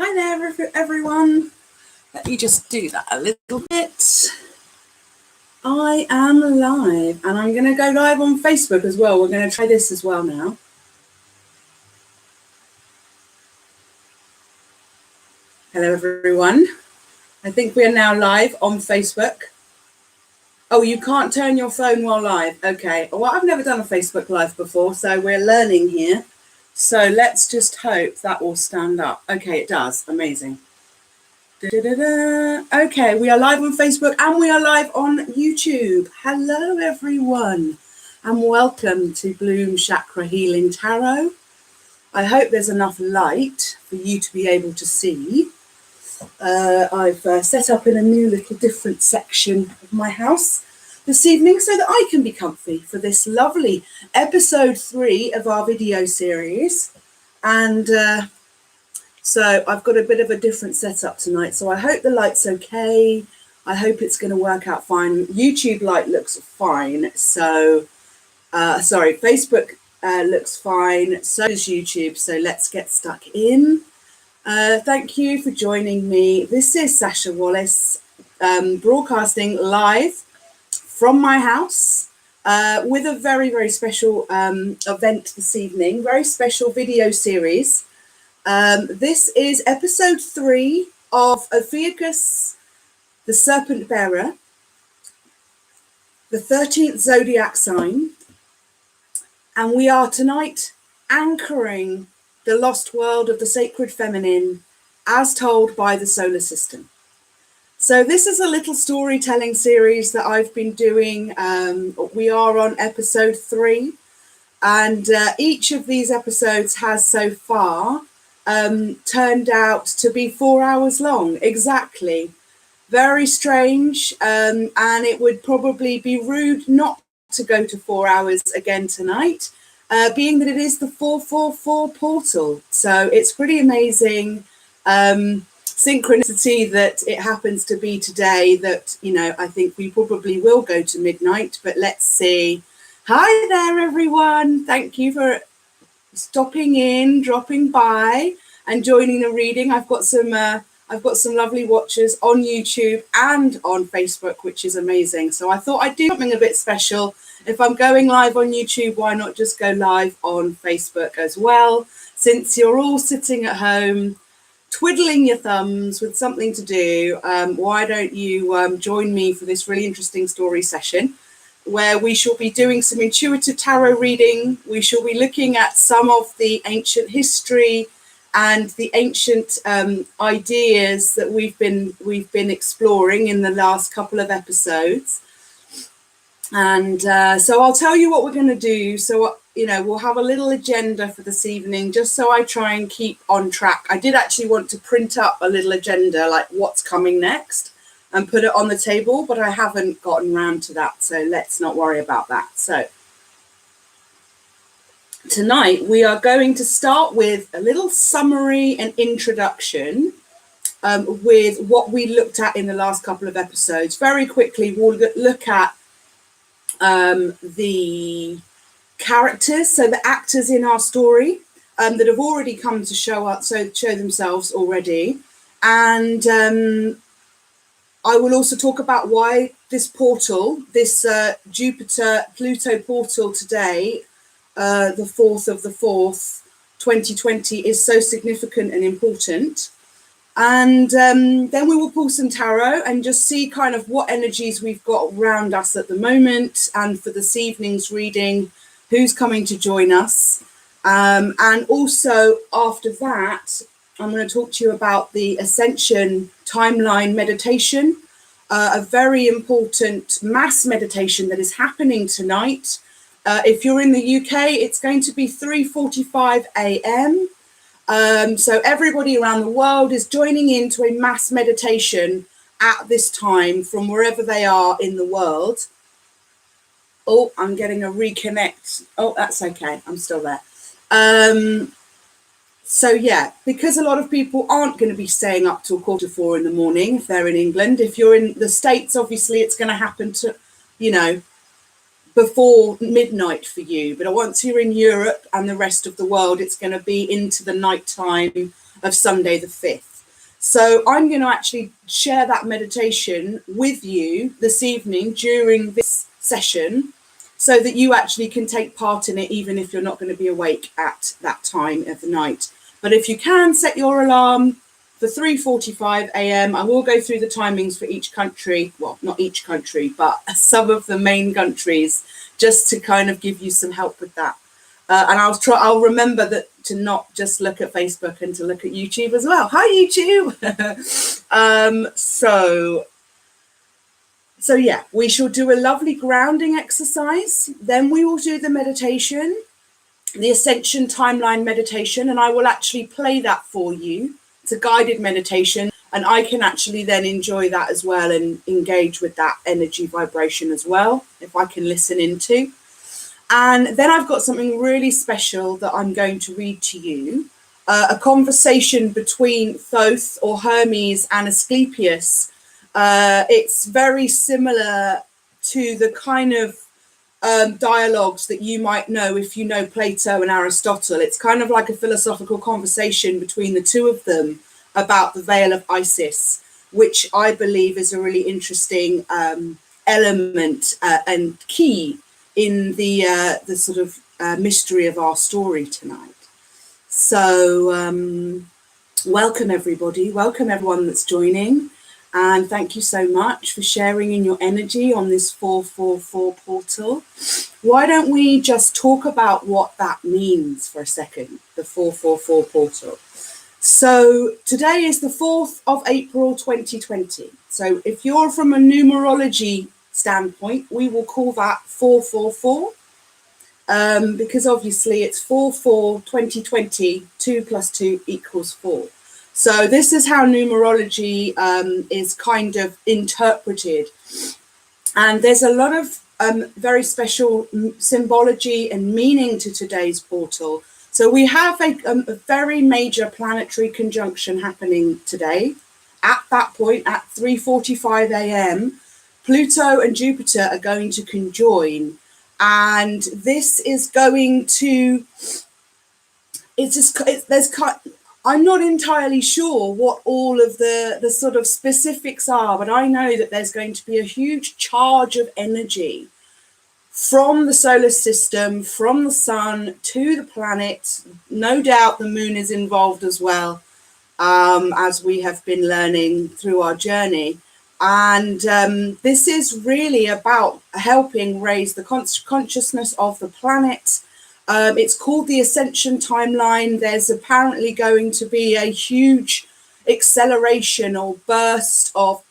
Hi there, everyone. Let me just do that a little bit. I am live, and I'm going to go live on Facebook as well. We're going to try this as well now. Hello, everyone. I think we are now live on Facebook. Oh, you can't turn your phone while live. Okay. Well, I've never done a Facebook Live before, so we're learning here. So let's just hope that will stand up. Okay, it does. Amazing. Okay, we are live on Facebook and we are live on YouTube. Hello, everyone, and welcome to Bloom Chakra Healing Tarot. I hope there's enough light for you to be able to see. I've set up in a new little different section of my house this evening so that I can be comfy for this lovely episode 3 of our video series. And so I've got a bit of a different setup tonight. So I hope the light's okay. I hope it's going to work out fine. YouTube light looks fine. So, sorry, Facebook looks fine. So does YouTube. So let's get stuck in. Thank you for joining me. This is Sasha Wallace, broadcasting live from my house with a very, very special event this evening. Very special video series. This is episode 3 of Ophiuchus, the Serpent Bearer, the 13th zodiac sign, and we are tonight anchoring the lost world of the sacred feminine as told by the solar system. So this is a little storytelling series that I've been doing. We are on episode 3, and each of these episodes has so far turned out to be 4 hours long, exactly. Very strange, and it would probably be rude not to go to 4 hours again tonight, being that it is the 444 portal. So it's pretty amazing synchronicity that it happens to be today that, you know, I think we probably will go to midnight, but let's see. Hi there, everyone. Thank you for stopping in, dropping by, and joining the reading. I've got some lovely watchers on YouTube and on Facebook, which is amazing. So I thought I'd do something a bit special. If I'm going live on YouTube, why not just go live on Facebook as well? Since you're all sitting at home, twiddling your thumbs with something to do, why don't you join me for this really interesting story session, where we shall be doing some intuitive tarot reading. We shall be looking at some of the ancient history and the ancient ideas that we've been exploring in the last couple of episodes. And so I'll tell you what we're going to do. So, you know, we'll have a little agenda for this evening, just so I try and keep on track. I did actually want to print up a little agenda, like what's coming next, and put it on the table, but I haven't gotten round to that, so let's not worry about that. So tonight we are going to start with a little summary and introduction with what we looked at in the last couple of episodes. Very quickly, we'll look at the characters, so the actors in our story that have already come to show themselves already, and I will also talk about why this portal, this Jupiter-Pluto portal today, the 4th of the 4th, 2020, is so significant and important. And then we will pull some tarot and just see kind of what energies we've got around us at the moment. And for this evening's reading, who's coming to join us. And also after that, I'm going to talk to you about the Ascension timeline meditation, a very important mass meditation that is happening tonight. If you're in the UK, it's going to be 3:45 a.m. So everybody around the world is joining into a mass meditation at this time from wherever they are in the world. Oh, I'm getting a reconnect. Oh, that's okay. I'm still there. So yeah, because a lot of people aren't going to be staying up till 4:45 in the morning if they're in England. If you're in the States, obviously it's going to happen to, you know, before midnight for you. But once you're in Europe and the rest of the world, it's going to be into the night time of Sunday the 5th. So I'm going to actually share that meditation with you this evening during this session, so that you actually can take part in it, even if you're not going to be awake at that time of the night. But if you can, set your alarm for 3:45 a.m. I will go through the timings for each country. Well, not each country, but some of the main countries, just to kind of give you some help with that. And I'll remember that to not just look at Facebook and to look at YouTube as well. Hi, YouTube. So yeah, we shall do a lovely grounding exercise. Then we will do the meditation, the Ascension Timeline meditation, and I will actually play that for you. It's a guided meditation, and I can actually then enjoy that as well and engage with that energy vibration as well, if I can listen into. And then I've got something really special that I'm going to read to you, a conversation between Thoth or Hermes and Asclepius. It's very similar to the kind of dialogues that you might know if you know Plato and Aristotle. It's kind of like a philosophical conversation between the two of them about the veil of Isis, which I believe is a really interesting element and key in the sort of mystery of our story tonight. So welcome everybody, welcome everyone that's joining. And thank you so much for sharing in your energy on this 444 portal. Why don't we just talk about what that means for a second, the 444 portal. So today is the 4th of April 2020. So if you're from a numerology standpoint, we will call that 444. Because obviously it's 4/4/2020, 2 + 2 = 4. So this is how numerology is kind of interpreted. And there's a lot of very special symbology and meaning to today's portal. So we have a very major planetary conjunction happening today. At that point, at 3:45 a.m., Pluto and Jupiter are going to conjoin. And this is going to, I'm not entirely sure what all of the sort of specifics are, but I know that there's going to be a huge charge of energy from the solar system, from the sun to the planet. No doubt the moon is involved as well, as we have been learning through our journey. And this is really about helping raise the consciousness of the planet. It's called the Ascension Timeline. There's apparently going to be a huge acceleration or burst of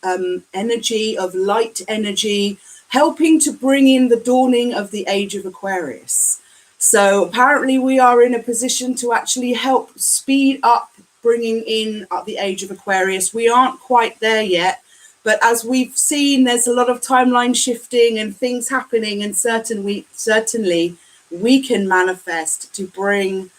energy, of light energy, helping to bring in the dawning of the age of Aquarius. So apparently we are in a position to actually help speed up bringing in the age of Aquarius. We aren't quite there yet. But as we've seen, there's a lot of timeline shifting and things happening, and certainly we can manifest to bring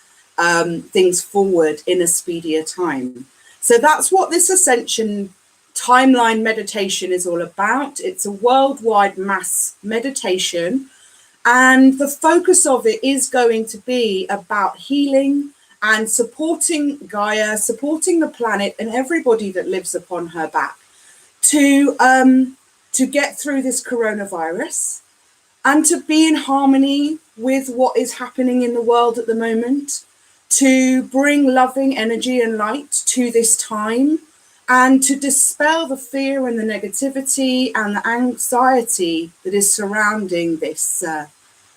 things forward in a speedier time. So that's what this Ascension Timeline meditation is all about. It's a worldwide mass meditation, and the focus of it is going to be about healing and supporting Gaia, supporting the planet and everybody that lives upon her back, to get through this coronavirus and to be in harmony with what is happening in the world at the moment, to bring loving energy and light to this time, and to dispel the fear and the negativity and the anxiety that is surrounding this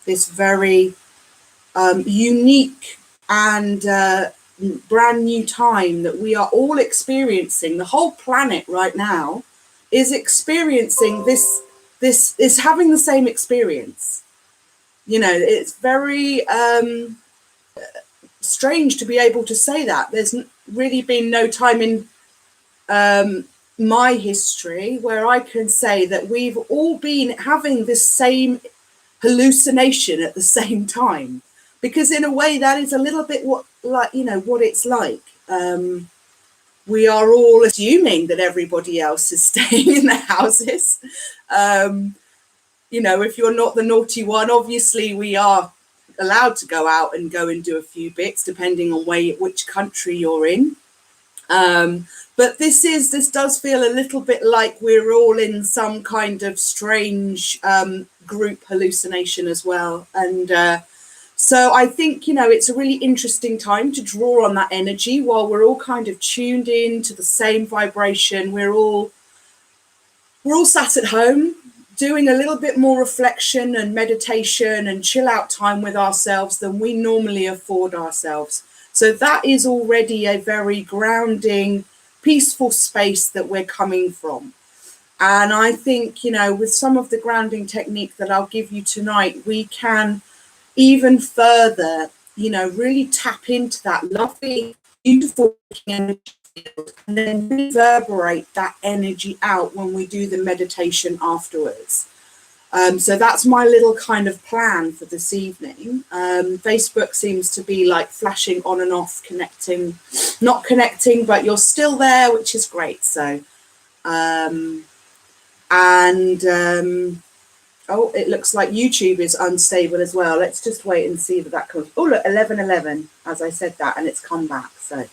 this very unique and brand new time that we are all experiencing. The whole planet right now is experiencing this is having the same experience. You know, it's very strange to be able to say that. There's really been no time in my history where I can say that we've all been having this same hallucination at the same time, because in a way that is a little bit what it's like. We are all assuming that everybody else is staying in their houses. If you're not the naughty one, obviously we are allowed to go out and go and do a few bits, depending on which country you're in. But this does feel a little bit like we're all in some kind of strange group hallucination as well. And so I think, it's a really interesting time to draw on that energy while we're all kind of tuned in to the same vibration. We're all sat at home doing a little bit more reflection and meditation and chill out time with ourselves than we normally afford ourselves. So that is already a very grounding, peaceful space that we're coming from. And I think, with some of the grounding technique that I'll give you tonight, we can even further, really tap into that lovely, beautiful energy field and then reverberate that energy out when we do the meditation afterwards. So that's my little kind of plan for this evening. Facebook seems to be like flashing on and off, not connecting, but you're still there, which is great. So, oh, it looks like YouTube is unstable as well. Let's just wait and see that comes. Oh, look, 11:11, as I said that, and it's come back. So,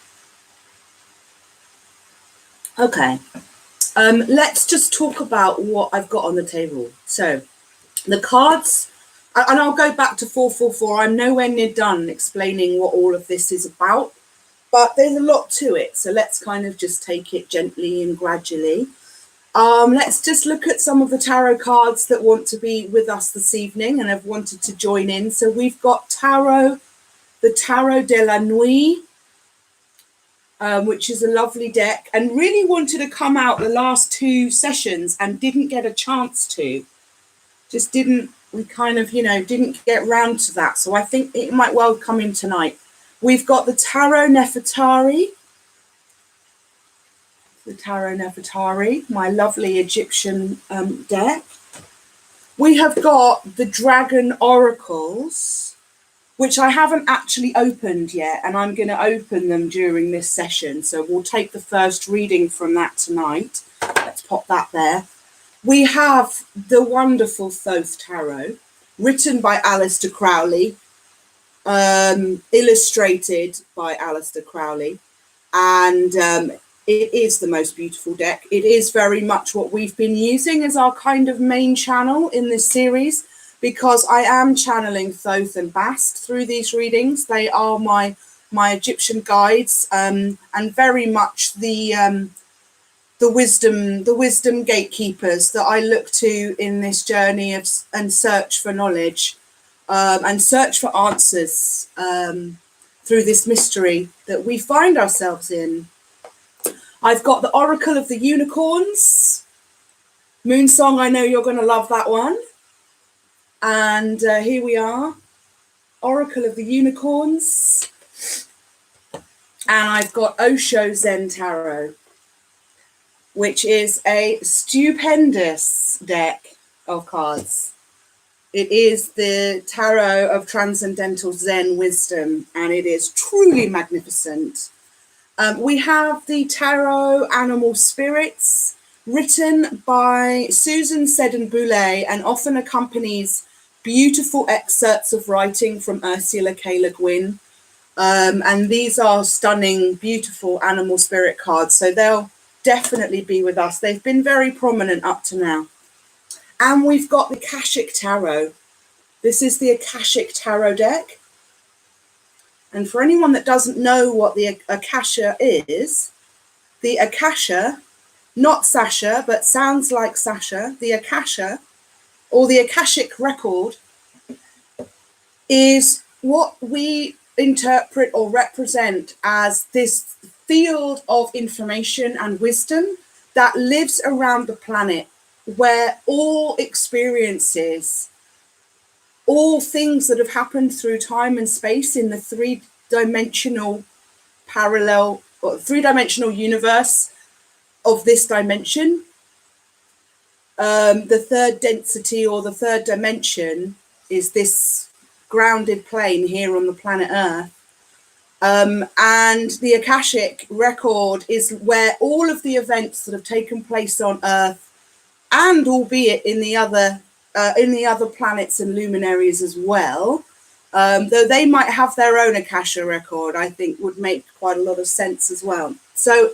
okay. Let's just talk about what I've got on the table. So, the cards, and I'll go back to 444. I'm nowhere near done explaining what all of this is about, but there's a lot to it. So let's kind of just take it gently and gradually. Let's just look at some of the tarot cards that want to be with us this evening and have wanted to join in. So we've got the Tarot de la Nuit, which is a lovely deck, and really wanted to come out the last two sessions and didn't get a chance to. We kind of, didn't get round to that. So I think it might well come in tonight. We've got the Tarot Nefertari. The Tarot Nefertari, my lovely Egyptian deck. We have got the Dragon Oracles, which I haven't actually opened yet, and I'm going to open them during this session. So we'll take the first reading from that tonight. Let's pop that there. We have the wonderful Thoth Tarot, written by Aleister Crowley, illustrated by Aleister Crowley, and it is the most beautiful deck. It is very much what we've been using as our kind of main channel in this series, because I am channeling Thoth and Bast through these readings. They are my Egyptian guides, and very much the wisdom gatekeepers that I look to in this journey and search for knowledge, and search for answers through this mystery that we find ourselves in. I've got the Oracle of the Unicorns. Moonsong, I know you're going to love that one. And here we are, Oracle of the Unicorns. And I've got Osho Zen Tarot, which is a stupendous deck of cards. It is the Tarot of Transcendental Zen Wisdom, and it is truly magnificent. We have the Tarot Animal Spirits, written by Susan Seddon-Boulay, and often accompanies beautiful excerpts of writing from Ursula K. Le Guin. And these are stunning, beautiful animal spirit cards. So they'll definitely be with us. They've been very prominent up to now. And we've got the Akashic Tarot. This is the Akashic Tarot deck. And for anyone that doesn't know what the Akasha is, the Akasha, not Sasha, but sounds like Sasha, the Akasha, or the Akashic record, is what we interpret or represent as this field of information and wisdom that lives around the planet, where all experiences, all things that have happened through time and space in the three-dimensional parallel or three-dimensional universe of this dimension, the third density or the third dimension is this grounded plane here on the planet Earth. And the Akashic record is where all of the events that have taken place on Earth, and albeit in the other planets and luminaries as well, though they might have their own Akasha record, I think would make quite a lot of sense as well. So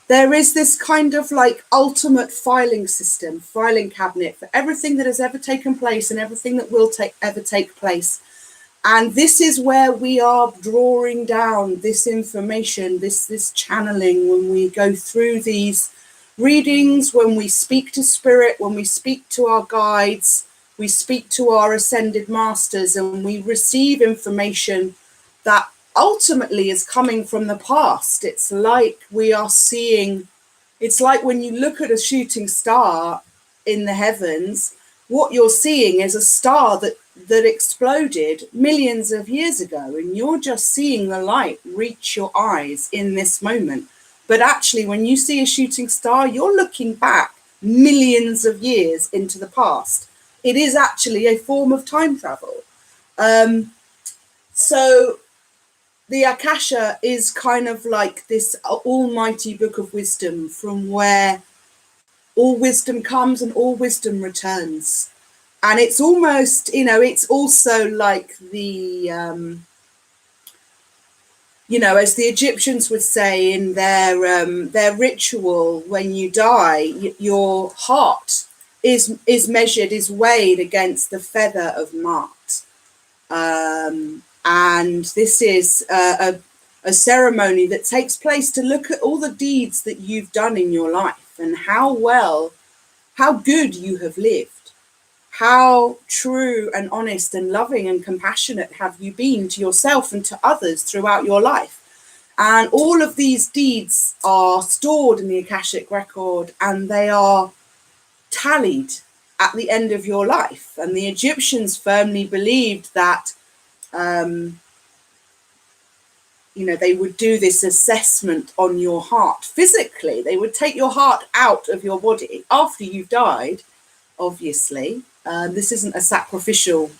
there is this kind of like ultimate filing system, filing cabinet for everything that has ever taken place and everything that will ever take place. And this is where we are drawing down this information, this channeling, when we go through these readings, when we speak to spirit, when we speak to our guides, we speak to our ascended masters, and we receive information that ultimately is coming from the past. It's like we are seeing, it's like when you look at a shooting star in the heavens, what you're seeing is a star that exploded millions of years ago, and you're just seeing the light reach your eyes in this moment. But actually, when you see a shooting star, you're looking back millions of years into the past. It is actually a form of time travel. So the Akasha is kind of like this almighty book of wisdom, from where all wisdom comes and all wisdom returns. And it's almost, it's also like the, as the Egyptians would say in their ritual, when you die, your heart is measured, is weighed against the feather of Ma'at. And this is a ceremony that takes place to look at all the deeds that you've done in your life, and how good you have lived. How true and honest and loving and compassionate have you been to yourself and to others throughout your life? And all of these deeds are stored in the Akashic record, and they are tallied at the end of your life. And the Egyptians firmly believed that, they would do this assessment on your heart physically. They would take your heart out of your body after you've died, obviously. This isn't a sacrificial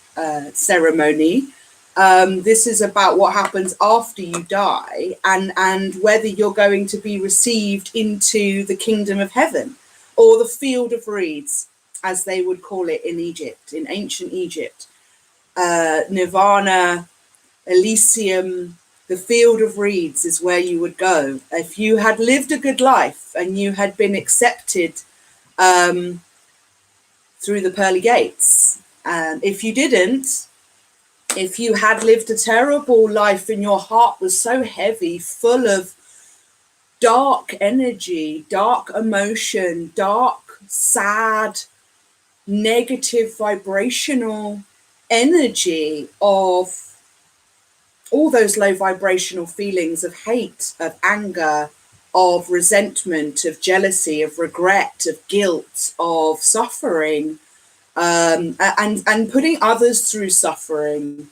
ceremony. This is about what happens after you die, and whether you're going to be received into the kingdom of heaven, or the field of reeds, as they would call it in Egypt, in ancient Egypt. Nirvana, Elysium, the field of reeds is where you would go. If you had lived a good life and you had been accepted through the pearly gates. And if you didn't, if you had lived a terrible life and your heart was so heavy, full of dark energy, dark emotion, dark, sad, negative vibrational energy of all those low vibrational feelings of hate, of anger, of resentment, of jealousy, of regret, of guilt, of suffering, and putting others through suffering.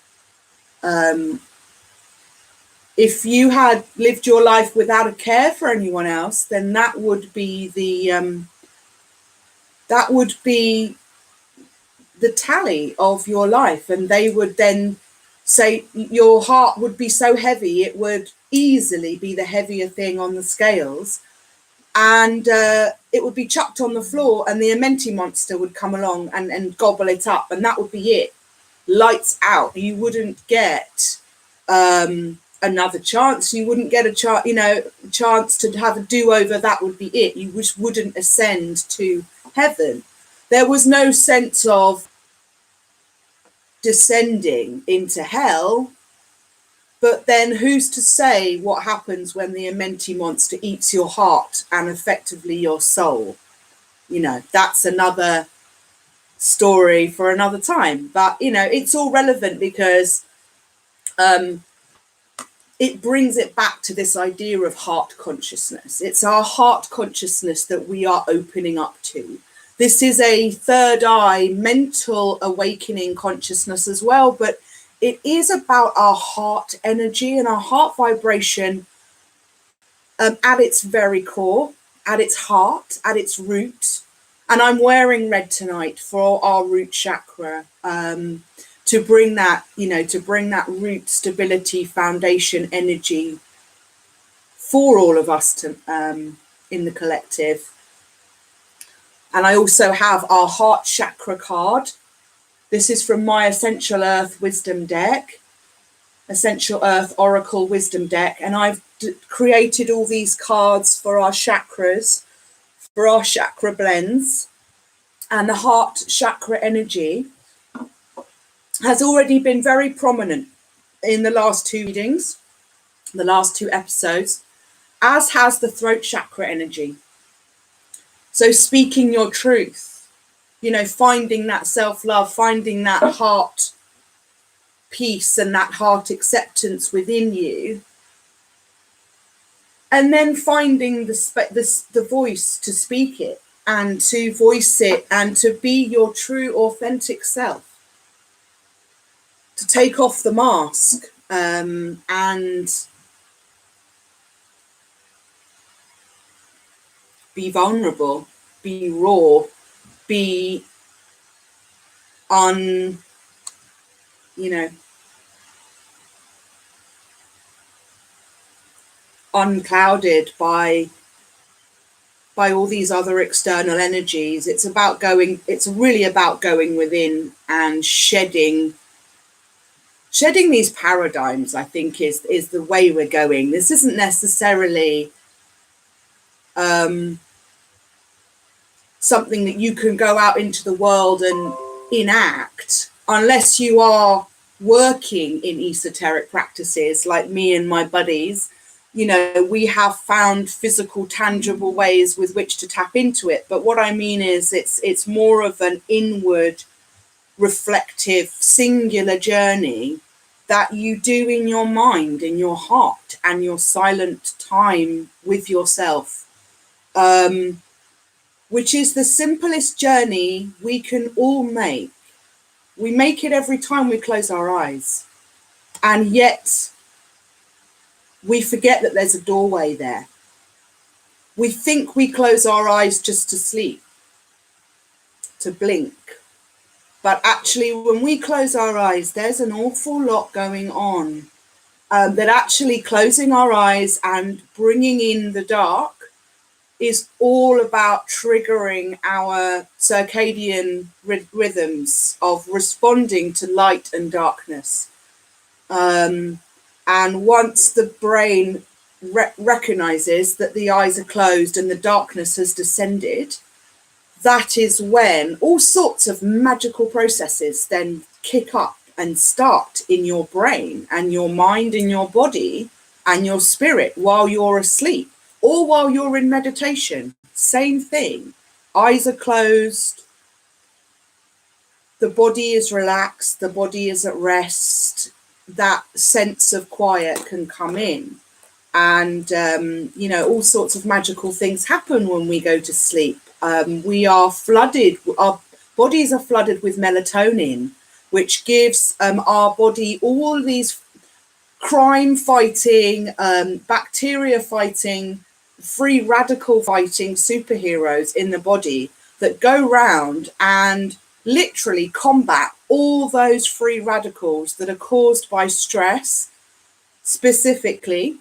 If you had lived your life without a care for anyone else, then that would be the tally of your life, and they would then say your heart would be so heavy it would easily be the heavier thing on the scales, and it would be chucked on the floor, and the Amenti monster would come along and gobble it up, and that would be it. Lights out. You wouldn't get another chance. You wouldn't get a chance to have a do-over. That would be it. You just wouldn't ascend to heaven. There was no sense of descending into hell. But then who's to say what happens when the Amenti monster eats your heart and effectively your soul? That's another story for another time. But, it's all relevant because it brings it back to this idea of heart consciousness. It's our heart consciousness that we are opening up to. This is a third eye mental awakening consciousness as well, but it is about our heart energy and our heart vibration at its very core, at its heart, at its root. And I'm wearing red tonight for our root chakra to bring that, root stability, foundation energy for all of us to in the collective. And I also have our heart chakra card. This is from my Essential Earth Wisdom deck. Essential Earth Oracle Wisdom deck, and I've created all these cards for our chakras, for our chakra blends, and the heart chakra energy has already been very prominent in the last 2 readings, the last 2 episodes, as has the throat chakra energy. So speaking your truth, you know, finding that self-love, finding that heart peace and that heart acceptance within you, and then finding the voice to speak it and to voice it and to be your true authentic self, to take off the mask, and be vulnerable, be raw, be unclouded by all these other external energies. It's really about going within and shedding these paradigms, I think, is the way we're going. This isn't necessarily something that you can go out into the world and enact unless you are working in esoteric practices like me and my buddies. You know, we have found physical, tangible ways with which to tap into it. But what I mean is it's more of an inward, reflective, singular journey that you do in your mind, in your heart, and your silent time with yourself, which is the simplest journey we can all make. We make it every time we close our eyes. And yet we forget that there's a doorway there. We think we close our eyes just to sleep, to blink. But actually, when we close our eyes, there's an awful lot going on. That actually closing our eyes and bringing in the dark is all about triggering our circadian rhythms of responding to light and darkness. And once the brain recognizes that the eyes are closed and the darkness has descended, that is when all sorts of magical processes then kick up and start in your brain and your mind and your body and your spirit while you're asleep or while you're in meditation. Same thing. Eyes are closed. The body is relaxed. The body is at rest. That sense of quiet can come in. And, all sorts of magical things happen when we go to sleep. We are flooded, our bodies are flooded with melatonin, which gives our body all these crime fighting, bacteria fighting, free radical fighting superheroes in the body that go round and literally combat all those free radicals that are caused by stress. Specifically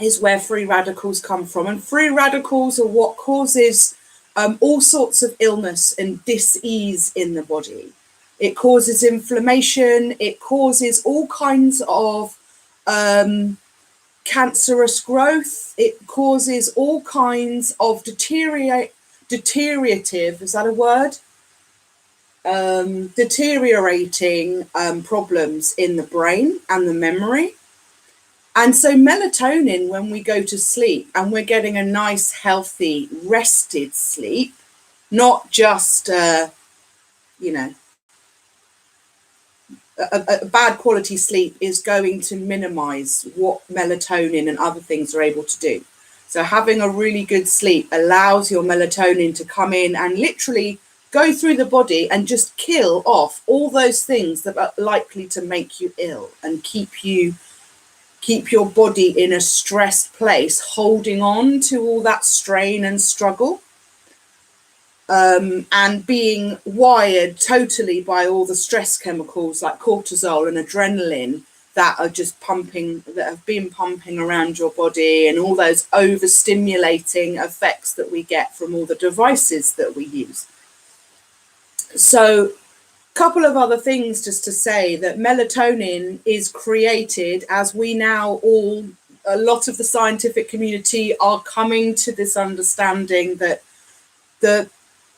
is where free radicals come from, and free radicals are what causes all sorts of illness and dis-ease in the body. It causes inflammation. It causes all kinds of cancerous growth. It causes all kinds of deteriorative, is that a word? Deteriorating problems in the brain and the memory. And so melatonin, when we go to sleep and we're getting a nice, healthy, rested sleep, not just, a bad quality sleep is going to minimize what melatonin and other things are able to do. So having a really good sleep allows your melatonin to come in and literally go through the body and just kill off all those things that are likely to make you ill and keep your body in a stressed place, holding on to all that strain and struggle, and being wired totally by all the stress chemicals like cortisol and adrenaline that are just pumping, that have been pumping around your body, and all those overstimulating effects that we get from all the devices that we use. So couple of other things just to say that melatonin is created as we now a lot of the scientific community are coming to this understanding that the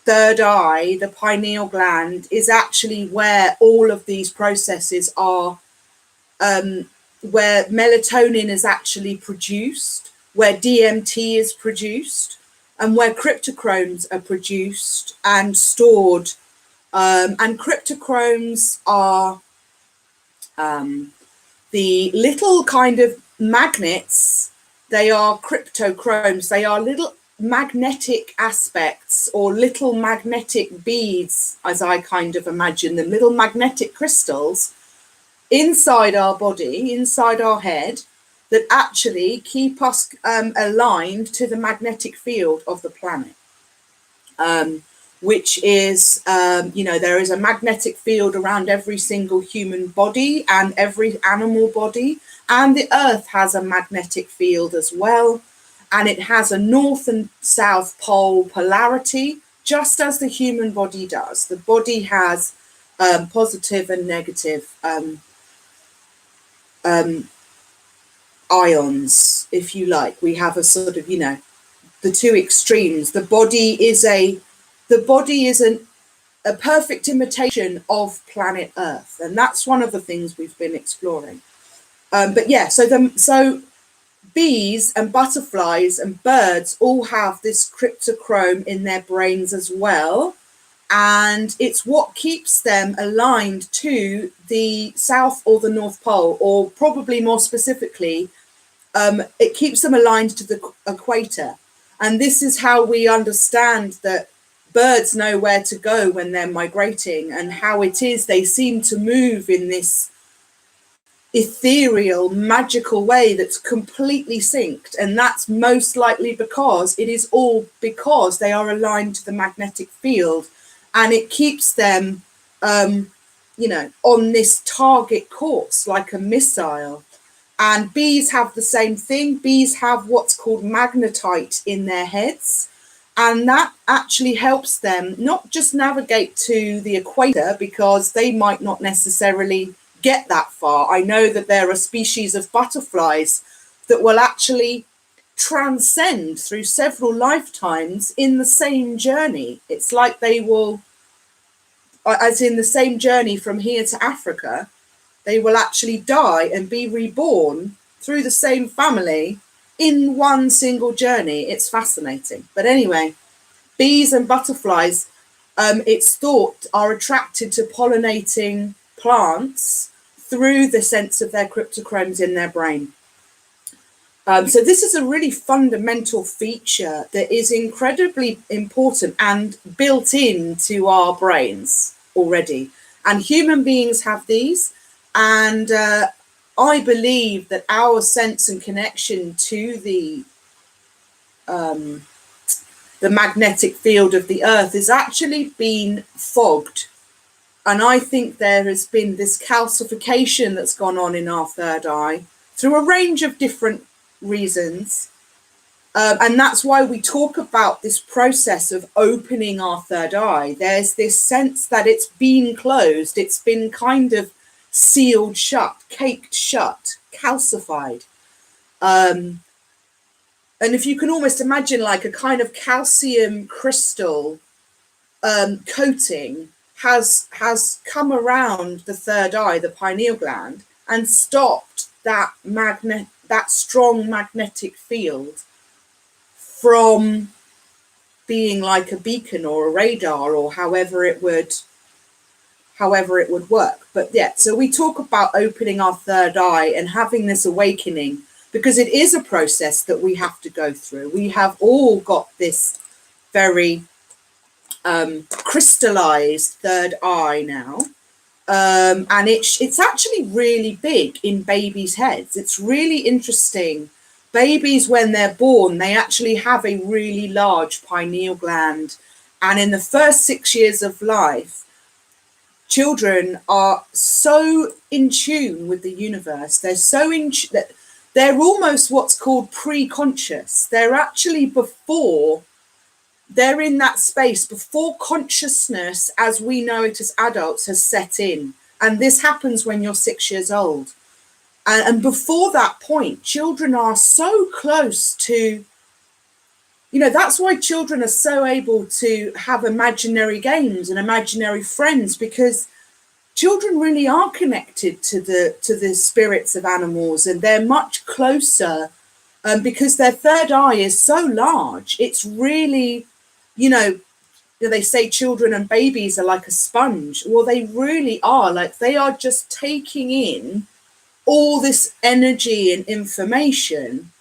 third eye, the pineal gland, is actually where all of these processes are, where melatonin is actually produced, where DMT is produced, and where cryptochromes are produced and stored. And cryptochromes are the little kind of magnets. They are cryptochromes. They are little magnetic aspects or little magnetic beads, as I kind of imagine them, little magnetic crystals inside our body, inside our head, that actually keep us aligned to the magnetic field of the planet. Which is, there is a magnetic field around every single human body and every animal body, and the earth has a magnetic field as well, and it has a north and south pole polarity, just as the human body does. The body has positive and negative ions, if you like. We have a sort of, the two extremes. The body is a perfect imitation of planet Earth, and that's one of the things we've been exploring. So bees and butterflies and birds all have this cryptochrome in their brains as well, and it's what keeps them aligned to the South or the North Pole, or probably more specifically, it keeps them aligned to the equator. And this is how we understand that birds know where to go when they're migrating, and how it is they seem to move in this ethereal, magical way that's completely synced. And that's most likely because it is all because they are aligned to the magnetic field, and it keeps them, on this target course like a missile. And bees have the same thing. Bees have what's called magnetite in their heads, and that actually helps them not just navigate to the equator, because they might not necessarily get that far. I know that there are species of butterflies that will actually transcend through several lifetimes in the same journey. It's like they will, as in the same journey from here to Africa, they will actually die and be reborn through the same family in one single journey. It's fascinating. But anyway, bees and butterflies, it's thought, are attracted to pollinating plants through the sense of their cryptochromes in their brain. So this is a really fundamental feature that is incredibly important and built into our brains already. And human beings have these. And I believe that our sense and connection to the magnetic field of the earth has actually been fogged. And I think there has been this calcification that's gone on in our third eye through a range of different reasons. And that's why we talk about this process of opening our third eye. There's this sense that it's been closed. It's been kind of sealed shut, caked shut, calcified. And if you can almost imagine like a kind of calcium crystal coating has come around the third eye, the pineal gland, and stopped that strong magnetic field from being like a beacon or a radar, or however it would work. But yeah, so we talk about opening our third eye and having this awakening, because it is a process that we have to go through. We have all got this very crystallized third eye now, and it's actually really big in babies' heads. It's really interesting. Babies, when they're born, they actually have a really large pineal gland, and in the first 6 years of life, children are so in tune with the universe. They're so that they're almost what's called pre-conscious. They're actually before they're in that space before consciousness, as we know it as adults, has set in. And this happens when you're 6 years old. And before that point, children are so close to, you know, that's why children are so able to have imaginary games and imaginary friends, because children really are connected to the spirits of animals, and they're much closer because their third eye is so large. It's really, you know, they say children and babies are like a sponge. Well, they really are. Like, they are just taking in all this energy and information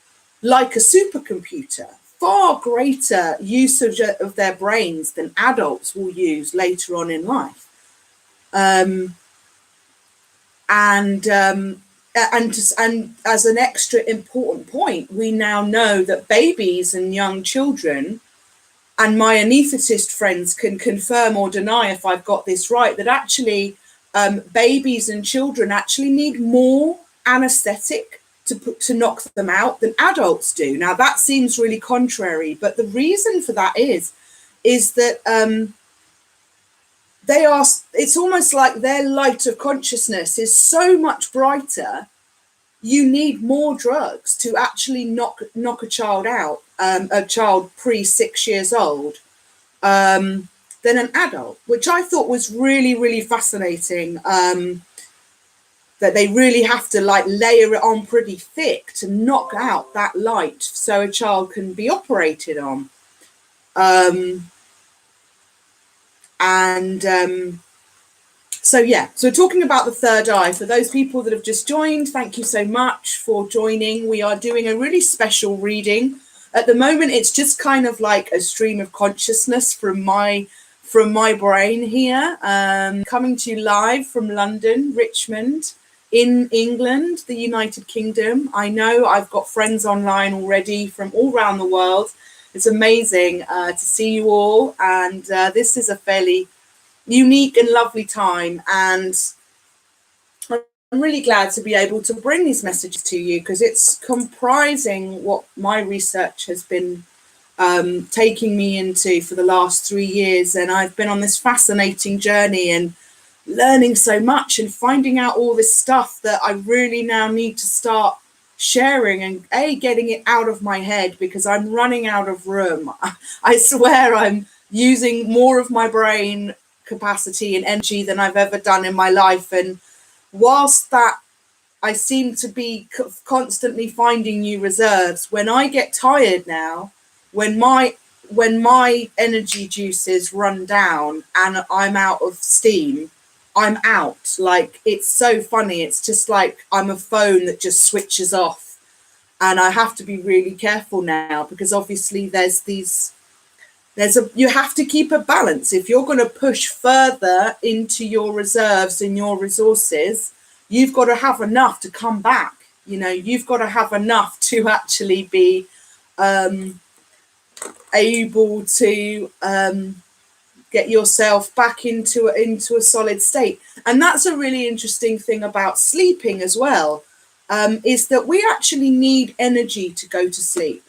like a supercomputer. Far greater usage of their brains than adults will use later on in life. And as an extra important point, we now know that babies and young children, and my AMETHYST friends can confirm or deny if I've got this right, that actually babies and children actually need more anesthetic to knock them out than adults do. Now, that seems really contrary, but the reason for that is that it's almost like their light of consciousness is so much brighter. You need more drugs to actually knock a child out, a child pre 6 years old, than an adult, which I thought was really, really fascinating. That they really have to like layer it on pretty thick to knock out that light so a child can be operated on. So yeah, so talking about the third eye, for those people that have just joined, thank you so much for joining. We are doing a really special reading. At the moment, it's just kind of like a stream of consciousness from my brain here, coming to you live from London, Richmond, in England, the United Kingdom. I know I've got friends online already from all around the world. It's amazing to see you all, and this is a fairly unique and lovely time, and I'm really glad to be able to bring these messages to you, because it's comprising what my research has been taking me into for the last 3 years, and I've been on this fascinating journey and learning so much and finding out all this stuff that I really now need to start sharing and getting it out of my head, because I'm running out of room. I swear I'm using more of my brain capacity and energy than I've ever done in my life, and whilst that I seem to be constantly finding new reserves, when I get tired now, when my energy juices run down and I'm out of steam, I'm out. Like, it's so funny. It's just like I'm a phone that just switches off, and I have to be really careful now, because obviously you have to keep a balance. If you're going to push further into your reserves and your resources, you've got to have enough to come back. You know, you've got to have enough to actually be able to get yourself back into a solid state. And that's a really interesting thing about sleeping as well, is that we actually need energy to go to sleep.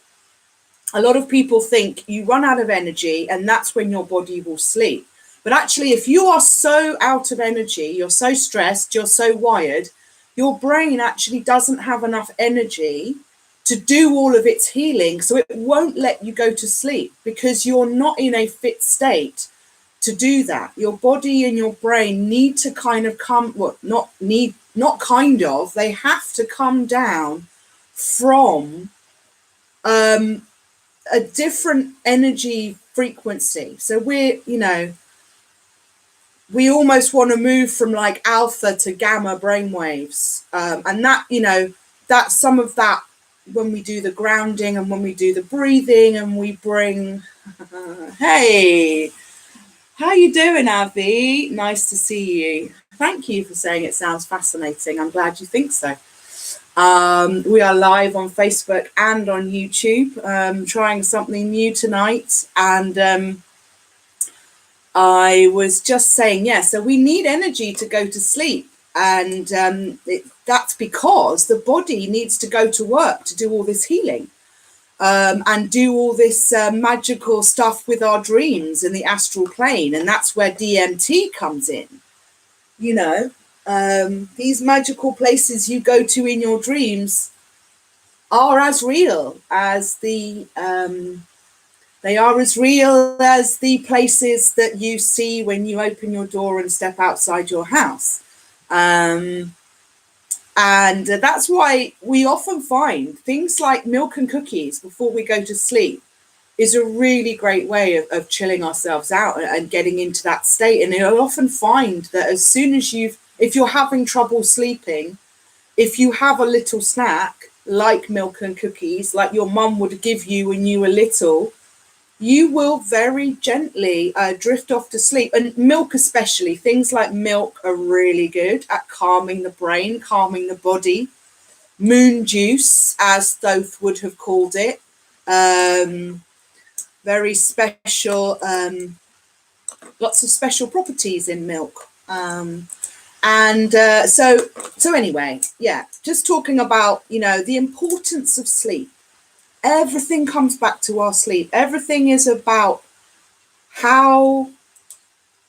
A lot of people think you run out of energy and that's when your body will sleep. But actually, if you are so out of energy, you're so stressed, you're so wired, your brain actually doesn't have enough energy to do all of its healing. So it won't let you go to sleep, because you're not in a fit state to do that. Your body and your brain need to kind of they have to come down from a different energy frequency. So we almost want to move from like alpha to gamma brainwaves. And that, that's some of that when we do the grounding and when we do the breathing and we bring, hey, how you doing, Avi? Nice to see you. Thank you for saying it sounds fascinating. I'm glad you think so. We are live on Facebook and on YouTube, trying something new tonight. And I was just saying, so we need energy to go to sleep. And that's because the body needs to go to work to do all this healing. and do all this magical stuff with our dreams in the astral plane. And that's where DMT comes in. You know, these magical places you go to in your dreams are as real as they are as real as the places that you see when you open your door and step outside your house. And that's why we often find things like milk and cookies before we go to sleep is a really great way of chilling ourselves out and getting into that state. And you'll often find that as soon as if you're having trouble sleeping, if you have a little snack like milk and cookies, like your mum would give you when you were little, you will very gently drift off to sleep. And milk especially, things like milk are really good at calming the brain, calming the body. Moon juice, as Thoth would have called it, very special, lots of special properties in milk. So anyway, yeah, just talking about, you know, the importance of sleep. Everything comes back to our sleep. Everything is about how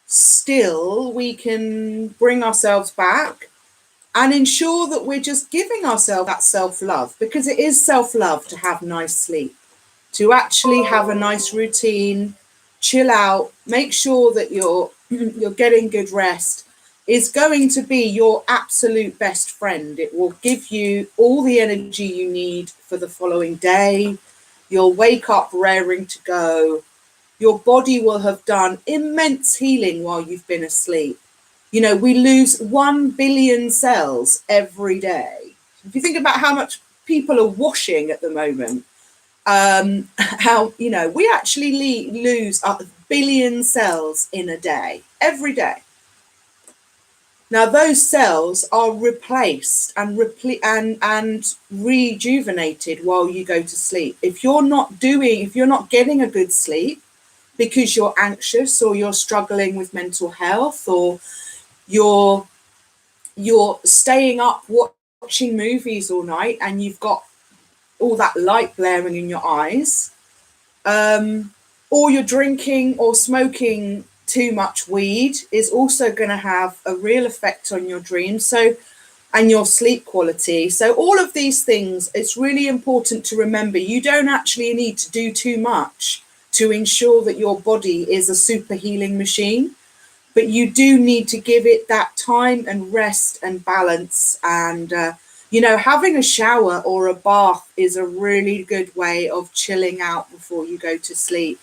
still we can bring ourselves back and ensure that we're just giving ourselves that self-love, because it is self-love to have nice sleep, to actually have a nice routine, chill out, make sure that you're getting good rest is going to be your absolute best friend. It will give you all the energy you need for the following day. You'll wake up raring to go. Your body will have done immense healing while you've been asleep. You know, we lose 1 billion cells every day. If you think about how much people are washing at the moment, how, you know, we actually lose 1 billion cells in a day, every day. Now, those cells are replaced and rejuvenated while you go to sleep. If you're not getting a good sleep because you're anxious or you're struggling with mental health or you're staying up watching movies all night and you've got all that light blaring in your eyes, or you're drinking or smoking too much weed, is also going to have a real effect on your dreams and your sleep quality. So all of these things, it's really important to remember you don't actually need to do too much to ensure that your body is a super healing machine, but you do need to give it that time and rest and balance. And you know, having a shower or a bath is a really good way of chilling out before you go to sleep.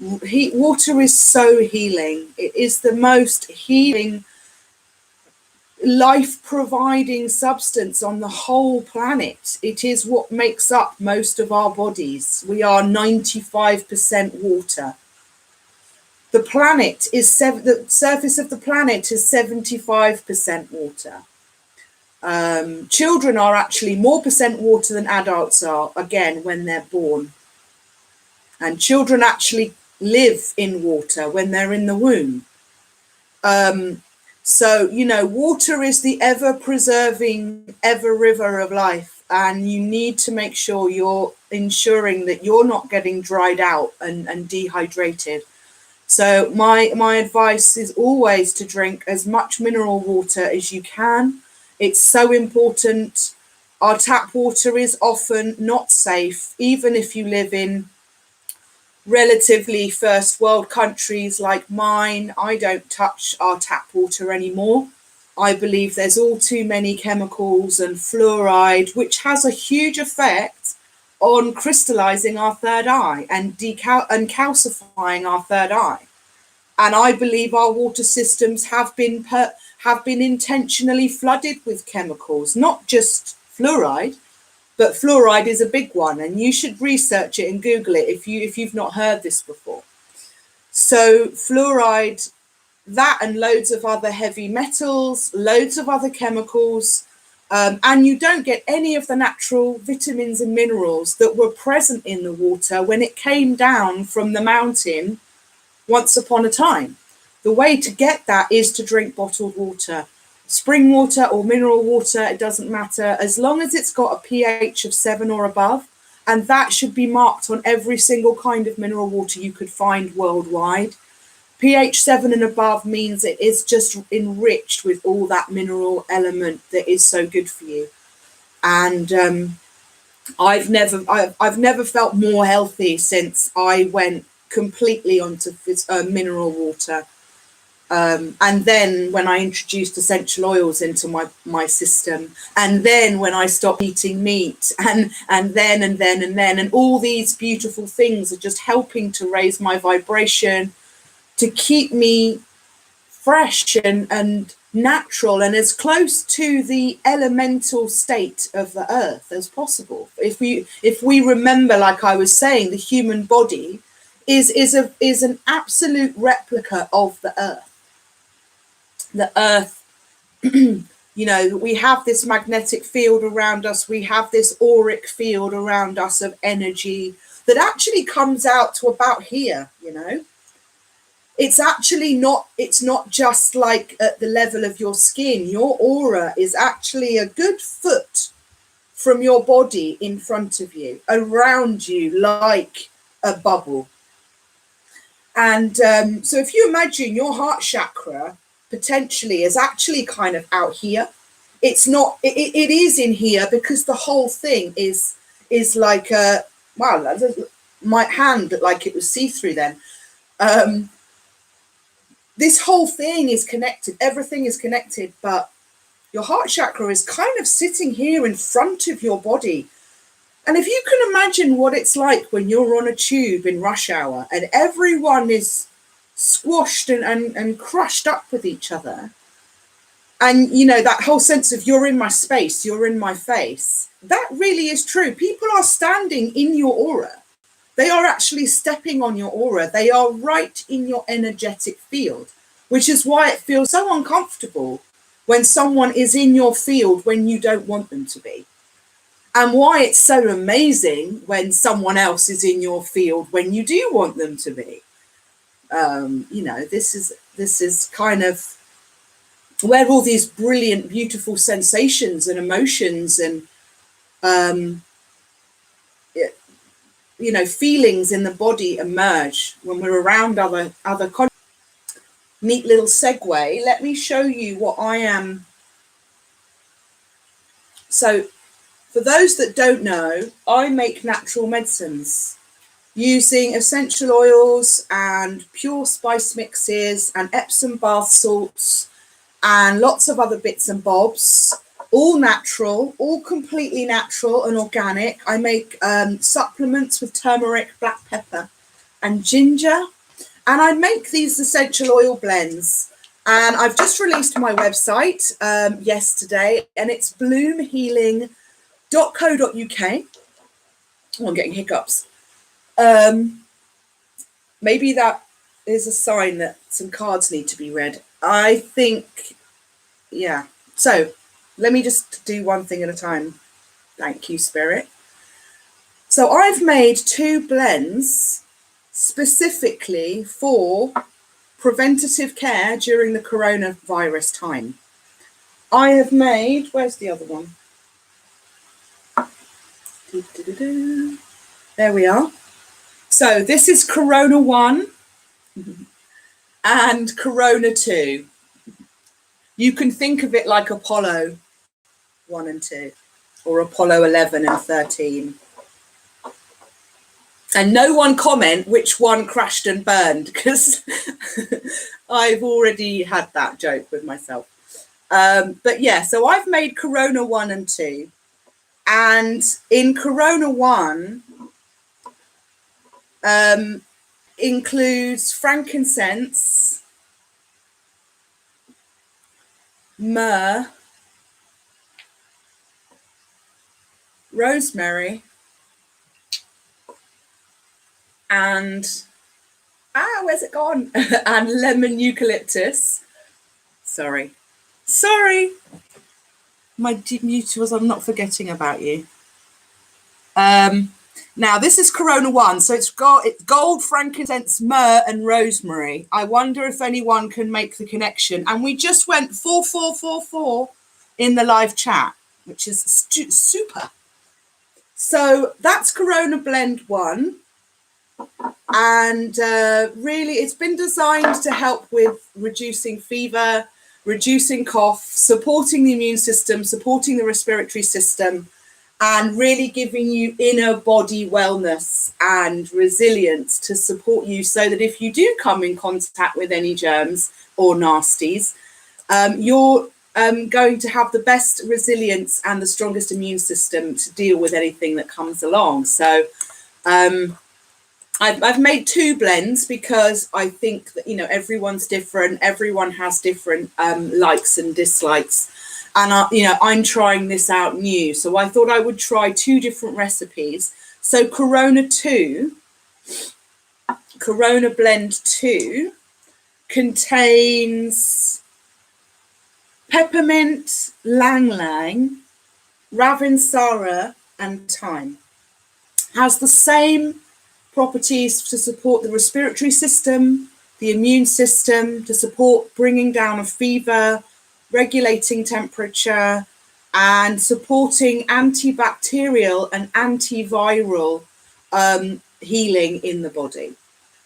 Water is so healing. It is the most healing, life-providing substance on the whole planet. It is what makes up most of our bodies. We are 95% water. The planet is the surface of the planet is 75% water. Children are actually more percent water than adults are, again, when they're born. And children actually live in water when they're in the womb. So, you know, water is the ever-preserving, ever-river of life. And you need to make sure you're ensuring that you're not getting dried out and dehydrated. So my advice is always to drink as much mineral water as you can. It's so important. Our tap water is often not safe, even if you live in relatively first world countries like mine. I don't touch our tap water anymore. I believe there's all too many chemicals and fluoride, which has a huge effect on crystallizing our third eye and calcifying our third eye. And I believe our water systems have been intentionally flooded with chemicals, not just fluoride, but fluoride is a big one, and you should research it and Google it if you've not heard this before. So fluoride, that and loads of other heavy metals, loads of other chemicals, and you don't get any of the natural vitamins and minerals that were present in the water when it came down from the mountain once upon a time. The way to get that is to drink bottled water. Spring water or mineral water, it doesn't matter. As long as it's got a pH of 7 or above, And that should be marked on every single kind of mineral water you could find worldwide. pH 7 and above means it is just enriched with all that mineral element that is so good for you. And I've never felt more healthy since I went completely onto mineral water. And then when I introduced essential oils into my system, and then when I stopped eating meat, and then all these beautiful things are just helping to raise my vibration, to keep me fresh and natural and as close to the elemental state of the earth as possible. If we remember, like I was saying, the human body is an absolute replica of the earth. The earth, you know, we have this magnetic field around us, we have this auric field around us of energy that actually comes out to about here, you know. It's actually not, it's not just like at the level of your skin. Your aura is actually a good foot from your body in front of you, around you, like a bubble. And so if you imagine your heart chakra potentially is actually kind of out here. It's not, it is in here because the whole thing is like a, wow, my hand looked like it was see-through then. This whole thing is connected, everything is connected, but your heart chakra is kind of sitting here in front of your body. And if you can imagine what it's like when you're on a tube in rush hour and everyone is squashed and crushed up with each other, and you know, that whole sense of you're in my space, you're in my face, that really is true. People are standing in your aura. They are actually stepping on your aura. They are right in your energetic field, which is why it feels so uncomfortable when someone is in your field when you don't want them to be. And why it's so amazing when someone else is in your field when you do want them to be. You know, this is kind of where all these brilliant, beautiful sensations and emotions and you know, feelings in the body emerge when we're around other neat little segue. Let me show you what I am. So for those that don't know, I make natural medicines using essential oils and pure spice mixes and Epsom bath salts and lots of other bits and bobs. All natural, all completely natural and organic. I make supplements with turmeric, black pepper and ginger. And I make these essential oil blends. And I've just released my website yesterday, and it's bloomhealing.co.uk. Oh, I'm getting hiccups. Maybe that is a sign that some cards need to be read. I think, yeah. So let me just do one thing at a time. Thank you, Spirit. So I've made 2 blends specifically for preventative care during the coronavirus time. I have made, where's the other one? There we are. So this is Corona 1 and Corona 2. You can think of it like Apollo 1 and 2, or Apollo 11 and 13. And no one comment which one crashed and burned, because I've already had that joke with myself. But yeah, so I've made Corona 1 and 2. And in Corona 1 includes frankincense, myrrh, rosemary, and where's it gone? And lemon eucalyptus. Sorry. My mute was, I'm not forgetting about you. Now this is Corona 1, so it's gold, frankincense, myrrh, and rosemary. I wonder if anyone can make the connection. And we just went 4444 in the live chat, which is super. So that's Corona Blend 1. And really, it's been designed to help with reducing fever, reducing cough, supporting the immune system, supporting the respiratory system, and really giving you inner body wellness and resilience to support you so that if you do come in contact with any germs or nasties, you're going to have the best resilience and the strongest immune system to deal with anything that comes along. So I've made 2 blends because I think that, you know, everyone's different. Everyone has different likes and dislikes. And, I'm trying this out new. So I thought I would try 2 different recipes. So Corona Blend 2 contains peppermint, lang lang, ravinsara and thyme. Has the same properties to support the respiratory system, the immune system, to support bringing down a fever, regulating temperature, and supporting antibacterial and antiviral healing in the body.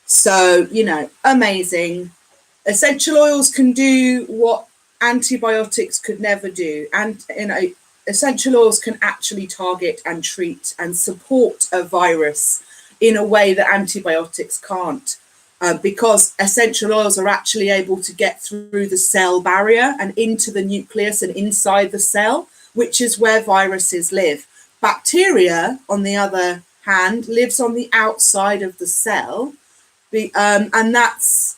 So, amazing. Essential oils can do what antibiotics could never do. And, essential oils can actually target and treat and support a virus in a way that antibiotics can't, because essential oils are actually able to get through the cell barrier and into the nucleus and inside the cell, which is where viruses live. Bacteria, on the other hand, lives on the outside of the cell, and that's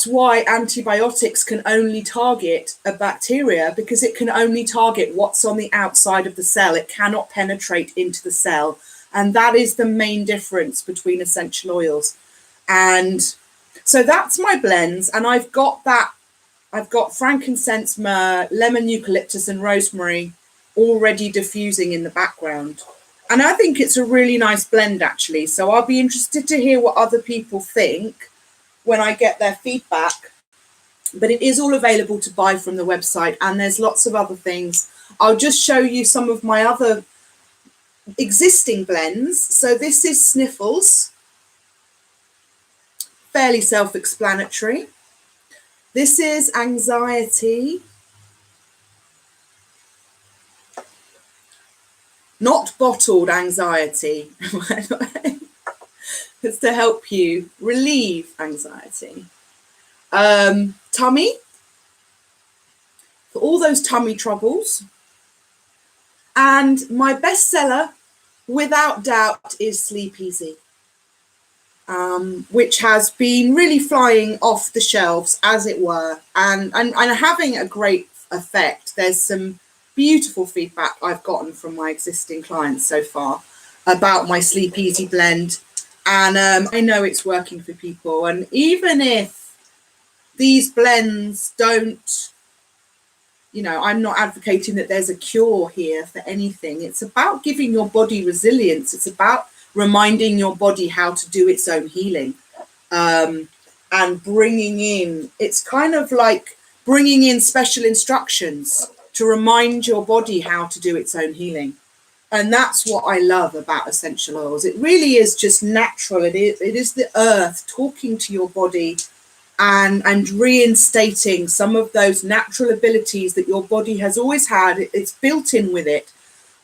why antibiotics can only target a bacteria, because it can only target what's on the outside of the cell. It cannot penetrate into the cell. And that is the main difference between essential oils. And so that's my blends. And I've got frankincense, myrrh, lemon, eucalyptus, and rosemary already diffusing in the background. And I think it's a really nice blend, actually. So I'll be interested to hear what other people think when I get their feedback. But it is all available to buy from the website. And there's lots of other things. I'll just show you some of my other existing blends. So this is Sniffles, fairly self-explanatory. This is Anxiety, not bottled anxiety. It's to help you relieve anxiety. Tummy, for all those tummy troubles. And my bestseller, without doubt, is Sleep Easy, which has been really flying off the shelves, as it were, and having a great effect. There's some beautiful feedback I've gotten from my existing clients so far about my Sleep Easy blend, and I know it's working for people. And even if these blends don't, I'm not advocating that there's a cure here for anything. It's about giving your body resilience. It's about reminding your body how to do its own healing, and bringing in, it's kind of like bringing in special instructions to remind your body how to do its own healing. And that's what I love about essential oils. It really is just natural. It is the earth talking to your body and reinstating some of those natural abilities that your body has always had. It's built in with it.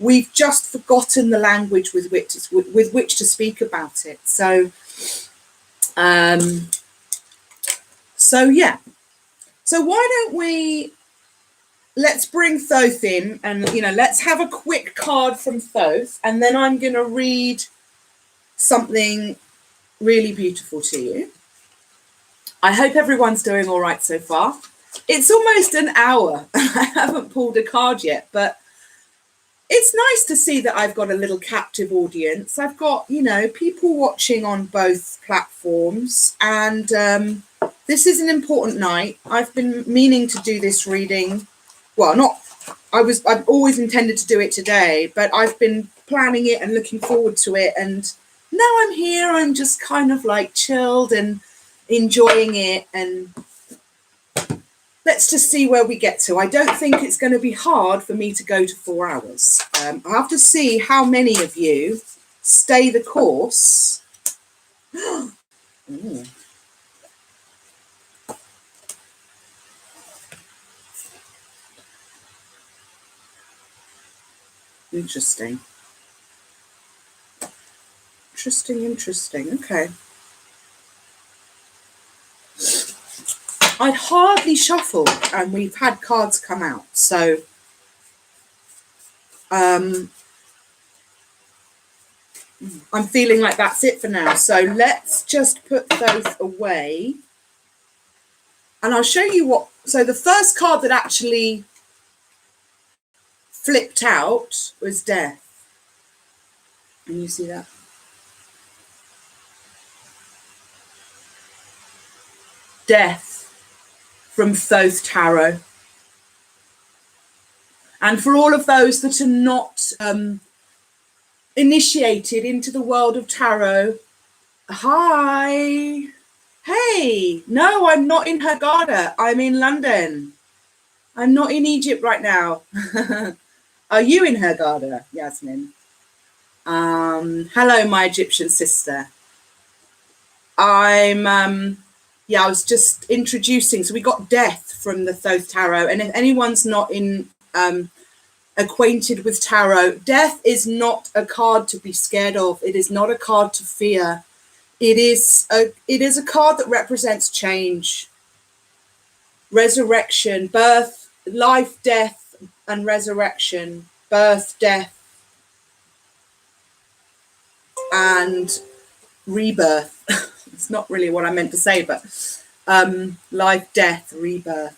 We've just forgotten the language with which to speak about it. So yeah. So why don't let's bring Thoth in, and let's have a quick card from Thoth, and then I'm going to read something really beautiful to you. I hope everyone's doing all right so far. It's almost an hour. I haven't pulled a card yet, but it's nice to see that I've got a little captive audience. I've got, people watching on both platforms, and this is an important night. I've been meaning to do this reading. Well, I've always intended to do it today, but I've been planning it and looking forward to it. And now I'm here. I'm just kind of like chilled and enjoying it. And let's just see where we get to. I don't think it's going to be hard for me to go to 4 hours. I have to see how many of you stay the course. Ooh. Interesting. Interesting. Okay. I'd hardly shuffled and we've had cards come out. So I'm feeling like that's it for now. So let's just put those away. And I'll show you what. So the first card that actually flipped out was Death. Can you see that? Death from Thoth Tarot. And for all of those that are not initiated into the world of tarot, hi. Hey, no, I'm not in Hurghada. I'm in London. I'm not in Egypt right now. Are you in Hurghada, Yasmin? Hello, my Egyptian sister. I was just introducing. So we got Death from the Thoth Tarot. And if anyone's not in acquainted with tarot, Death is not a card to be scared of. It is not a card to fear. It is a card that represents change, resurrection, birth, life, death, and resurrection, birth, death, and rebirth. It's not really what I meant to say, but life, death, rebirth,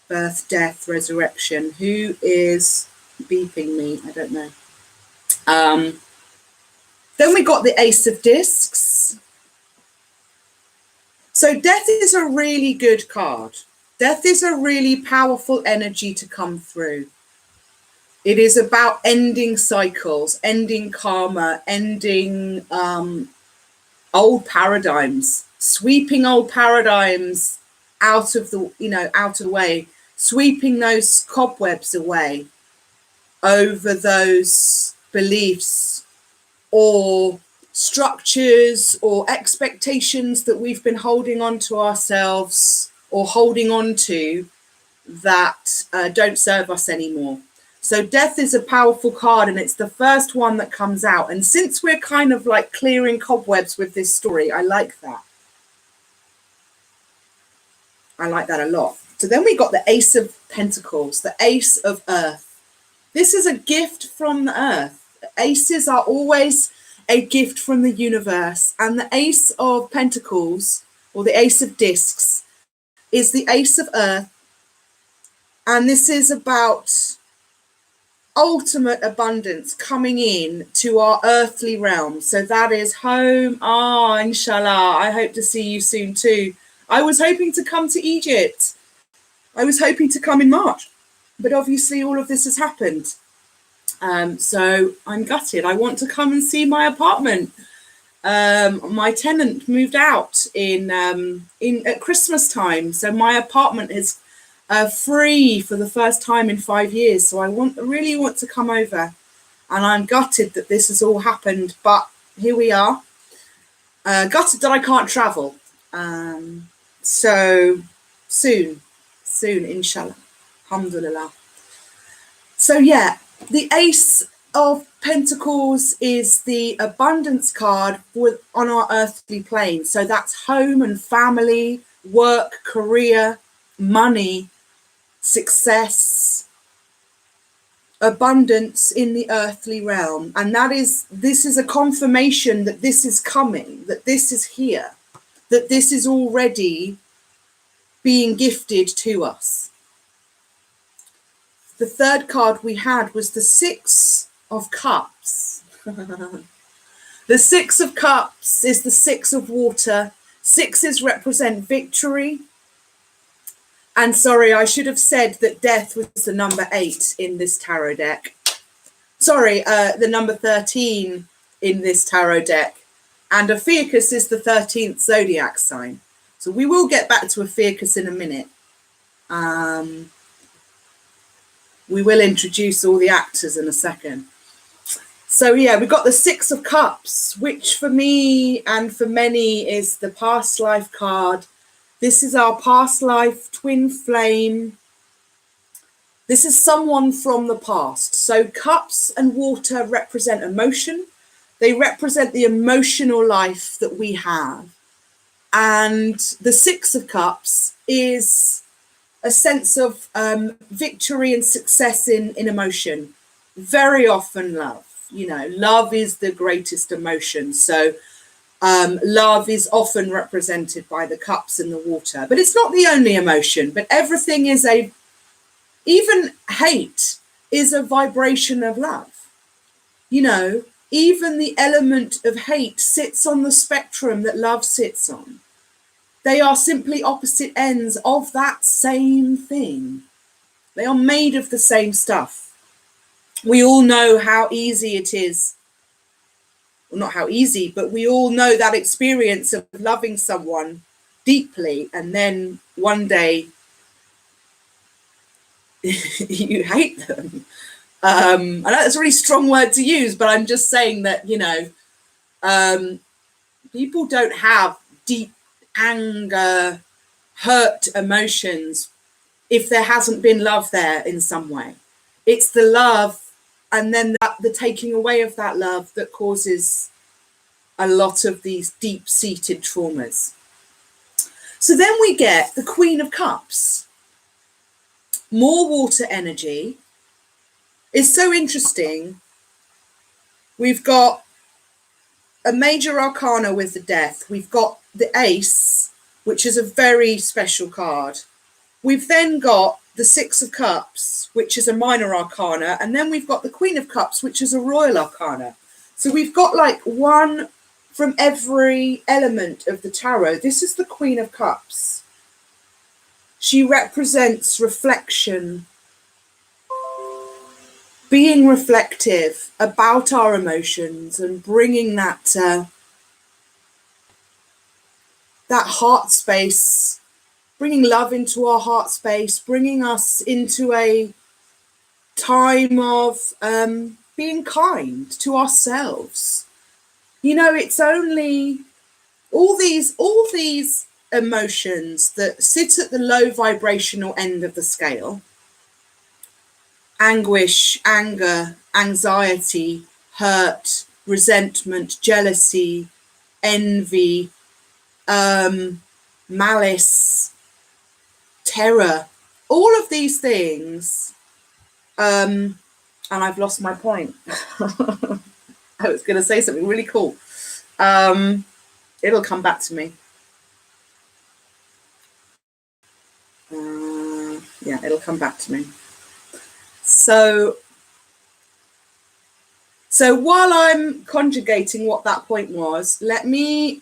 birth, death, resurrection. Who is beeping me? I don't know. Then we got the Ace of Discs. So Death is a really good card. Death is a really powerful energy to come through. It is about ending cycles, ending karma, ending old paradigms, sweeping old paradigms out of the way, sweeping those cobwebs away over those beliefs or structures or expectations that we've been holding on to ourselves or holding on to that don't serve us anymore. So Death is a powerful card, and it's the first one that comes out. And since we're kind of like clearing cobwebs with this story, I like that. I like that a lot. So then we got the Ace of Pentacles, the Ace of Earth. This is a gift from the earth. Aces are always a gift from the universe. And the Ace of Pentacles, or the Ace of Discs, is the Ace of Earth. And this is about ultimate abundance coming in to our earthly realm. So that is home. Inshallah. I hope to see you soon too. I was hoping to come to Egypt. I was hoping to come in March, but obviously all of this has happened. So I'm gutted. I want to come and see my apartment. My tenant moved out at Christmas time, so my apartment is free for the first time in 5 years. So I really want to come over, and I'm gutted that this has all happened. But here we are. Gutted that I can't travel. So soon, inshallah, alhamdulillah. So yeah, the Ace of Pentacles is the abundance card on our earthly plane. So that's home and family, work, career, money, success, abundance in the earthly realm. And this is a confirmation that this is coming, that this is here, that this is already being gifted to us. The third card we had was the Six of Cups. The Six of Cups is the Six of Water. Sixes represent victory. And sorry, I should have said that Death was the number 8 in this tarot deck. Sorry, the number 13 in this tarot deck. And Ophiuchus is the 13th zodiac sign. So we will get back to Ophiuchus in a minute. We will introduce all the actors in a second. So yeah, we've got the Six of Cups, which for me and for many is the past life card. This is our past life twin flame. This is someone from the past. So cups and water represent emotion. They represent the emotional life that we have. And the Six of Cups is a sense of victory and success in emotion. Very often love. You know, love is the greatest emotion. So love is often represented by the cups and the water. But it's not the only emotion. But everything is even hate is a vibration of love. You know, even the element of hate sits on the spectrum that love sits on. They are simply opposite ends of that same thing. They are made of the same stuff. We all know how easy it is. Well, not how easy, but we all know that experience of loving someone deeply and then one day you hate them. I know that's a really strong word to use, but I'm just saying that, you know, people don't have deep anger, hurt emotions if there hasn't been love there in some way. It's the love and then the taking away of that love that causes a lot of these deep-seated traumas. So then we get the Queen of Cups. More water energy. It's so interesting. We've got a major arcana with the Death. We've got the Ace, which is a very special card. We've then got the Six of Cups, which is a minor arcana, and then we've got the Queen of Cups, which is a royal arcana. So we've got like one from every element of the tarot. This is the Queen of Cups. She represents reflection, being reflective about our emotions and bringing that heart space, bringing love into our heart space, bringing us into a time of being kind to ourselves. You know, it's only all these emotions that sit at the low vibrational end of the scale. Anguish, anger, anxiety, hurt, resentment, jealousy, envy, malice, terror, all of these things. And I've lost my point. I was going to say something really cool. It'll come back to me. Yeah, it'll come back to me. So while I'm conjugating what that point was, let me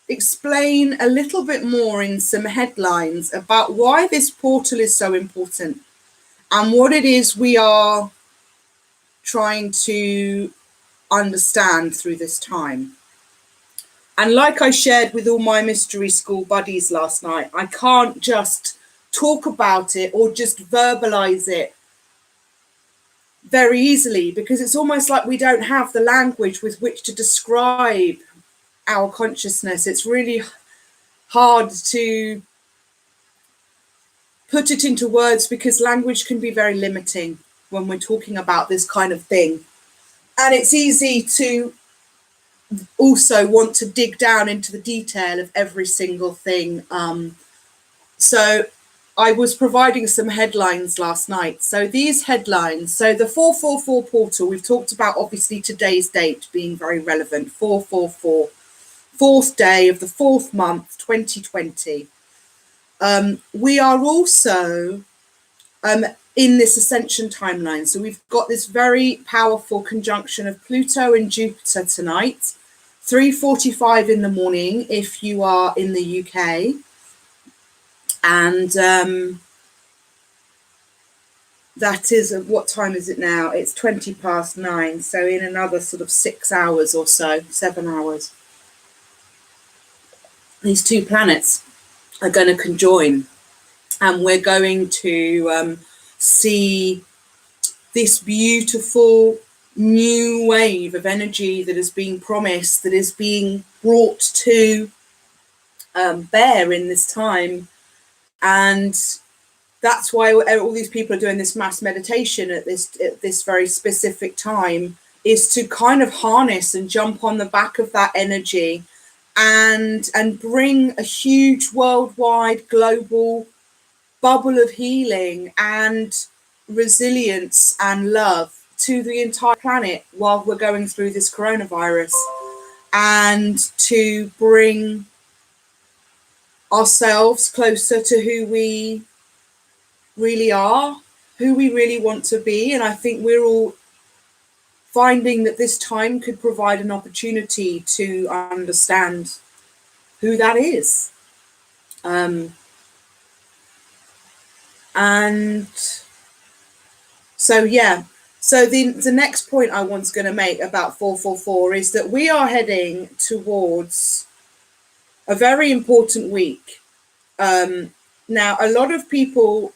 explain a little bit more in some headlines about why this portal is so important and what it is we are trying to understand through this time. And like I shared with all my mystery school buddies last night, I can't just talk about it or just verbalize it very easily, because it's almost like we don't have the language with which to describe our consciousness. It's really hard to put it into words because language can be very limiting when we're talking about this kind of thing. And it's easy to also want to dig down into the detail of every single thing. So I was providing some headlines last night. So these headlines, so the 444 portal, we've talked about obviously today's date being very relevant, 444, fourth day of the fourth month, 2020. We are also in this ascension timeline. So we've got this very powerful conjunction of Pluto and Jupiter tonight, 3:45 in the morning if you are in the UK. And that is, what time is it now? It's 9:20. So in another sort of 6 hours or so, 7 hours, these two planets are going to conjoin. and we're going to see this beautiful new wave of energy that is being promised, that is being brought to bear in this time. And that's why all these people are doing this mass meditation at this very specific time, is to kind of harness and jump on the back of that energy and bring a huge worldwide global bubble of healing and resilience and love to the entire planet while we're going through this coronavirus, and to bring ourselves closer to who we really are, who we really want to be. And I think we're all finding that this time could provide an opportunity to understand who that is. And so, yeah. So the next point I was going to make about 444 is that we are heading towards a very important week. Now, a lot of people,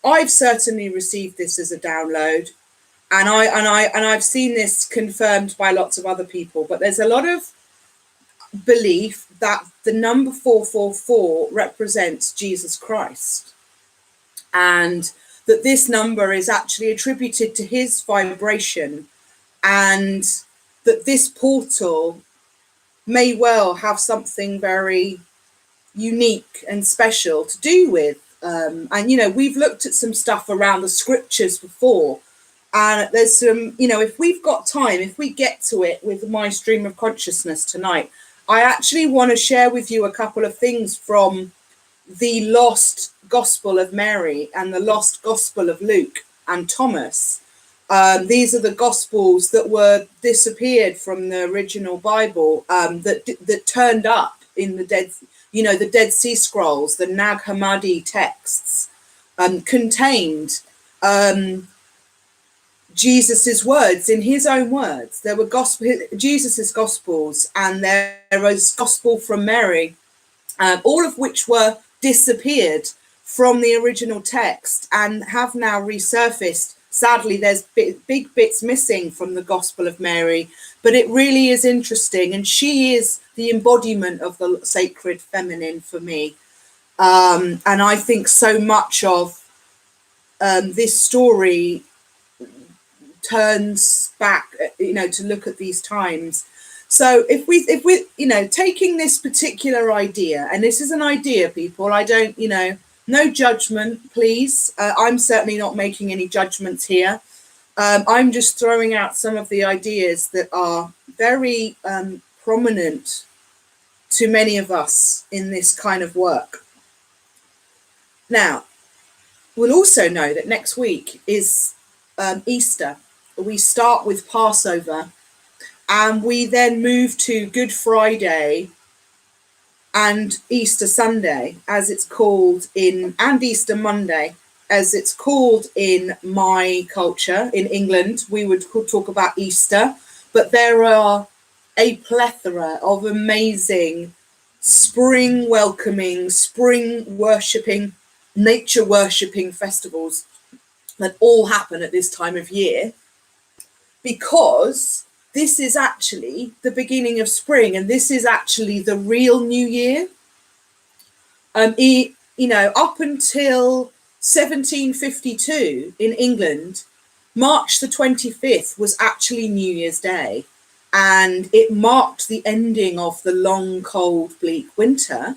I've certainly received this as a download, and I've seen this confirmed by lots of other people, but there's a lot of belief that the number 444 represents Jesus Christ, and that this number is actually attributed to his vibration, and that this portal may well have something very unique and special to do with. And, you know, we've looked at some stuff around the scriptures before, and there's some, you know, if we've got time, if we get to it with my stream of consciousness tonight, I actually want to share with you a couple of things from the lost Gospel of Mary and the lost Gospel of Luke and Thomas. These are the Gospels that were disappeared from the original Bible, that turned up in the Dead Sea Scrolls, the Nag Hammadi texts, contained Jesus's words in his own words. There were Jesus's Gospels, and there was Gospel from Mary, all of which were disappeared from the original text and have now resurfaced. Sadly, there's big bits missing from the Gospel of Mary, but it really is interesting, and she is the embodiment of the sacred feminine for me. And I think so much of this story turns back, you know, to look at these times. So if we, you know, taking this particular idea, and this is an idea, people, I don't, you know, no judgment, please. I'm certainly not making any judgments here. I'm just throwing out some of the ideas that are very prominent to many of us in this kind of work. Now, we'll also know that next week is Easter. We start with Passover, and we then move to Good Friday and Easter Sunday, as it's called and Easter Monday, as it's called in my culture. In England, we would talk about Easter, but there are a plethora of amazing spring welcoming, spring worshipping, nature worshipping festivals that all happen at this time of year, because this is actually the beginning of spring, and this is actually the real new year. You know, up until 1752 in England, March the 25th was actually New Year's Day, and it marked the ending of the long, cold, bleak winter,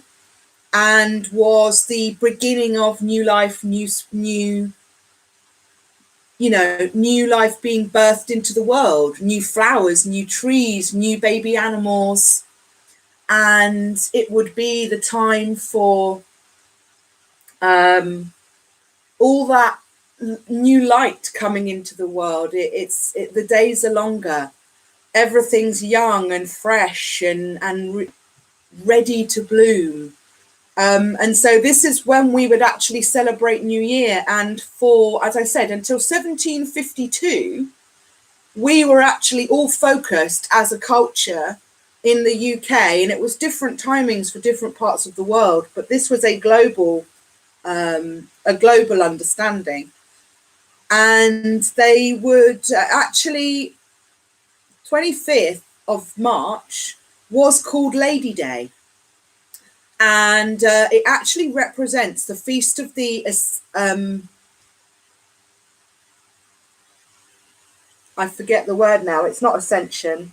and was the beginning of new life, new life being birthed into the world, new flowers, new trees, new baby animals. And it would be the time for all that new light coming into the world. The days are longer. Everything's young and fresh and ready to bloom. And so this is when we would actually celebrate New Year. And for, as I said, until 1752, we were actually all focused as a culture in the UK, and it was different timings for different parts of the world, but this was a global a global understanding. And they would actually, 25th of March was called Lady Day. And it actually represents the feast of the, I forget the word now, it's not Ascension,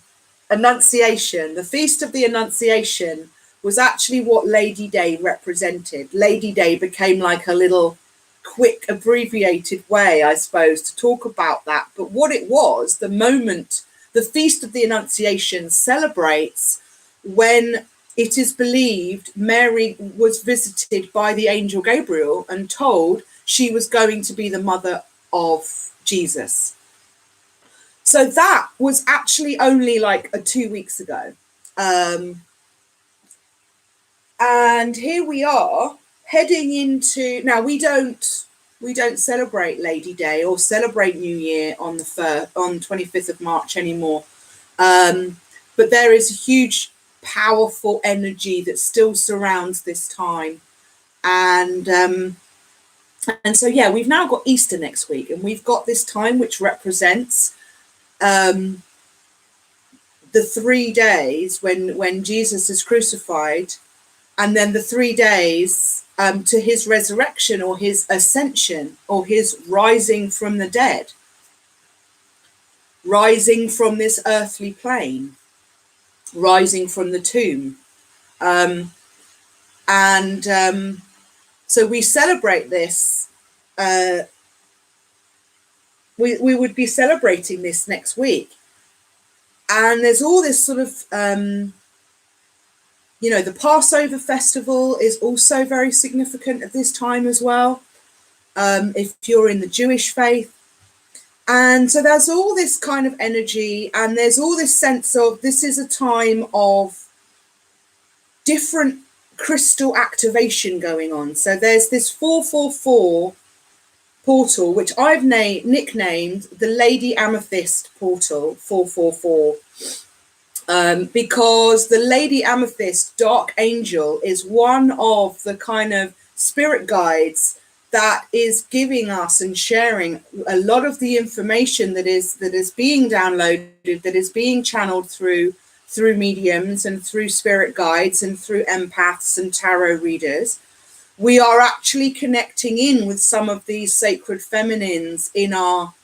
Annunciation. The Feast of the Annunciation was actually what Lady Day represented. Lady Day became like a little quick abbreviated way, I suppose, to talk about that. But what it was, the moment, the Feast of the Annunciation celebrates when it is believed Mary was visited by the angel Gabriel and told she was going to be the mother of Jesus. So that was actually only like 2 weeks ago. And here we are heading into, now we don't celebrate Lady Day or celebrate New Year on the 25th of March anymore. But there is a huge, powerful energy that still surrounds this time. And so, yeah, we've now got Easter next week, and we've got this time which represents the 3 days when Jesus is crucified, and then the 3 days to his resurrection or his ascension or his rising from the dead, rising from this earthly plane, rising from the tomb. So we celebrate this. We would be celebrating this next week. And there's all this sort of, the Passover festival is also very significant at this time as well, if you're in the Jewish faith. And so there's all this kind of energy, and there's all this sense of this is a time of different crystal activation going on. So there's this 444 portal, which I've nicknamed the Lady Amethyst portal 444, because the Lady Amethyst Dark Angel is one of the kind of spirit guides that is giving us and sharing a lot of the information that is being downloaded, that is being channeled through mediums and through spirit guides and through empaths and tarot readers. We are actually connecting in with some of these sacred feminines in our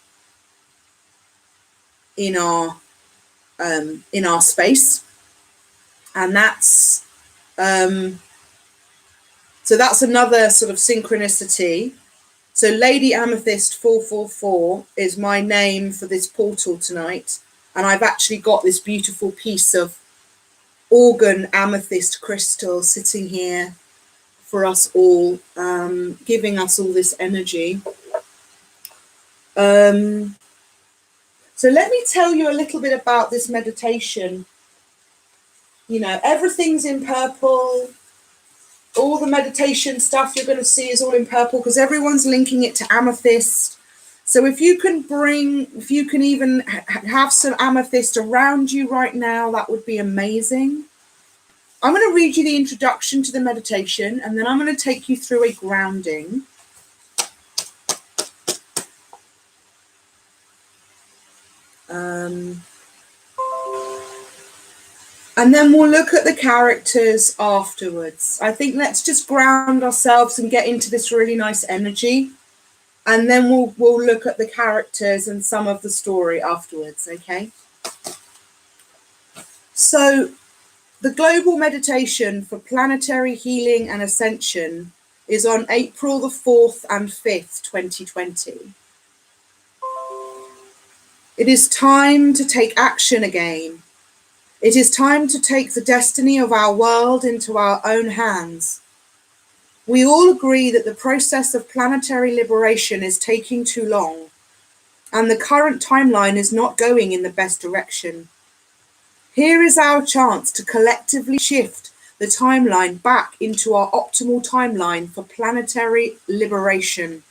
space, and that's so that's another sort of synchronicity. So Lady Amethyst 444 is my name for this portal tonight, and I've actually got this beautiful piece of organ amethyst crystal sitting here for us all, giving us all this energy. So let me tell you a little bit about this meditation. Everything's in purple. All the meditation stuff you're going to see is all in purple because everyone's linking it to amethyst. So if you can even have some amethyst around you right now, that would be amazing. I'm going to read you the introduction to the meditation, and then I'm going to take you through a grounding. And then we'll look at the characters afterwards. I think let's just ground ourselves and get into this really nice energy. And then we'll look at the characters and some of the story afterwards, okay? So the global meditation for planetary healing and ascension is on April the 4th and 5th, 2020. It is time to take action again. It is time to take the destiny of our world into our own hands. We all agree that the process of planetary liberation is taking too long, and the current timeline is not going in the best direction. Here is our chance to collectively shift the timeline back into our optimal timeline for planetary liberation.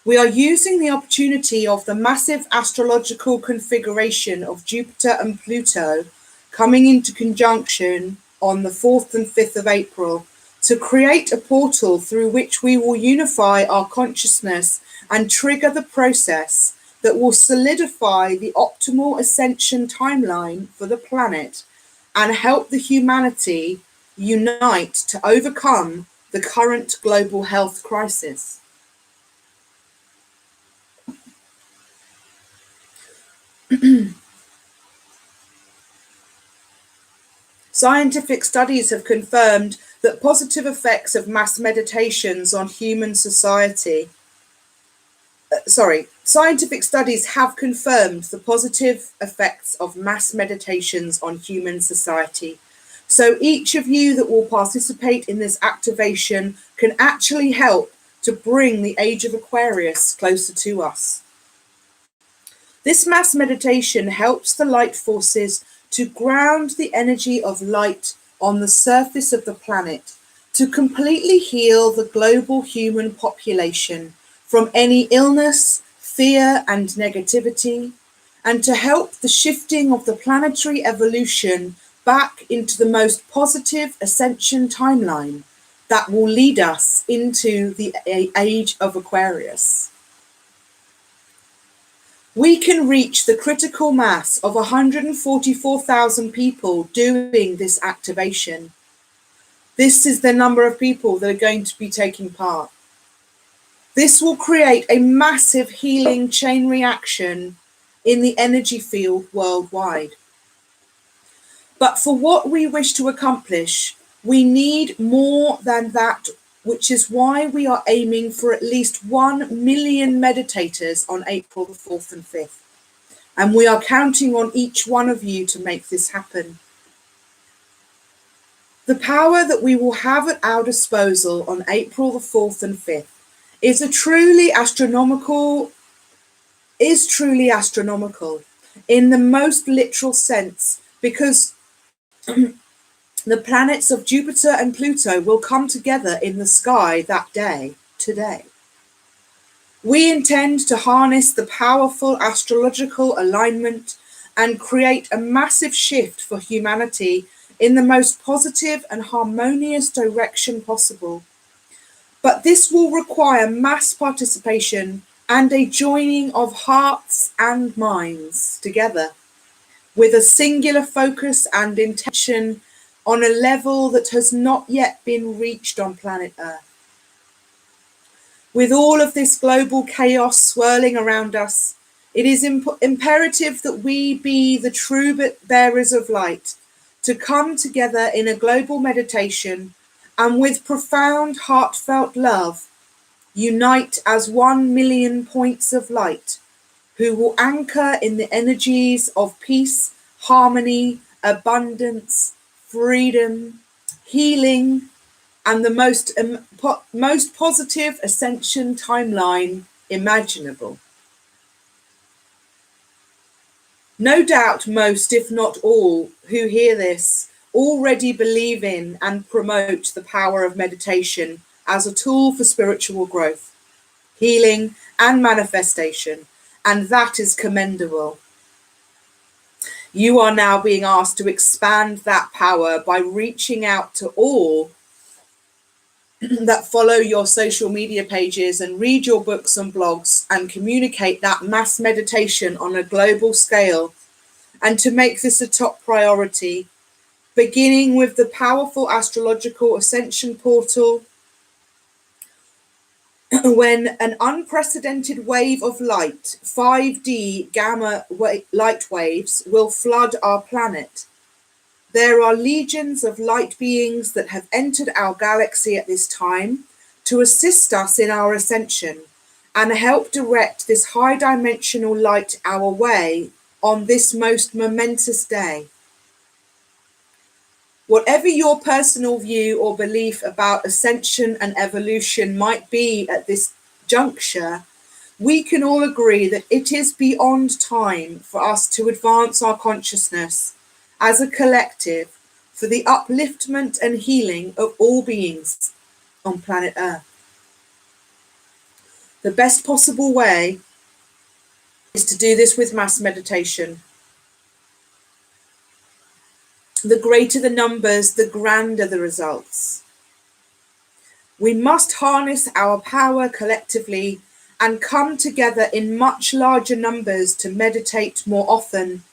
We are using the opportunity of the massive astrological configuration of Jupiter and Pluto coming into conjunction on the 4th and 5th of April to create a portal through which we will unify our consciousness and trigger the process that will solidify the optimal ascension timeline for the planet and help the humanity unite to overcome the current global health crisis. Scientific studies have confirmed that positive effects of mass meditations on human society scientific studies have confirmed the positive effects of mass meditations on human society. So each of you that will participate in this activation can actually help to bring the age of Aquarius closer to us. This mass meditation helps the light forces to ground the energy of light on the surface of the planet to completely heal the global human population from any illness, fear, and negativity, and to help the shifting of the planetary evolution back into the most positive ascension timeline that will lead us into the age of Aquarius. We can reach the critical mass of 144,000 people doing this activation. This is the number of people that are going to be taking part. This will create a massive healing chain reaction in the energy field worldwide. But for what we wish to accomplish, we need more than that, which is why we are aiming for at least 1 million meditators on April the 4th and 5th. And we are counting on each one of you to make this happen. The power that we will have at our disposal on April the 4th and 5th is truly astronomical in the most literal sense, because the planets of Jupiter and Pluto will come together in the sky that day, today. We intend to harness the powerful astrological alignment and create a massive shift for humanity in the most positive and harmonious direction possible. But this will require mass participation and a joining of hearts and minds together with a singular focus and intention on a level that has not yet been reached on planet Earth. With all of this global chaos swirling around us, it is imperative that we be the true bearers of light, to come together in a global meditation and with profound heartfelt love, unite as 1 million points of light, who will anchor in the energies of peace, harmony, abundance, freedom, healing, and the most positive ascension timeline imaginable. No doubt most, if not all, who hear this already believe in and promote the power of meditation as a tool for spiritual growth, healing, and manifestation, and that is commendable. You are now being asked to expand that power by reaching out to all that follow your social media pages and read your books and blogs and communicate that mass meditation on a global scale, and to make this a top priority, beginning with the powerful astrological ascension portal, when an unprecedented wave of light, 5D gamma light waves, will flood our planet. There are legions of light beings that have entered our galaxy at this time to assist us in our ascension and help direct this high dimensional light our way on this most momentous day. Whatever your personal view or belief about ascension and evolution might be at this juncture, we can all agree that it is beyond time for us to advance our consciousness as a collective for the upliftment and healing of all beings on planet Earth. The best possible way is to do this with mass meditation. The greater the numbers, the grander the results. We must harness our power collectively and come together in much larger numbers to meditate more often,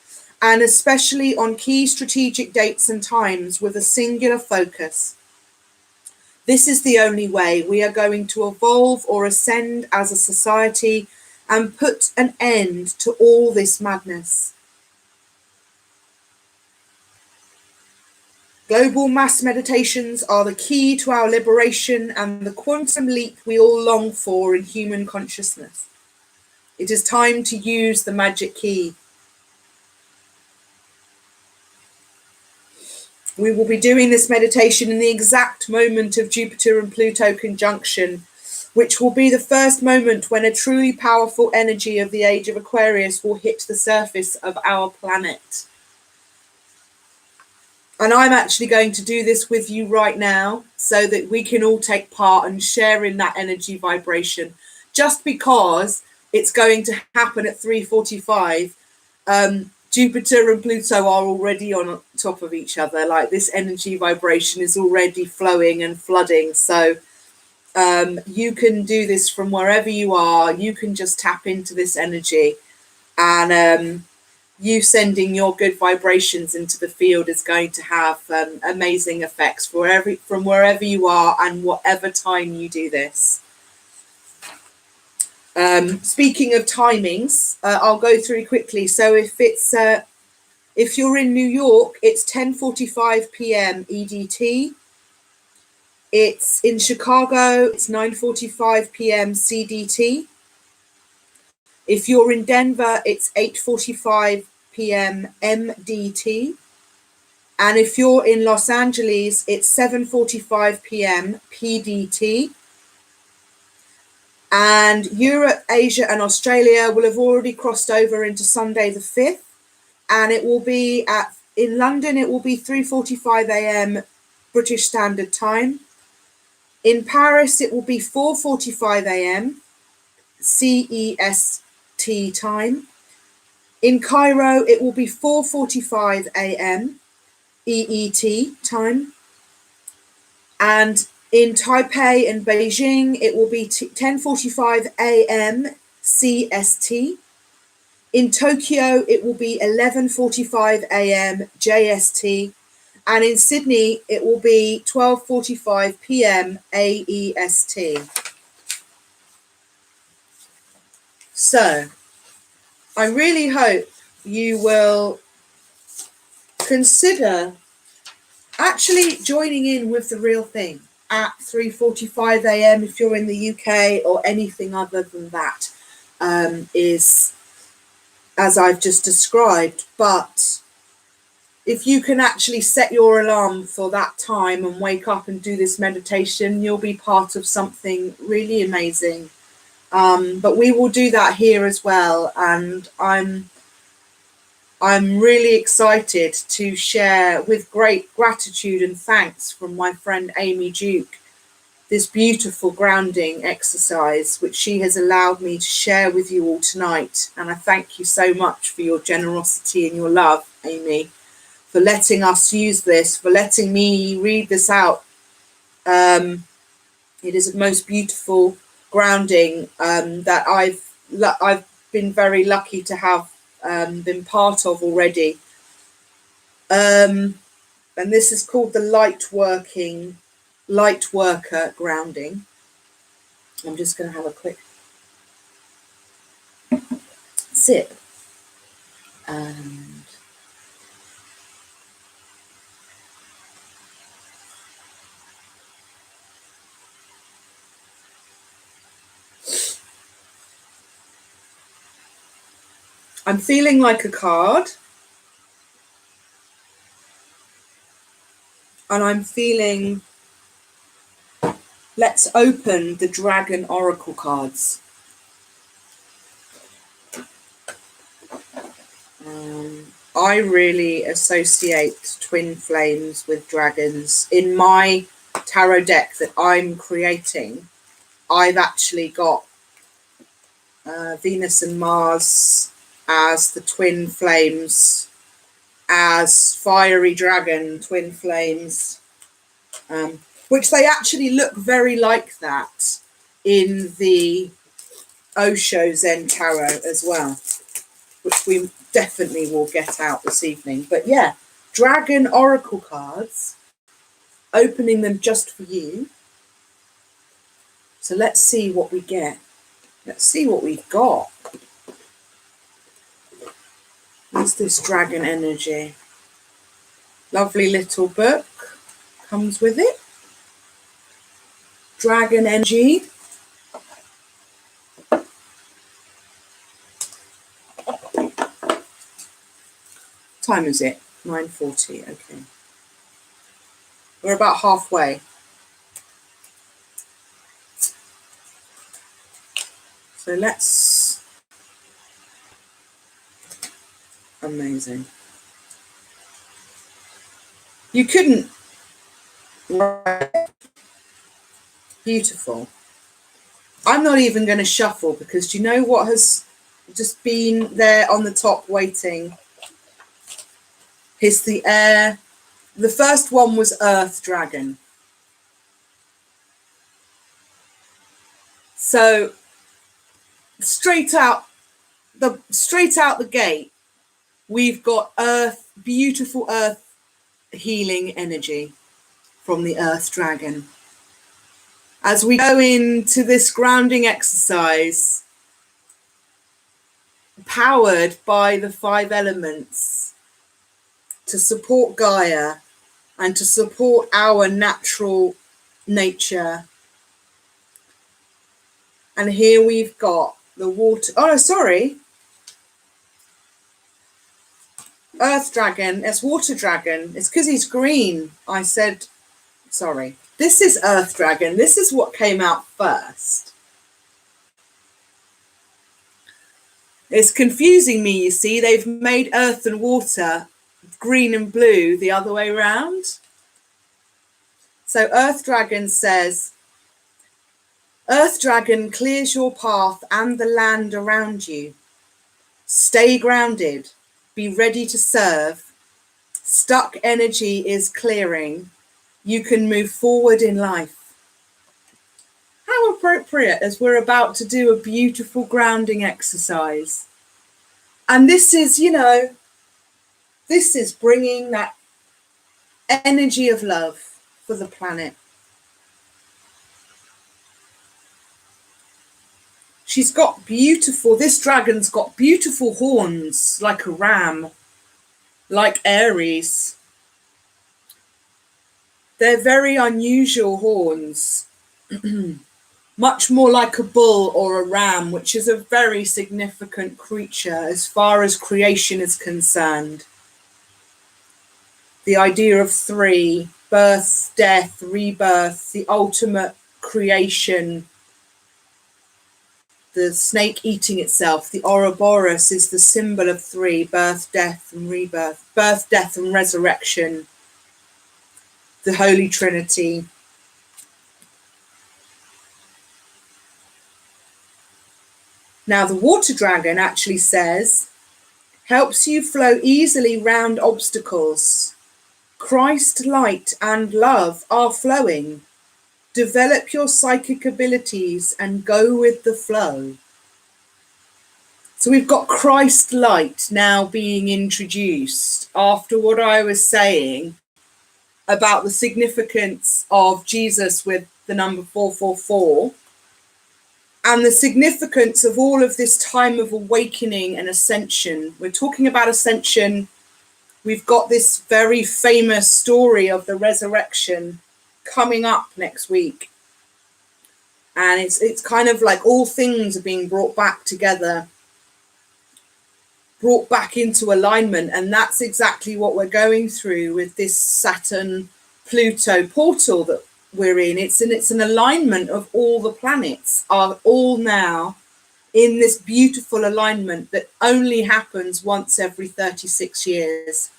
and especially on key strategic dates and times with a singular focus. This is the only way we are going to evolve or ascend as a society and put an end to all this madness. Global mass meditations are the key to our liberation and the quantum leap we all long for in human consciousness. It is time to use the magic key. We will be doing this meditation in the exact moment of Jupiter and Pluto conjunction, which will be the first moment when a truly powerful energy of the age of Aquarius will hit the surface of our planet. And I'm actually going to do this with you right now so that we can all take part and share in that energy vibration. Just because it's going to happen at 3:45, Jupiter and Pluto are already on top of each other. Like, this energy vibration is already flowing and flooding. So you can do this from wherever you are. You can just tap into this energy, and you sending your good vibrations into the field is going to have amazing effects from wherever you are and whatever time you do this. Speaking of timings, I'll go through quickly. So if you're in New York, it's 10:45 p.m. EDT. It's in Chicago, it's 9:45 p.m. CDT. If you're in Denver, it's 8:45 p.m. MDT. And if you're in Los Angeles, it's 7:45 p.m. PDT. And Europe, Asia, and Australia will have already crossed over into Sunday the 5th. And it will be in London, it will be 3:45 a.m. British Standard Time. In Paris, it will be 4:45 a.m. CEST time. In Cairo, it will be 4:45 a.m. EET time. And in Taipei and Beijing, it will be 10:45 a.m. CST. In Tokyo, it will be 11:45 a.m. JST. And in Sydney, it will be 12:45 p.m. AEST. So, I really hope you will consider actually joining in with the real thing at 3:45 a.m. if you're in the UK, or anything other than that is as I've just described. But if you can actually set your alarm for that time and wake up and do this meditation, you'll be part of something really amazing. But we will do that here as well, and I'm really excited to share with great gratitude and thanks from my friend Amy Duke this beautiful grounding exercise, which she has allowed me to share with you all tonight. And I thank you so much for your generosity and your love, Amy, for letting us use this, for letting me read this out. It is the most beautiful grounding that I've been very lucky to have been part of already. And this is called the light worker grounding. I'm just going to have a quick sip. And I'm feeling like a card. And I'm feeling, let's open the Dragon Oracle cards. I really associate twin flames with dragons. In my tarot deck that I'm creating, I've actually got Venus and Mars as the twin flames, as fiery dragon twin flames. which they actually look very like that in the Osho Zen Tarot as well, which we definitely will get out this evening. But yeah, Dragon Oracle cards, opening them just for you. So let's see what we get. Let's see what we've got. What's this dragon energy? Lovely little book comes with it. Dragon energy. Time is it? 9:40. Okay. We're about halfway. So let's... Amazing. You couldn't... Beautiful. I'm not even going to shuffle because do you know what has just been there on the top waiting? It's the air. The first one was Earth Dragon. So straight out the gate, we've got Earth, beautiful Earth healing energy from the Earth Dragon. As we go into this grounding exercise, powered by the 5 elements to support Gaia and to support our natural nature. And here we've got the water. Oh, sorry. Earth Dragon. It's Water Dragon. It's because he's green. I said, sorry. This is Earth Dragon. This is what came out first. It's confusing me, you see. They've made Earth and Water green and blue the other way around. So Earth Dragon says, Earth Dragon clears your path and the land around you. Stay grounded. Be ready to serve. Stuck energy is clearing. You can move forward in life. How appropriate as we're about to do a beautiful grounding exercise. And this is, you know, this is bringing that energy of love for the planet. She's got beautiful, this dragon's got beautiful horns, like a ram, like Aries. They're very unusual horns, much more like a bull or a ram, which is a very significant creature as far as creation is concerned. The idea of 3, birth, death, rebirth, the ultimate creation, the snake eating itself. The Ouroboros is the symbol of 3, birth, death, and rebirth, birth, death, and resurrection, the Holy Trinity. Now, the water dragon actually says, helps you flow easily round obstacles. Christ, light, and love are flowing. Develop your psychic abilities and go with the flow. So we've got Christ light now being introduced after what I was saying about the significance of Jesus with the number 444 and the significance of all of this time of awakening and ascension. We're talking about ascension. We've got this very famous story of the resurrection coming up next week. And it's kind of like all things are being brought back together, brought back into alignment. And that's exactly what we're going through with this Saturn-Pluto portal that we're in. It's an alignment of all the planets are all now in this beautiful alignment that only happens once every 36 years.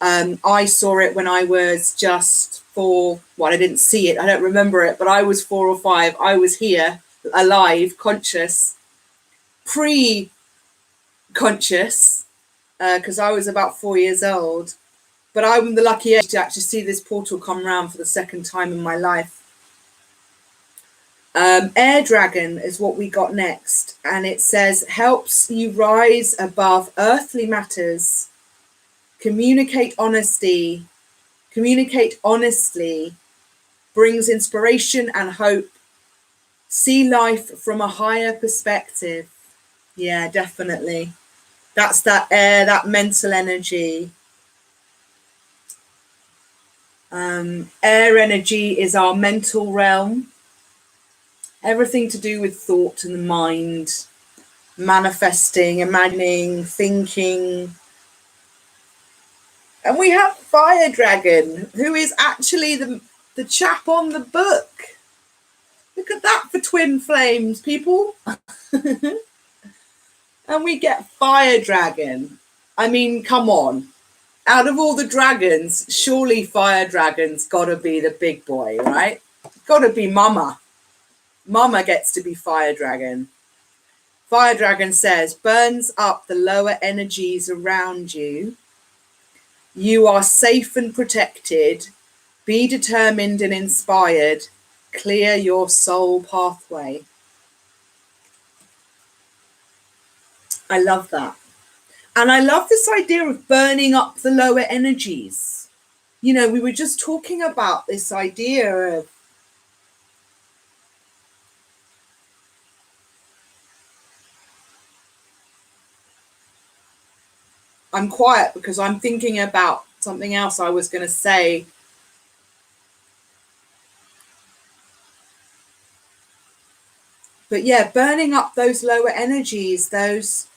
I saw it when I was just 4, well, I didn't see it, I don't remember it, but I was 4 or 5. I was here, alive, conscious, pre-conscious, because I was about 4 years old. but I'm the lucky age to actually see this portal come round for the second time in my life. Air Dragon is what we got next, and it says helps you rise above earthly matters, communicate honestly, brings inspiration and hope, see life from a higher perspective. Yeah, definitely. That's that air, that mental energy. Air energy is our mental realm. Everything to do with thought and the mind, manifesting, imagining, thinking. And we have Fire Dragon, who is actually the chap on the book. Look at that for twin flames, people. And we get Fire Dragon. I mean, come on. Out of all the dragons, surely Fire Dragon's got to be the big boy, right? Got to be Mama. Mama gets to be Fire Dragon. Fire Dragon says, burns up the lower energies around you. You are safe and protected. Be determined and inspired. Clear your soul pathway. I love that. And I love this idea of burning up the lower energies. You know, we were just talking about this idea of I'm quiet because I'm thinking about something else I was going to say. But yeah, burning up those lower energies, those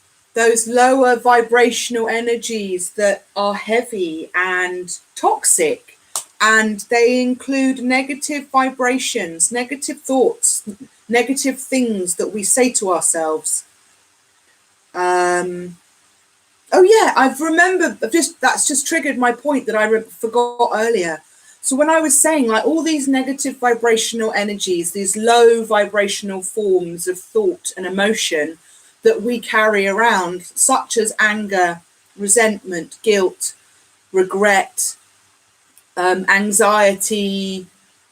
lower vibrational energies that are heavy and toxic, and they include negative vibrations, negative thoughts, negative things that we say to ourselves. Oh yeah, I've remembered. That's just triggered my point that I forgot earlier. So when I was saying, like, all these negative vibrational energies, these low vibrational forms of thought and emotion that we carry around, such as anger, resentment, guilt, regret, anxiety,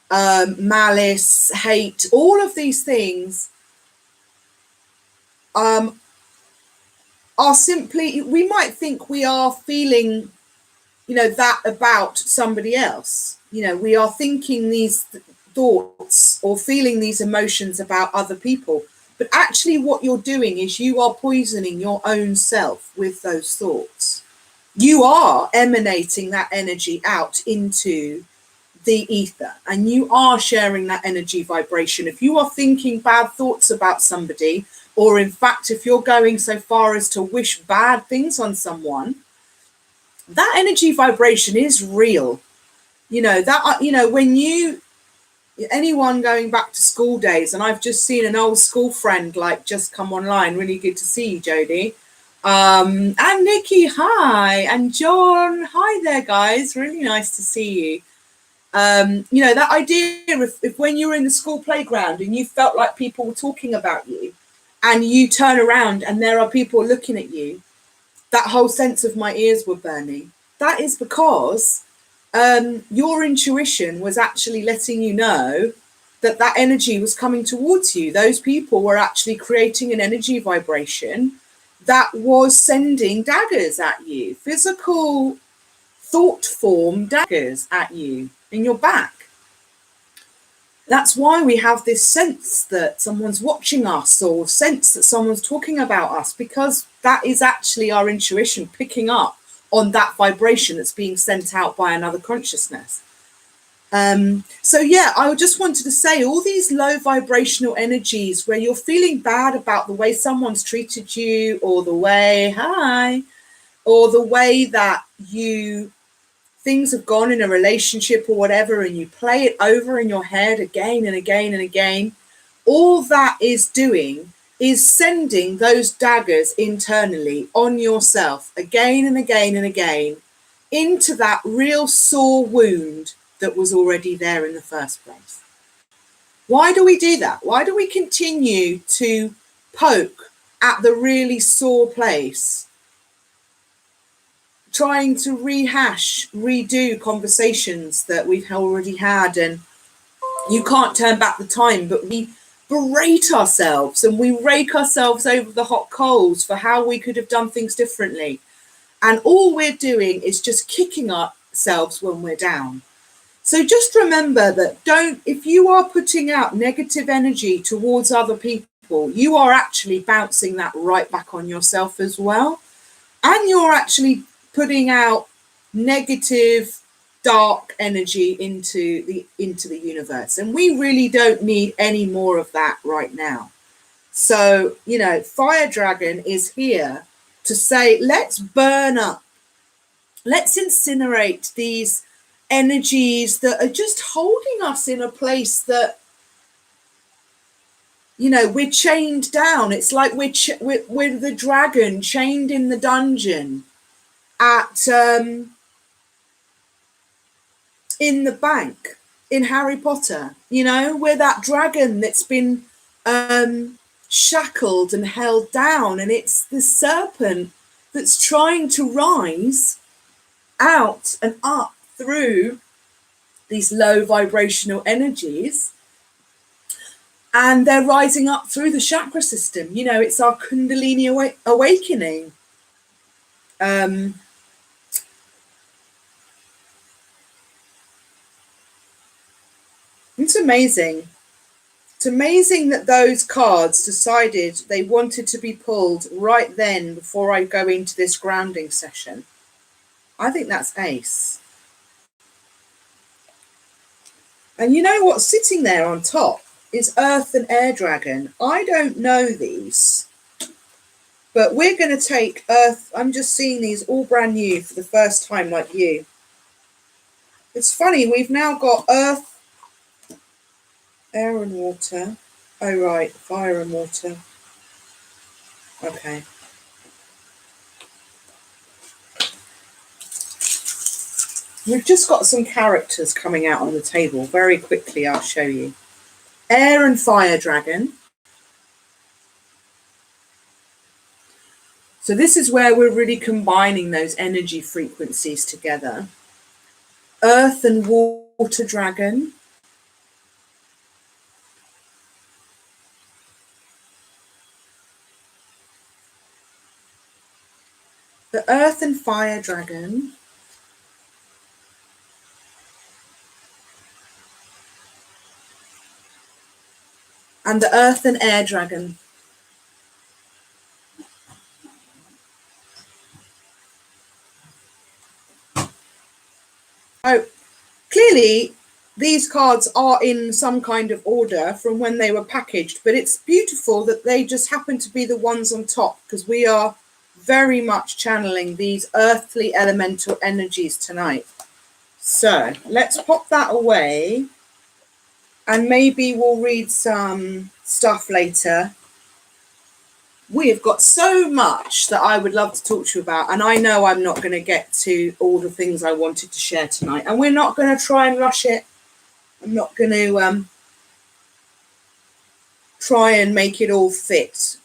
malice, hate, all of these things are simply, we might think we are feeling, you know, that about somebody else. You know, we are thinking these thoughts or feeling these emotions about other people. But actually what you're doing is you are poisoning your own self with those thoughts. You are emanating that energy out into the ether, and you are sharing that energy vibration. If you are thinking bad thoughts about somebody, or in fact, if you're going so far as to wish bad things on someone, that energy vibration is real. You know, that, you know, when anyone going back to school days, and I've just seen an old school friend, like, just come online. Really good to see you, Jodie. And Nikki, hi. And John, hi there, guys. Really nice to see you. You know, that idea if when you were in the school playground and you felt like people were talking about you, and you turn around and there are people looking at you, that whole sense of my ears were burning. That is because your intuition was actually letting you know that that energy was coming towards you. Those people were actually creating an energy vibration that was sending daggers at you, physical thought form daggers at you in your back. That's why we have this sense that someone's watching us, or sense that someone's talking about us, because that is actually our intuition picking up on that vibration that's being sent out by another consciousness. So yeah, I just wanted to say, all these low vibrational energies where you're feeling bad about the way someone's treated you, or the way, or the way that things have gone in a relationship or whatever, and you play it over in your head again and again and again, all that is doing is sending those daggers internally on yourself again and again and again into that real sore wound that was already there in the first place. Why do we do that? Why do we continue to poke at the really sore place, trying to redo conversations that we've already had, and you can't turn back the time, but we berate ourselves and we rake ourselves over the hot coals for how we could have done things differently. And all we're doing is just kicking ourselves when we're down. So just remember that if you are putting out negative energy towards other people, you are actually bouncing that right back on yourself as well. And you're actually putting out negative, dark energy into the universe. And we really don't need any more of that right now. So, you know, Fire Dragon is here to say, let's burn up. Let's incinerate these energies that are just holding us in a place that, you know, we're chained down. It's like we're the dragon chained in the dungeon at in the bank in Harry Potter. You know, we're that dragon that's been shackled and held down, and it's the serpent that's trying to rise out and up through these low vibrational energies, and they're rising up through the chakra system. You know, it's our Kundalini awakening. It's amazing. It's amazing that those cards decided they wanted to be pulled right then before I go into this grounding session. I think that's ace. And you know what's sitting there on top is Earth and Air Dragon. I don't know these, but we're going to take Earth. I'm just seeing these all brand new for the first time, like you. It's funny, we've now got Earth, Air and Water. Oh, right, Fire and Water. Okay. We've just got some characters coming out on the table. Very quickly, I'll show you. Air and Fire Dragon. So this is where we're really combining those energy frequencies together. Earth and Water Dragon. The Earth and Fire Dragon. And the Earth and Air Dragon. Oh, clearly these cards are in some kind of order from when they were packaged, but it's beautiful that they just happen to be the ones on top, because we are very much channeling these earthly elemental energies tonight. So let's pop that away, and maybe we'll read some stuff later. We have got so much that I would love to talk to you about, and I know I'm not going to get to all the things I wanted to share tonight, and we're not going to try and rush it. I'm not going to try and make it all fit.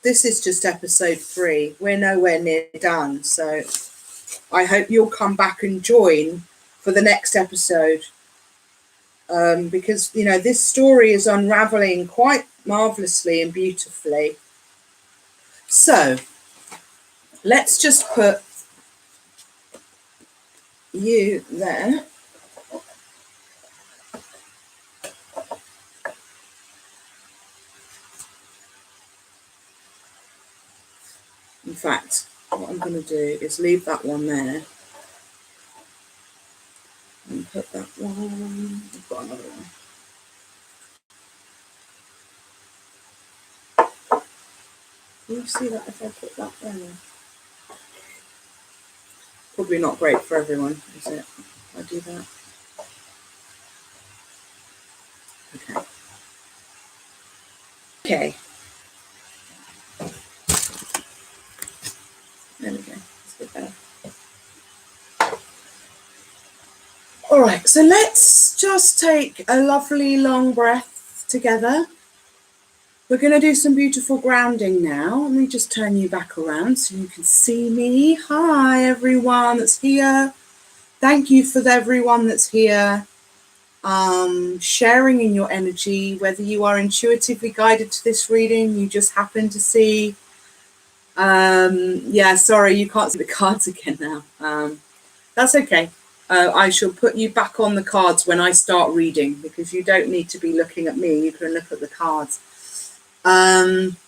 This is just episode 3. We're nowhere near done, so I hope you'll come back and join for the next episode, because, you know, this story is unraveling quite marvelously and beautifully. So let's just put you there. In fact, what I'm going to do is leave that one there and put that one. I've got another one. Can you see that if I put that there? Probably not great for everyone, is it? If I do that. Okay. Okay. There we go. That's a bit better. All right, so let's just take a lovely long breath together. We're going to do some beautiful grounding now. Let me just turn you back around so you can see me. Hi, everyone that's here. Thank you for everyone that's here. Sharing in your energy, whether you are intuitively guided to this reading, you just happen to see. Yeah, sorry, you can't see the cards again now. That's okay. I shall put you back on the cards when I start reading, because you don't need to be looking at me. You can look at the cards. Yeah.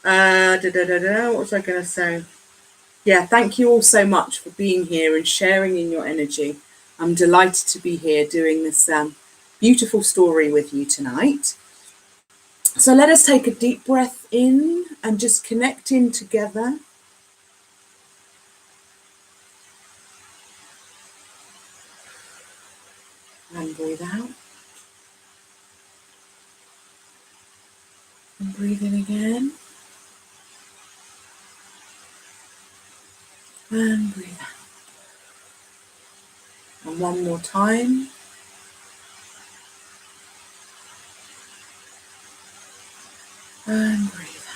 What was I going to say? Yeah, thank you all so much for being here and sharing in your energy. I'm delighted to be here doing this beautiful story with you tonight. So let us take a deep breath in and just connect in together. And breathe out. And breathe in again. And breathe out. And one more time. And breathe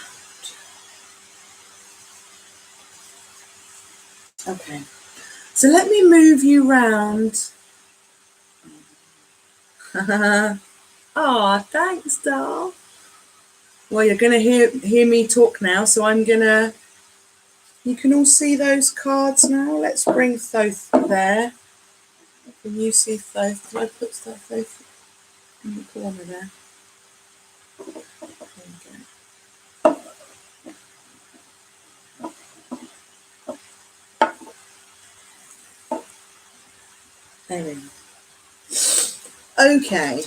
out. Okay. So let me move you round. Oh, thanks, doll. Well, you're going to hear me talk now, so I'm going to... You can all see those cards now. Let's bring Thoth there. Can you see Thoth? Did I put Thoth in the corner there? There we go. Okay.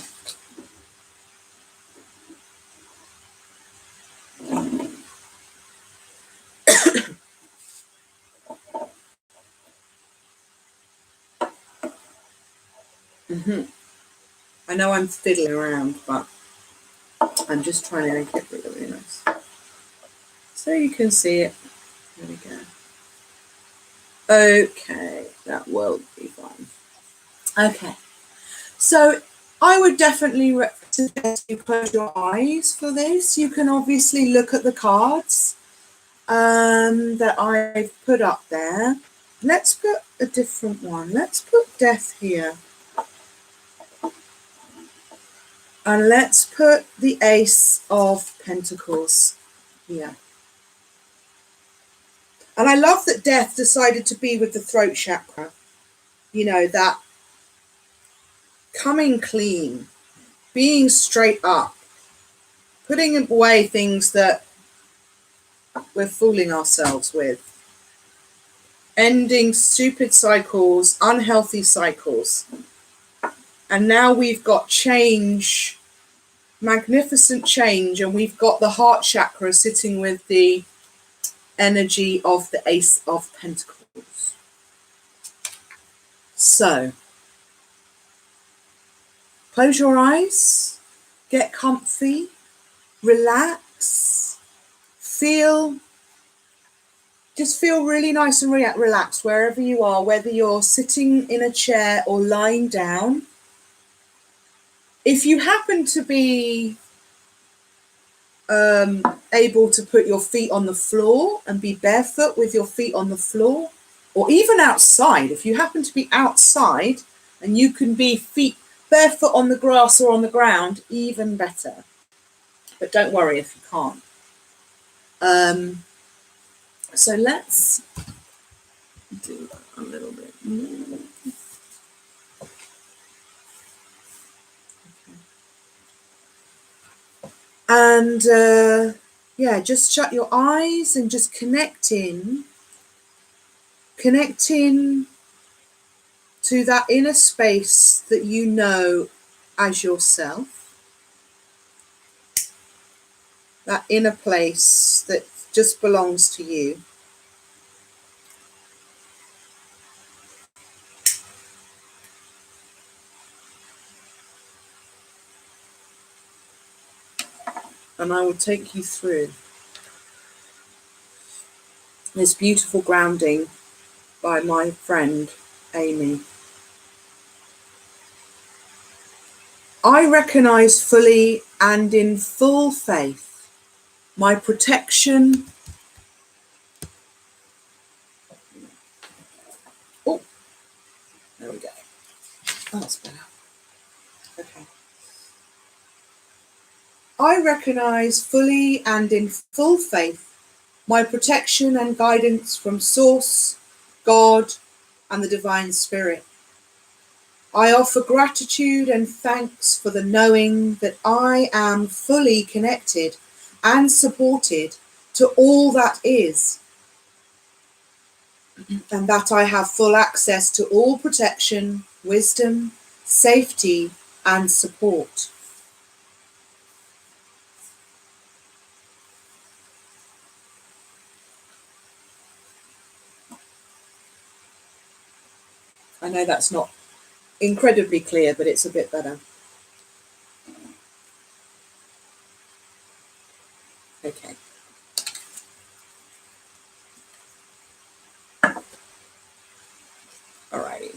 I know I'm fiddling around, but I'm just trying to make it really nice. So you can see it. There we go. Okay, that will be fine. Okay. So I would definitely suggest you close your eyes for this. You can obviously look at the cards that I've put up there. Let's put a different one. Let's put death here. And let's put the Ace of Pentacles here. And I love that death decided to be with the throat chakra. You know, that coming clean, being straight up, putting away things that we're fooling ourselves with, ending stupid cycles, unhealthy cycles. And now we've got change, magnificent change, and we've got the heart chakra sitting with the energy of the Ace of Pentacles. So, close your eyes, get comfy, relax, just feel really nice and relaxed wherever you are, whether you're sitting in a chair or lying down. If you happen to be able to put your feet on the floor and be barefoot with your feet on the floor, or even outside, if you happen to be outside and you can be feet barefoot on the grass or on the ground, even better. But don't worry if you can't. So let's do a little bit more. And yeah, just shut your eyes and just connect in to that inner space that you know as yourself, that inner place that just belongs to you. And I will take you through this beautiful grounding by my friend Amy. I recognize fully and in full faith my protection. Oh, there we go. Oh, that's better. Okay. I recognize fully and in full faith my protection and guidance from Source, God, and the Divine Spirit. I offer gratitude and thanks for the knowing that I am fully connected and supported to all that is, and that I have full access to all protection, wisdom, safety, and support. I know that's not incredibly clear, but it's a bit better. Okay. Alrighty.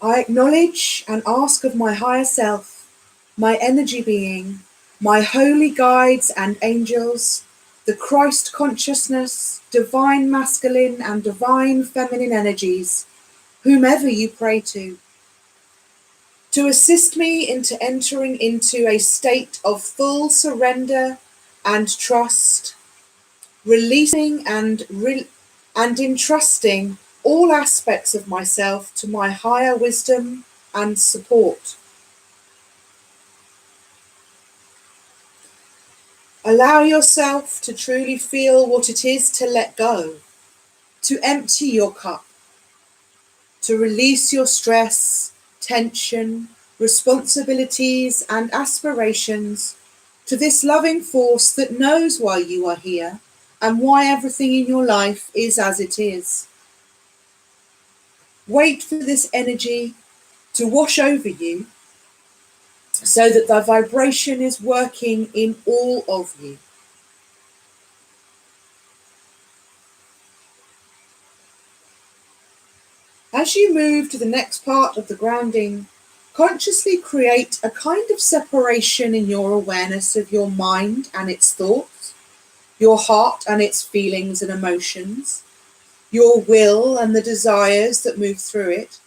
I acknowledge and ask of my higher self, my energy being, my holy guides and angels, the Christ consciousness, divine masculine and divine feminine energies, whomever you pray to assist me into entering into a state of full surrender and trust, releasing and entrusting all aspects of myself to my higher wisdom and support. Allow yourself to truly feel what it is to let go, to empty your cup, to release your stress, tension, responsibilities, and aspirations to this loving force that knows why you are here and why everything in your life is as it is. Wait for this energy to wash over you so that the vibration is working in all of you. As you move to the next part of the grounding, consciously create a kind of separation in your awareness of your mind and its thoughts, your heart and its feelings and emotions, your will and the desires that move through it,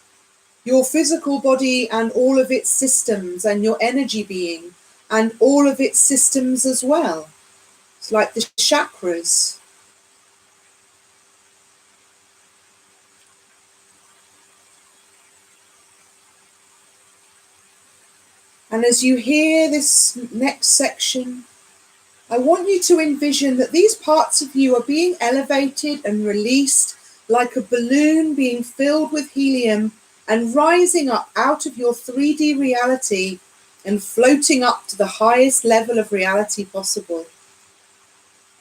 your physical body and all of its systems, and your energy being and all of its systems as well. It's like the chakras. And as you hear this next section, I want you to envision that these parts of you are being elevated and released like a balloon being filled with helium and rising up out of your 3D reality and floating up to the highest level of reality possible.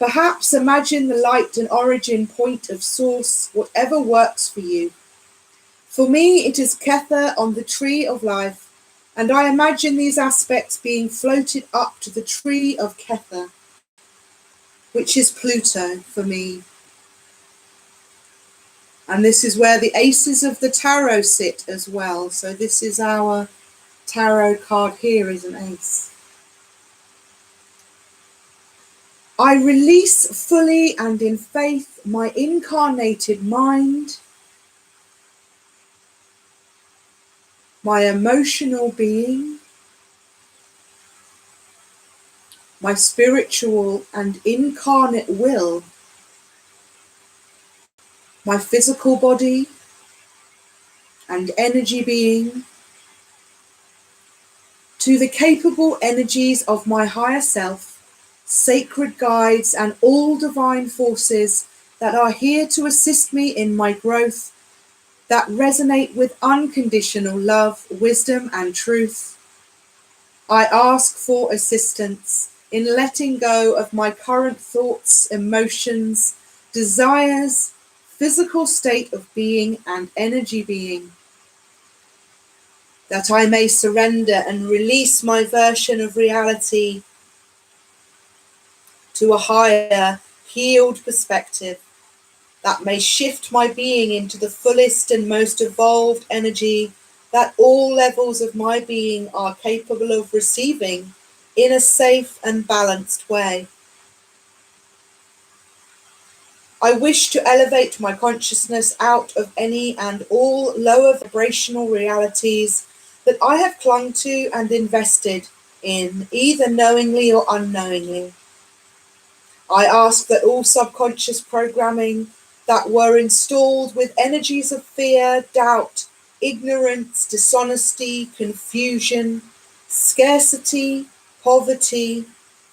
Perhaps imagine the light and origin point of source, whatever works for you. For me, it is Kether on the tree of life, and I imagine these aspects being floated up to the tree of Kether, which is Pluto for me. And this is where the aces of the tarot sit as well. So this is our tarot card here is an ace. I release fully and in faith my incarnated mind, my emotional being, my spiritual and incarnate will, my physical body and energy being, to the capable energies of my higher self, sacred guides, and all divine forces that are here to assist me in my growth, that resonate with unconditional love, wisdom, and truth. I ask for assistance in letting go of my current thoughts, emotions, desires, physical state of being, and energy being, that I may surrender and release my version of reality to a higher, healed perspective, that may shift my being into the fullest and most evolved energy that all levels of my being are capable of receiving in a safe and balanced way. I wish to elevate my consciousness out of any and all lower vibrational realities that I have clung to and invested in, either knowingly or unknowingly. I ask that all subconscious programming that were installed with energies of fear, doubt, ignorance, dishonesty, confusion, scarcity, poverty,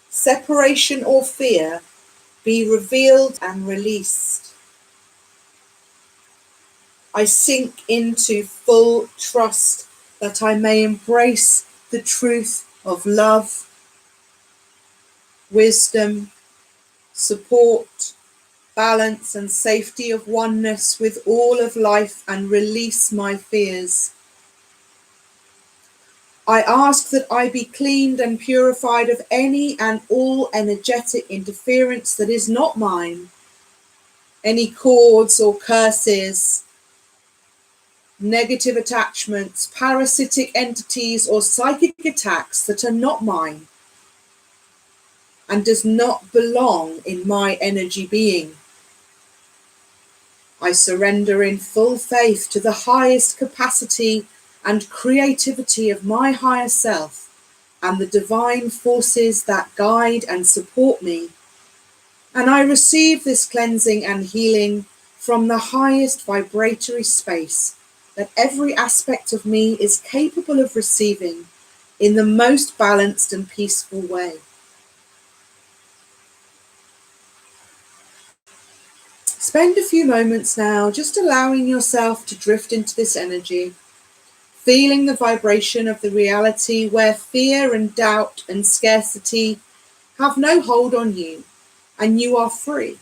separation, or fear be revealed and released. I sink into full trust that I may embrace the truth of love, wisdom, support, balance and safety of oneness with all of life and release my fears. I ask that I be cleaned and purified of any and all energetic interference that is not mine, any cords or curses, negative attachments, parasitic entities or psychic attacks that are not mine and does not belong in my energy being. I surrender in full faith to the highest capacity and creativity of my higher self and the divine forces that guide and support me. And I receive this cleansing and healing from the highest vibratory space that every aspect of me is capable of receiving in the most balanced and peaceful way. Spend a few moments now just allowing yourself to drift into this energy, feeling the vibration of the reality where fear and doubt and scarcity have no hold on you and you are free.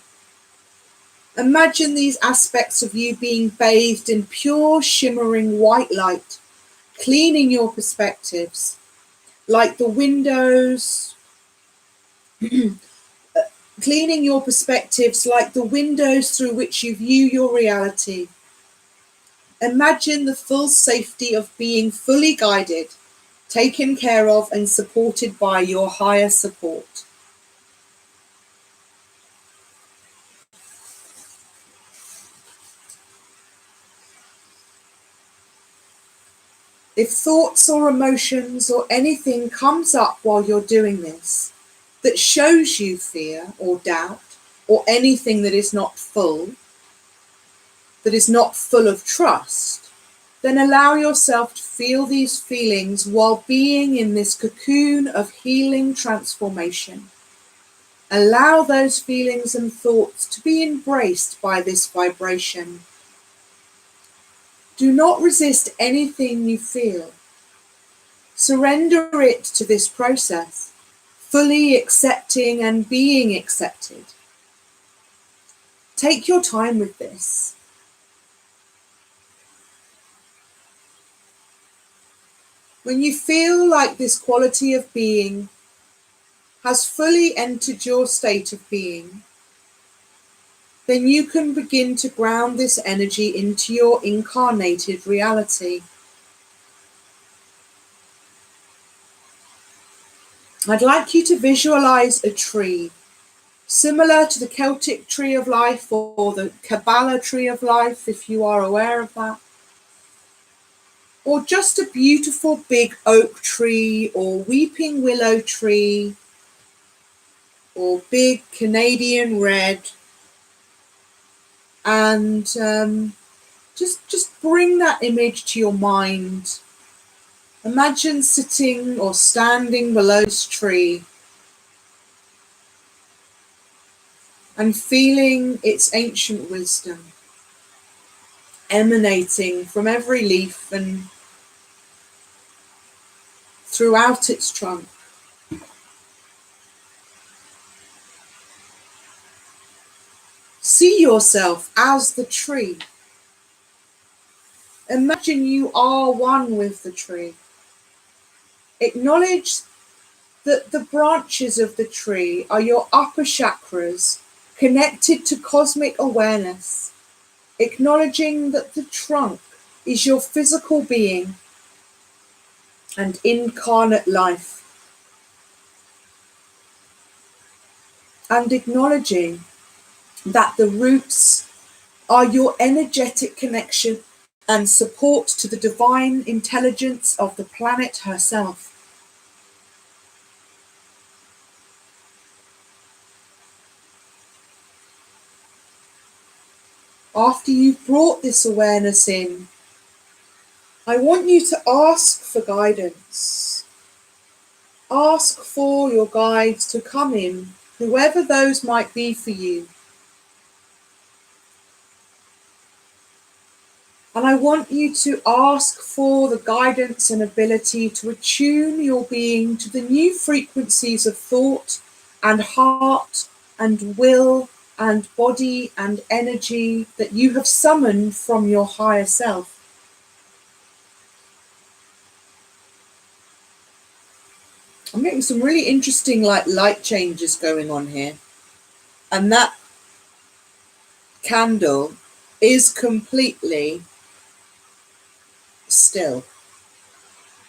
Imagine these aspects of you being bathed in pure shimmering white light, cleaning your perspectives, like the windows, cleaning your perspectives like the windows through which you view your reality. Imagine the full safety of being fully guided, taken care of and supported by your higher support. If thoughts or emotions or anything comes up while you're doing this that shows you fear or doubt or anything that is not full of trust, then allow yourself to feel these feelings while being in this cocoon of healing transformation. Allow those feelings and thoughts to be embraced by this vibration. Do not resist anything you feel. Surrender it to this process, fully accepting and being accepted. Take your time with this. When you feel like this quality of being has fully entered your state of being, then you can begin to ground this energy into your incarnated reality. I'd like you to visualize a tree, similar to the Celtic tree of life or the Kabbalah tree of life, if you are aware of that. Or just a beautiful big oak tree or weeping willow tree or big Canadian red. And just bring that image to your mind. Imagine sitting or standing below this tree and feeling its ancient wisdom emanating from every leaf and throughout its trunk. See yourself as the tree. Imagine you are one with the tree. Acknowledge that the branches of the tree are your upper chakras connected to cosmic awareness, acknowledging that the trunk is your physical being and incarnate life, and acknowledging that the roots are your energetic connection and support to the divine intelligence of the planet herself. After you've brought this awareness in, I want you to ask for guidance. Ask for your guides to come in, whoever those might be for you. And I want you to ask for the guidance and ability to attune your being to the new frequencies of thought and heart and will and body and energy that you have summoned from your higher self. I'm getting some really interesting light changes going on here. And that candle is completely still.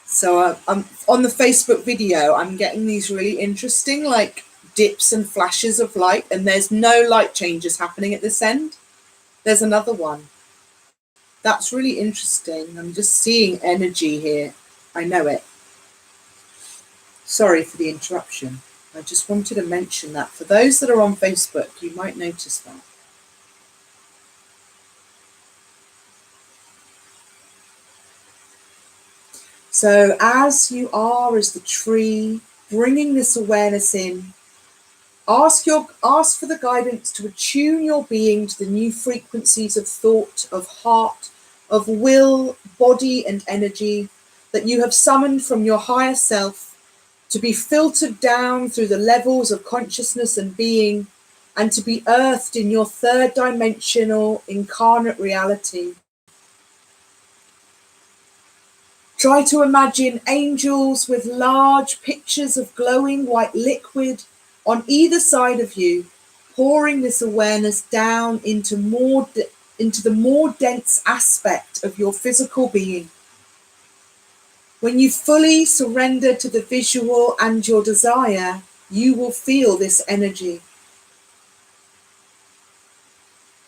So I'm on the Facebook video, I'm getting these really interesting dips and flashes of light, and there's no light changes happening at this end. There's another one. That's really interesting. I'm just seeing energy here. I know it. Sorry for the interruption. I just wanted to mention that. For those that are on Facebook, you might notice that. So as you are as the tree, bringing this awareness in, ask for the guidance to attune your being to the new frequencies of thought, of heart, of will, body and energy that you have summoned from your higher self to be filtered down through the levels of consciousness and being, and to be earthed in your third dimensional incarnate reality. Try to imagine angels with large pitchers of glowing white liquid on either side of you, pouring this awareness down into the more dense aspect of your physical being. When you fully surrender to the visual and your desire, you will feel this energy.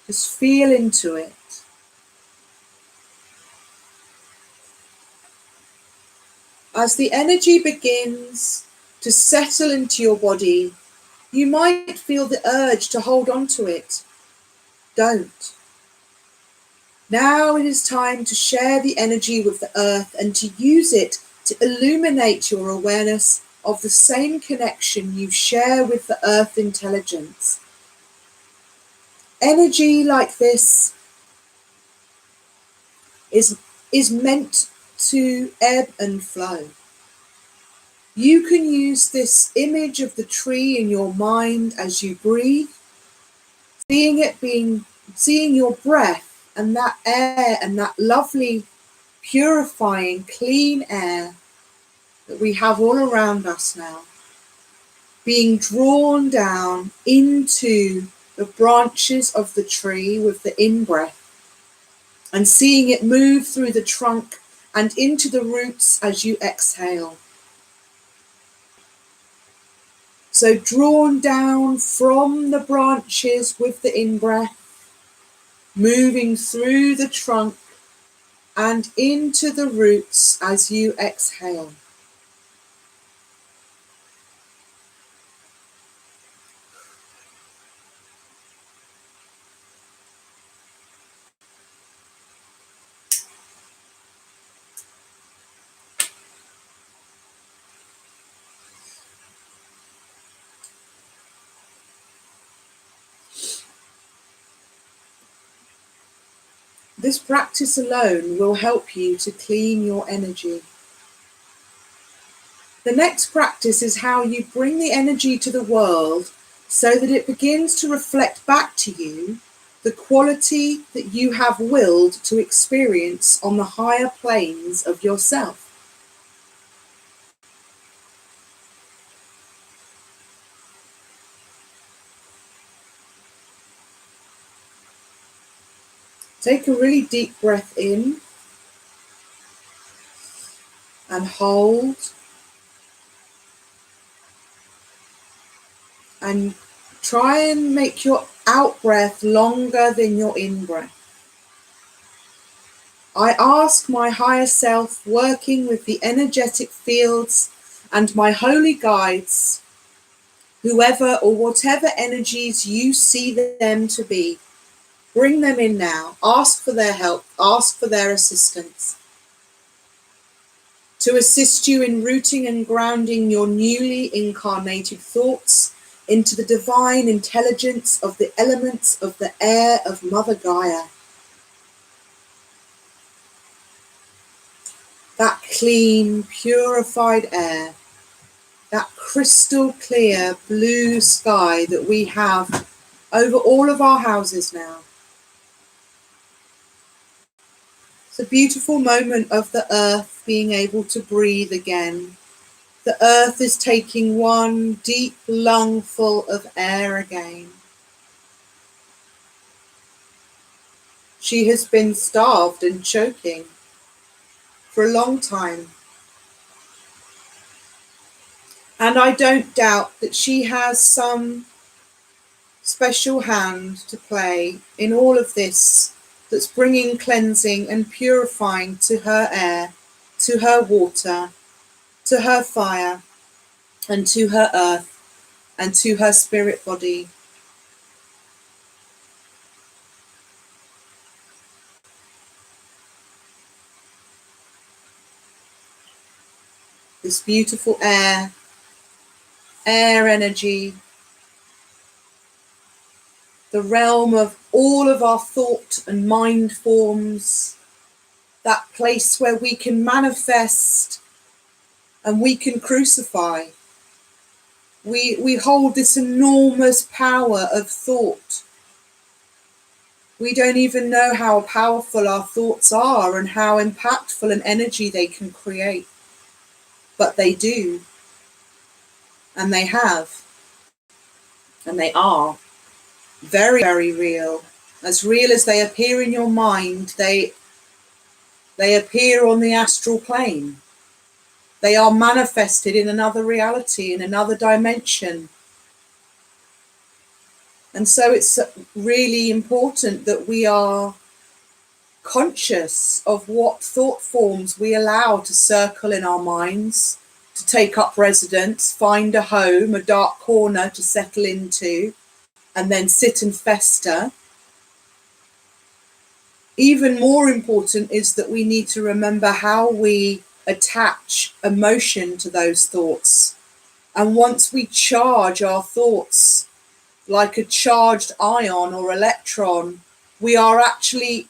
Just feel into it. As the energy begins to settle into your body, you might feel the urge to hold on to it. Don't. Now it is time to share the energy with the earth and to use it to illuminate your awareness of the same connection you share with the earth intelligence. Energy like this is meant to ebb and flow. You can use this image of the tree in your mind as you breathe, seeing your breath and that air and that lovely, purifying, clean air that we have all around us now, being drawn down into the branches of the tree with the in-breath, and seeing it move through the trunk and into the roots as you exhale. So drawn down from the branches with the in-breath, moving through the trunk and into the roots as you exhale. This practice alone will help you to clean your energy. The next practice is how you bring the energy to the world so that it begins to reflect back to you the quality that you have willed to experience on the higher planes of yourself. Take a really deep breath in and hold, and try and make your out breath longer than your in breath. I ask my higher self, working with the energetic fields and my holy guides, whoever or whatever energies you see them to be, bring them in now. Ask for their help, ask for their assistance, to assist you in rooting and grounding your newly incarnated thoughts into the divine intelligence of the elements of the air of Mother Gaia. That clean, purified air, that crystal clear blue sky that we have over all of our houses now. It's a beautiful moment of the earth being able to breathe again. The earth is taking one deep lungful of air again. She has been starved and choking for a long time. And I don't doubt that she has some special hand to play in all of this, that's bringing cleansing and purifying to her air, to her water, to her fire, and to her earth, and to her spirit body. This beautiful air energy, the realm of all of our thought and mind forms, that place where we can manifest and we can crucify. We hold this enormous power of thought. We don't even know how powerful our thoughts are and how impactful an energy they can create. But they do. And they have. And they are very, very real. As real as they appear in your mind, they appear on the astral plane. They are manifested in another reality, in another dimension. And so it's really important that we are conscious of what thought forms we allow to circle in our minds, to take up residence, find a home, a dark corner to settle into, and then sit and fester. Even more important is that we need to remember how we attach emotion to those thoughts. And once we charge our thoughts like a charged ion or electron, we are actually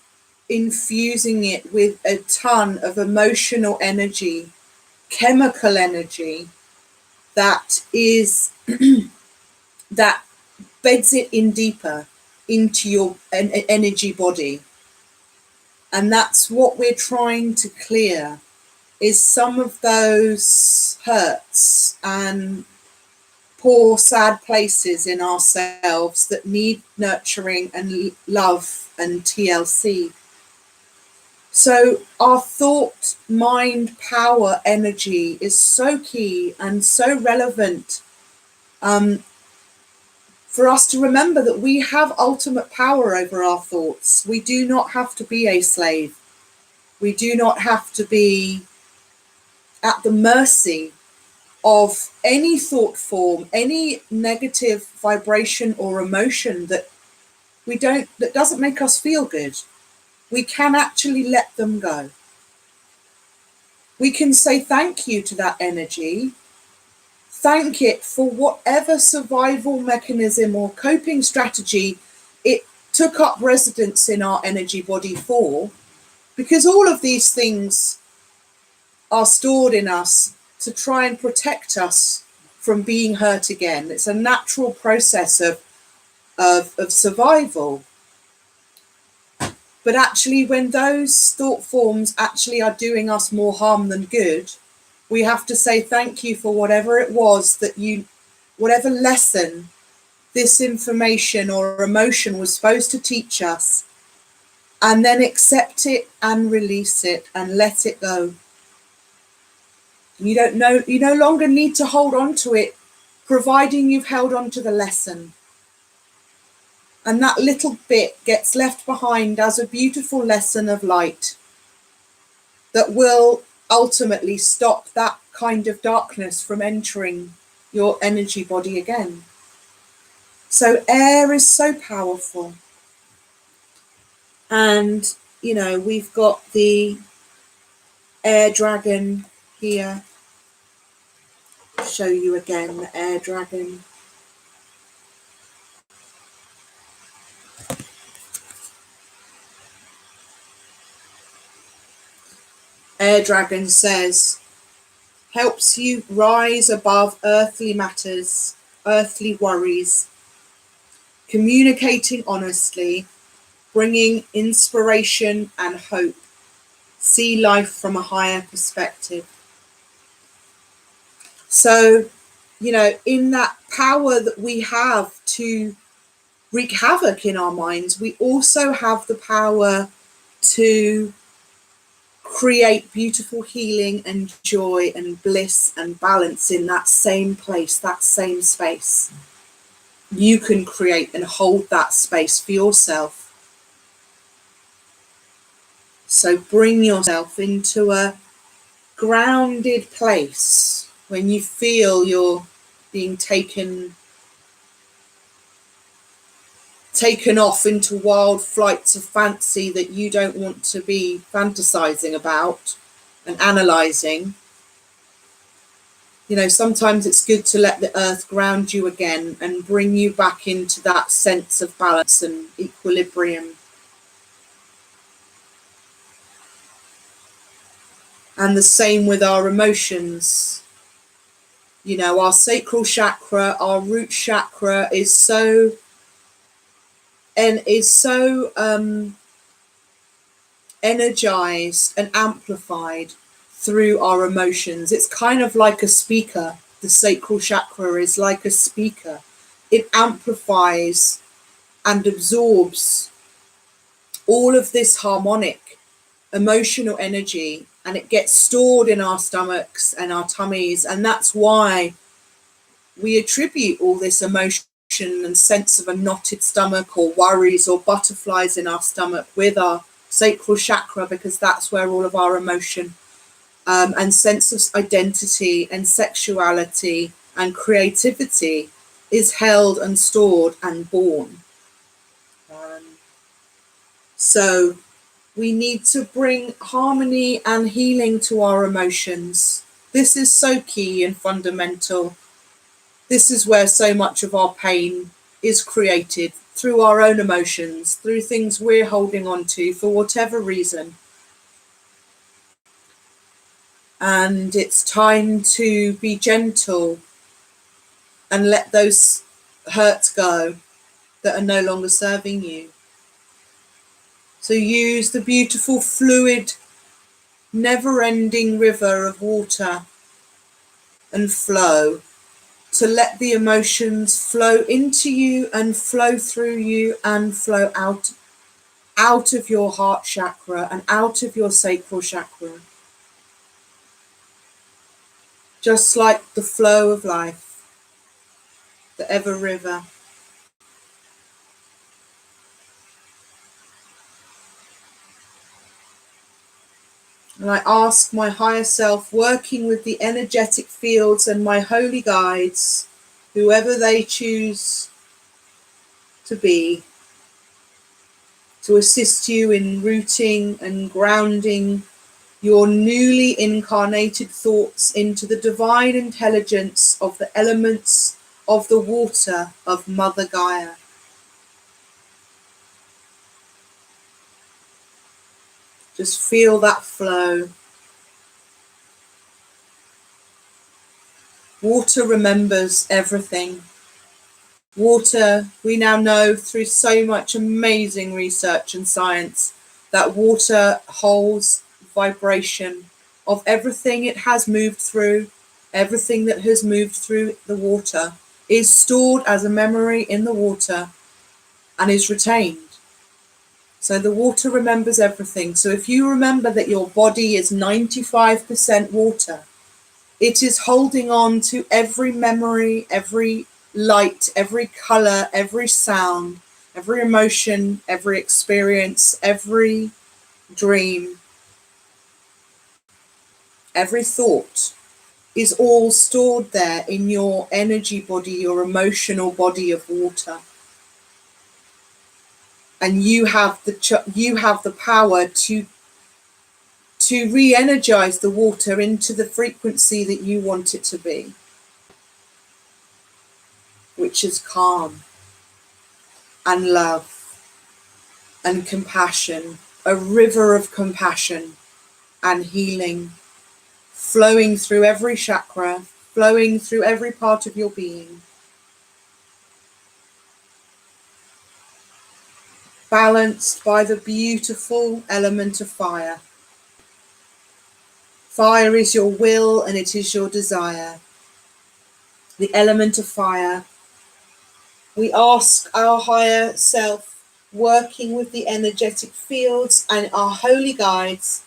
infusing it with a ton of emotional energy, chemical energy, that is that beds it in deeper into your energy body. And that's what we're trying to clear, is some of those hurts and poor, sad places in ourselves that need nurturing and love and TLC. So our thought, mind, power, energy is so key and so relevant for us to remember that we have ultimate power over our thoughts. We do not have to be a slave. We do not have to be at the mercy of any thought form, any negative vibration or emotion that doesn't make us feel good. We can actually let them go. We can say thank you to that energy, thank it for whatever survival mechanism or coping strategy it took up residence in our energy body for, because all of these things are stored in us to try and protect us from being hurt again. It's a natural process of survival. But actually, when those thought forms actually are doing us more harm than good, we have to say thank you for whatever it was whatever lesson this information or emotion was supposed to teach us. and then accept it and release it and let it go. You no longer need to hold on to it, providing you've held on to the lesson. And that little bit gets left behind as a beautiful lesson of light that will ultimately stop that kind of darkness from entering your energy body again. So air is so powerful. And, you know, we've got the air dragon here. I'll show you again the air dragon. Air dragon says, helps you rise above earthly matters, earthly worries, communicating honestly, bringing inspiration and hope, see life from a higher perspective. So, you know, in that power that we have to wreak havoc in our minds, we also have the power to create beautiful healing and joy and bliss and balance in that same place, that same space. You can create and hold that space for yourself. So bring yourself into a grounded place when you feel you're being taken off into wild flights of fancy that you don't want to be fantasizing about and analyzing. You know, sometimes it's good to let the earth ground you again and bring you back into that sense of balance and equilibrium. And the same with our emotions. You know, our sacral chakra, our root chakra is so energized and amplified through our emotions. It's kind of like a speaker. The sacral chakra is like a speaker. It amplifies and absorbs all of this harmonic emotional energy, and it gets stored in our stomachs and our tummies, and that's why we attribute all this emotion and sense of a knotted stomach or worries or butterflies in our stomach with our sacral chakra, because that's where all of our emotion and sense of identity and sexuality and creativity is held and stored and born. So we need to bring harmony and healing to our emotions. This is so key and fundamental. This is where so much of our pain is created, through our own emotions, through things we're holding on to for whatever reason. And it's time to be gentle and let those hurts go that are no longer serving you. So use the beautiful fluid, never-ending river of water and flow to let the emotions flow into you and flow through you and flow out of your heart chakra and out of your sacral chakra. Just like the flow of life, the ever river. And I ask my higher self, working with the energetic fields and my holy guides, whoever they choose to be, to assist you in rooting and grounding your newly incarnated thoughts into the divine intelligence of the elements of the water of Mother Gaia. Just feel that flow. Water remembers everything. Water, we now know through so much amazing research and science, that water holds vibration of everything it has moved through. Everything that has moved through the water is stored as a memory in the water and is retained. So the water remembers everything. So if you remember that your body is 95% water, it is holding on to every memory, every light, every color, every sound, every emotion, every experience, every dream, every thought is all stored there in your energy body, your emotional body of water. And you have the power to re-energize the water into the frequency that you want it to be, which is calm and love and compassion, a river of compassion and healing flowing through every chakra, flowing through every part of your being, balanced by the beautiful element of fire. Fire is your will and it is your desire. The element of fire. We ask our higher self, working with the energetic fields and our holy guides,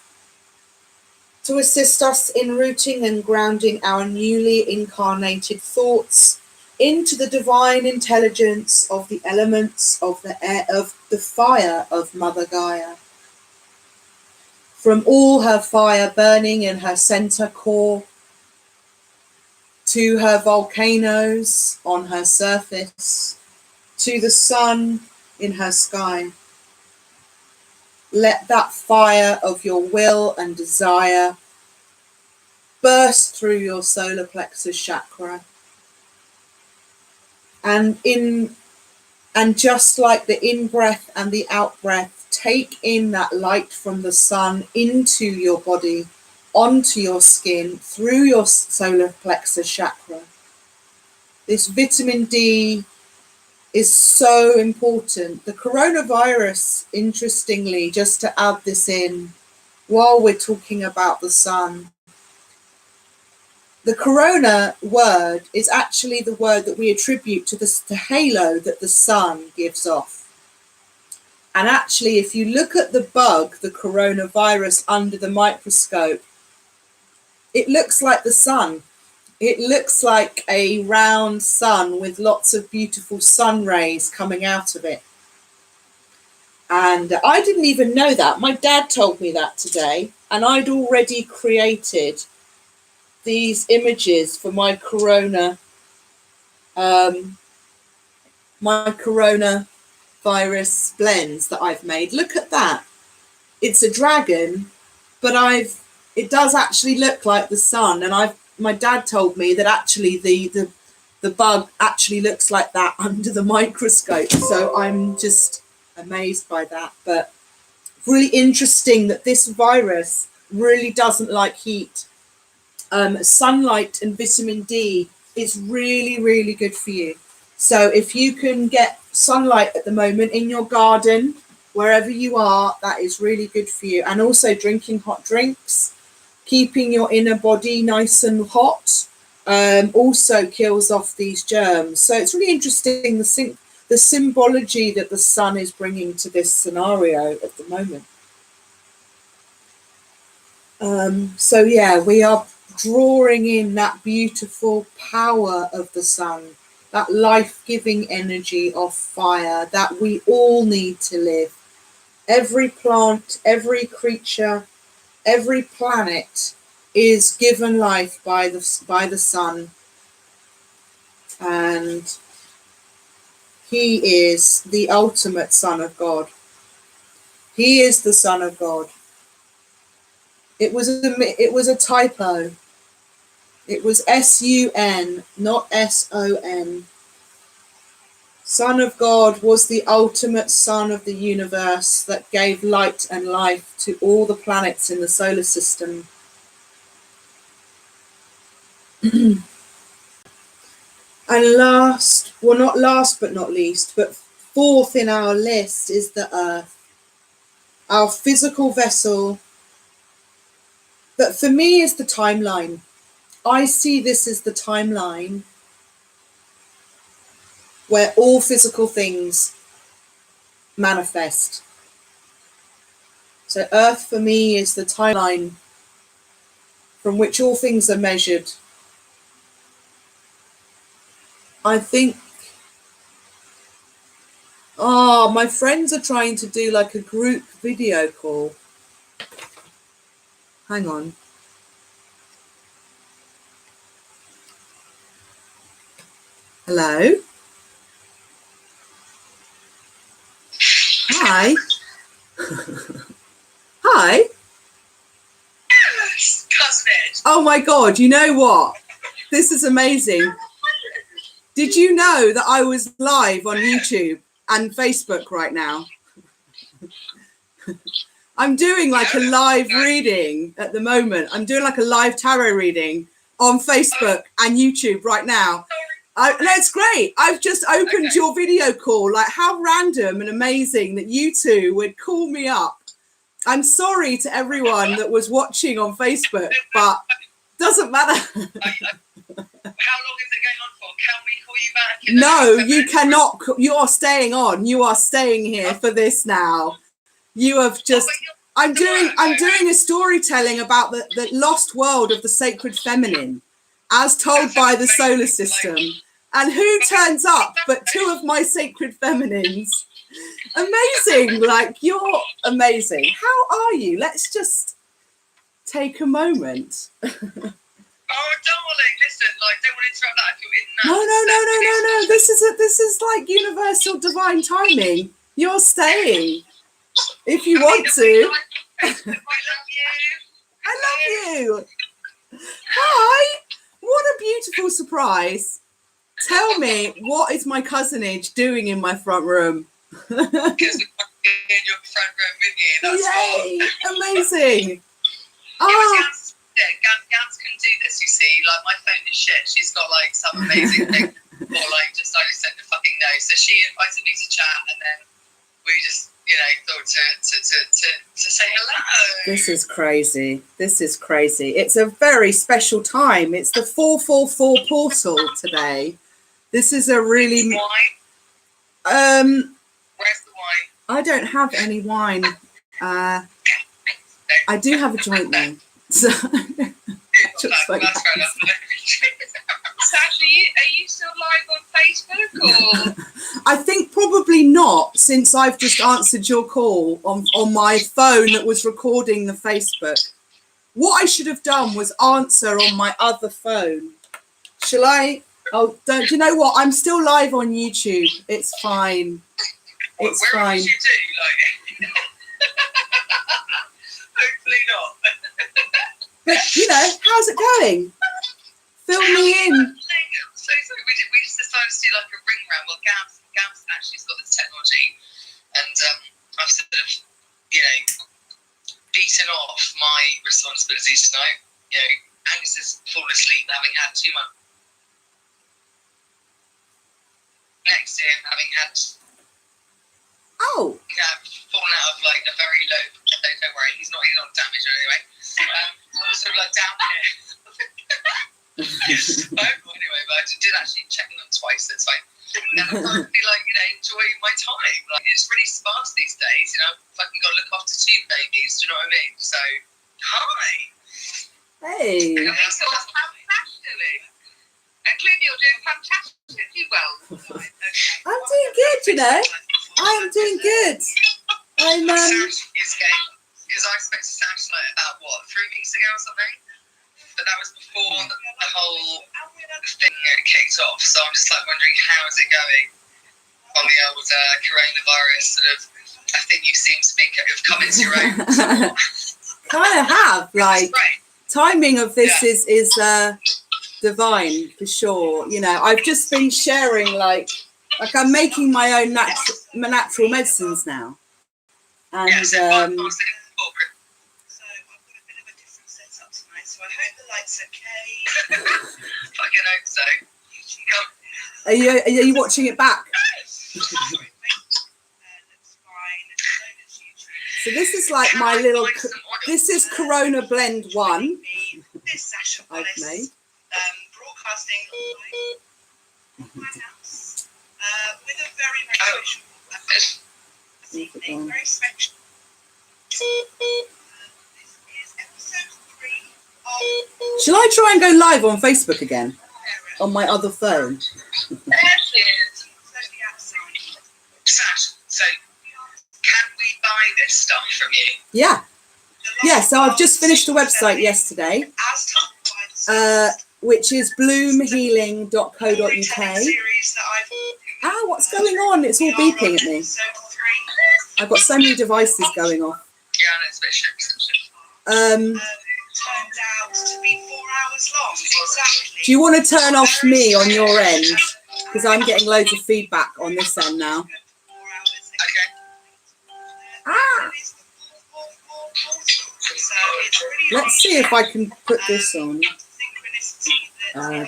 to assist us in rooting and grounding our newly incarnated thoughts into the divine intelligence of the elements of the air, of the fire of Mother Gaia. From all her fire burning in her center core, to her volcanoes on her surface, to the sun in her sky. Let that fire of your will and desire burst through your solar plexus chakra. And just like the in-breath and the out-breath, take in that light from the sun into your body, onto your skin, through your solar plexus chakra. This vitamin D is so important. The coronavirus, interestingly, just to add this in, while we're talking about the sun, the corona word is actually the word that we attribute to the halo that the sun gives off. And actually, if you look at the bug, the coronavirus, under the microscope, it looks like the sun. It looks like a round sun with lots of beautiful sun rays coming out of it. And I didn't even know that. My dad told me that today, and I'd already created these images for my coronavirus blends that I've made. Look at that. It's a dragon, but it does actually look like the sun. And my dad told me that actually the bug actually looks like that under the microscope. So I'm just amazed by that. But really interesting that this virus really doesn't like heat. Sunlight and vitamin D is really, really good for you. So if you can get sunlight at the moment in your garden, wherever you are, that is really good for you. And also drinking hot drinks, keeping your inner body nice and hot, also kills off these germs. So it's really interesting, the symbology that the sun is bringing to this scenario at the moment. So yeah, we are drawing in that beautiful power of the sun, that life-giving energy of fire that we all need to live. Every plant, every creature, every planet is given life by the sun. And he is the ultimate Son of God. He is the Son of God. It was a typo. It was S-U-N, not S-O-N. Son of God was the ultimate son of the universe that gave light and life to all the planets in the solar system. And not last but not least, but fourth in our list is the Earth, our physical vessel that for me is the timeline. I see this as the timeline where all physical things manifest. So Earth for me is the timeline from which all things are measured. I think, my friends are trying to do like a group video call. Hang on. Hello? Hi. Hi. Oh my God, you know what? This is amazing. Did you know that I was live on YouTube and Facebook right now? I'm doing like a live reading at the moment. I'm doing like a live tarot reading on Facebook and YouTube right now. No, it's great. I've just opened your video call. Like, how random and amazing that you two would call me up. I'm sorry to everyone that was watching on Facebook, but doesn't matter. How long is it going on for? Can we call you back? No, you cannot. You are staying on. You are staying here for this now. You have just. I'm doing a storytelling about the lost world of the sacred feminine, as told by the solar system. And who turns up but two of my sacred feminines? Amazing. Like, you're amazing. How are you? Let's just take a moment. Oh, darling, listen, like, don't want to interrupt that if you're in No. This is like universal divine timing. You're staying if you want to. I love you. I love you. Hi. What a beautiful surprise. Tell me, what is my cousinage doing in my front room? Because we're in your front room with you. That's Yay! Amazing. Gans can do this, you see. Like, my phone is shit. She's got like some amazing thing. Or like, just I just said the fucking no. So she invited me to chat, and then we just, thought to say hello. This is crazy. This is crazy. It's a very special time. It's the 444 portal today. This is a really. Wine? Where's the wine? I don't have any wine. I do have a joint though. So that's fair enough. Sash, are you still live on Facebook, or? I think probably not, since I've just answered your call on my phone that was recording the Facebook. What I should have done was answer on my other phone. Shall I? Oh, do you know what? I'm still live on YouTube. It's fine. It's Where fine. Did you do? Like, hopefully not. But how's it going? Fill me in. So we just decided to do like a ring round. Well, Gab's actually has got this technology, and I've sort of, beaten off my responsibilities tonight. Angus is fallen asleep having had 2 months. Next to him having had fallen out of like a very low. Don't worry, he's not damaged anyway. I was sort of like down here. Anyway, but I did actually check them twice. That's fine. And I'm really like enjoying my time. Like, it's really sparse these days. I've fucking got to look after 2 babies. Do you know what I mean? So, hi. Hey. And how's Sash doing? And clearly you're doing fantastically well. Okay. I'm doing good, I am doing good. I'm Sash is going, because I spoke to Sash like about 3 weeks ago or something, but that was before the whole thing kicked off. So I'm just like wondering, how is it going on the old coronavirus? Sort of, I think you seem to have come into your own. Kind of have, like, timing of this is divine for sure. I've just been sharing like I'm making my own natural medicines now, and so I've got a bit of a different setup tonight, so I hope the light's okay. Fucking hope so. Are you watching it back? So this is like my little. This is Corona Blend 1. This Sasha I've made. Broadcasting my house with a very, very special this evening. Very special. Shall I try and go live on Facebook again? On my other phone? Sash, so can we buy this stuff from you? Yeah. Yeah, so I've just finished the website yesterday, which is bloomhealing.co.uk. Ah, what's going on? It's all beeping at me. I've got so many devices going off. Yeah, no, it's a bit shit. Turned out to be 4 hours long. Exactly. Do you want to turn off me on your end? Because I'm getting loads of feedback on this end now. Okay. Ah! Let's see if I can put this on.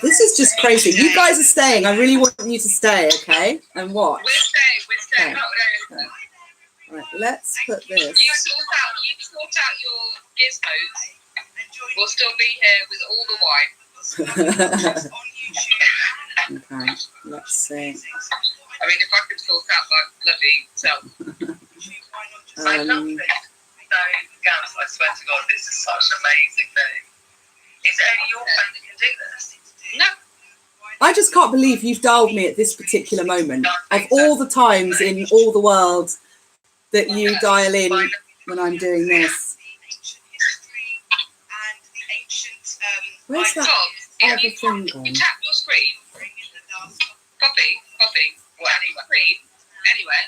This is just crazy. You guys are staying. I really want you to stay, okay? And watch. We're staying. Okay. Right, let's put this. You sort out your gizmos. We'll still be here with all the wine. Okay, let's see. I mean, if I could sort out my bloody self. I love this. So, Gams, I swear to God, this is such an amazing thing. Is it only your phone that can do this? No. I just can't believe you've dialed me at this particular moment. Of all the times in all the world that you dial in when I'm doing this. Where's that other thing gone? You tap your screen. Copy. Well, anyway.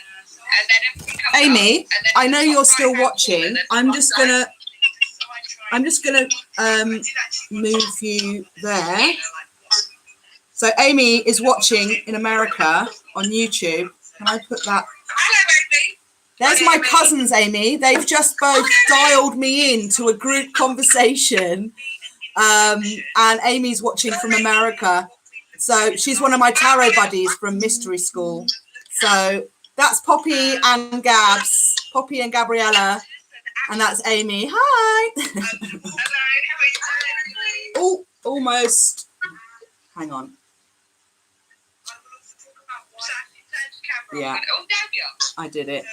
And then everything comes Amy, up, and then I know you're still watching. I'm just gonna move you there. So Amy is watching in America on YouTube. Can I put that? Hello, Amy. There's my cousins, Amy. They've just both dialed me into a group conversation. And Amy's watching from America. So she's one of my tarot buddies from mystery school. So that's Poppy and Gabs, Poppy and Gabriella, and that's Amy. Hi. Hello, how are you doing? Oh, almost. Hang on. Yeah. Oh, there we are. I did it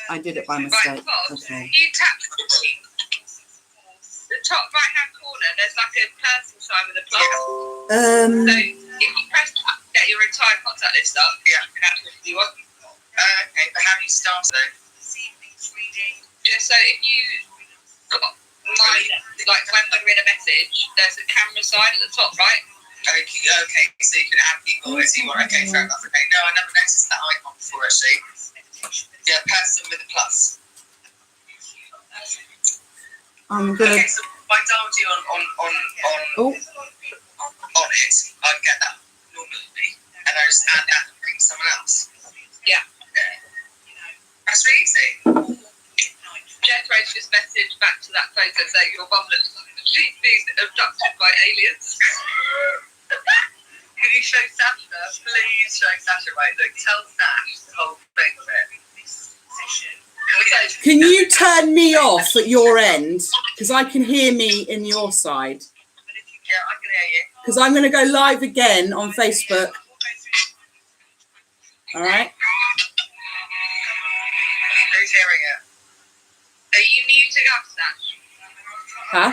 by mistake. Okay. You tap the top right-hand corner. There's like a person sign with a plus. So if you press that, get your entire contact list up. Yeah. If you want. Okay, but how do you start though? This evening's reading. Just so if you got my like when we're in a message, there's a camera sign at the top right. Okay, so you can add people as you want. Okay, fair enough. Okay, no, I never noticed that icon before actually. Yeah, person with a plus. I'm gonna. Okay, so if I dialed you on it, I'd get that normally, and I just add that and bring someone else. Yeah. That's really easy. Jet Ray's just messaged back to that photo saying your mum looks like she's being abducted by aliens. Can you show Sasha? Please show Sasha, right? Look, tell Sash the whole thing of it. Can you turn me off at your end? Because I can hear me in your side. Yeah, I can hear you. Because I'm going to go live again on Facebook. All right. Who's hearing it? Are you muting us, Sash? Huh?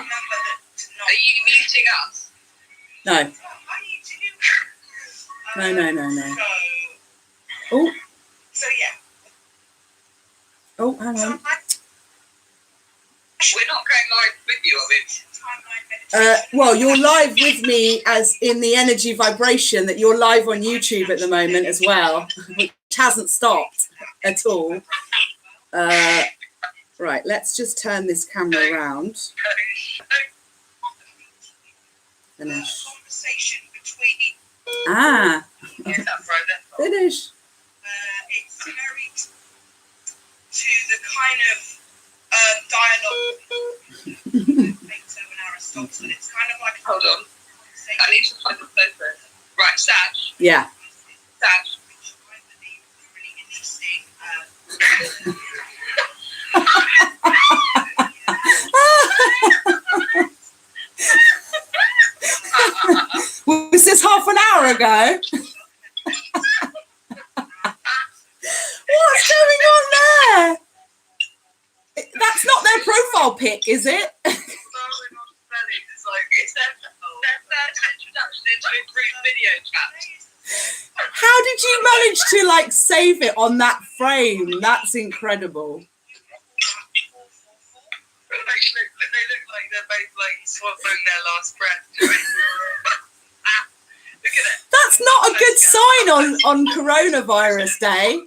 Are you muting us? No. No. Oh. So yeah. Oh, hang on. We're not going live with you, are we? Well, you're live with me as in the energy vibration that you're live on YouTube at the moment as well, which hasn't stopped at all. Right, let's just turn this camera around. Finish. Ah. Finish. It's very to the kind of dialogue Plato and Aristotle. It's kind of like hold on. I need to find the photo. Right, Sash. Yeah. Sash. Which I believe is really interesting. Was this half an hour ago? What's going on there? That's not their profile topic, is it? It's like it's their first introduction into a group video chat. How did you manage to like save it on that frame? That's incredible. They look like they're both like swallowing their last breath. Look at it. That's not a good sign on coronavirus day.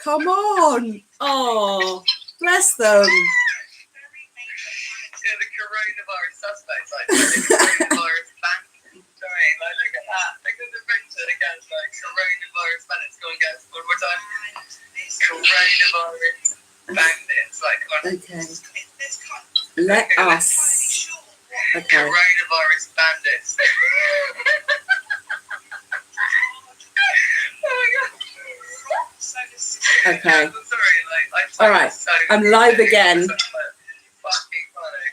Come on. Oh, bless them. Yeah, the coronavirus suspects, like the coronavirus bank. Sorry, like look at that. Look at the picture again. It's like coronavirus bandits. Go and get us one more time. Coronavirus bandits. Like Okay. Let us. Okay. Coronavirus bandits. Oh my god. Okay. I'm sorry, like I All right. so I'm live again. fucking funny.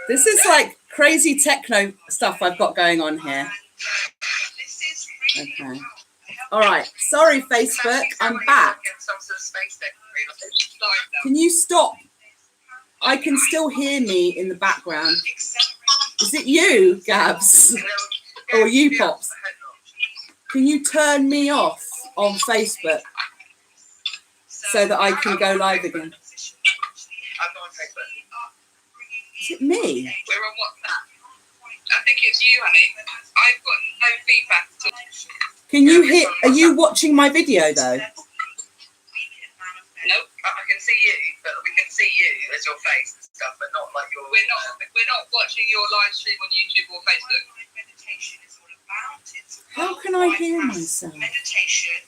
This is like crazy techno stuff I've got going on here. Okay. All right. Sorry, Facebook. I'm back. Can you stop? I can still hear me in the background. Is it you, Gabs? Or you, Pops? Can you turn me off on Facebook so that I can go live again? I'm not on Facebook. Is it me? We're on WhatsApp. I think it's you, honey. I've got no feedback at all. Can you hear? Are you watching my video though? Nope. I can see you, but we can see you as your face and stuff, but not like your. We're not watching your live stream on YouTube or Facebook. How can I hear myself? Meditation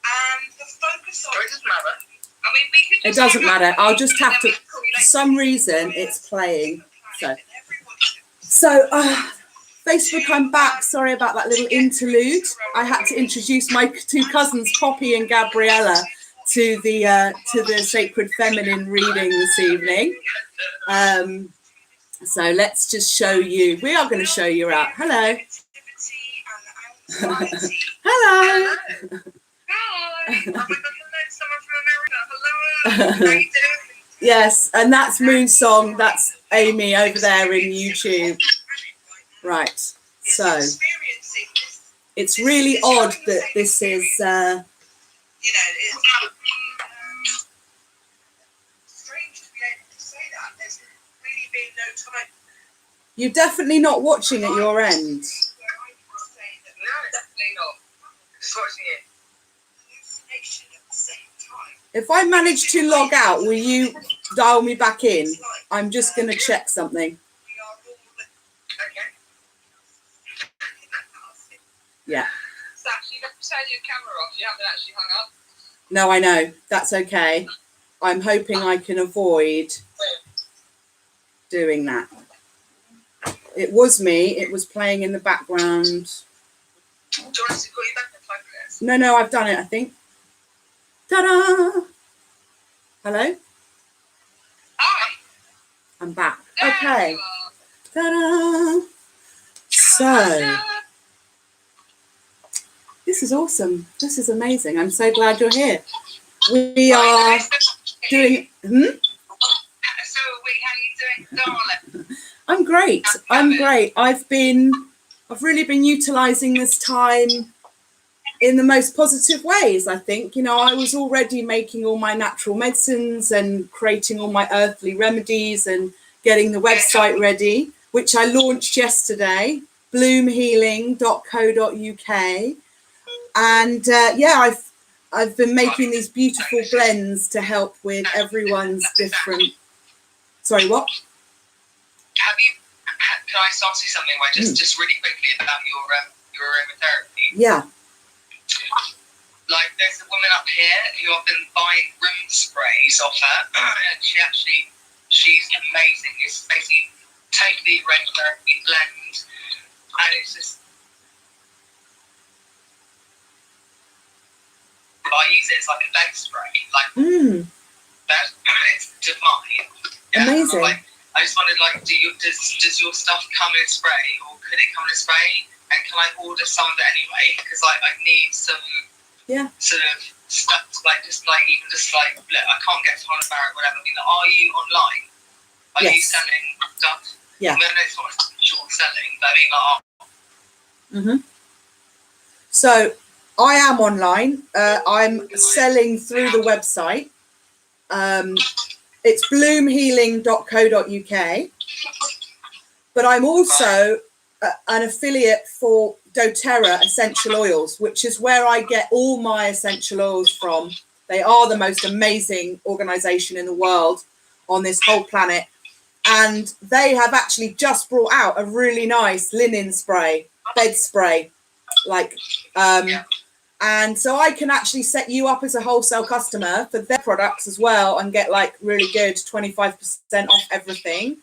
and the focus on. It doesn't matter. I mean, we could It doesn't matter. I'll just have to. For some reason, it's playing. So, Facebook, I'm back. Sorry about that little interlude. I had to introduce my two cousins, Poppy and Gabriella, to the Sacred Feminine reading this evening. So let's just show you. We are going to show you out. Hello. Hello. Hi. Oh my god, hello, someone from America. Hello. How you doing? Yes, and that's Moon Song. That's Amy over there in YouTube. Right. So it's really odd that this is. You know, it's strange to be able to say that. There's really been no time. You're definitely not watching at your end. No, definitely not. Just watching it. If I manage to log out, will you dial me back in? I'm just going to check something. Okay. Yeah. Sash, you have to turn your camera off. You haven't actually hung up. No, I know. That's okay. I'm hoping I can avoid doing that. It was me. It was playing in the background. Do you want us to call you back in 5 minutes? No, I've done it, I think. Ta-da! Hello? Hi. I'm back. There Okay. you are. Ta-da! So, this is awesome. This is amazing. I'm so glad you're here. We are doing... So, how you doing, darling? I'm great. I'm great. I've really been utilizing this time in the most positive ways, I think. You know, I was already making all my natural medicines and creating all my earthly remedies and getting the website ready, which I launched yesterday, bloomhealing.co.uk. And I've been making these beautiful blends to help with everyone's different... Sorry, what? Can I ask you something? Where just really quickly about your aromatherapy. Yeah. Like, there's a woman up here who I've been buying room sprays off her, and she's amazing. It's basically totally aromatherapy blend, and it's just. I use it as like a bed spray, like it's divine. Yeah? Amazing. Like, I just wondered, like, does your stuff come in a spray, or could it come in a spray? And can I order some of it anyway? Because I need some sort of stuff, like just like look, I can't get to Holland Barrett, whatever. Being like, are you online? Are you selling stuff? Yeah. I mean, it's not short selling, but I mean, like, So I am online. I'm selling through the website. It's bloomhealing.co.uk. But I'm also an affiliate for doTERRA essential oils, which is where I get all my essential oils from. They are the most amazing organization in the world on this whole planet. And they have actually just brought out a really nice linen spray, bed spray, and so I can actually set you up as a wholesale customer for their products as well and get like really good 25% off everything.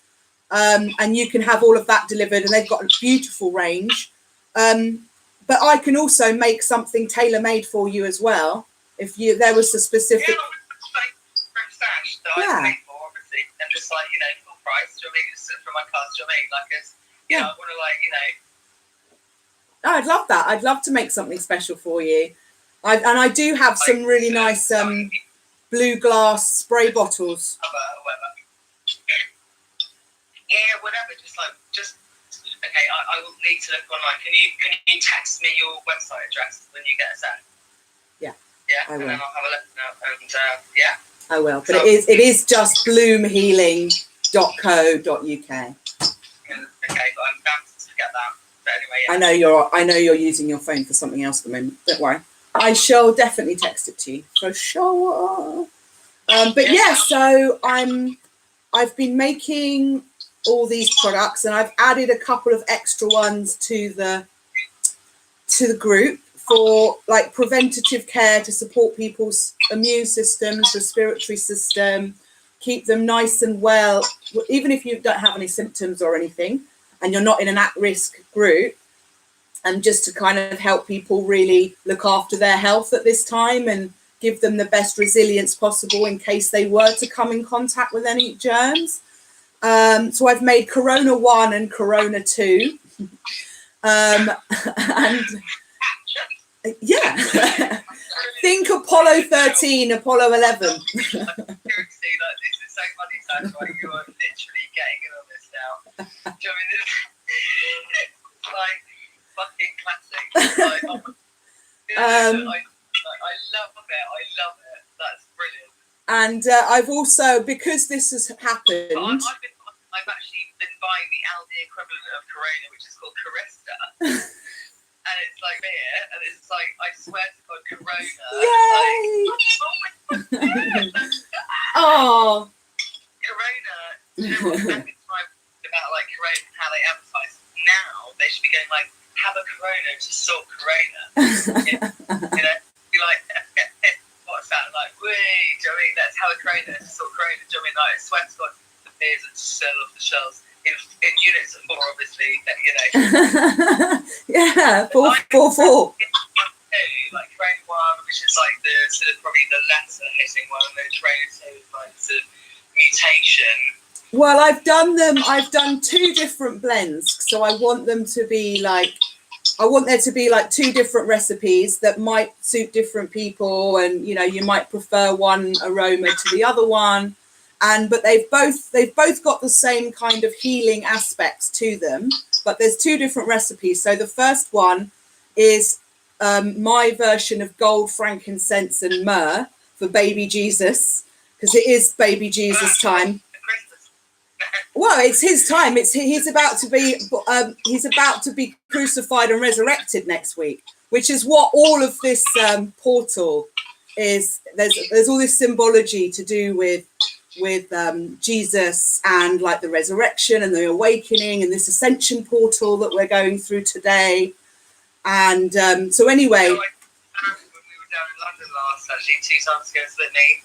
And you can have all of that delivered, and they've got a beautiful range. But I can also make something tailor-made for you as well. If there was a specific... Yeah, from Sash that I paid for, obviously, and just like, you know, full price, do you know what I mean? Just for my cards, do you know what I mean? Like, it's, you know, I want to, like, you know... I'd love that. I'd love to make something special for you. I do have some really nice blue glass spray bottles. Yeah, whatever. Just okay. I will need to look online. Can you text me your website address when you get a set? Yeah. Yeah, I will. And then I'll have a look now. And yeah, I will. But so, it is just bloomhealing.co.uk. Okay, but I'm bound to forget that. But anyway, yeah. I know you're using your phone for something else at the moment. Don't worry. I shall definitely text it to you for sure. But yeah, so I've been making all these products, and I've added a couple of extra ones to the group for like preventative care to support people's immune systems, respiratory system, keep them nice and well, even if you don't have any symptoms or anything, and you're not in an at-risk group. And just to kind of help people really look after their health at this time and give them the best resilience possible in case they were to come in contact with any germs. So I've made Corona 1 and Corona 2. And yeah, think Apollo 13, Apollo 11. Seriously, like, this is so funny, Sash, like, you are literally getting in on this now. Do you know what I mean? It's like fucking classic. Like, I love it. That's brilliant. And I've also, because this has happened... I've actually been buying the Aldi equivalent of Corona, which is called Carista. And it's like beer, and it's like, I swear to God, Corona. Yay! Oh. Corona, you know what, every time about like Corona and how they advertise, now they should be going like, have a Corona to sort Corona. You know, be like, what's that? Like, wait, do you know what I mean? Let's have a Corona to sort Corona. Do you know what I mean? Like, I swear to God, the beers that sell off the shelves in units of 4, obviously, you know. Yeah, 4. Like Corona 1, which is like the sort of probably the lesser hitting one, and then Corona 2 is like sort of mutation. Well, I've done 2 different blends, so I want there to be like 2 different recipes that might suit different people, and you know, you might prefer one aroma to the other one, but they've both got the same kind of healing aspects to them, but there's 2 different recipes. So the first one is my version of gold, frankincense and myrrh for baby Jesus, because it is baby Jesus time. Well, it's his time. He's about to be crucified and resurrected next week, which is what all of this portal is. There's all this symbology to do with Jesus and like the resurrection and the awakening and this ascension portal that we're going through today. And so anyway, when we were down in London last, actually 2 times ago, Sydney,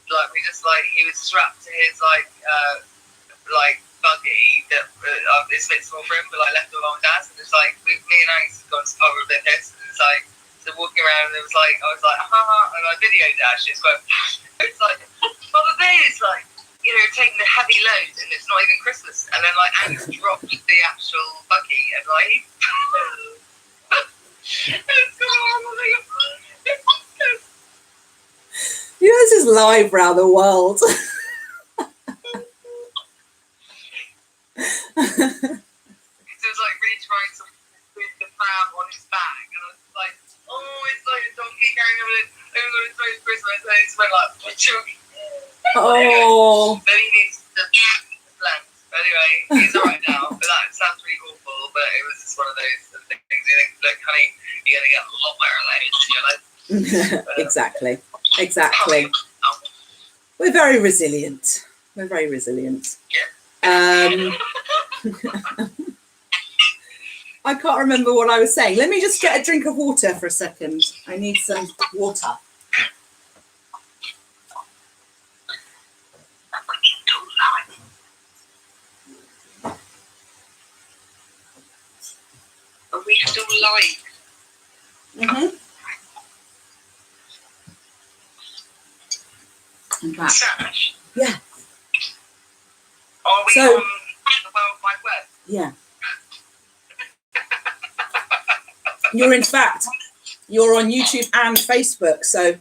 like we just like he was strapped to his like buggy that is a bit small for him, but like left with mum and dad's, and it's like me and Angus have gone to cover a bit pissed, and it's like so walking around, and it was like I was like and I videoed it actually. It's quite, it's like Mother Day is like, you know, taking the heavy load, and it's not even Christmas, and then like Angus dropped the actual buggy, and like it's gone on, This is live round the world. So it was like really trying to with the pram on his back, and I was like, oh, it's like a donkey carrying over his Christmas, and it's like, Oh. Then he needs to blend. Anyway, he's alright now, but that sounds really awful, but it was just one of those things you think, look, honey, you're going to get a lot better later in your life. Exactly. We're very resilient. Yeah. I can't remember what I was saying. Let me just get a drink of water for a second. I need some water. Are we still live? I'm back. Sash? Yeah. Are we on the World Wide Web? Yeah. You're on YouTube and Facebook. So,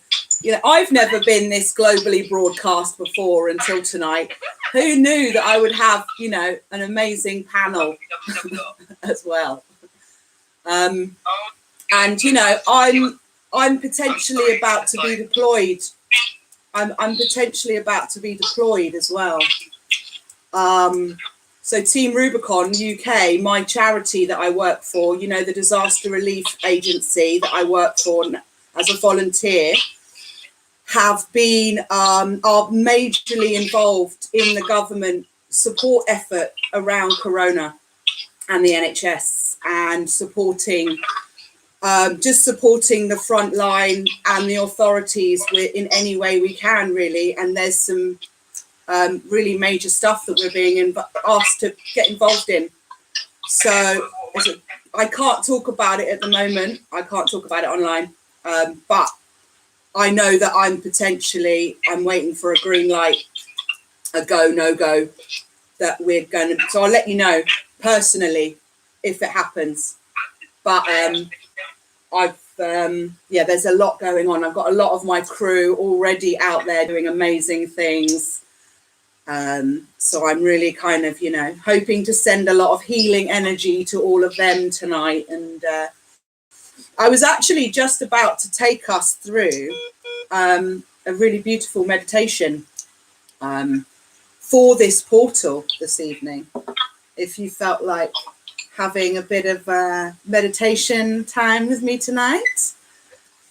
I've never been this globally broadcast before until tonight. Who knew that I would have, an amazing panel as well. And, I'm potentially about to be deployed. I'm potentially about to be deployed as well. So Team Rubicon UK, my charity that I work for, the disaster relief agency that I work for as a volunteer, have been are majorly involved in the government support effort around Corona and the NHS, and supporting the front line and the authorities in any way we can, really. And there's some really major stuff that we're being asked to get involved in. So I can't talk about it at the moment. I can't talk about it online. But I know that I'm waiting for a green light, a go, no go, that we're going to. So I'll let you know personally if it happens. But there's a lot going on. I've got a lot of my crew already out there doing amazing things. So I'm really kind of, hoping to send a lot of healing energy to all of them tonight. And I was actually just about to take us through a really beautiful meditation for this portal this evening. If you felt like having a bit of meditation time with me tonight.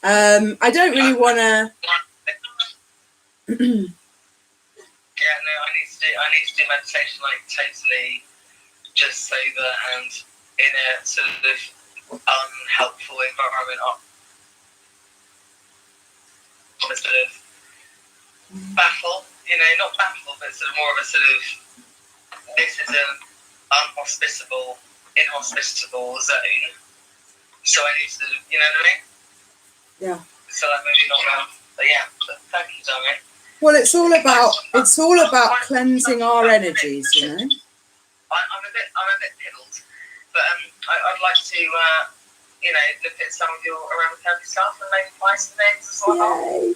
I don't really want to... Yeah, no, I need to do meditation totally just sober and in a sort of unhelpful environment. A sort of battle, not battle, but sort of more of a sort of, this is an inhospitable zone. So I need to, you know what I mean? Yeah. So that maybe not well. But yeah, thank you, darling. Well, it's all about cleansing our energies, I'm a bit piddled, but I'd like to, look at some of your aromatherapy stuff and maybe buy some things as well. Yay.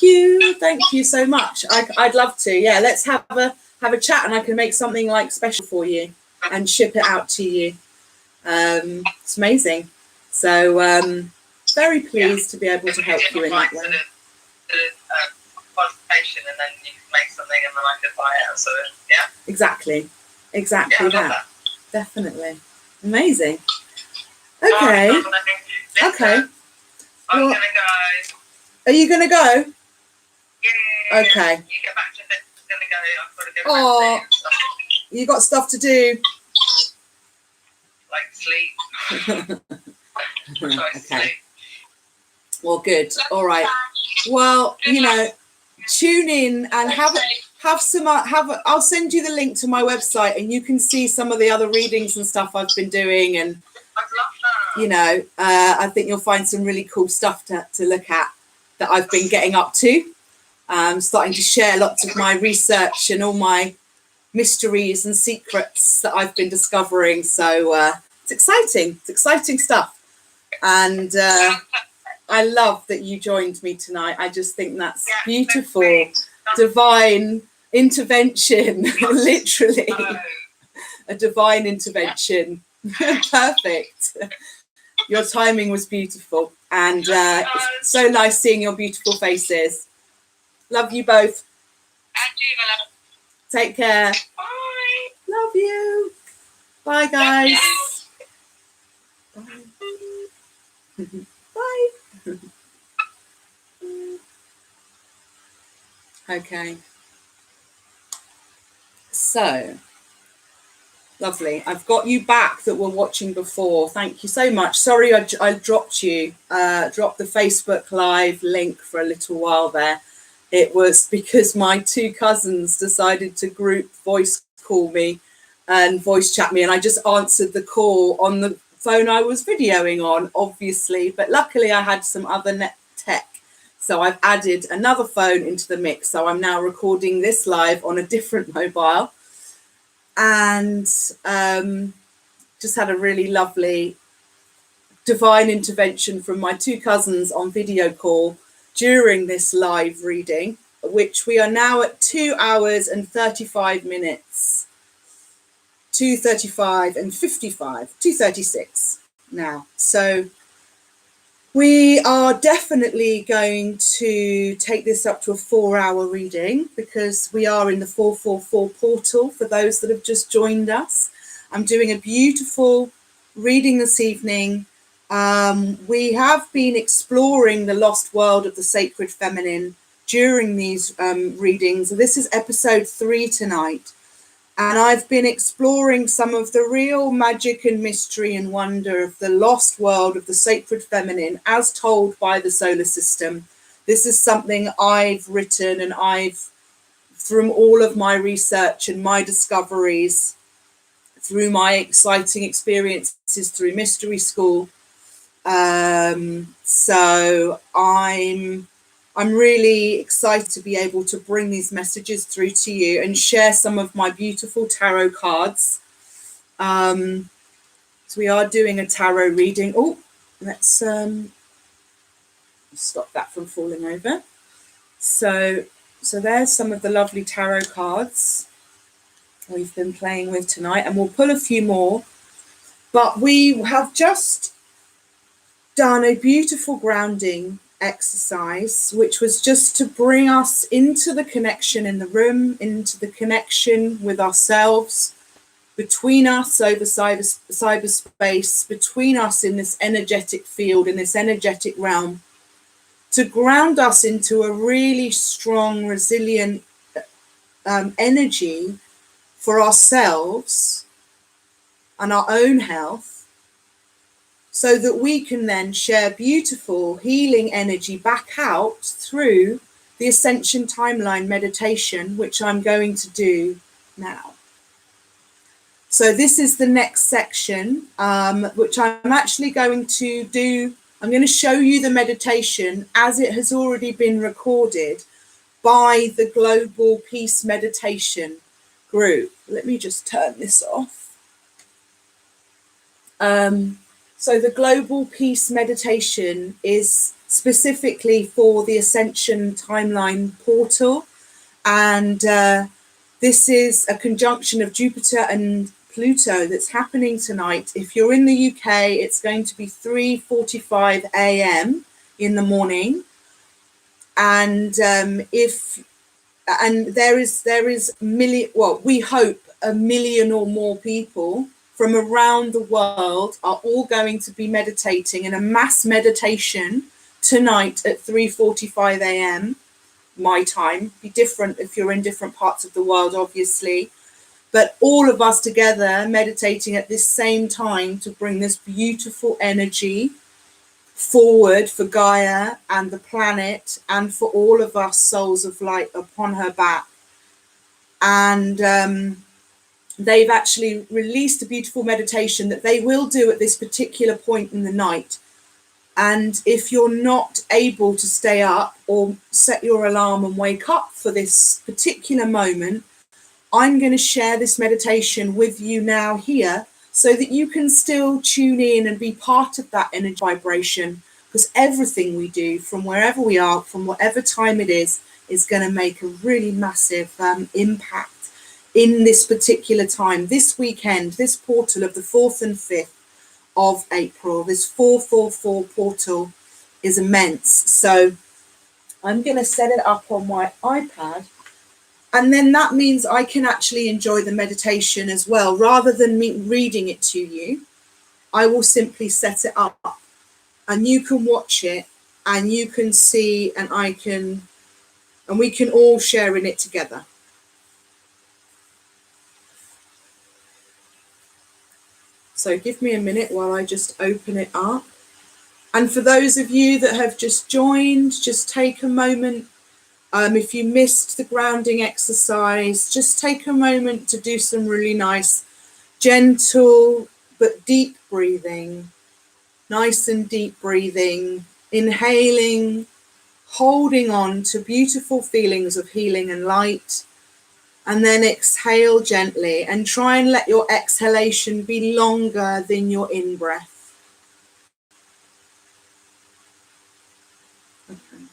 Yeah. Thank you so much. I'd love to. Yeah, let's have a chat, and I can make something special for you and ship it out to you. It's amazing. So very pleased to be able to help you in that way. Consultation, and then you can make something, and then I can buy it. So yeah. Exactly yeah, that. Definitely amazing. Okay. Okay. I'm gonna go. Are you gonna go? Yeah. Okay. You get back to it. I'm gonna go. I've got to go. Oh, you got stuff to do. Like sleep. Okay. Sleep. Well, good. All right. Well, tune in and have some. I'll send you the link to my website, and you can see some of the other readings and stuff I've been doing. And I'd love that. I think you'll find some really cool stuff to look at that I've been getting up to. Starting to share lots of my research and all my mysteries and secrets that I've been discovering. So it's exciting. It's exciting stuff. And I love that you joined me tonight. I just think that's beautiful. Divine intervention, literally. A divine intervention. Perfect. Your timing was beautiful. And it's so nice seeing your beautiful faces. Love you both. Take care. Bye. Love you. Bye, guys. Bye. Bye. Okay. So, lovely. I've got you back that were watching before. Thank you so much. Sorry I dropped you. Dropped the Facebook Live link for a little while there. It was because my two cousins decided to group voice call me and voice chat me, and I just answered the call on the phone I was videoing on, obviously, but luckily I had some other net tech, so I've added another phone into the mix. So I'm now recording this live on a different mobile, and just had a really lovely divine intervention from my two cousins on video call during this live reading, which we are now at 2 hours and 35 minutes, 2:35 and 55, 2:36 now. So we are definitely going to take this up to a 4-hour reading, because we are in the 444 portal for those that have just joined us. I'm doing a beautiful reading this evening. We have been exploring the lost world of the sacred feminine during these readings. This is episode 3 tonight. And I've been exploring some of the real magic and mystery and wonder of the lost world of the sacred feminine as told by the solar system. This is something I've written, and from all of my research and my discoveries, through my exciting experiences through mystery school. So I'm really excited to be able to bring these messages through to you and share some of my beautiful tarot cards. So we are doing a tarot reading. Oh, let's stop that from falling over. So there's some of the lovely tarot cards we've been playing with tonight, and we'll pull a few more. But we have just done a beautiful grounding exercise, which was just to bring us into the connection in the room, into the connection with ourselves, between us over cyberspace, between us in this energetic field, in this energetic realm, to ground us into a really strong, resilient energy for ourselves and our own health, so that we can then share beautiful healing energy back out through the Ascension Timeline meditation, which I'm going to do now. So this is the next section, which I'm actually going to do. I'm going to show you the meditation as it has already been recorded by the Global Peace Meditation group. Let me just turn this off. So the Global Peace Meditation is specifically for the Ascension Timeline portal, and this is a conjunction of Jupiter and Pluto that's happening tonight. If you're in the UK, it's going to be 3:45 a.m. in the morning, and there is we hope 1 million or more people from around the world are all going to be meditating in a mass meditation tonight at 3:45 a.m. my time. Be different if you're in different parts of the world, obviously, but all of us together meditating at this same time to bring this beautiful energy forward for Gaia and the planet, and for all of us souls of light upon her back. And they've actually released a beautiful meditation that they will do at this particular point in the night. And if you're not able to stay up or set your alarm and wake up for this particular moment, I'm going to share this meditation with you now here, so that you can still tune in and be part of that energy vibration, because everything we do from wherever we are, from whatever time it is going to make a really massive impact in this particular time. This weekend, this portal of the 4th and 5th of April, this 444 portal is immense. So I'm going to set it up on my iPad, and then that means I can actually enjoy the meditation as well. Rather than me reading it to you, I will simply set it up and you can watch it and you can see, and we can all share in it together. So give me a minute while I just open it up. And for those of you that have just joined, just take a moment. If you missed the grounding exercise, just take a moment to do some really nice, gentle but deep breathing. Nice and deep breathing, inhaling, holding on to beautiful feelings of healing and light, and then exhale gently and try and let your exhalation be longer than your in-breath. Okay.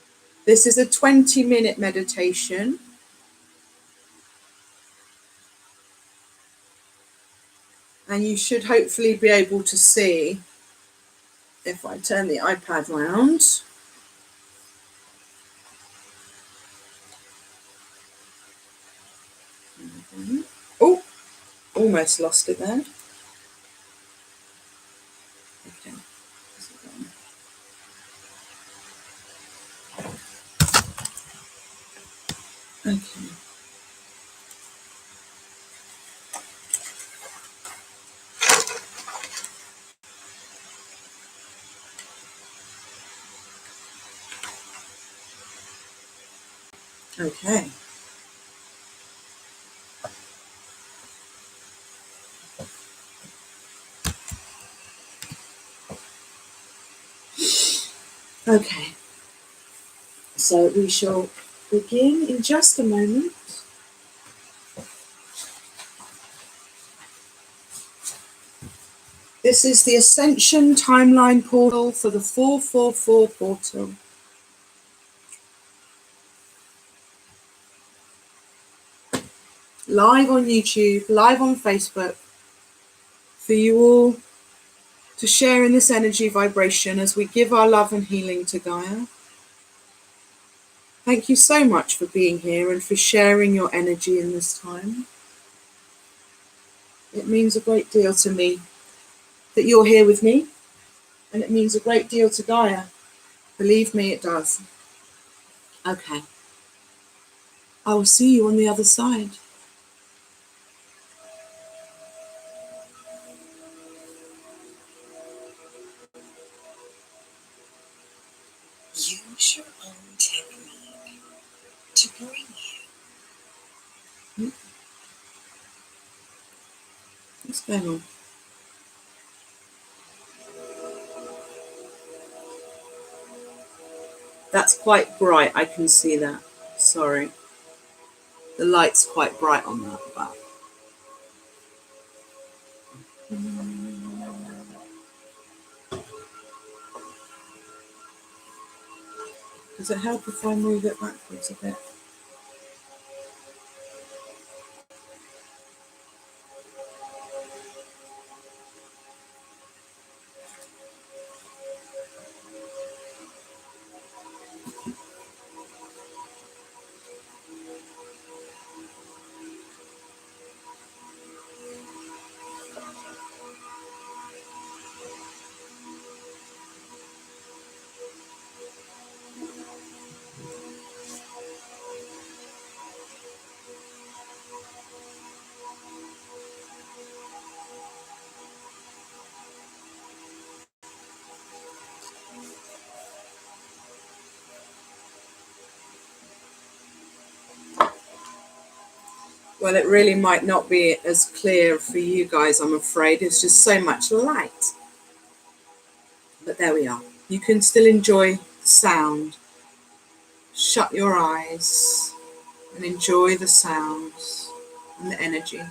This is a 20-minute meditation. And you should hopefully be able to see, if I turn the iPad round. Oh, almost lost it there. Okay. Okay. Okay. Okay. So we shall begin in just a moment. This is the Ascension Timeline portal for the 444 portal. Live on YouTube, live on Facebook, for you all to share in this energy vibration as we give our love and healing to Gaia. Thank you so much for being here and for sharing your energy in this time. It means a great deal to me that you're here with me, and it means a great deal to Gaia. Believe me, it does. Okay. I will see you on the other side. Use your own technique to bring you. What's going on? That's quite bright, I can see that. Sorry. The light's quite bright on that, but... Does it help if I move it backwards a bit? Well, it really might not be as clear for you guys, I'm afraid. It's just so much light. But there we are. You can still enjoy the sound. Shut your eyes and enjoy the sounds and the energy.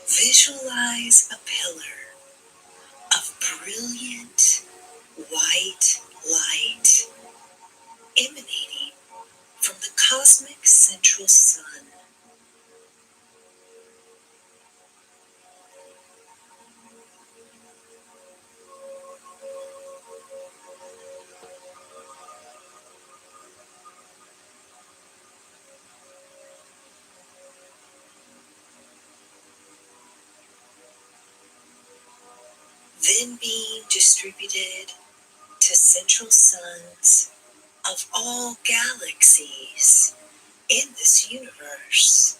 Visualize a pillar of brilliant white light emanating from the cosmic central sun. Then being distributed to central suns of all galaxies in this universe.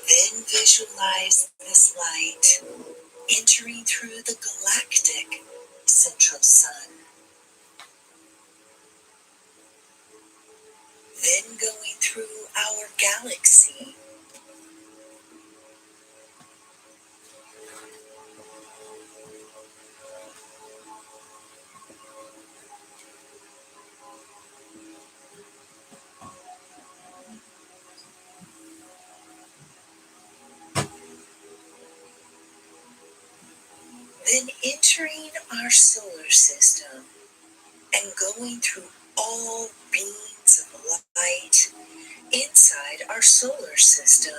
Then visualize this light entering through the galactic central sun. Then going through our galaxy. Then entering our solar system and going through all beams of light inside our solar system.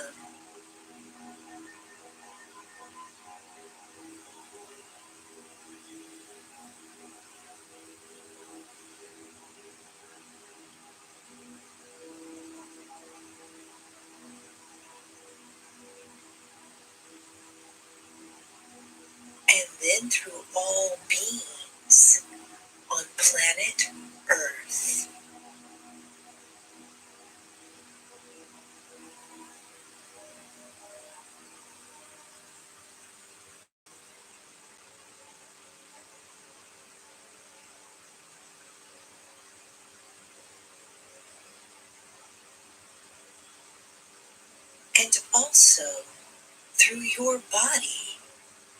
And then through all beings on planet Earth. And also through your body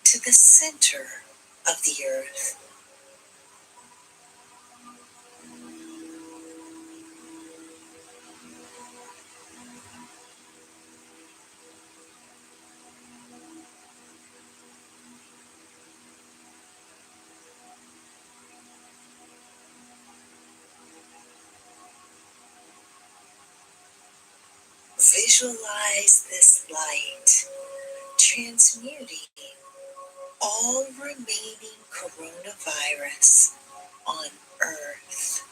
to the center of the Earth. Visualize this light transmuting all remaining coronavirus on Earth.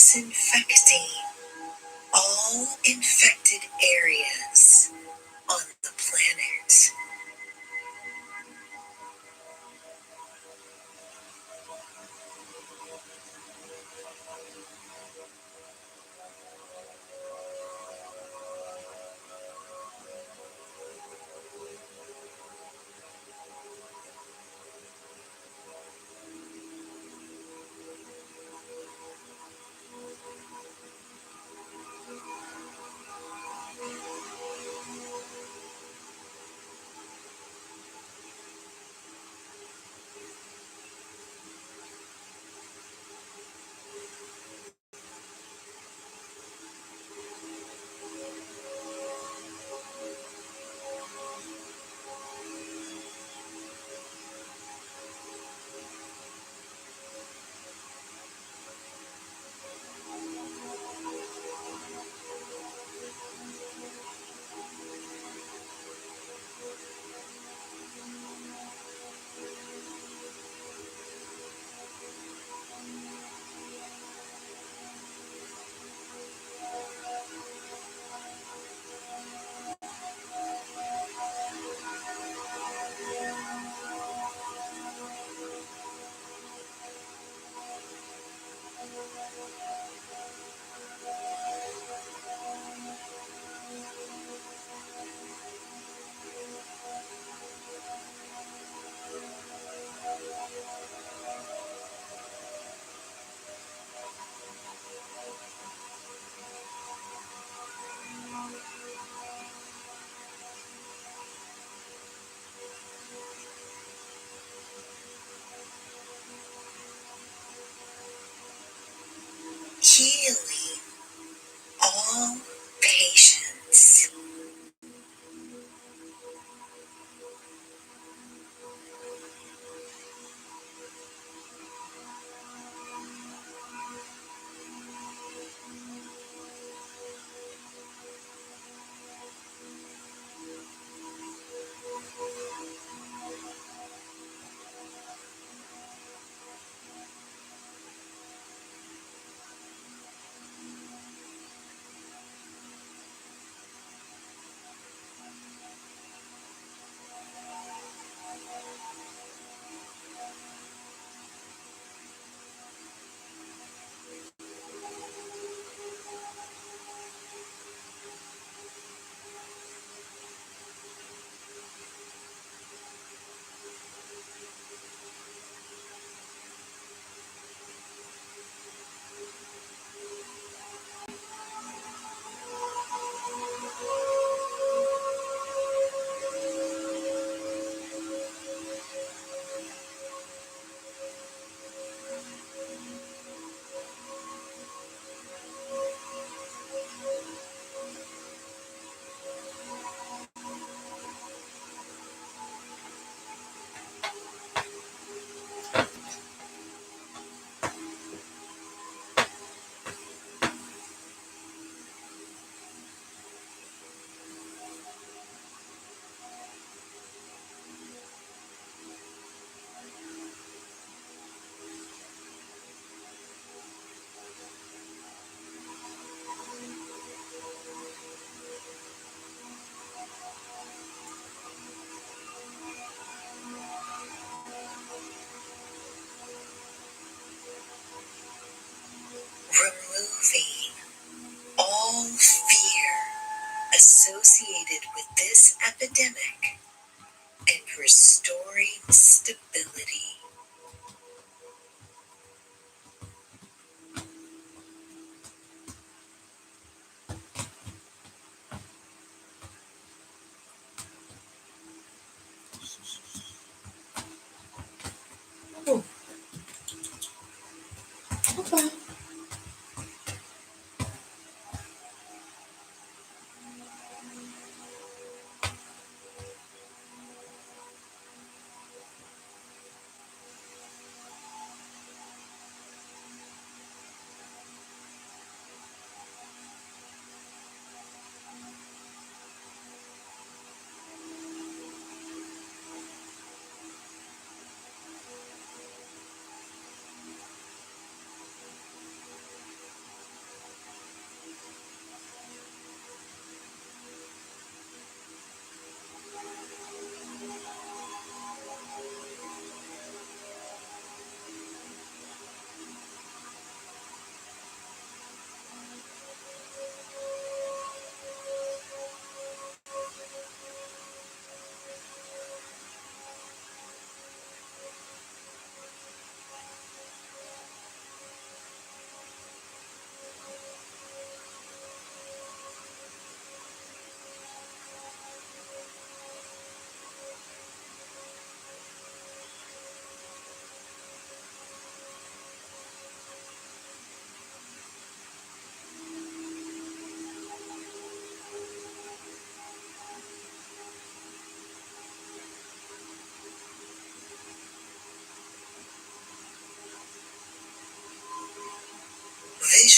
disinfecting all infected areas on the planet.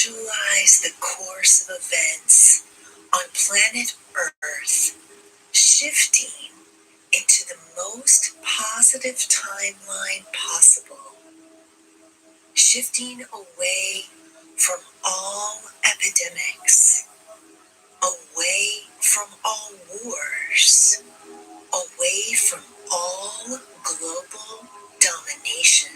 Visualize the course of events on planet Earth shifting into the most positive timeline possible, shifting away from all epidemics, away from all wars, away from all global domination.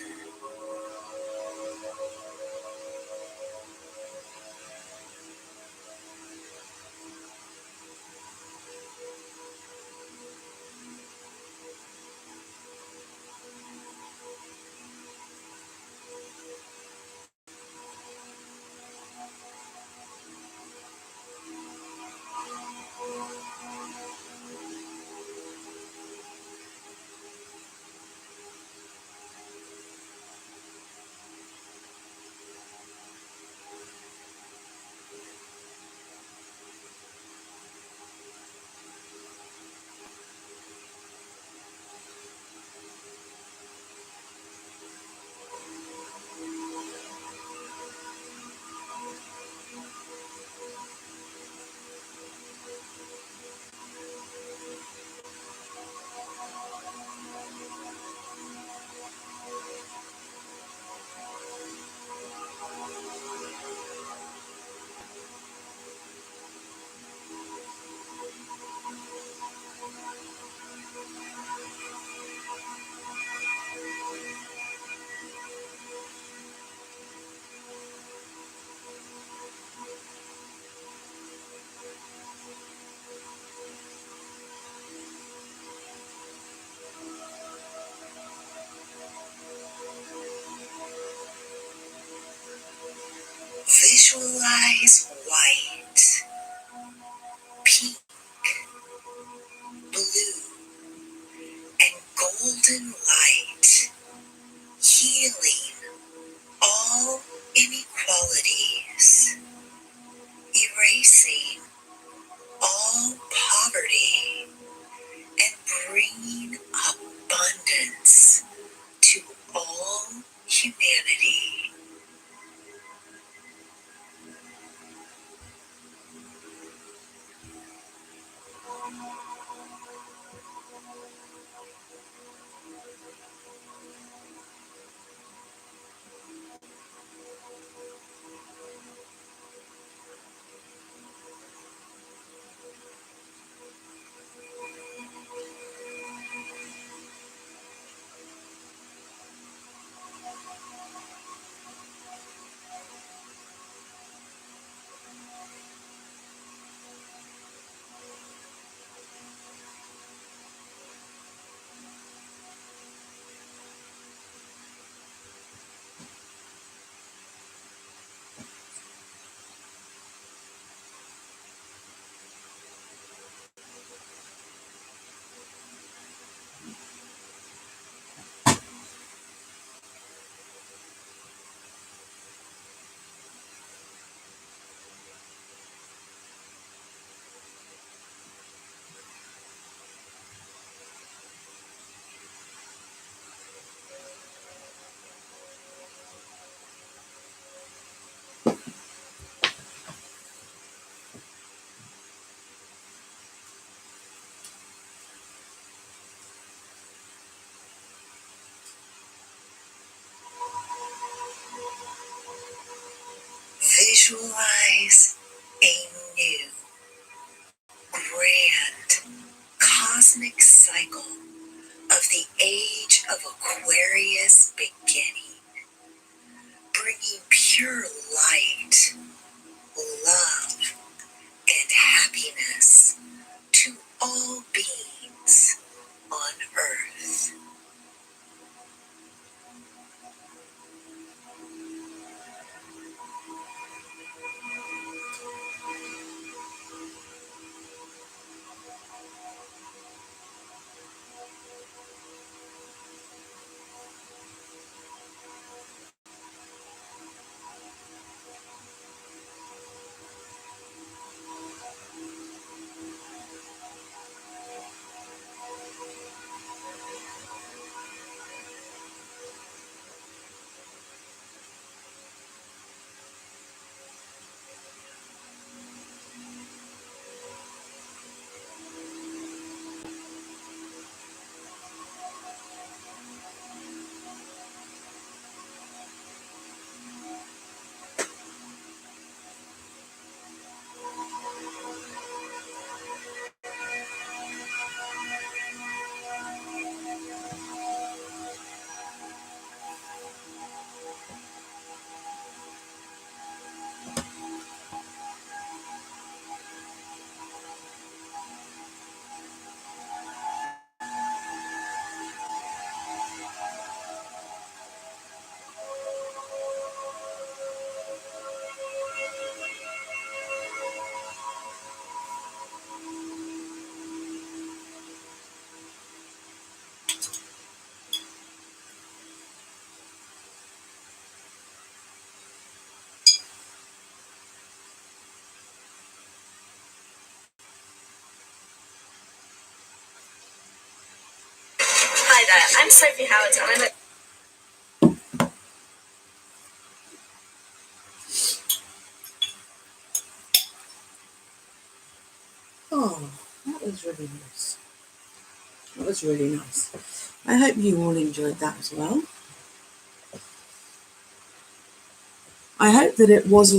Visualize white, pink, blue, and golden light healing all inequalities, erasing all poverty, and bringing abundance to all humanity. Visualize a new, grand, cosmic cycle of the age of Aquarius beginning, bringing pure light, love, and happiness to all beings on Earth. I'm Sophie Howard, and I'm a... Oh, that was really nice. That was really nice. I hope you all enjoyed that as well. I hope that it was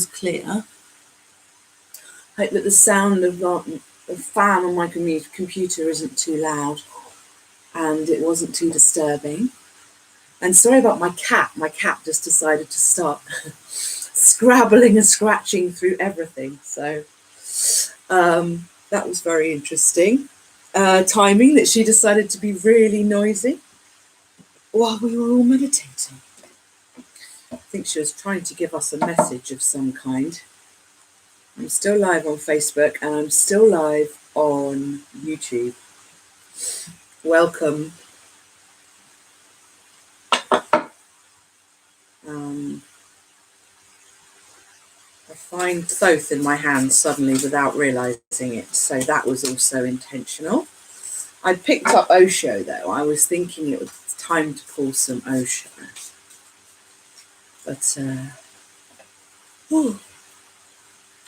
clear. I hope that the sound of the fan on my computer isn't too loud and it wasn't too disturbing. And sorry about my cat. My cat just decided to start scrabbling and scratching through everything. So that was very interesting. Timing that she decided to be really noisy while we were all meditating. I think she was trying to give us a message of some kind. I'm still live on Facebook and I'm still live on YouTube. Welcome. I find both in my hand suddenly without realising it, so that was also intentional. I picked up Osho though. I was thinking it was time to pull some Osho. But, I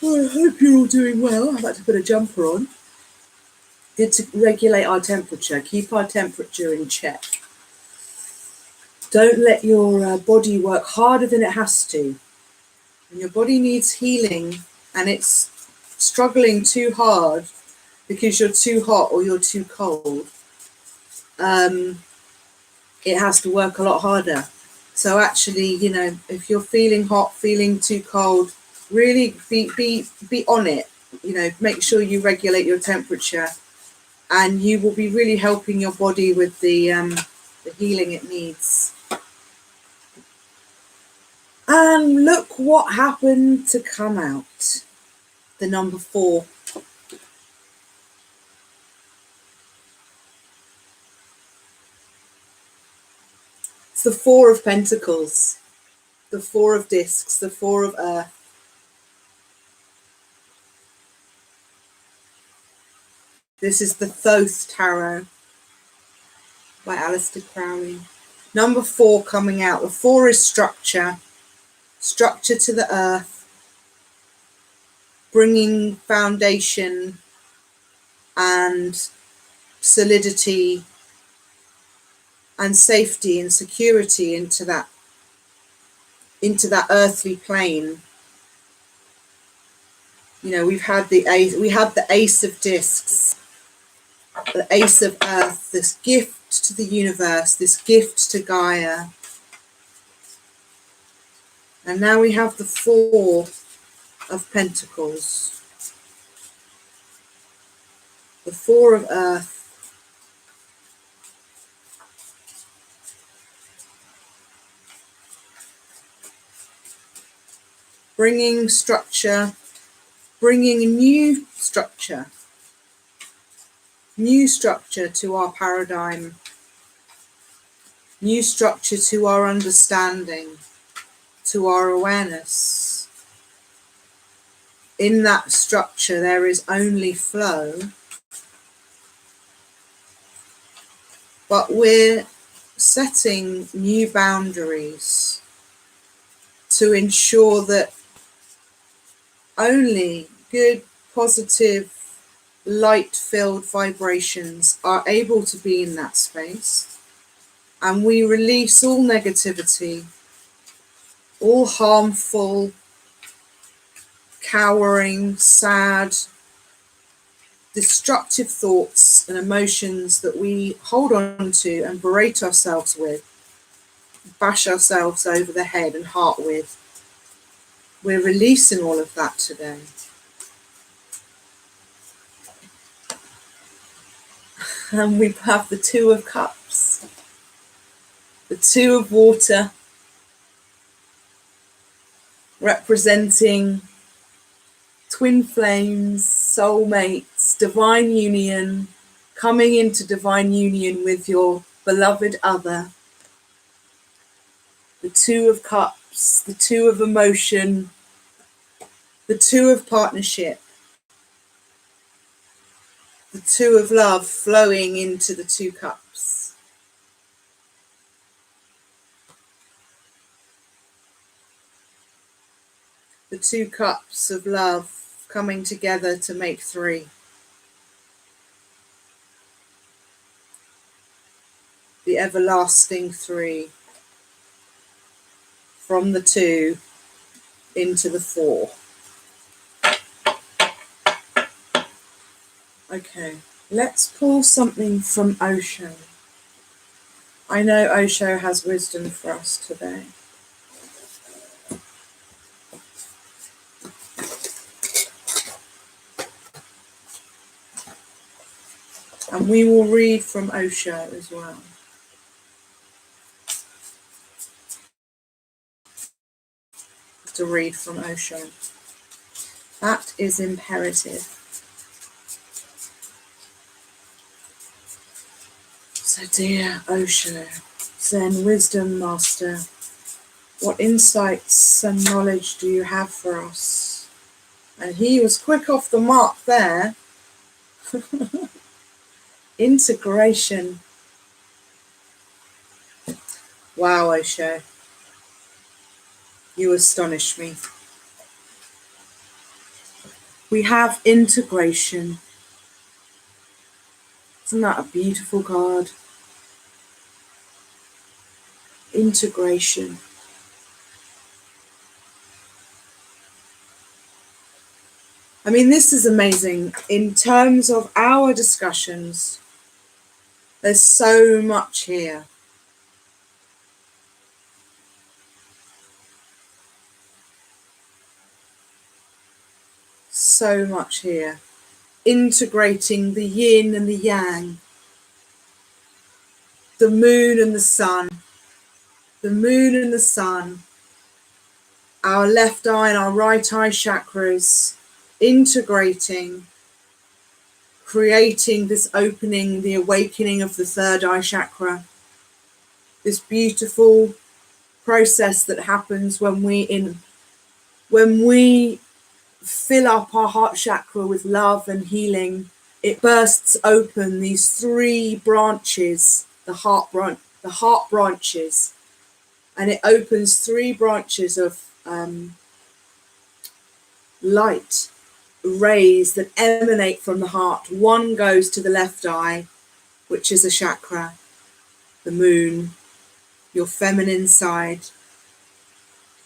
hope you're all doing well. I've had to put a jumper on. Good to regulate our temperature, keep our temperature in check. Don't let your body work harder than it has to. When your body needs healing and it's struggling too hard because you're too hot or you're too cold, it has to work a lot harder. So actually, you know, if you're feeling hot, feeling too cold, really be on it. You know, make sure you regulate your temperature, and you will be really helping your body with the healing it needs. And look what happened to come out. The number 4. It's the 4 of Pentacles, the 4 of Discs, the 4 of Earth. This is the Thoth Tarot by Aleister Crowley. Number 4 coming out. The 4 is structure. Structure to the earth. Bringing foundation and solidity and safety and security into that earthly plane. You know, we had the Ace of Discs, the Ace of Earth, this gift to the universe, this gift to Gaia. And now we have the 4 of Pentacles, the 4 of Earth. Bringing structure, bringing a new structure to our paradigm, new structure to our understanding, to our awareness. In that structure, there is only flow, but we're setting new boundaries to ensure that only good, positive, light-filled vibrations are able to be in that space, and we release all negativity, all harmful, cowering, sad, destructive thoughts and emotions that we hold on to and berate ourselves with, bash ourselves over the head and heart with. We're releasing all of that today. And we have the 2 of Cups, the 2 of Water, representing twin flames, soulmates, divine union, coming into divine union with your beloved other. The 2 of Cups, the 2 of emotion, the 2 of partnership. The two of love flowing into the two cups. The two cups of love coming together to make three. The everlasting three. From the two into the four. Okay, let's pull something from Osho. I know Osho has wisdom for us today. And we will read from Osho as well. To read from Osho. That is imperative. So dear Osho, Zen wisdom master, what insights and knowledge do you have for us? And he was quick off the mark there. Integration. Wow, Osho. You astonish me. We have integration. Isn't that a beautiful card? Integration. I mean, this is amazing. In terms of our discussions, there's so much here. So much here. Integrating the yin and the yang, the moon and the sun, the moon and the sun, our left eye and our right eye chakras, integrating, creating this opening, the awakening of the third eye chakra, this beautiful process that happens when we fill up our heart chakra with love and healing. It bursts open these three branches, the heart branches, and it opens three branches of light rays that emanate from the heart. One goes to the left eye, which is a chakra, the moon, your feminine side,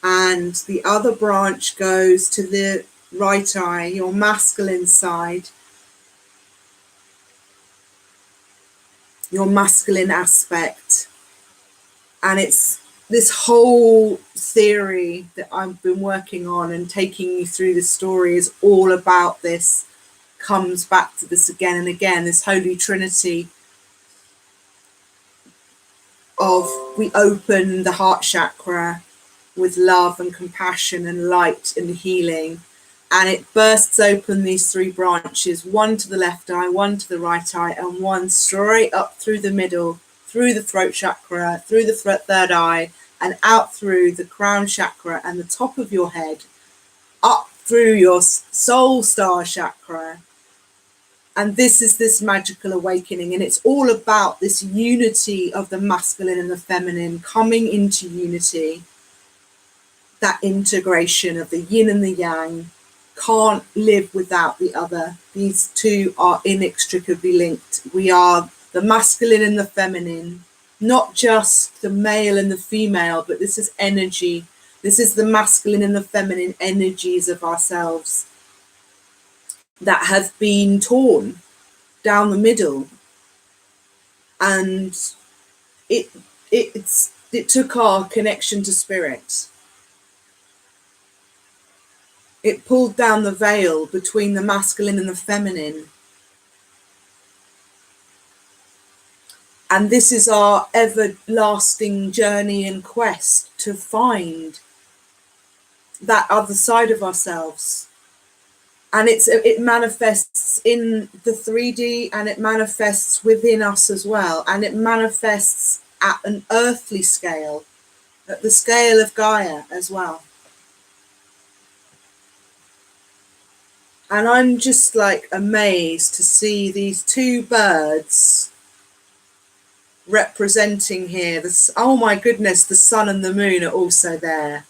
and the other branch goes to the right eye, your masculine side, your masculine aspect. And it's this whole theory that I've been working on and taking you through the story is all about this, comes back to this again and again, this holy trinity of we open the heart chakra with love and compassion and light and healing, and it bursts open these three branches, one to the left eye, one to the right eye, and one straight up through the middle, through the throat chakra, through the third eye, and out through the crown chakra and the top of your head, up through your soul star chakra. And this is this magical awakening, and it's all about this unity of the masculine and the feminine coming into unity. That integration of the yin and the yang can't live without the other. These two are inextricably linked. We are the masculine and the feminine, not just the male and the female, but this is energy. This is the masculine and the feminine energies of ourselves that have been torn down the middle. And it took our connection to spirit. It pulled down the veil between the masculine and the feminine. And this is our everlasting journey and quest to find that other side of ourselves. And it manifests in the 3D, and it manifests within us as well. And it manifests at an earthly scale, at the scale of Gaia as well. And I'm just like amazed to see these two birds representing here. This, oh my goodness, the sun and the moon are also there.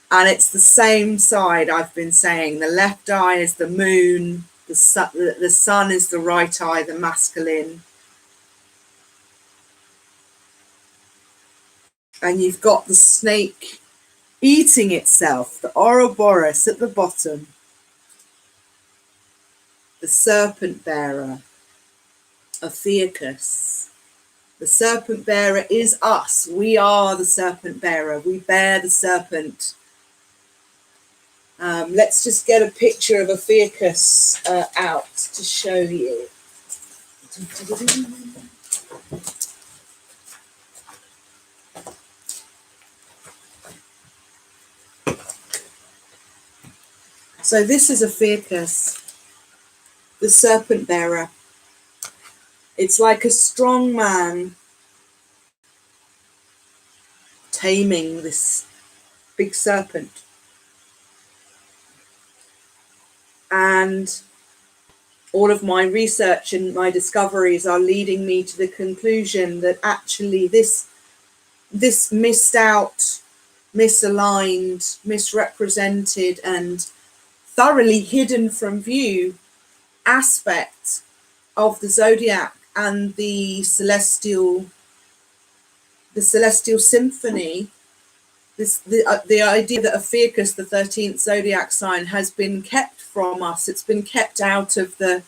And it's the same side I've been saying. The left eye is the moon, the sun is the right eye, the masculine. And you've got the snake eating itself, the Ouroboros at the bottom, the serpent bearer, Ophiuchus. The serpent bearer is us. We are the serpent bearer. We bear the serpent. Let's just get a picture of Ophiuchus out to show you. So this is Ophiuchus, the serpent bearer. It's like a strong man taming this big serpent. And all of my research and my discoveries are leading me to the conclusion that actually this missed out, misaligned, misrepresented, and thoroughly hidden from view aspect of the zodiac and the celestial symphony, the idea that Ophiuchus, the 13th zodiac sign, has been kept from us. It's been kept out of the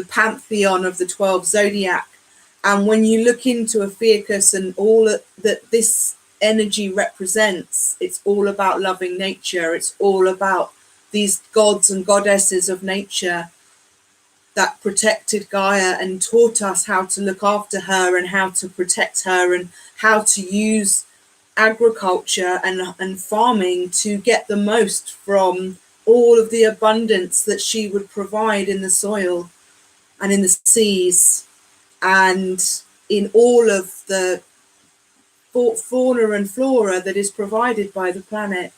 pantheon of the 12 zodiac. And when you look into Ophiuchus and all that this energy represents, it's all about loving nature. It's all about these gods and goddesses of nature that protected Gaia and taught us how to look after her and how to protect her and how to use agriculture and farming to get the most from all of the abundance that she would provide in the soil and in the seas and in all of the fauna and flora that is provided by the planet.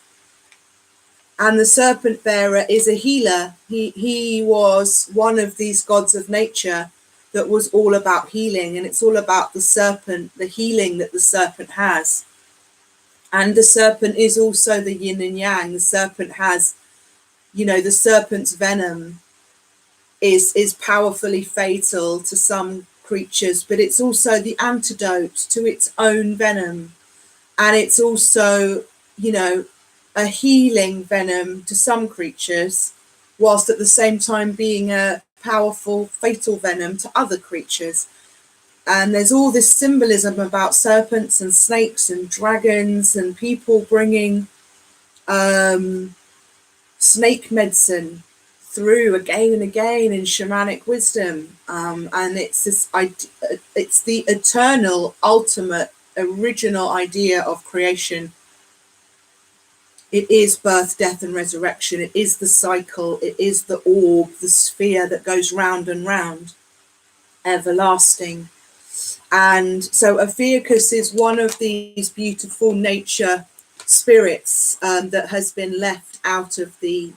And the serpent bearer is a healer. He was one of these gods of nature that was all about healing, and it's all about the serpent, the healing that the serpent has. And the serpent is also the yin and yang. The serpent has, the serpent's venom is powerfully fatal to some creatures, but it's also the antidote to its own venom. And it's also, a healing venom to some creatures, whilst at the same time being a powerful fatal venom to other creatures. And there's all this symbolism about serpents and snakes and dragons and people bringing snake medicine through again and again in shamanic wisdom. And it's it's the eternal, ultimate, original idea of creation. It is birth, death, and resurrection. It is the cycle. It is the orb, the sphere that goes round and round, everlasting. And so Ophiuchus is one of these beautiful nature spirits that has been left out of the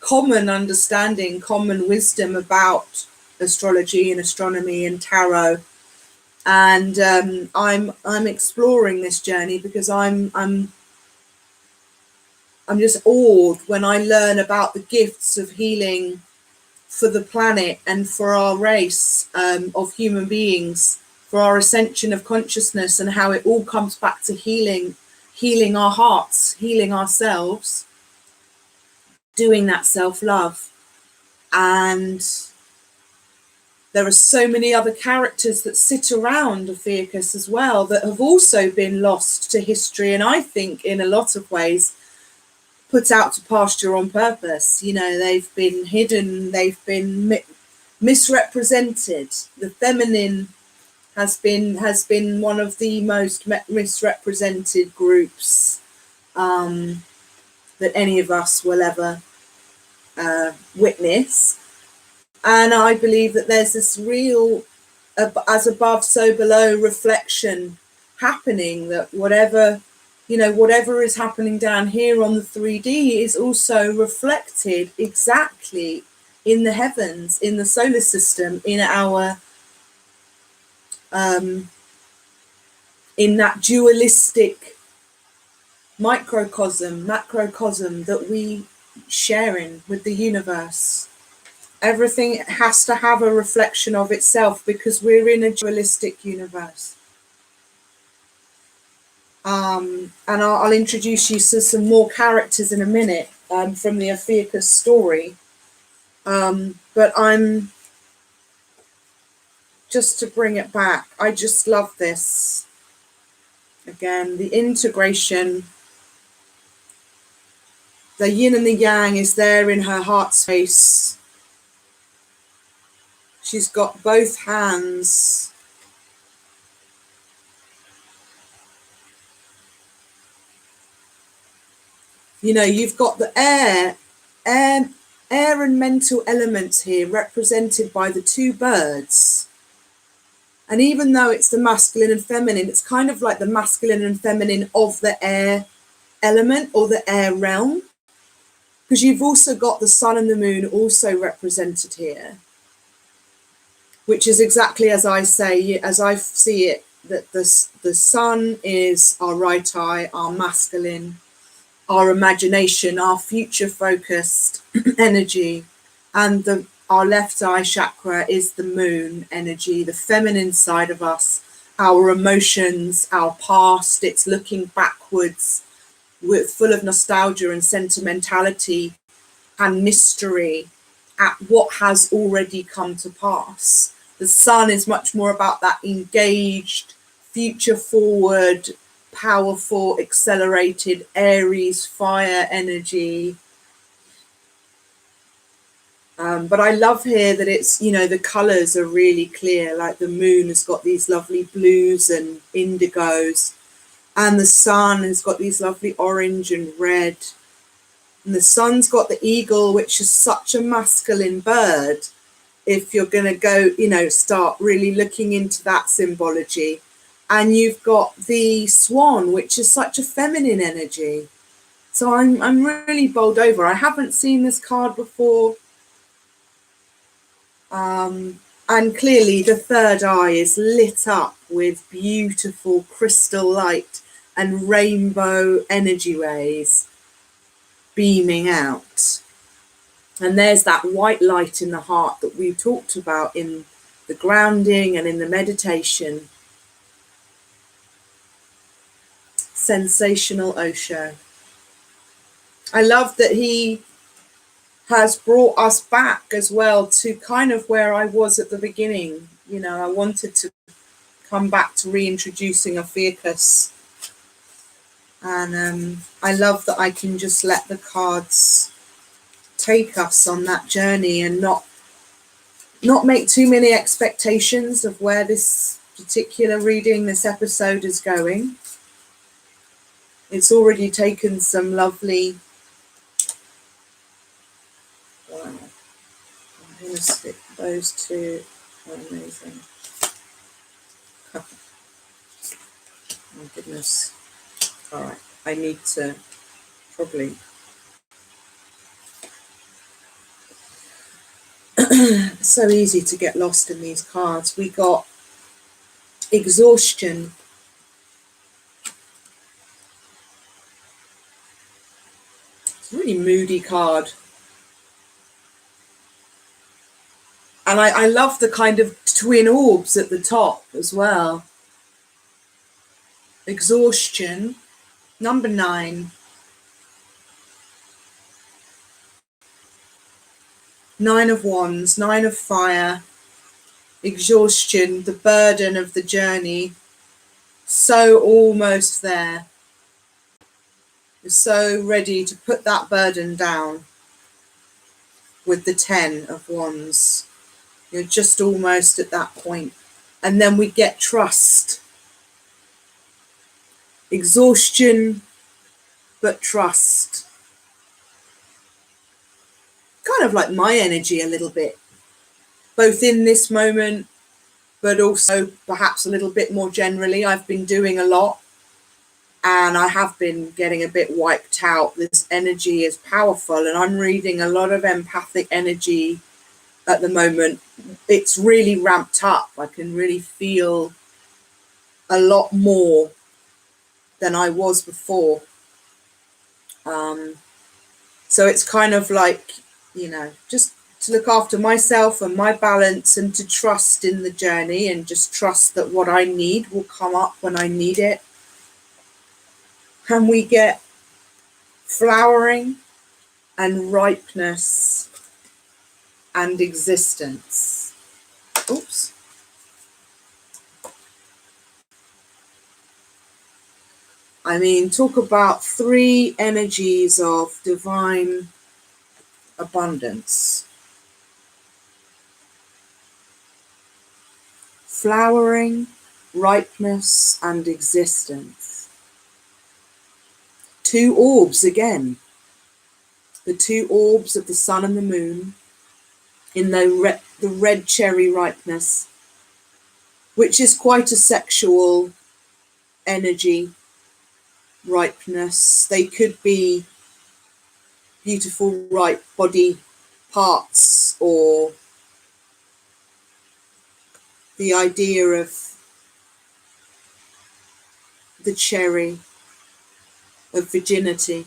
common understanding, common wisdom about astrology and astronomy and tarot. And I'm exploring this journey because I'm just awed when I learn about the gifts of healing for the planet and for our race of human beings, for our ascension of consciousness, and how it all comes back to healing our hearts, healing ourselves, doing that self-love. And there are so many other characters that sit around Ophiuchus as well that have also been lost to history, and I think in a lot of ways put out to pasture on purpose. They've been hidden, they've been misrepresented. The feminine has been one of the most misrepresented groups that any of us will ever witness. And I believe that there's this real as above, so below reflection happening, that whatever, you know, whatever is happening down here on the 3D is also reflected exactly in the heavens, in the solar system, in our in that dualistic microcosm, macrocosm that we share in with the universe. Everything has to have a reflection of itself because we're in a dualistic universe. And I'll introduce you to some more characters in a minute from the AMETHYST story. But I'm just to bring it back. I just love this. Again, the integration. The yin and the yang is there in her heart space. She's got both hands. You know, you've got the air and mental elements here represented by the two birds. And even though it's the masculine and feminine, it's kind of like the masculine and feminine of the air element or the air realm. Because you've also got the sun and the moon also represented here. Which is exactly as I say, as I see it, that the sun is our right eye, our masculine, our imagination, our future-focused energy, and our left eye chakra is the moon energy, the feminine side of us, our emotions, our past. It's looking backwards, full of nostalgia and sentimentality and mystery at what has already come to pass. The sun is much more about that engaged, future-forward, powerful, accelerated Aries fire energy. But I love here that it's, you know, the colors are really clear. Like the moon has got these lovely blues and indigos, and the sun has got these lovely orange and red. And the sun's got the eagle, which is such a masculine bird. If you're going to go, you know, start really looking into that symbology. And you've got the swan, which is such a feminine energy. So I'm really bowled over. I haven't seen this card before. And clearly the third eye is lit up with beautiful crystal light and rainbow energy rays beaming out. And there's that white light in the heart that we talked about in the grounding and in the meditation. Sensational Osho. I love that he has brought us back as well to kind of where I was at the beginning. You know, I wanted to come back to reintroducing AMETHYST. And I love that I can just let the cards take us on that journey and not make too many expectations of where this particular reading, this episode is going. It's already taken some lovely... Wow. I'm going to stick those two. Oh, amazing. Oh my goodness. All right. I need to probably... so easy to get lost in these cards. We got exhaustion. It's a really moody card. And I love the kind of twin orbs at the top as well. Exhaustion. Number 9. 9 of Wands, 9 of Fire. Exhaustion, the burden of the journey. So almost there. You're so ready to put that burden down with the 10 of Wands. You're just almost at that point. And then we get trust. Exhaustion, but trust. Kind of like my energy a little bit. Both in this moment, but also perhaps a little bit more generally. I've been doing a lot. and I have been getting a bit wiped out. This energy is powerful, and I'm reading a lot of empathic energy at the moment. It's really ramped up. I can really feel a lot more than I was before. So it's kind of like, just to look after myself and my balance, and to trust in the journey, and just trust that what I need will come up when I need it. And we get flowering and ripeness and existence. Oops. I mean, talk about 3 energies of divine abundance. Flowering, ripeness, and existence. 2 orbs again. The 2 orbs of the sun and the moon in the red cherry ripeness, which is quite a sexual energy ripeness. They could be beautiful, ripe body parts, or the idea of the cherry of virginity.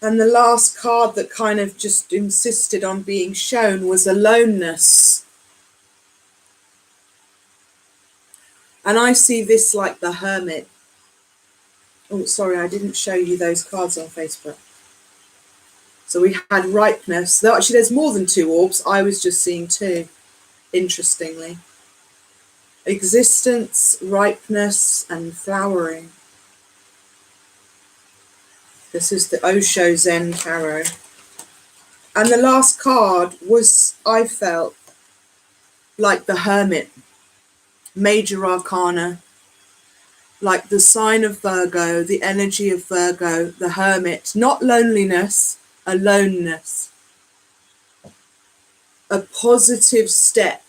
And the last card that kind of just insisted on being shown was aloneness. And I see this like the hermit. Oh, sorry, I didn't show you those cards on Facebook. So we had ripeness. Though actually there's more than 2 orbs. I was just seeing 2, interestingly. Existence, ripeness, and flowering. This is the Osho Zen Tarot. And the last card was, I felt, like the Hermit, Major Arcana, like the sign of Virgo, the energy of Virgo, the Hermit, not loneliness, aloneness. A positive step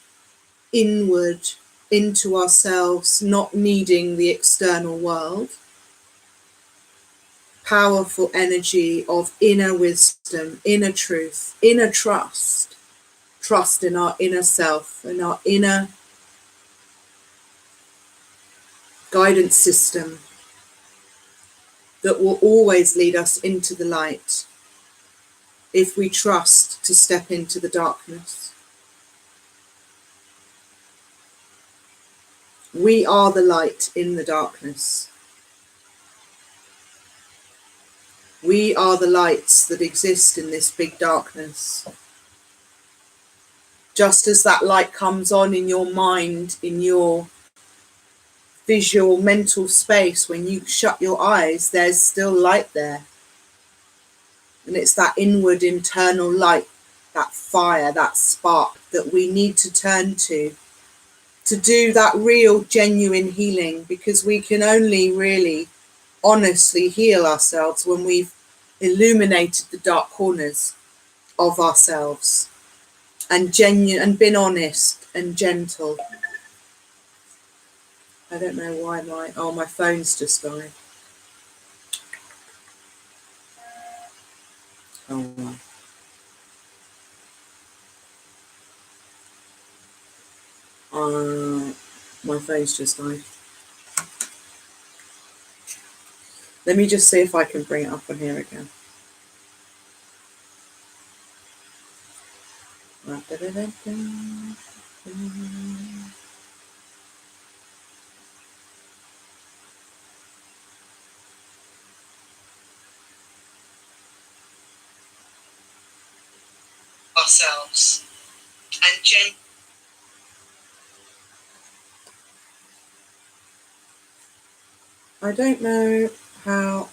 inward into ourselves, not needing the external world. Powerful energy of inner wisdom, inner truth, inner trust. Trust in our inner self, in our inner guidance system that will always lead us into the light if we trust to step into the darkness. We are the light in the darkness. We are the lights that exist in this big darkness. Just as that light comes on in your mind, in your visual mental space, when you shut your eyes, there's still light there. And it's that inward internal light, that fire, that spark that we need to turn to do that real genuine healing, because we can only really honestly heal ourselves when we've illuminated the dark corners of ourselves and genuine and been honest and gentle. I don't know why my phone's just died. Oh well. My phone's just died. Let me just see if I can bring it up on here again. Ourselves and I don't know how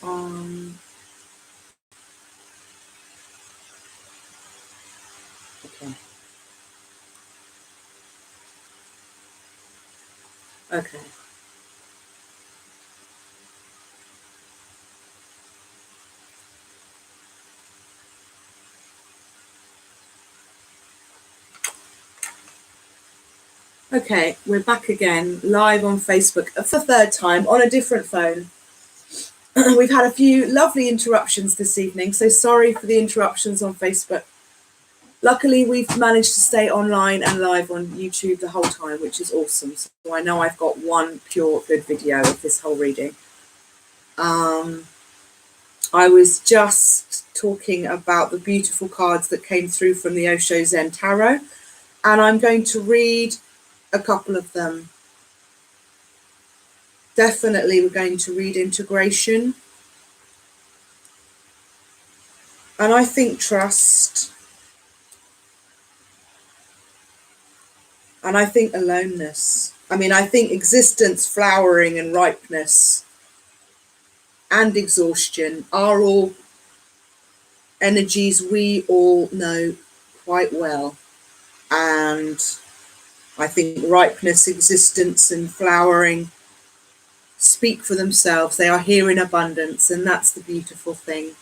okay. Okay, we're back again, live on Facebook for the third time on a different phone. We've had a few lovely interruptions this evening, so sorry for the interruptions on Facebook. Luckily, we've managed to stay online and live on YouTube the whole time, which is awesome. So I know I've got one pure good video of this whole reading. I was just talking about the beautiful cards that came through from the Osho Zen Tarot, and I'm going to read a couple of them. Definitely we're going to read integration. And I think trust. And I think aloneness. I mean, I think existence, flowering and ripeness and exhaustion are all energies we all know quite well. And I think ripeness, existence and flowering speak for themselves. They are here in abundance, and that's the beautiful thing.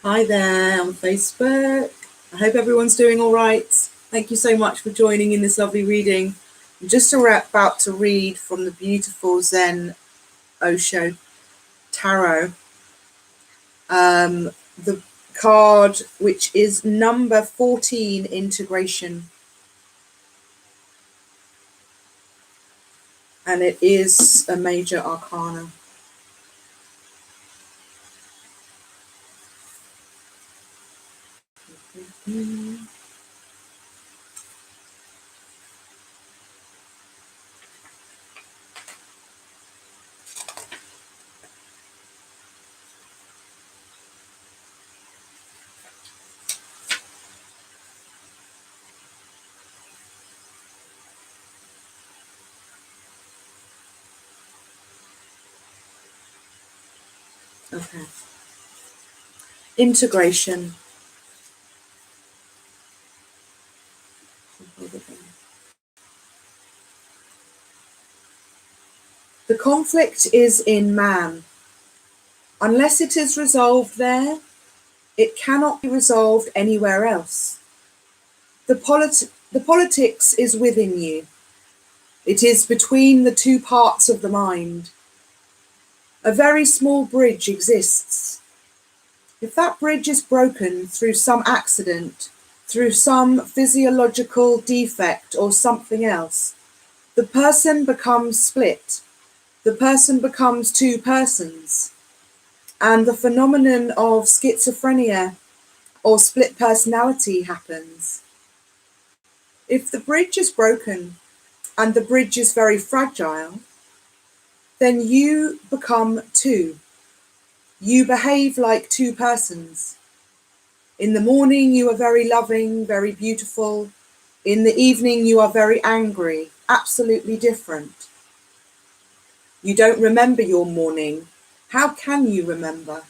Hi there on Facebook. I hope everyone's doing all right. Thank you so much for joining in this lovely reading. I'm just about to read from the beautiful Zen Osho Tarot. The card, which is number 14, integration. And it is a major arcana. Okay. Integration. The conflict is in man. Unless it is resolved there, it cannot be resolved anywhere else. The politics is within you. It is between the two parts of the mind. A very small bridge exists. If that bridge is broken through some accident, through some physiological defect or something else, the person becomes split. The person becomes two persons. And the phenomenon of schizophrenia or split personality happens. If the bridge is broken and the bridge is very fragile, then you become two. You behave like two persons. In the morning, you are very loving, very beautiful. In the evening, you are very angry, absolutely different. You don't remember your morning. How can you remember?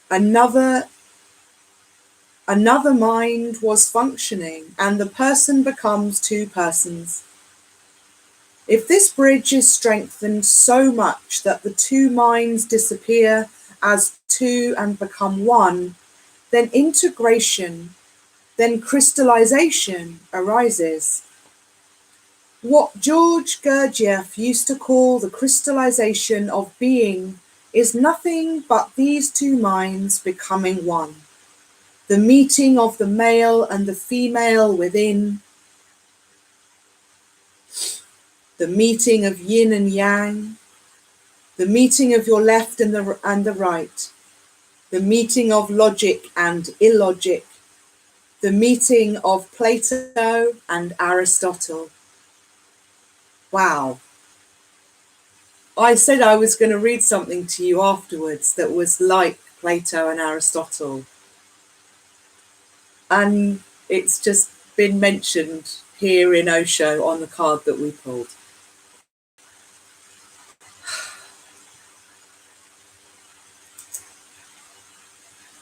Another mind was functioning, and the person becomes two persons. If this bridge is strengthened so much that the two minds disappear as two and become one, then integration, then crystallization arises. What George Gurdjieff used to call the crystallization of being is nothing but these two minds becoming one. The meeting of the male and the female within, the meeting of yin and yang, the meeting of your left and the right, the meeting of logic and illogic, the meeting of Plato and Aristotle. Wow. I said I was going to read something to you afterwards that was like Plato and Aristotle. And it's just been mentioned here in Osho on the card that we pulled.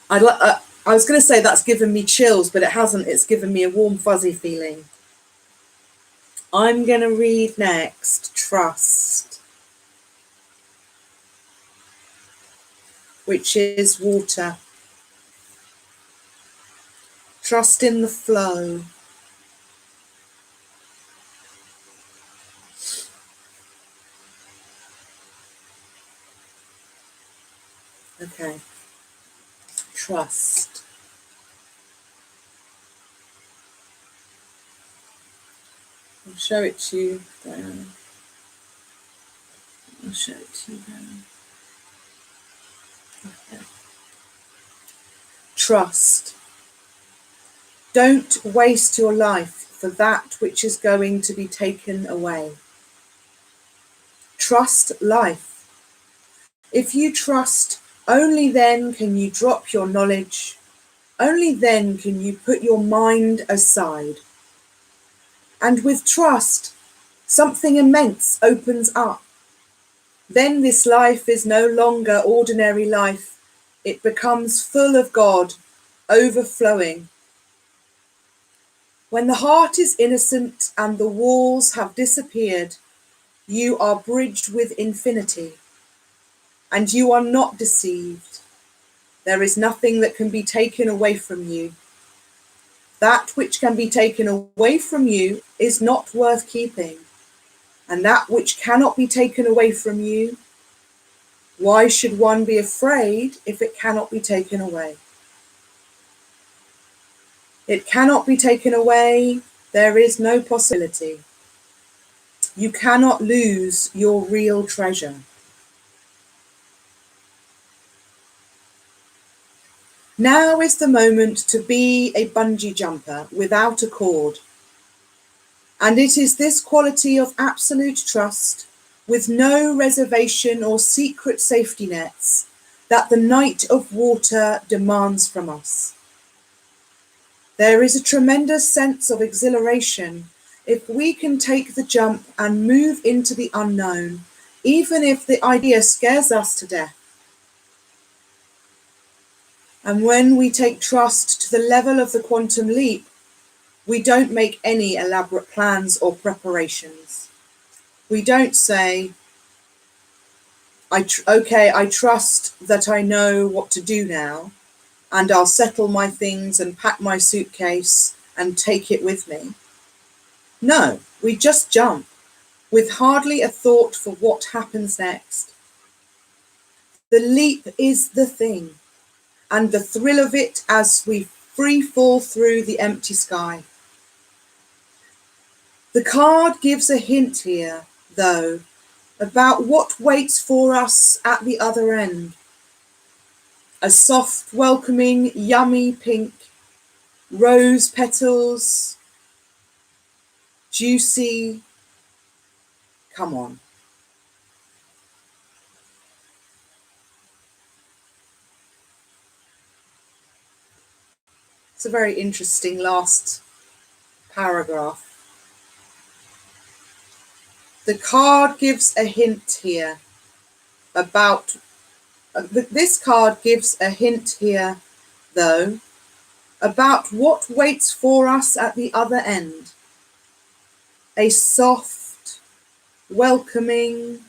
I was going to say that's given me chills, but it hasn't. It's given me a warm, fuzzy feeling. I'm going to read next Trust, which is water. Trust in the flow. Okay. Trust. I'll show it to you, Diana. I'll show it to you, Diana. Okay. Trust. Don't waste your life for that which is going to be taken away. Trust life. If you trust, only then can you drop your knowledge. Only then can you put your mind aside. And with trust, something immense opens up. Then this life is no longer ordinary life. It becomes full of God, overflowing. When the heart is innocent and the walls have disappeared, you are bridged with infinity, and you are not deceived. There is nothing that can be taken away from you. That which can be taken away from you is not worth keeping, and that which cannot be taken away from you, why should one be afraid if it cannot be taken away? It cannot be taken away. There is no possibility. You cannot lose your real treasure. Now is the moment to be a bungee jumper without a cord. And it is this quality of absolute trust, with no reservation or secret safety nets, that the night of water demands from us. There is a tremendous sense of exhilaration if we can take the jump and move into the unknown, even if the idea scares us to death. And when we take trust to the level of the quantum leap, we don't make any elaborate plans or preparations. We don't say, I trust that I know what to do now, and I'll settle my things and pack my suitcase and take it with me. No, we just jump, with hardly a thought for what happens next. The leap is the thing, and the thrill of it as we free fall through the empty sky. The card gives a hint here, though, about what waits for us at the other end. A soft, welcoming, yummy pink, rose petals, juicy. Come on. It's a very interesting last paragraph. The card gives a hint here about, this card gives a hint here, though, about what waits for us at the other end. A soft, welcoming,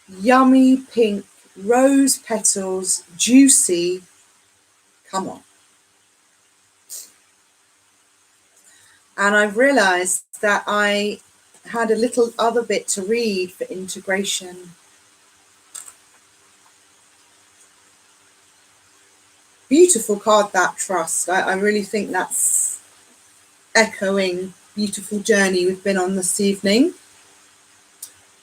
yummy pink, rose petals, juicy. Come on. And I've realized that I had a little other bit to read for integration. Beautiful card, that trust. I really think that's echoing beautiful journey we've been on this evening.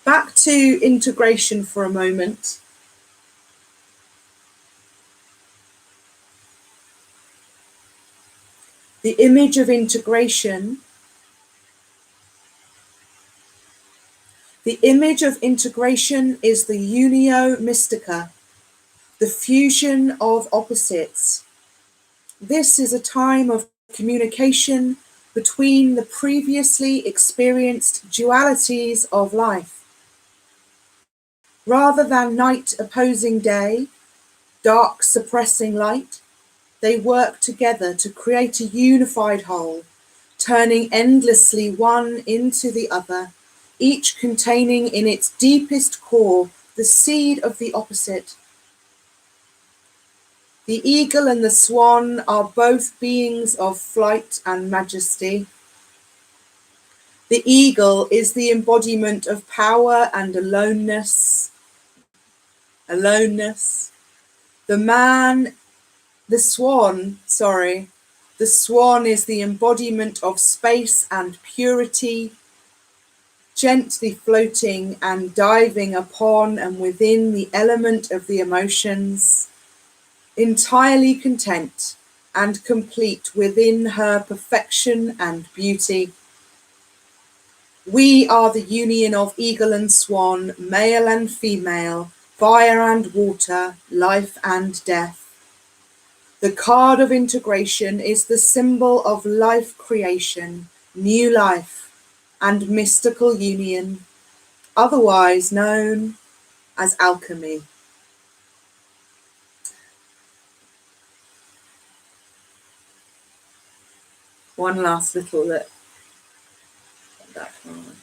Back to integration for a moment. The image of integration. The image of integration is the unio mystica, the fusion of opposites. This is a time of communication between the previously experienced dualities of life. Rather than night opposing day, dark suppressing light, they work together to create a unified whole, turning endlessly one into the other, each containing in its deepest core the seed of the opposite. The eagle and the swan are both beings of flight and majesty. The eagle is the embodiment of power and aloneness. Aloneness. The swan is the embodiment of space and purity, gently floating and diving upon and within the element of the emotions, entirely content and complete within her perfection and beauty. We are the union of eagle and swan, male and female, fire and water, life and death. The card of integration is the symbol of life creation, new life, and mystical union, otherwise known as alchemy. One last little look at that card.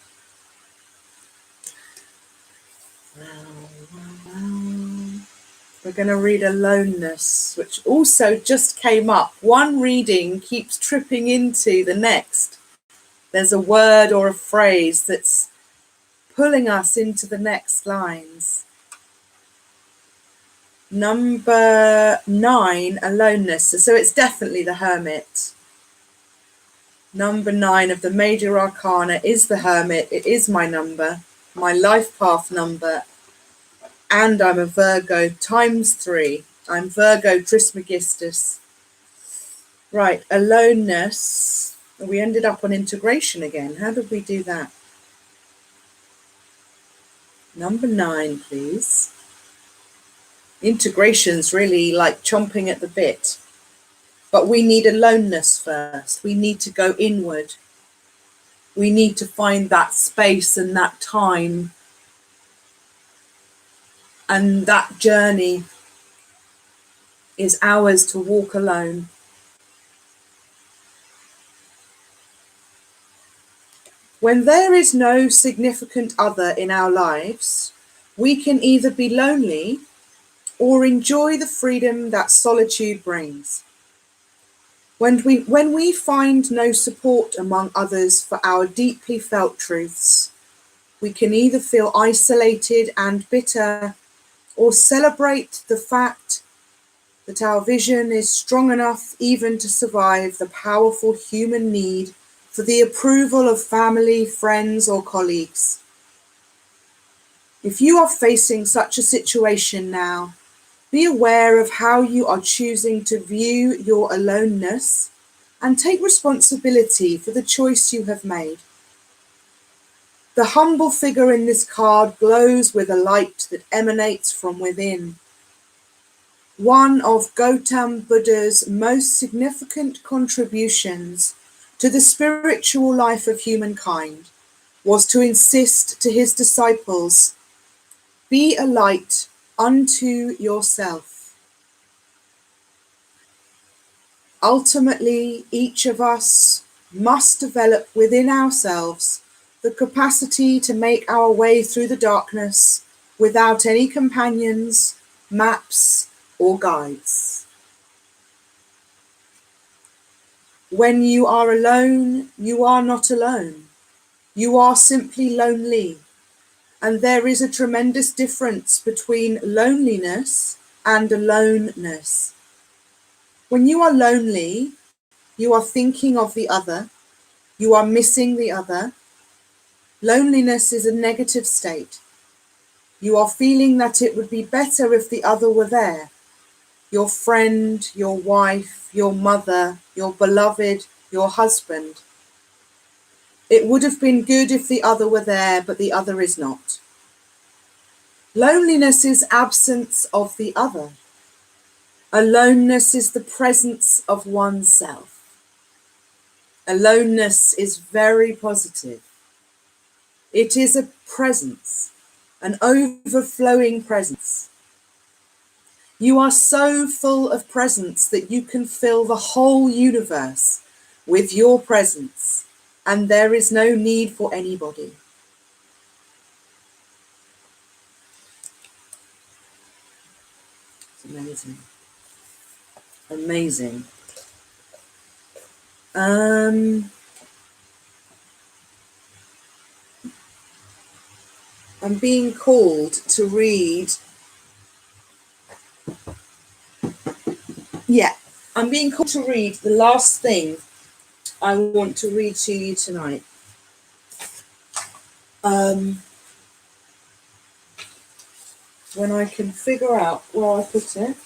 We're going to read aloneness, which also just came up. One reading keeps tripping into the next. There's a word or a phrase that's pulling us into the next lines. Number 9, aloneness. So it's definitely the Hermit. Number 9 of the major arcana is the Hermit. It is my number, my life path number. And I'm a Virgo ×3. I'm Virgo Trismegistus. Right, aloneness. We ended up on integration again. How did we do that? Number 9, please. Integration's really like chomping at the bit. But we need aloneness first. We need to go inward. We need to find that space and that time. And that journey is ours to walk alone. When there is no significant other in our lives, we can either be lonely or enjoy the freedom that solitude brings. When we find no support among others for our deeply felt truths, we can either feel isolated and bitter or celebrate the fact that our vision is strong enough even to survive the powerful human need for the approval of family, friends, or colleagues. If you are facing such a situation now, be aware of how you are choosing to view your aloneness and take responsibility for the choice you have made. The humble figure in this card glows with a light that emanates from within. One of Gautam Buddha's most significant contributions to the spiritual life of humankind was to insist to his disciples, "Be a light unto yourself." Ultimately, each of us must develop within ourselves the capacity to make our way through the darkness without any companions, maps, or guides. When you are alone, you are not alone. You are simply lonely. And there is a tremendous difference between loneliness and aloneness. When you are lonely, you are thinking of the other. You are missing the other. Loneliness is a negative state. You are feeling that it would be better if the other were there. Your friend, your wife, your mother, your beloved, your husband. It would have been good if the other were there, but the other is not. Loneliness is absence of the other. Aloneness is the presence of oneself. Aloneness is very positive. It is a presence, an overflowing presence. You are so full of presence that you can fill the whole universe with your presence, and there is no need for anybody. It's amazing. Amazing. I'm being called to read. Yeah, I'm being called to read the last thing I want to read to you tonight. When I can figure out where I put it.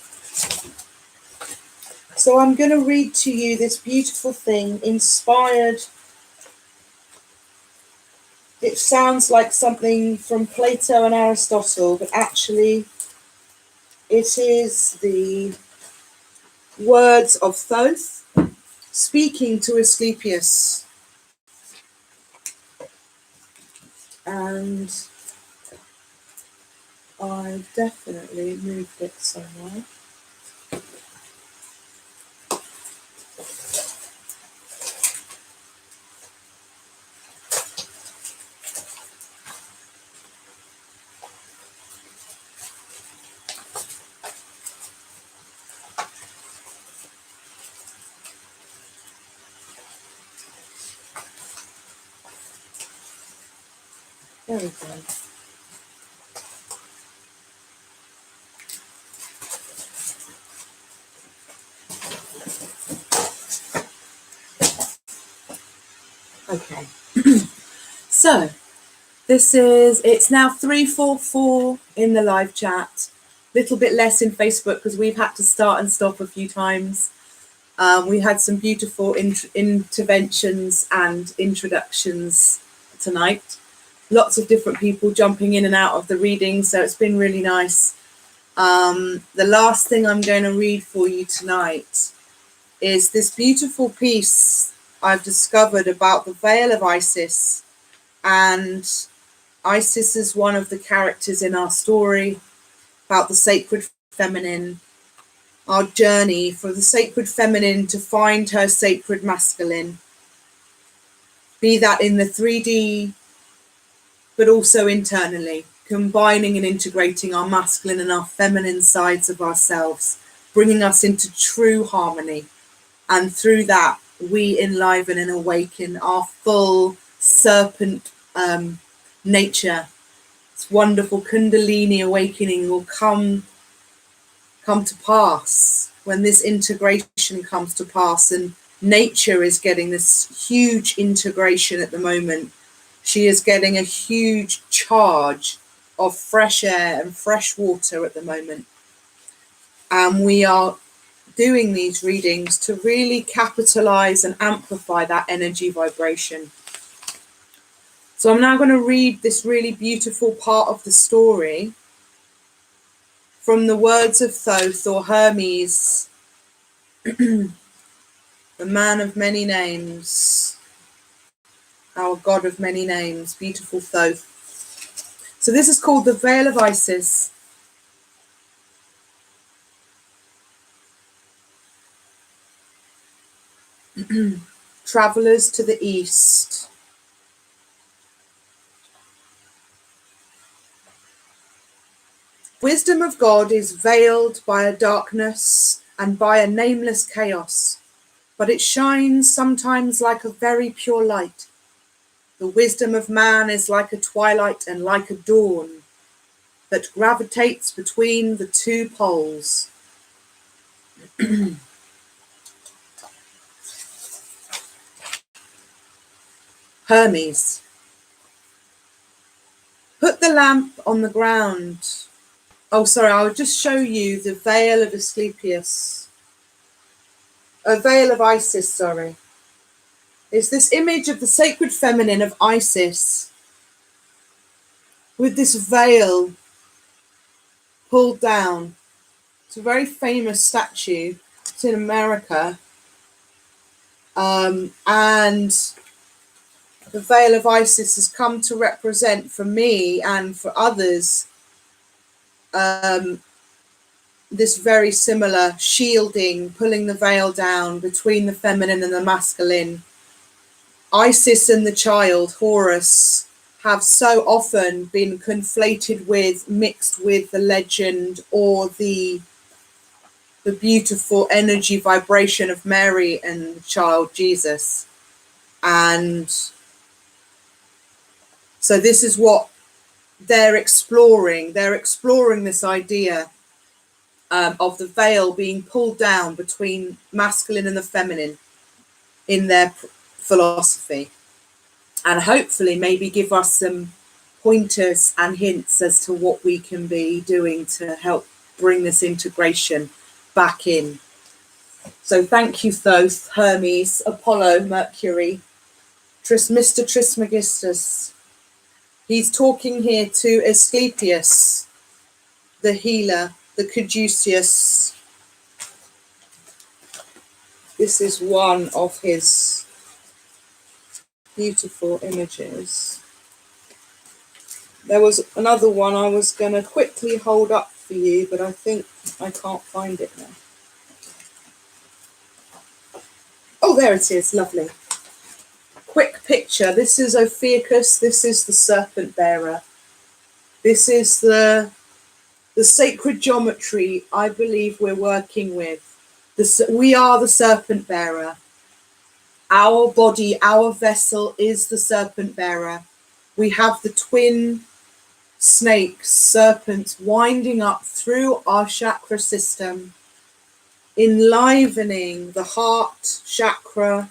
So I'm going to read to you this beautiful thing, inspired. It sounds like something from Plato and Aristotle, but actually it is the words of Thoth speaking to Asclepius. And I definitely moved it somewhere. There we go. Okay. So it's now 3:44 in the live chat. Little bit less in Facebook because we've had to start and stop a few times. We had some beautiful interventions and introductions tonight. Lots of different people jumping in and out of the reading, so it's been really nice. The last thing I'm going to read for you tonight is this beautiful piece I've discovered about the veil of Isis. And Isis is one of the characters in our story about the sacred feminine, our journey for the sacred feminine to find her sacred masculine, be that in the 3D, but also internally, combining and integrating our masculine and our feminine sides of ourselves, bringing us into true harmony. And through that, we enliven and awaken our full serpent nature. This wonderful Kundalini awakening will come to pass when this integration comes to pass. And nature is getting this huge integration at the moment. She is getting a huge charge of fresh air and fresh water at the moment. And we are doing these readings to really capitalize and amplify that energy vibration. So I'm now going to read this really beautiful part of the story from the words of Thoth, or Hermes, the man of many names, our god of many names, beautiful Thoth. So this is called the Veil of Isis. Travelers to the east. Wisdom of God is veiled by a darkness and by a nameless chaos, but it shines sometimes like a very pure light. The wisdom of man is like a twilight and like a dawn that gravitates between the two poles. Hermes. Put the lamp on the ground. Oh, sorry, I'll just show you the veil of Asclepius. A veil of Isis, sorry. It's this image of the sacred feminine of Isis with this veil pulled down. It's a very famous statue. It's in America. And the veil of Isis has come to represent for me and for others this very similar shielding, pulling the veil down between the feminine and the masculine. Isis and the child, Horus, have so often been conflated with, mixed with the legend or the the beautiful energy vibration of Mary and child Jesus. And so this is what they're exploring. They're exploring this idea of the veil being pulled down between masculine and the feminine in their philosophy, and hopefully maybe give us some pointers and hints as to what we can be doing to help bring this integration back in. So thank you, Thoth, Hermes, Apollo, Mercury, Mr. Trismegistus. He's talking here to Asclepius, the healer, the Caduceus. This is one of his beautiful images. There was another one I was going to quickly hold up for you, but I think I can't find it now. Oh, there it is. Lovely. Quick picture. This is Ophiuchus. This is the serpent bearer. This is the sacred geometry I believe we're working with. We are the serpent bearer. Our body, our vessel is the serpent bearer. We have the twin snakes, serpents, winding up through our chakra system, enlivening the heart chakra,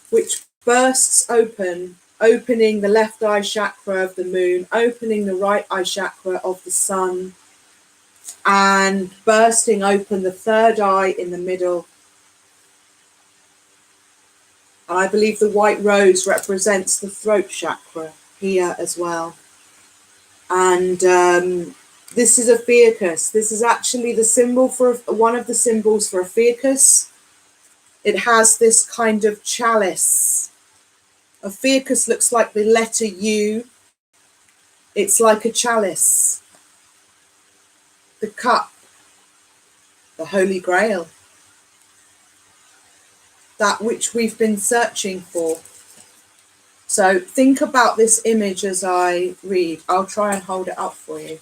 which bursts open, opening the left eye chakra of the moon, opening the right eye chakra of the sun, and bursting open the third eye in the middle. I believe the white rose represents the throat chakra here as well. And this is Ophiuchus. This is actually the symbol for one of the symbols for Ophiuchus. It has this kind of chalice. Ophiuchus looks like the letter U. It's like a chalice. The cup, the Holy Grail, that which we've been searching for. So think about this image as I read. I'll try and hold it up for you.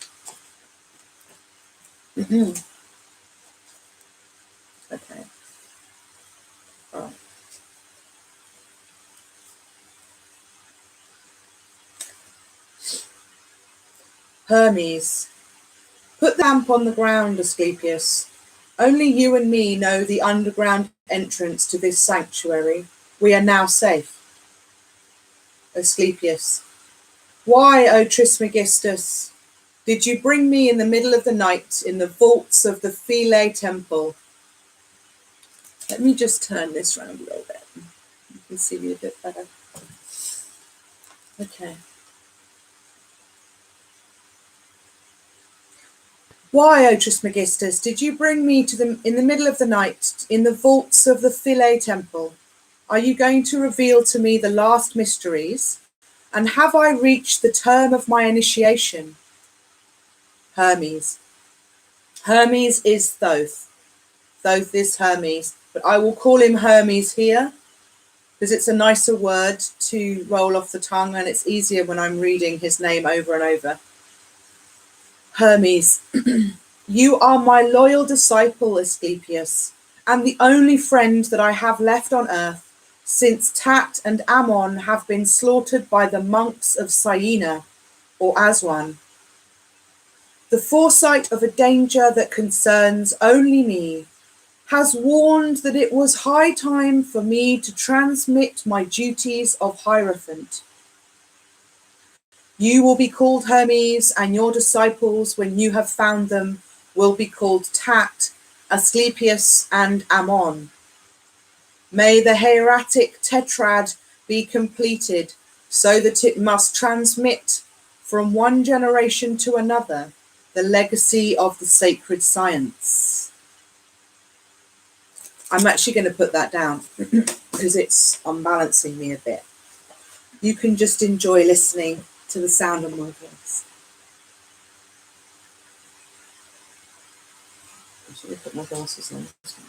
Okay. All right. Hermes, put the lamp on the ground, Asclepius. Only you and me know the underground entrance to this sanctuary. We are now safe. Asclepius, why, O Trismegistus, did you bring me in the middle of the night in the vaults of the Philae temple? Let me just turn this round a little bit. You can see me a bit better. Okay. Why, O Trismegistus, did you bring me in the middle of the night in the vaults of the Philae temple? Are you going to reveal to me the last mysteries? And have I reached the term of my initiation? Hermes. Hermes is Thoth. Thoth is Hermes, but I will call him Hermes here because it's a nicer word to roll off the tongue, and it's easier when I'm reading his name over and over. Hermes, you are my loyal disciple, Asclepius, and the only friend that I have left on earth, since Tat and Ammon have been slaughtered by the monks of Syena, or Aswan. The foresight of a danger that concerns only me has warned that it was high time for me to transmit my duties of Hierophant. You will be called Hermes, and your disciples, when you have found them, will be called Tat, Asclepius, and Ammon. May the hieratic tetrad be completed so that it must transmit from one generation to another the legacy of the sacred science. I'm actually going to put that down because it's unbalancing me a bit. You can just enjoy listening to the sound of my voice. I should put my glasses on as well.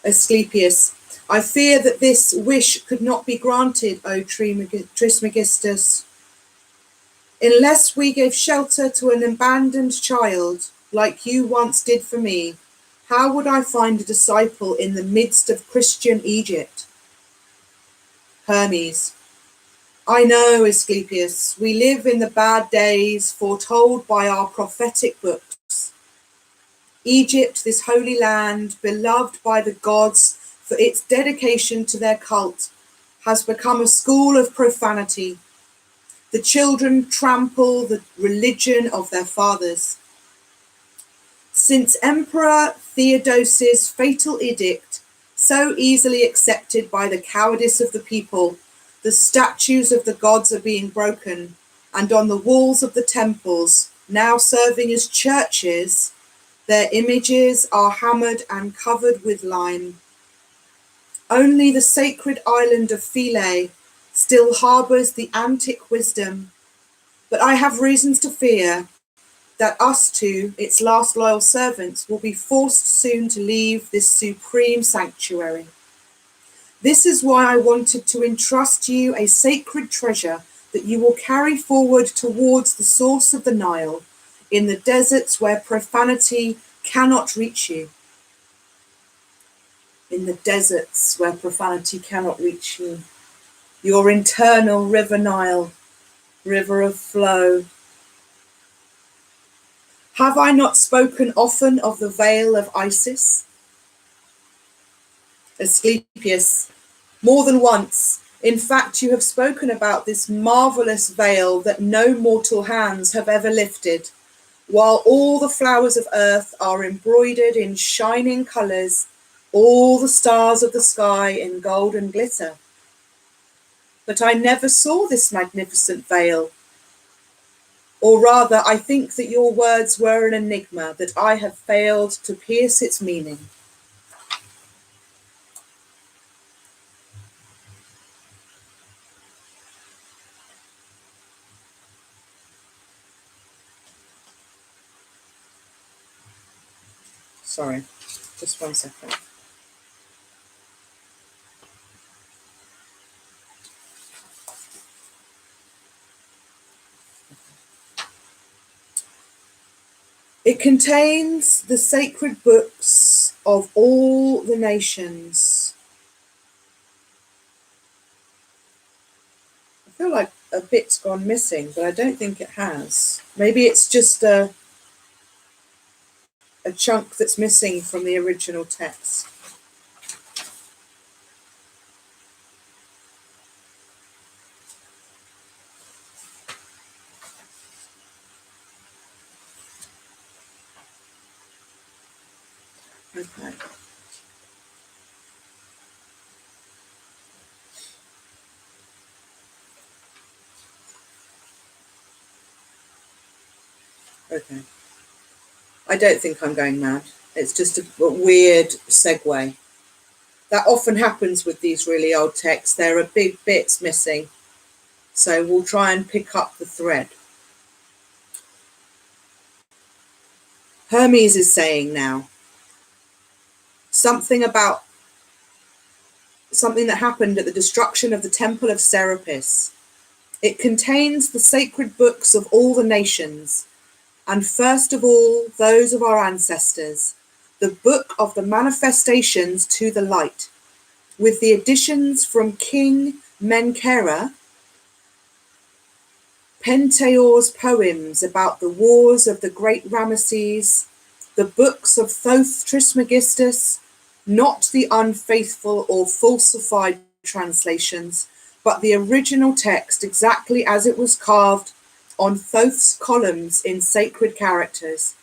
Asclepius, I fear that this wish could not be granted, O Trismegistus, unless we gave shelter to an abandoned child, like you once did for me. How would I find a disciple in the midst of Christian Egypt? Hermes. I know, Asclepius, we live in the bad days foretold by our prophetic books. Egypt, this holy land, beloved by the gods for its dedication to their cult, has become a school of profanity. The children trample the religion of their fathers. Since Emperor Theodosius' fatal edict, so easily accepted by the cowardice of the people, the statues of the gods are being broken, and on the walls of the temples, now serving as churches, their images are hammered and covered with lime. Only the sacred island of Philae still harbours the antique wisdom, but I have reasons to fear that us two, its last loyal servants, will be forced soon to leave this supreme sanctuary. This is why I wanted to entrust you a sacred treasure that you will carry forward towards the source of the Nile, in the deserts where profanity cannot reach you. In the deserts where profanity cannot reach you. Your internal river Nile, river of flow. Have I not spoken often of the veil of Isis? Asclepius, more than once. In fact, you have spoken about this marvelous veil that no mortal hands have ever lifted, while all the flowers of earth are embroidered in shining colours, all the stars of the sky in golden glitter. But I never saw this magnificent veil. Or rather, I think that your words were an enigma, that I have failed to pierce its meaning. Sorry, just 1 second. It contains the sacred books of all the nations. I feel like a bit's gone missing, but I don't think it has. Maybe it's just a chunk that's missing from the original text. Okay. Okay. I don't think I'm going mad. It's just a weird segue. That often happens with these really old texts. There are big bits missing. So we'll try and pick up the thread. Hermes is saying now something about something that happened at the destruction of the temple of Serapis. It contains the sacred books of all the nations, and first of all, those of our ancestors, the book of the manifestations to the light, with the additions from King Menkaure, Pentheor's poems about the wars of the great Ramesses, the books of Thoth Trismegistus, not the unfaithful or falsified translations, but the original text exactly as it was carved on Thoth's columns in sacred characters.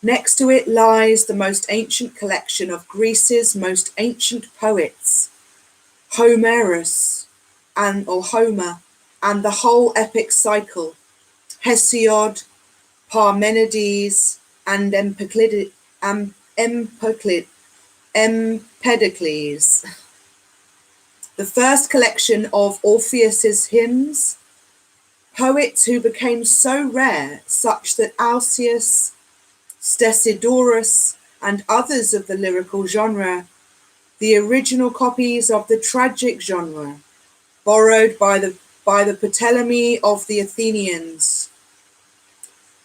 Next to it lies the most ancient collection of Greece's most ancient poets, Homer, and the whole epic cycle, Hesiod, Parmenides, and Empedocles. The first collection of Orpheus's hymns, poets who became so rare, such that Alcaeus, Stesiodorus, and others of the lyrical genre, the original copies of the tragic genre, borrowed by the Ptolemy of the Athenians.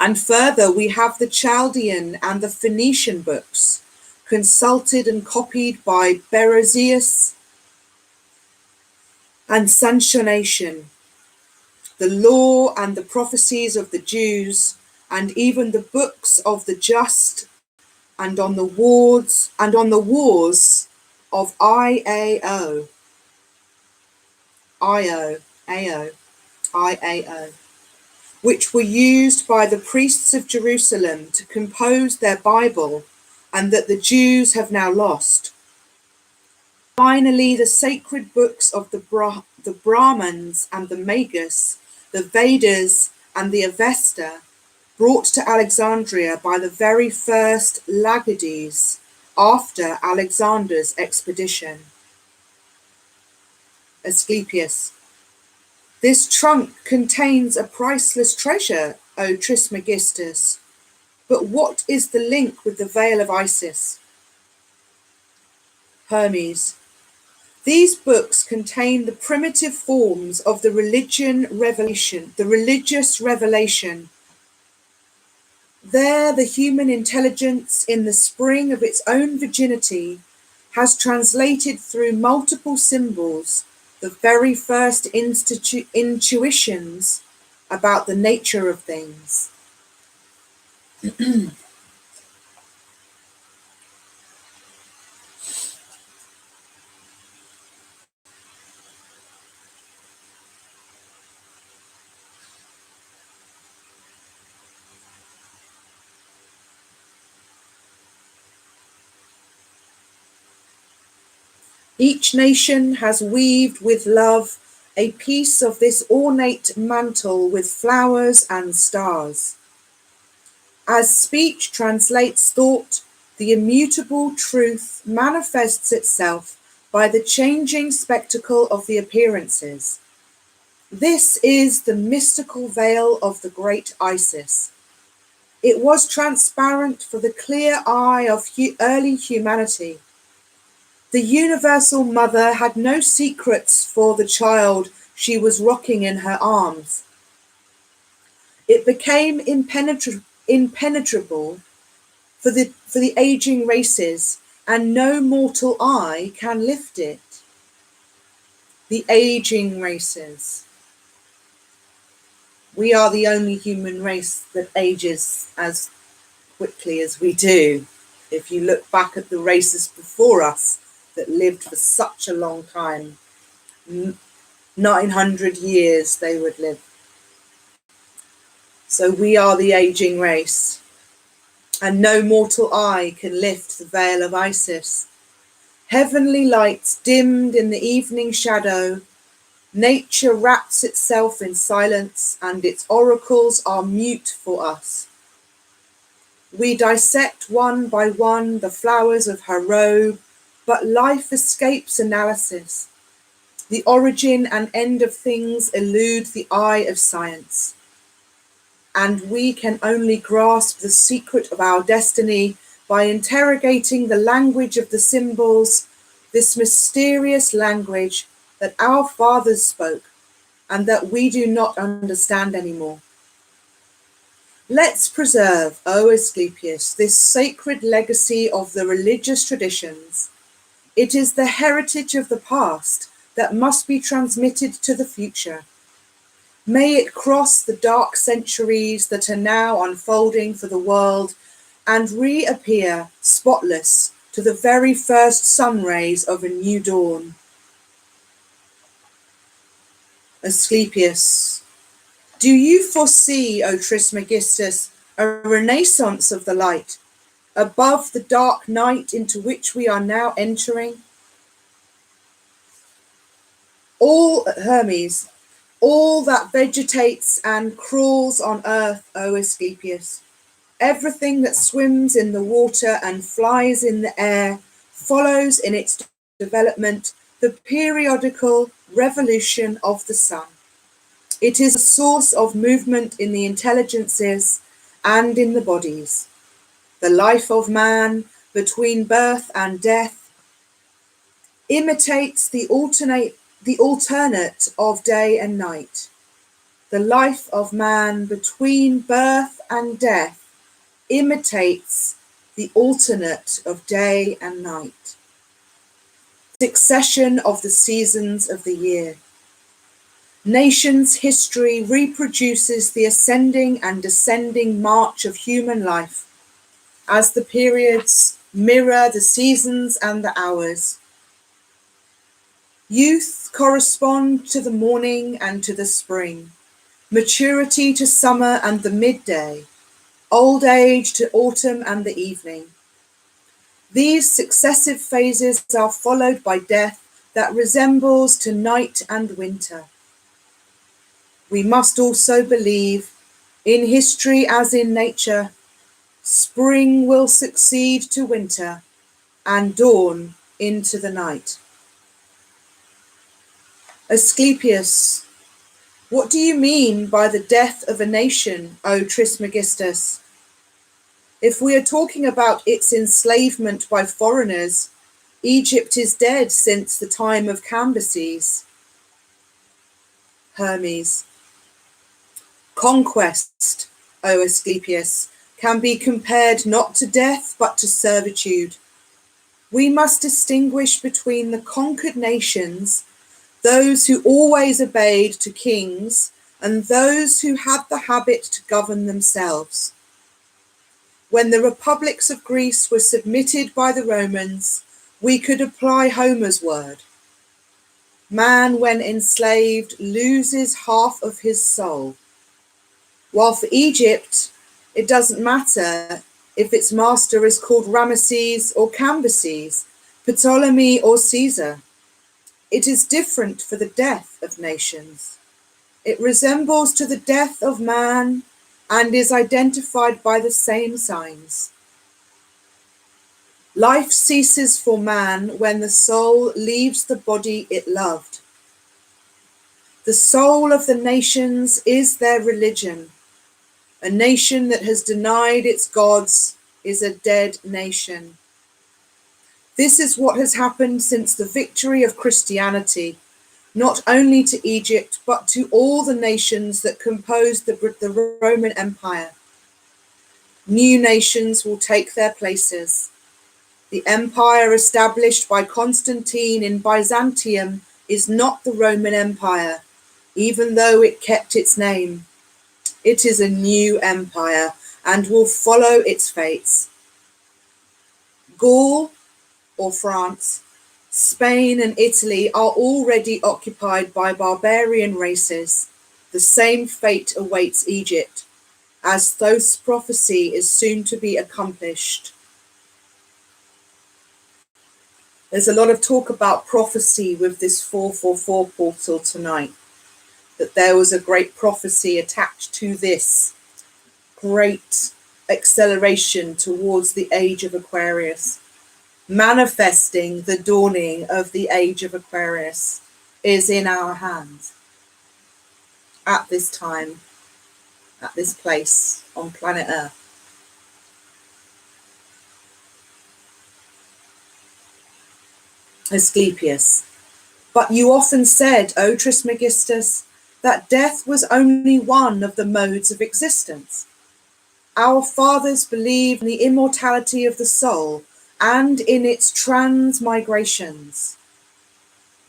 And further, we have the Chaldean and the Phoenician books, consulted and copied by Berezius and Sanchonation, the law and the prophecies of the Jews, and even the books of the just, and on the wars of IAO, which were used by the priests of Jerusalem to compose their Bible, and that the Jews have now lost. Finally, the sacred books of the Brahmins and the Magus, the Vedas and the Avesta, brought to Alexandria by the very first Lagides after Alexander's expedition. Asclepius. This trunk contains a priceless treasure, O Trismegistus. But what is the link with the veil of Isis? Hermes. These books contain the primitive forms of the religious revelation. There, the human intelligence, in the spring of its own virginity, has translated through multiple symbols the very first intuitions about the nature of things. Each nation has weaved with love a piece of this ornate mantle with flowers and stars. As speech translates thought, the immutable truth manifests itself by the changing spectacle of the appearances. This is the mystical veil of the great Isis. It was transparent for the clear eye of early humanity. The universal mother had no secrets for the child she was rocking in her arms. It became impenetrable for the aging races, and no mortal eye can lift it. The aging races. We are the only human race that ages as quickly as we do. If you look back at the races before us that lived for such a long time, 900 years they would live. So we are the aging race, and no mortal eye can lift the veil of Isis. Heavenly lights dimmed in the evening shadow, nature wraps itself in silence, and its oracles are mute for us. We dissect one by one the flowers of her robe, but life escapes analysis. The origin and end of things elude the eye of science, and we can only grasp the secret of our destiny by interrogating the language of the symbols, this mysterious language that our fathers spoke and that we do not understand anymore. Let's preserve, O Asclepius, this sacred legacy of the religious traditions. It is the heritage of the past that must be transmitted to the future. May it cross the dark centuries that are now unfolding for the world and reappear spotless to the very first sun rays of a new dawn. Asclepius. Do you foresee, O Trismegistus, a renaissance of the light above the dark night into which we are now entering? All Hermes, all that vegetates and crawls on earth, O Asclepius, everything that swims in the water and flies in the air, follows in its development the periodical revolution of the sun. It is a source of movement in the intelligences and in the bodies. The life of man between birth and death, imitates the alternate of day and night. The life of man between birth and death imitates the alternate of day and night. Succession of the seasons of the year. Nations' history reproduces the ascending and descending march of human life as the periods mirror the seasons and the hours. Youth correspond to the morning and to the spring, maturity to summer and the midday, old age to autumn and the evening. These successive phases are followed by death that resembles to night and winter. We must also believe, in history as in nature, spring will succeed to winter and dawn into the night. Asclepius, what do you mean by the death of a nation, O Trismegistus? If we are talking about its enslavement by foreigners, Egypt is dead since the time of Cambyses. Hermes, conquest, O Asclepius, can be compared not to death but to servitude. We must distinguish between the conquered nations, those who always obeyed to kings, and those who had the habit to govern themselves. When the republics of Greece were submitted by the Romans, we could apply Homer's word. Man, when enslaved, loses half of his soul. While for Egypt, it doesn't matter if its master is called Ramesses or Cambyses, Ptolemy or Caesar. It is different for the death of nations. It resembles to the death of man and is identified by the same signs. Life ceases for man when the soul leaves the body it loved. The soul of the nations is their religion. A nation that has denied its gods is a dead nation. This is what has happened since the victory of Christianity, not only to Egypt, but to all the nations that composed the Roman Empire. New nations will take their places. The empire established by Constantine in Byzantium is not the Roman Empire, even though it kept its name. It is a new empire and will follow its fates. Gaul, or France, Spain and Italy are already occupied by barbarian races. The same fate awaits Egypt, as Thoth's prophecy is soon to be accomplished. There's a lot of talk about prophecy with this 444 portal tonight, that there was a great prophecy attached to this great acceleration towards the age of Aquarius. Manifesting the dawning of the age of Aquarius is in our hands at this time, at this place on planet Earth. Asclepius, but you often said, O Trismegistus, that death was only one of the modes of existence. Our fathers believed in the immortality of the soul and in its transmigrations.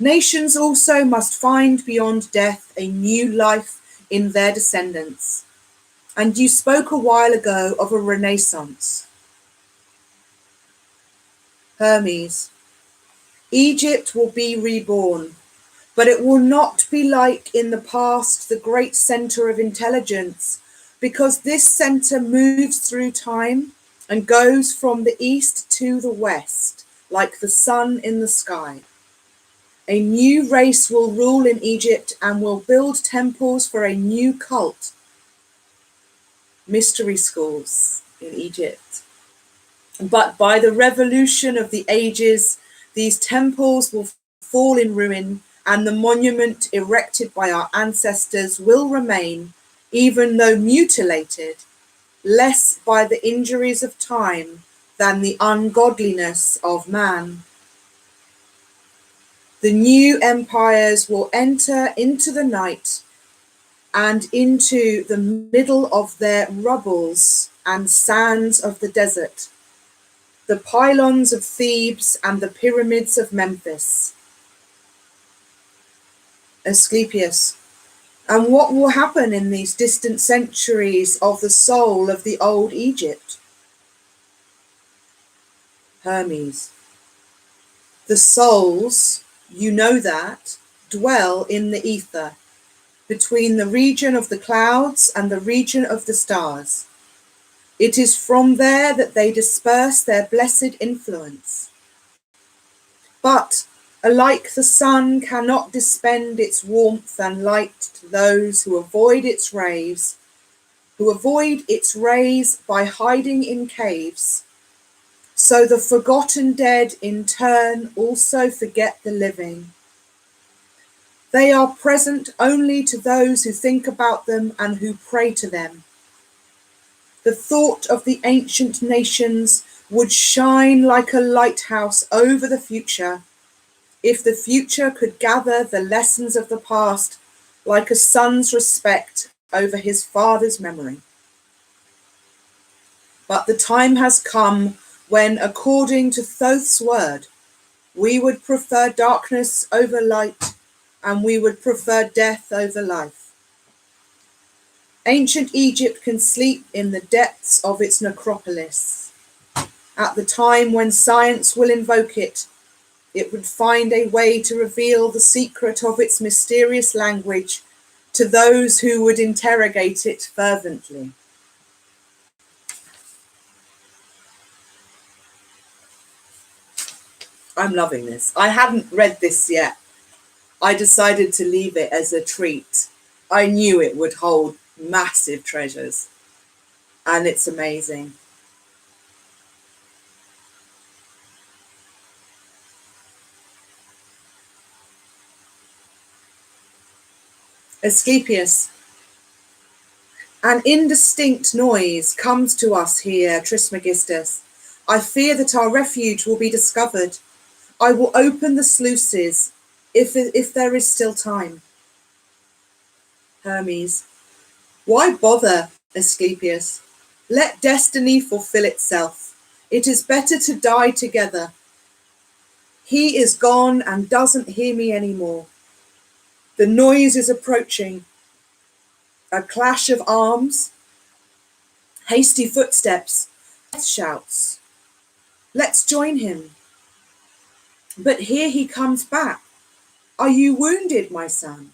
Nations also must find beyond death a new life in their descendants. And you spoke a while ago of a renaissance. Hermes, Egypt will be reborn, but it will not be like in the past the great center of intelligence, because this center moves through time and goes from the east to the west, like the sun in the sky. A new race will rule in Egypt and will build temples for a new cult. Mystery schools in Egypt. But by the revolution of the ages, these temples will fall in ruin, and the monument erected by our ancestors will remain, even though mutilated, less by the injuries of time than the ungodliness of man. The new empires will enter into the night and into the middle of their rubbles and sands of the desert, the pylons of Thebes and the pyramids of Memphis. Asclepius. And what will happen in these distant centuries of the soul of the old Egypt? Hermes. The souls, you know that, dwell in the ether, between the region of the clouds and the region of the stars. It is from there that they disperse their blessed influence. But alike the sun cannot dispend its warmth and light to those who avoid its rays, by hiding in caves. So the forgotten dead in turn also forget the living. They are present only to those who think about them and who pray to them. The thought of the ancient nations would shine like a lighthouse over the future, if the future could gather the lessons of the past like a son's respect over his father's memory. But the time has come when, according to Thoth's word, we would prefer darkness over light, and we would prefer death over life. Ancient Egypt can sleep in the depths of its necropolis. At the time when science will invoke it, it would find a way to reveal the secret of its mysterious language to those who would interrogate it fervently. I'm loving this. I hadn't read this yet. I decided to leave it as a treat. I knew it would hold massive treasures, and it's amazing. Asclepius. An indistinct noise comes to us here, Trismegistus. I fear that our refuge will be discovered. I will open the sluices, if there is still time. Hermes. Why bother, Asclepius? Let destiny fulfill itself. It is better to die together. He is gone and doesn't hear me anymore. The noise is approaching. A clash of arms, hasty footsteps, shouts. Let's join him. But here he comes back. Are you wounded, my son?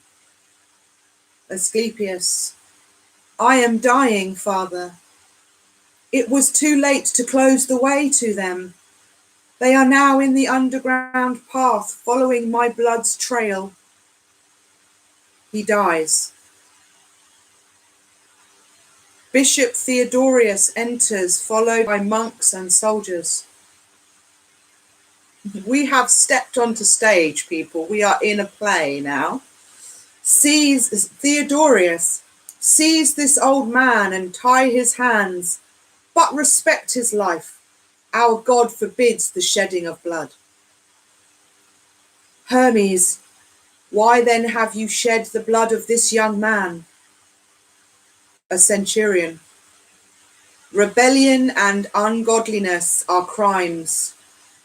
Asclepius. I am dying, father. It was too late to close the way to them. They are now in the underground path, following my blood's trail. He dies. Bishop Theodorius enters, followed by monks and soldiers. We have stepped onto stage, people. We are in a play now. Theodorius, seize this old man and tie his hands, but respect his life. Our God forbids the shedding of blood. Hermes, why then have you shed the blood of this young man? A centurion. Rebellion and ungodliness are crimes.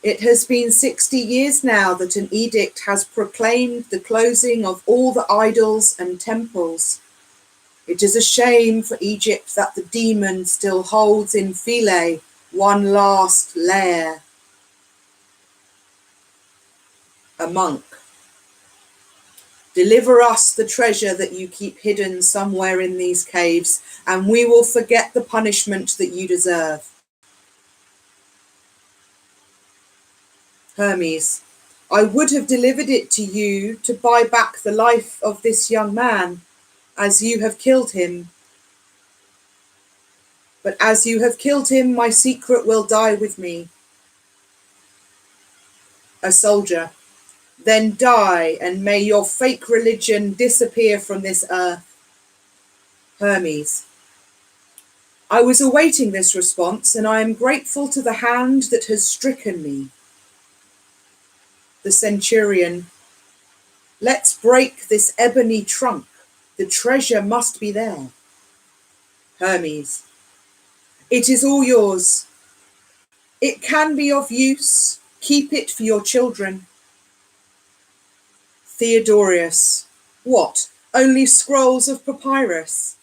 It has been 60 years now that an edict has proclaimed the closing of all the idols and temples. It is a shame for Egypt that the demon still holds in Philae one last lair. A monk. Deliver us the treasure that you keep hidden somewhere in these caves, and we will forget the punishment that you deserve. Hermes, I would have delivered it to you to buy back the life of this young man, as you have killed him. But as you have killed him, my secret will die with me. A soldier, then die, and may your fake religion disappear from this earth. Hermes, I was awaiting this response, and I am grateful to the hand that has stricken me. The centurion, Let's break this ebony trunk. The treasure must be there. Hermes. It is all yours. It can be of use. Keep it for your children. Theodorus. What? Only scrolls of papyrus?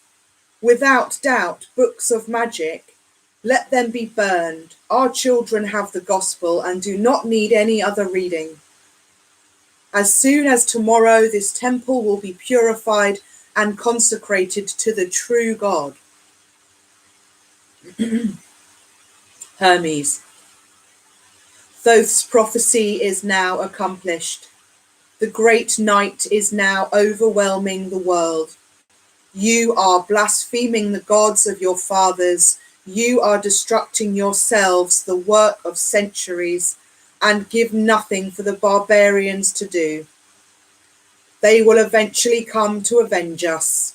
Without doubt, books of magic. Let them be burned. Our children have the gospel and do not need any other reading. As soon as tomorrow, this temple will be purified and consecrated to the true God. Hermes. Thoth's prophecy is now accomplished. The great night is now overwhelming the world. You are blaspheming the gods of your fathers. You are destructing yourselves, the work of centuries, and give nothing for the barbarians to do. They will eventually come to avenge us.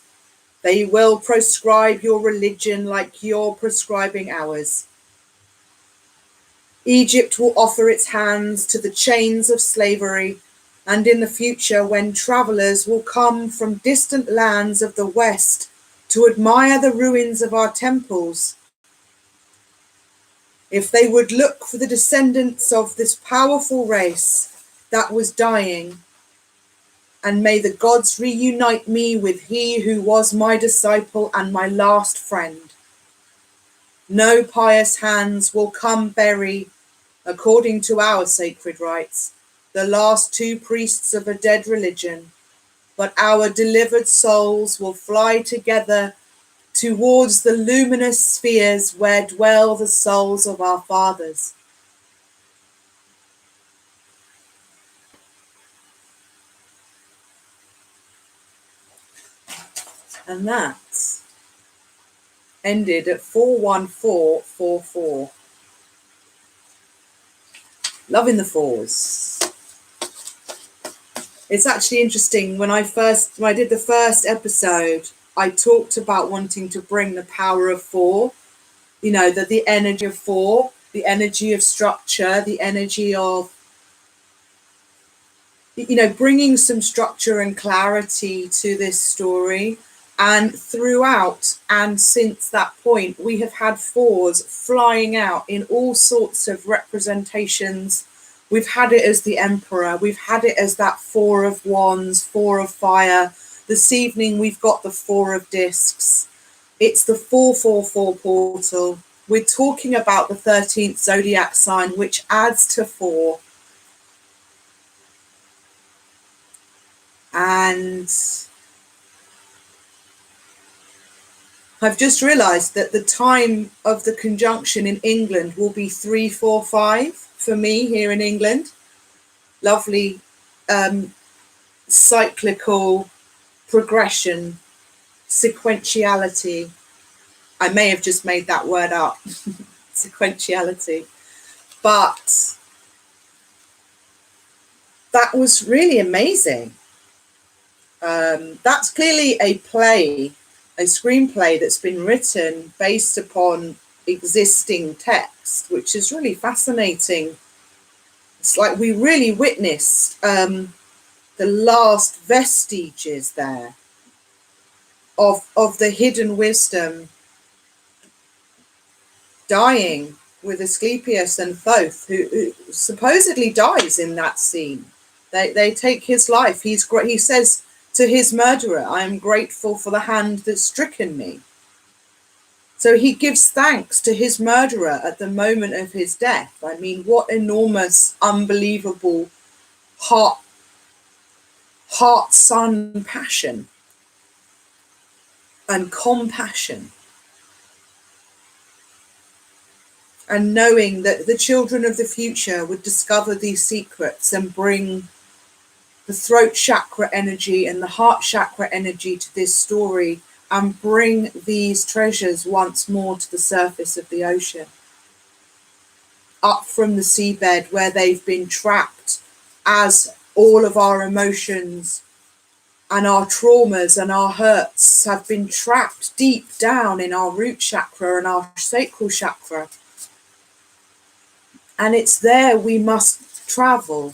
They will proscribe your religion like you're prescribing ours. Egypt will offer its hands to the chains of slavery, and in the future, when travelers will come from distant lands of the West to admire the ruins of our temples, if they would look for the descendants of this powerful race that was dying, and may the gods reunite me with he who was my disciple and my last friend. No pious hands will come bury, according to our sacred rites, the last two priests of a dead religion, but our delivered souls will fly together towards the luminous spheres where dwell the souls of our fathers. And that ended at 41444. Loving the fours. It's actually interesting. When I did the first episode, I talked about wanting to bring the power of four, you know, the energy of four, the energy of structure, the energy of, you know, bringing some structure and clarity to this story. And throughout and since that point, we have had fours flying out in all sorts of representations. We've had it as the Emperor. We've had it as that Four of Wands, Four of Fire. This evening, we've got the Four of Discs. It's the 444 portal. We're talking about the 13th zodiac sign, which adds to four. And I've just realised that the time of the conjunction in England will be 345 for me here in England. Lovely cyclical progression, sequentiality. I may have just made that word up, sequentiality. But that was really amazing. That's clearly a screenplay that's been written based upon existing text, which is really fascinating. It's like we really witnessed the last vestiges there of the hidden wisdom dying with Asclepius and Thoth, who supposedly dies in that scene. They take his life. He says to his murderer, I am grateful for the hand that's stricken me. So he gives thanks to his murderer at the moment of his death. I mean, what enormous, unbelievable heart-son passion and compassion. And knowing that the children of the future would discover these secrets and bring the throat chakra energy and the heart chakra energy to this story and bring these treasures once more to the surface of the ocean, up from the seabed where they've been trapped, as all of our emotions and our traumas and our hurts have been trapped deep down in our root chakra and our sacral chakra. And it's there we must travel.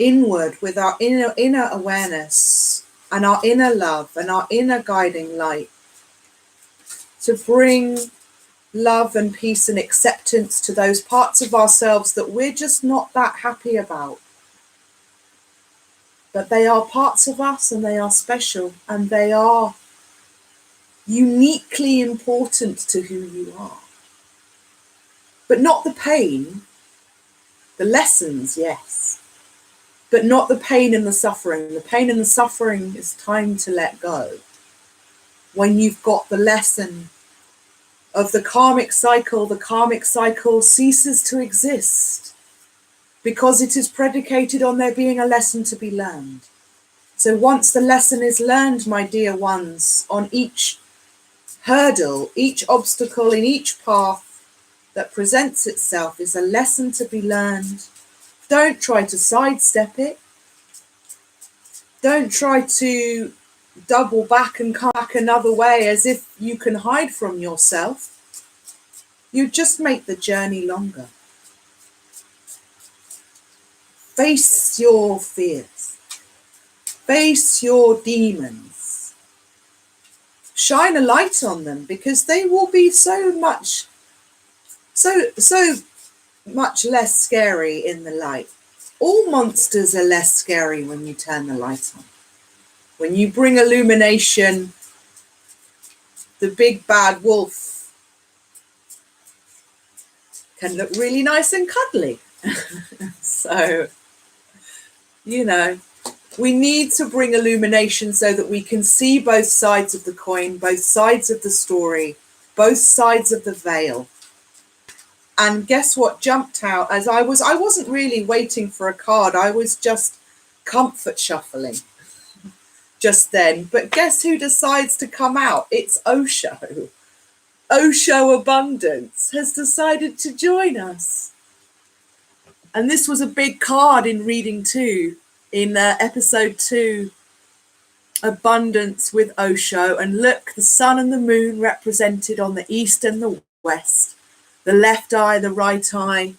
inward with our inner awareness and our inner love and our inner guiding light, to bring love and peace and acceptance to those parts of ourselves that we're just not that happy about. But they are parts of us, and they are special, and they are uniquely important to who you are. But not the pain. The lessons, yes. But not the pain and the suffering. The pain and the suffering is time to let go. When you've got the lesson of the karmic cycle ceases to exist because it is predicated on there being a lesson to be learned. So once the lesson is learned, my dear ones, on each hurdle, each obstacle in each path that presents itself is a lesson to be learned. Don't try to sidestep it. Don't try to double back and come back another way as if you can hide from yourself. You just make the journey longer. Face your fears. Face your demons. Shine a light on them, because they will be so much less scary in the light. All monsters are less scary when you turn the light on. When you bring illumination, the big bad wolf can look really nice and cuddly. So, we need to bring illumination so that we can see both sides of the coin, both sides of the story, both sides of the veil. And guess what jumped out as I wasn't really waiting for a card. I was just comfort shuffling just then. But guess who decides to come out? It's Osho. Osho Abundance has decided to join us. And this was a big card in reading 2, in episode 2, Abundance with Osho. And look, the sun and the moon represented on the east and the west. The left eye, the right eye,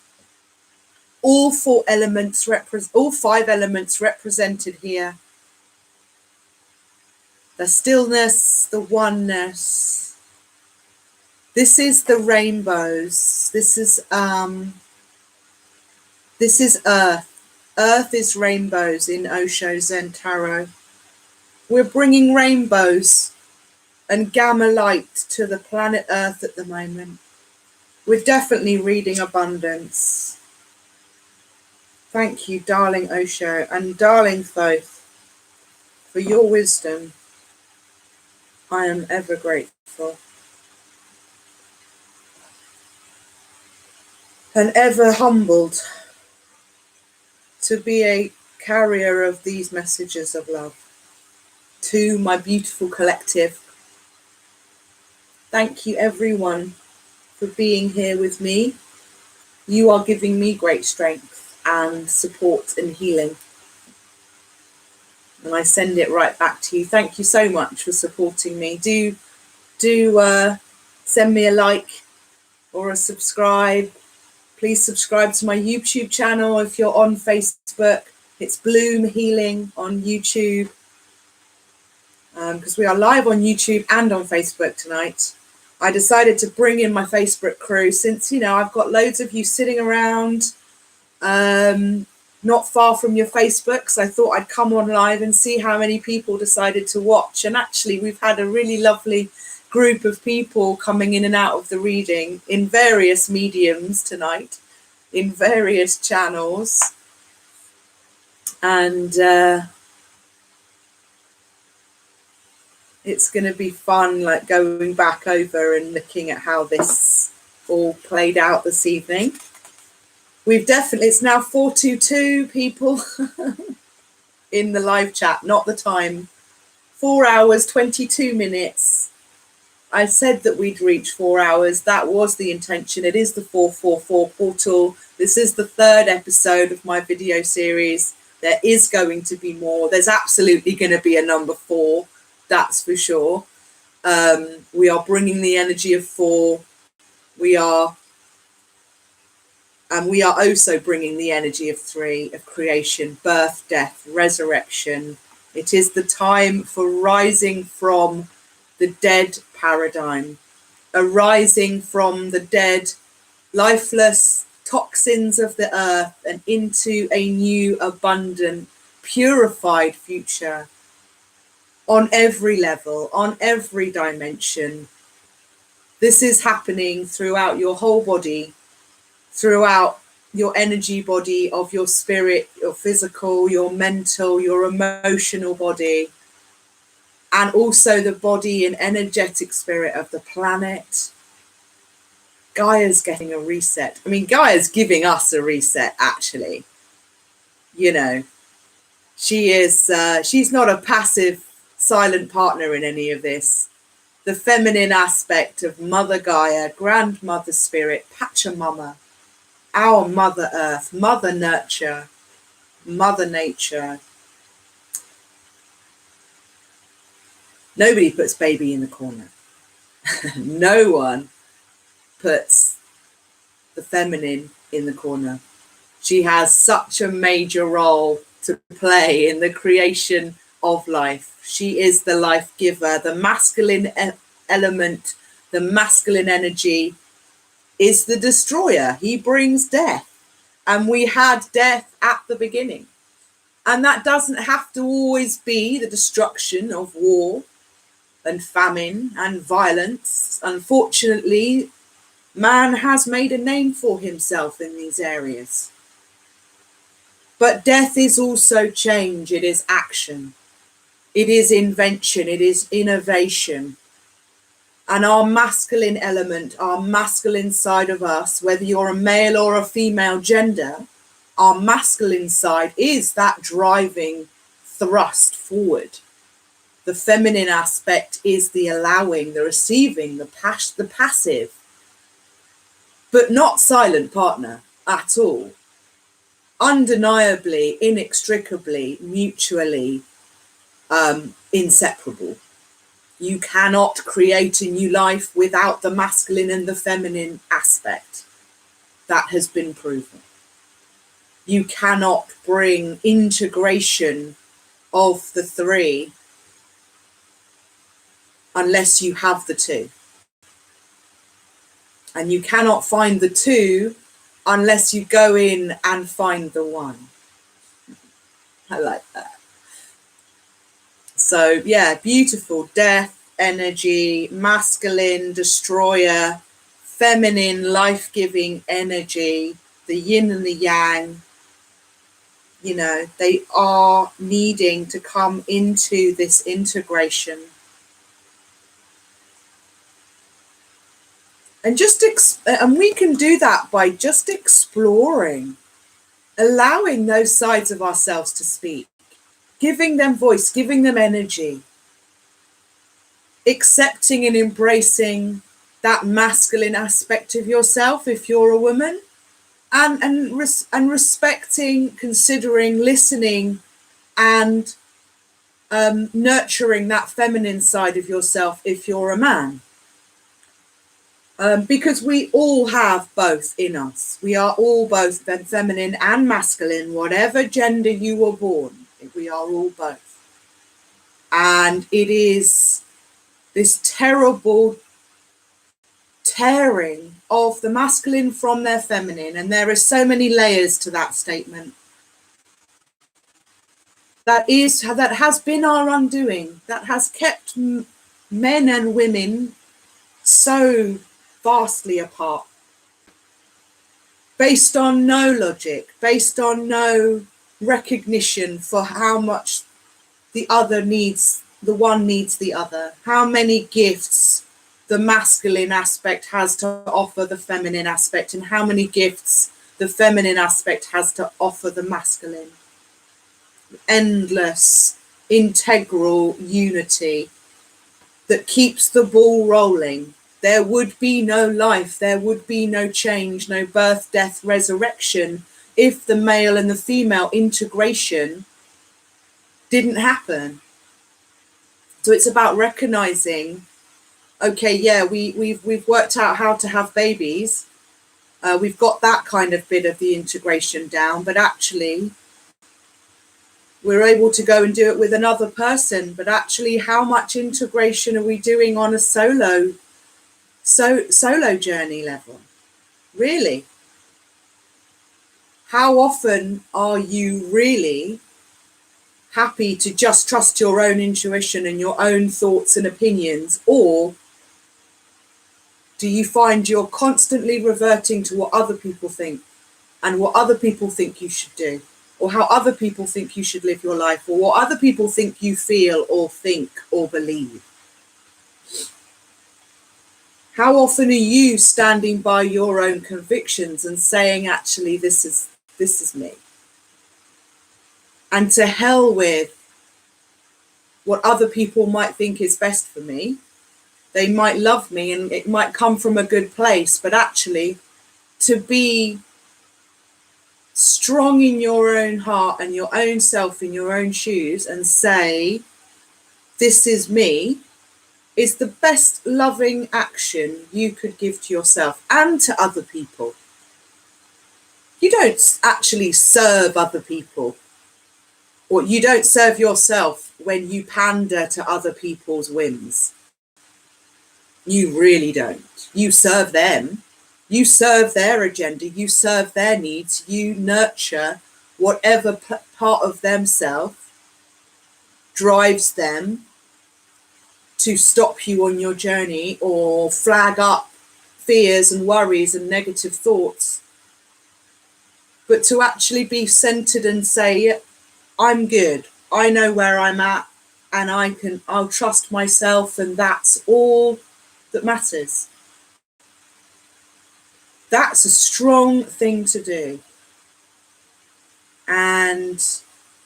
all 5 elements represented here. The stillness, the oneness. This is the rainbows. This is Earth. Earth is rainbows in Osho Zen Tarot. We're bringing rainbows and gamma light to the planet Earth at the moment. We're definitely reading abundance. Thank you, darling Osho and darling Thoth, for your wisdom. I am ever grateful. And ever humbled to be a carrier of these messages of love to my beautiful collective. Thank you, everyone, for being here with me. You are giving me great strength and support and healing. And I send it right back to you. Thank you so much for supporting me. Do send me a like or a subscribe. Please subscribe to my YouTube channel if you're on Facebook. It's Bloom Healing on YouTube. Because we are live on YouTube and on Facebook tonight. I decided to bring in my Facebook crew since, I've got loads of you sitting around not far from your Facebooks. I thought I'd come on live and see how many people decided to watch. And actually, we've had a really lovely group of people coming in and out of the reading in various mediums tonight, in various channels. And it's going to be fun, like going back over and looking at how this all played out this evening. It's now 4:22 people in the live chat, not the time. 4 hours, 22 minutes. I said that we'd reach 4 hours. That was the intention. It is the 444 portal. This is the 3rd episode of my video series. There is going to be more. There's absolutely going to be a number 4. That's for sure. We are bringing the energy of 4. We are And we are also bringing the energy of 3, of creation, birth, death, resurrection. It is the time for rising from the dead paradigm, arising from the dead, lifeless toxins of the earth and into a new, abundant, purified future on every level, on every dimension. This is happening throughout your whole body, throughout your energy body of your spirit, your physical, your mental, your emotional body, and also the body and energetic spirit of the planet. Gaia's getting a reset. I mean, Gaia's giving us a reset, actually. You know, she's not a passive, silent partner in any of this. The feminine aspect of Mother Gaia, Grandmother Spirit, Pachamama, our Mother Earth, Mother Nurture, Mother Nature. Nobody puts baby in the corner. No one puts the feminine in the corner. She has such a major role to play in the creation of life. She is the life giver. The masculine element, the masculine energy is the destroyer. He brings death. And we had death at the beginning. And that doesn't have to always be the destruction of war and famine and violence. Unfortunately, man has made a name for himself in these areas. But death is also change. It is action. It is invention. It is innovation. And our masculine element, our masculine side of us, whether you're a male or a female gender, our masculine side is that driving thrust forward. The feminine aspect is the allowing, the receiving, the passive, but not silent partner at all. Undeniably, inextricably, mutually inseparable. You cannot create a new life without the masculine and the feminine aspect. That has been proven. You cannot bring integration of the 3 unless you have the 2. And you cannot find the 2 unless you go in and find the 1. I like that. So yeah, beautiful. Death, energy, masculine, destroyer, feminine, life-giving energy, the yin and the yang. You know, they are needing to come into this integration. And and we can do that by just exploring, allowing those sides of ourselves to speak, giving them voice, giving them energy, accepting and embracing that masculine aspect of yourself if you're a woman, and respecting, considering, listening, and nurturing that feminine side of yourself if you're a man. Because we all have both in us. We are all both feminine and masculine, whatever gender you were born. We are all both. And it is this terrible tearing of the masculine from their feminine. And there are so many layers to that statement. That has been our undoing. That has kept men and women so vastly apart, based on no logic, based on no recognition for how much the other needs, the one needs the other, how many gifts the masculine aspect has to offer the feminine aspect, and how many gifts the feminine aspect has to offer the masculine. Endless, integral unity that keeps the ball rolling. There would be no life, there would be no change, no birth, death, resurrection if the male and the female integration didn't happen. So it's about recognizing, okay, yeah, we've worked out how to have babies, We've got that kind of bit of the integration down, but actually we're able to go and do it with another person. But actually, how much integration are we doing on a solo journey level? Really? How often are you really happy to just trust your own intuition and your own thoughts and opinions? Or do you find you're constantly reverting to what other people think and what other people think you should do, or how other people think you should live your life, or what other people think you feel or think or believe? How often are you standing by your own convictions and saying, actually, this is me? And to hell with what other people might think is best for me. They might love me and it might come from a good place, but actually to be strong in your own heart and your own self in your own shoes and say, this is me, is the best loving action you could give to yourself and to other people. You don't actually serve other people, or you don't serve yourself when you pander to other people's whims. You really don't. You serve them. You serve their agenda. You serve their needs. You nurture whatever part of themselves drives them to stop you on your journey or flag up fears and worries and negative thoughts. But to actually be centered and say, I'm good. I know where I'm at and I'll trust myself, and that's all that matters. That's a strong thing to do. And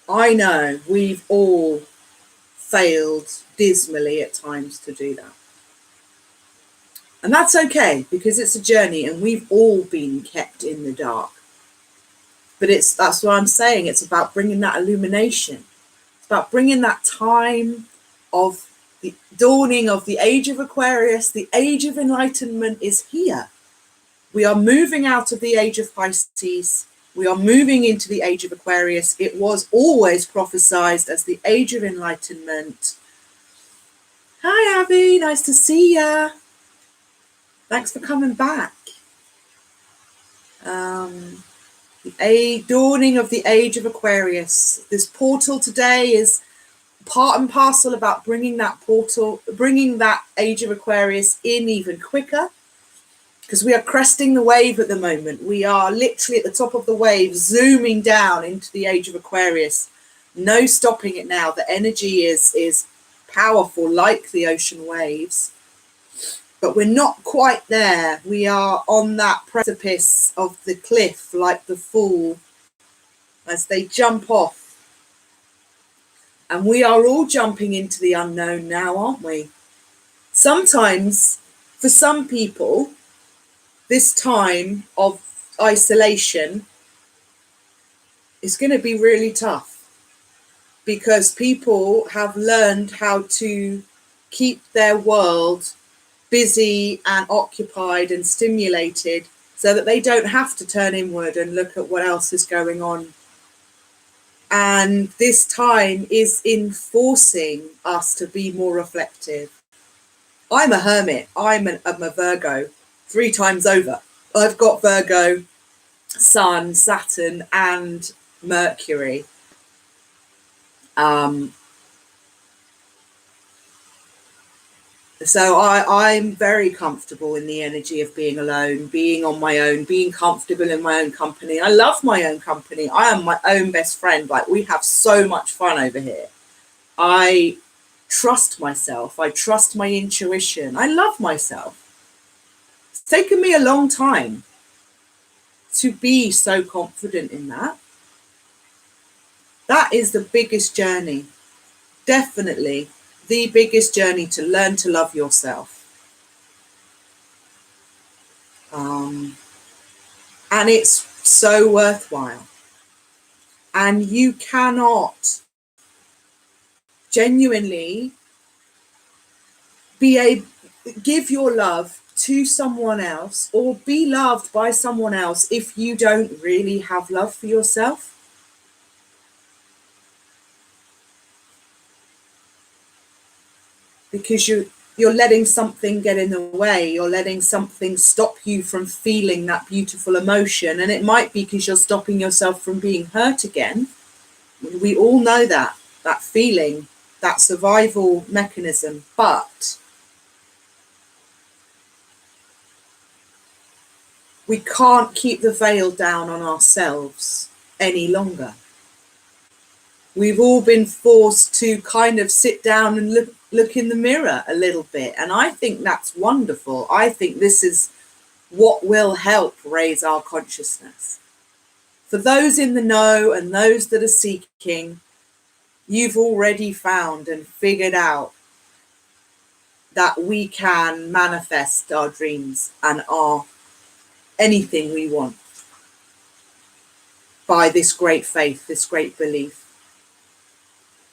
I know we've all failed dismally at times to do that. And that's okay, because it's a journey and we've all been kept in the dark. But that's what I'm saying. It's about bringing that illumination. It's about bringing that time of the dawning of the age of Aquarius. The age of enlightenment is here. We are moving out of the age of Pisces. We are moving into the age of Aquarius. It was always prophesized as the age of enlightenment. Hi, Abby. Nice to see ya. Thanks for coming back. The dawning of the age of Aquarius. This portal today is part and parcel about bringing that age of Aquarius in even quicker. Because we are cresting the wave at the moment. We are literally at the top of the wave, zooming down into the age of Aquarius. No stopping it now. The energy is powerful, like the ocean waves. But we're not quite there. We are on that precipice of the cliff, like the fool, as they jump off. And we are all jumping into the unknown now, aren't we? Sometimes, for some people, this time of isolation is going to be really tough, because people have learned how to keep their world busy and occupied and stimulated so that they don't have to turn inward and look at what else is going on. And this time is enforcing us to be more reflective. I'm a hermit. I'm a Virgo 3 times over. I've got Virgo, Sun, Saturn, and Mercury. So I'm very comfortable in the energy of being alone, being on my own, being comfortable in my own company. I love my own company. I am my own best friend. Like, we have so much fun over here. I trust myself. I trust my intuition. I love myself. It's taken me a long time to be so confident in that. That is the biggest journey. Definitely the biggest journey, to learn to love yourself. And it's so worthwhile. And you cannot genuinely give your love to someone else or be loved by someone else if you don't really have love for yourself? Because you're letting something get in the way. You're letting something stop you from feeling that beautiful emotion. And it might be because you're stopping yourself from being hurt again. We all know that feeling, that survival mechanism. But we can't keep the veil down on ourselves any longer. We've all been forced to kind of sit down and look in the mirror a little bit. And I think that's wonderful. I think this is what will help raise our consciousness. For those in the know and those that are seeking, you've already found and figured out that we can manifest our dreams and our anything we want by this great faith, this great belief.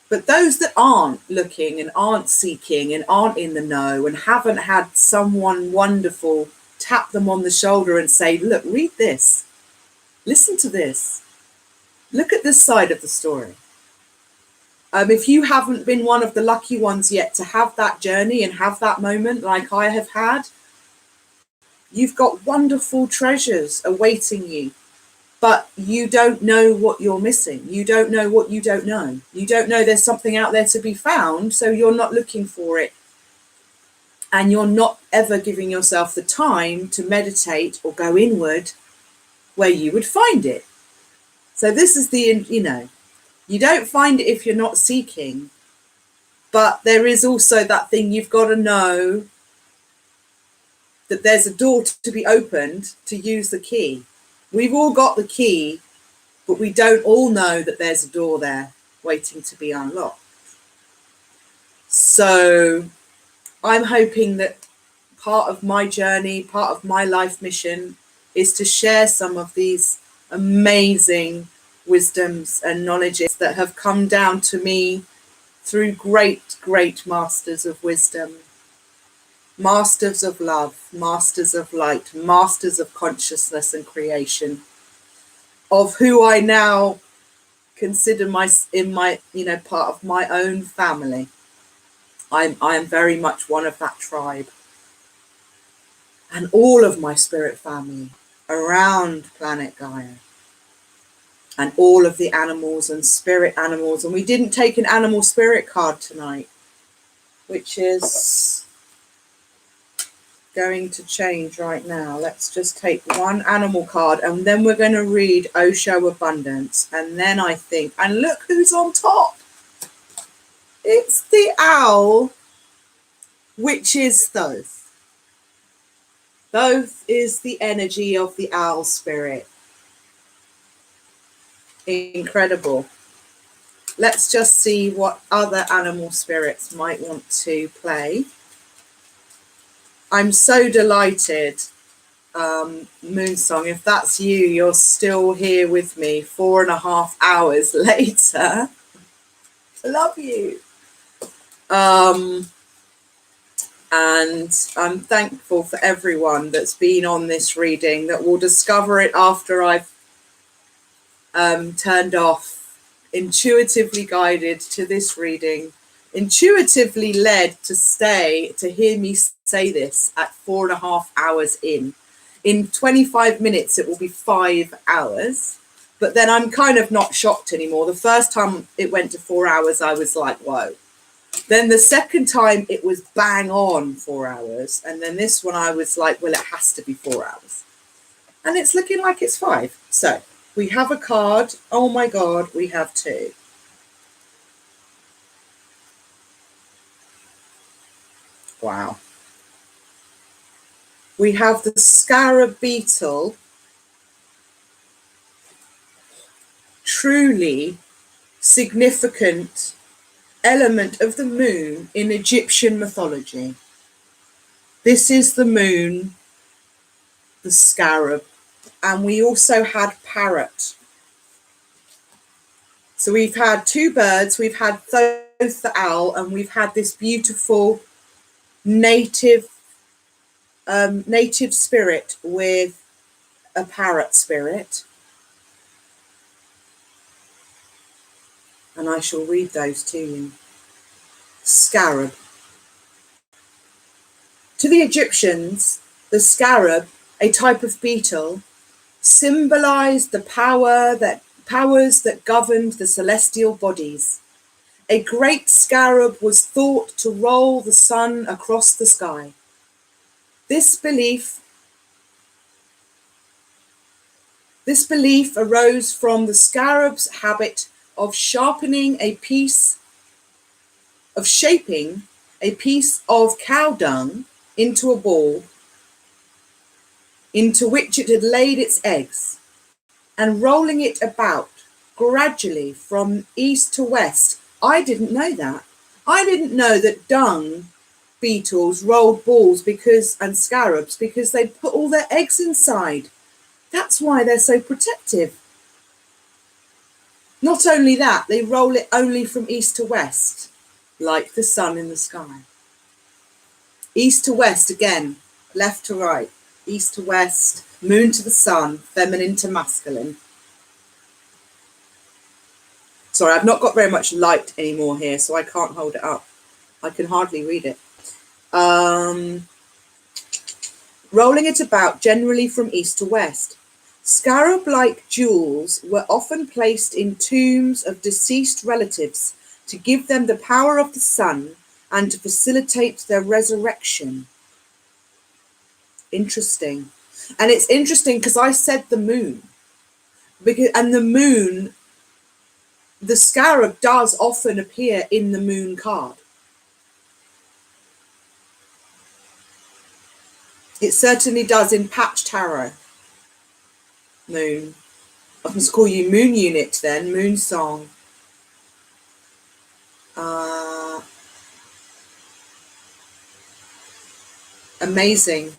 But those that aren't looking and aren't seeking and aren't in the know and haven't had someone wonderful tap them on the shoulder and say, look, read this, listen to this, look at this side of the story. If you haven't been one of the lucky ones yet to have that journey and have that moment like I have had, you've got wonderful treasures awaiting you. But you don't know what you're missing. You don't know what you don't know. You don't know there's something out there to be found, so you're not looking for it. And you're not ever giving yourself the time to meditate or go inward where you would find it. So this is you don't find it if you're not seeking. But there is also that thing you've got to know that there's a door to be opened to use the key. We've all got the key, but we don't all know that there's a door there waiting to be unlocked. So I'm hoping that part of my journey, part of my life mission is to share some of these amazing wisdoms and knowledges that have come down to me through great, great masters of wisdom, masters of love, masters of light, masters of consciousness and creation, of who I now consider part of my own family. I am very much one of that tribe. And all of my spirit family around planet Gaia. And all of the animals and spirit animals. And we didn't take an animal spirit card tonight, which is going to change right now. Let's just take one animal card and then we're going to read Osho Abundance. And then I think, and look who's on top. It's the owl, which is Thoth. Thoth is the energy of the owl spirit. Incredible. Let's just see what other animal spirits might want to play. I'm so delighted, Moonsong, if that's you, you're still here with me 4.5 hours later. I love you. And I'm thankful for everyone that's been on this reading, that will discover it after I've turned off, intuitively guided to this reading, intuitively led to stay to hear me say this at 4.5 hours in. In 25 minutes, it will be 5 hours. But then I'm kind of not shocked anymore. The first time it went to 4 hours, I was like, whoa. Then the second time it was bang on 4 hours. And then this one, I was like, well, it has to be 4 hours. And it's looking like it's 5. So we have a card. Oh my God, we have 2. Wow. We have the scarab beetle. Truly significant element of the moon in Egyptian mythology. This is the moon, the scarab, and we also had parrot. So we've had 2 birds, we've had Thoth the owl, and we've had this beautiful native native spirit with a parrot spirit. And I shall read those to you. Scarab. To the Egyptians, the scarab, a type of beetle, symbolized the powers that governed the celestial bodies. A great scarab was thought to roll the sun across the sky. This belief arose from the scarab's habit of shaping a piece of cow dung into a ball into which it had laid its eggs, and rolling it about gradually from east to west. I didn't know that. I didn't know that dung beetles rolled balls and scarabs because they put all their eggs inside. That's why they're so protective. Not only that, they roll it only from east to west, like the sun in the sky. East to west again, left to right, east to west, moon to the sun, feminine to masculine. Sorry, I've not got very much light anymore here, so I can't hold it up. I can hardly read it. Rolling it about generally from east to west. Scarab-like jewels were often placed in tombs of deceased relatives to give them the power of the sun and to facilitate their resurrection. Interesting. And it's interesting because I said the moon. And the moon, the scarab does often appear in the moon card. It certainly does in Patch Tarot. Moon. I can call you Moon Unit then, Moon Song. Amazing.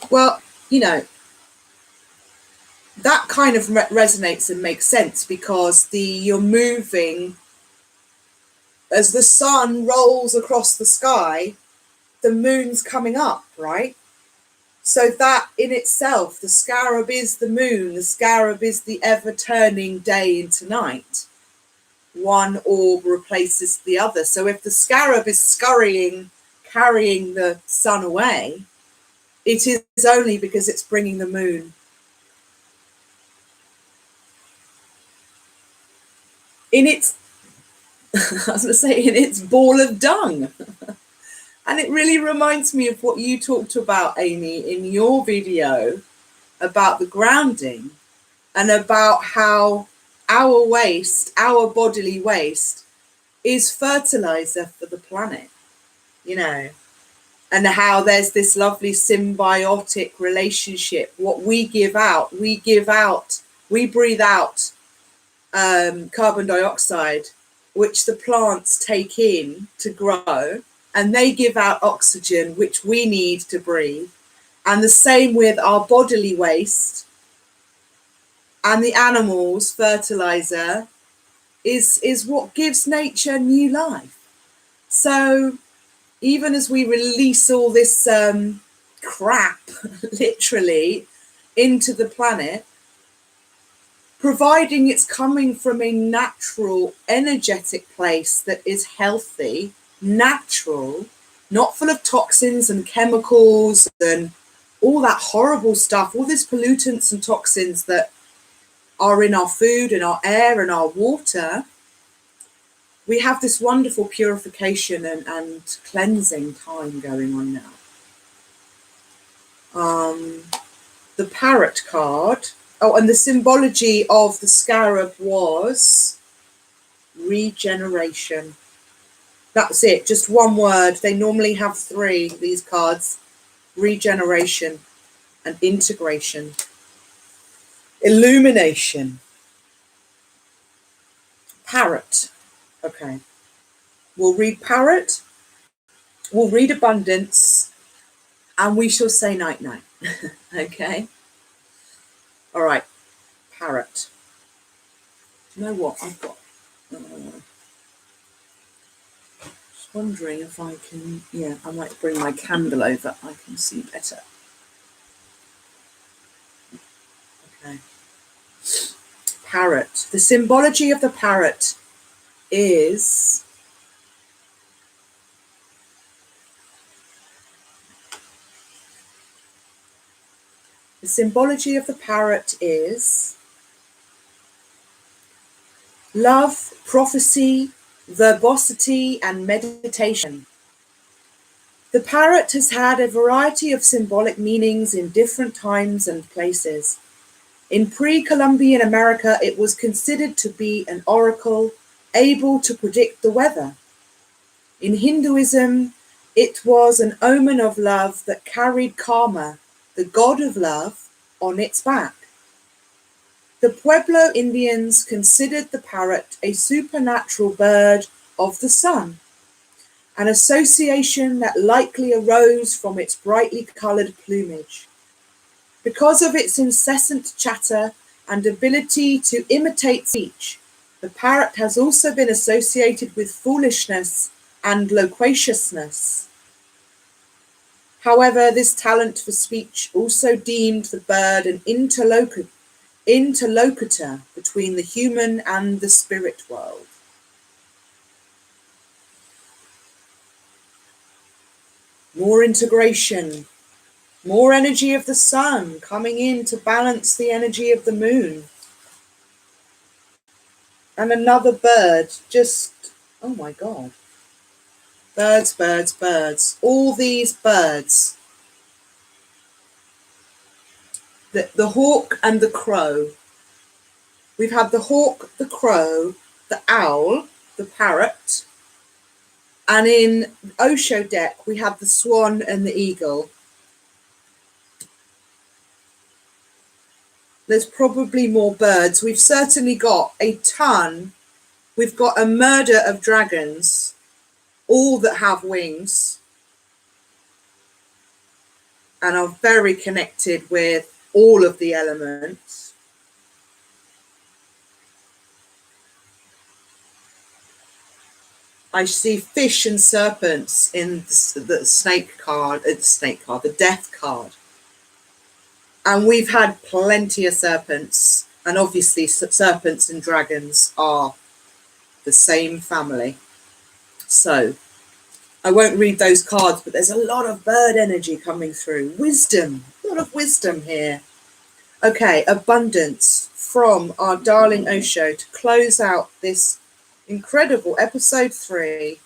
Well, you know, that kind of resonates and makes sense because you're moving as the sun rolls across the sky, the moon's coming up, right? So that in itself, the scarab is the moon, the scarab is the ever-turning day into night. One orb replaces the other. So if the scarab is scurrying, carrying the sun away, it is only because it's bringing the moon. In its ball of dung. And it really reminds me of what you talked about, Amy, in your video about the grounding and about how our waste, our bodily waste, is fertilizer for the planet, you know, and how there's this lovely symbiotic relationship. What we breathe out carbon dioxide, which the plants take in to grow, and they give out oxygen, which we need to breathe. And the same with our bodily waste, and the animals' fertilizer is what gives nature new life. So even as we release all this crap, literally, into the planet, providing it's coming from a natural, energetic place that is healthy, natural, not full of toxins and chemicals and all that horrible stuff, all these pollutants and toxins that are in our food and our air and our water, we have this wonderful purification and cleansing time going on now. The parrot card. Oh, and the symbology of the scarab was regeneration. That's it, just one word. They normally have 3, these cards. Regeneration and integration. Illumination. Parrot. Okay. We'll read parrot. We'll read abundance. And we shall say night-night. Okay? All right. Parrot. Do you know what I've got? Wondering if I can, I might bring my candle over. I can see better. Okay. Parrot. The symbology of the parrot is love, prophecy, verbosity, and meditation. The parrot has had a variety of symbolic meanings in different times and places. In pre-Columbian America, it was considered to be an oracle able to predict the weather. In Hinduism, it was an omen of love that carried Karma, the god of love, on its back. The Pueblo Indians considered the parrot a supernatural bird of the sun, an association that likely arose from its brightly coloured plumage. Because of its incessant chatter and ability to imitate speech, the parrot has also been associated with foolishness and loquaciousness. However, this talent for speech also deemed the bird an interlocutor between the human and the spirit world. More integration, more energy of the sun coming in to balance the energy of the moon. And another bird, oh my God. Birds, birds, birds. All these birds. The hawk and the crow. We've had the hawk, the crow, the owl, the parrot. And in Osho deck, we have the swan and the eagle. There's probably more birds. We've certainly got a ton. We've got a murder of dragons, all that have wings and are very connected with all of the elements. I see fish and serpents in the the death card. And we've had plenty of serpents, and obviously serpents and dragons are the same family. So I won't read those cards, but there's a lot of bird energy coming through. Wisdom, a lot of wisdom here. Okay, abundance from our darling Osho to close out this incredible episode 3.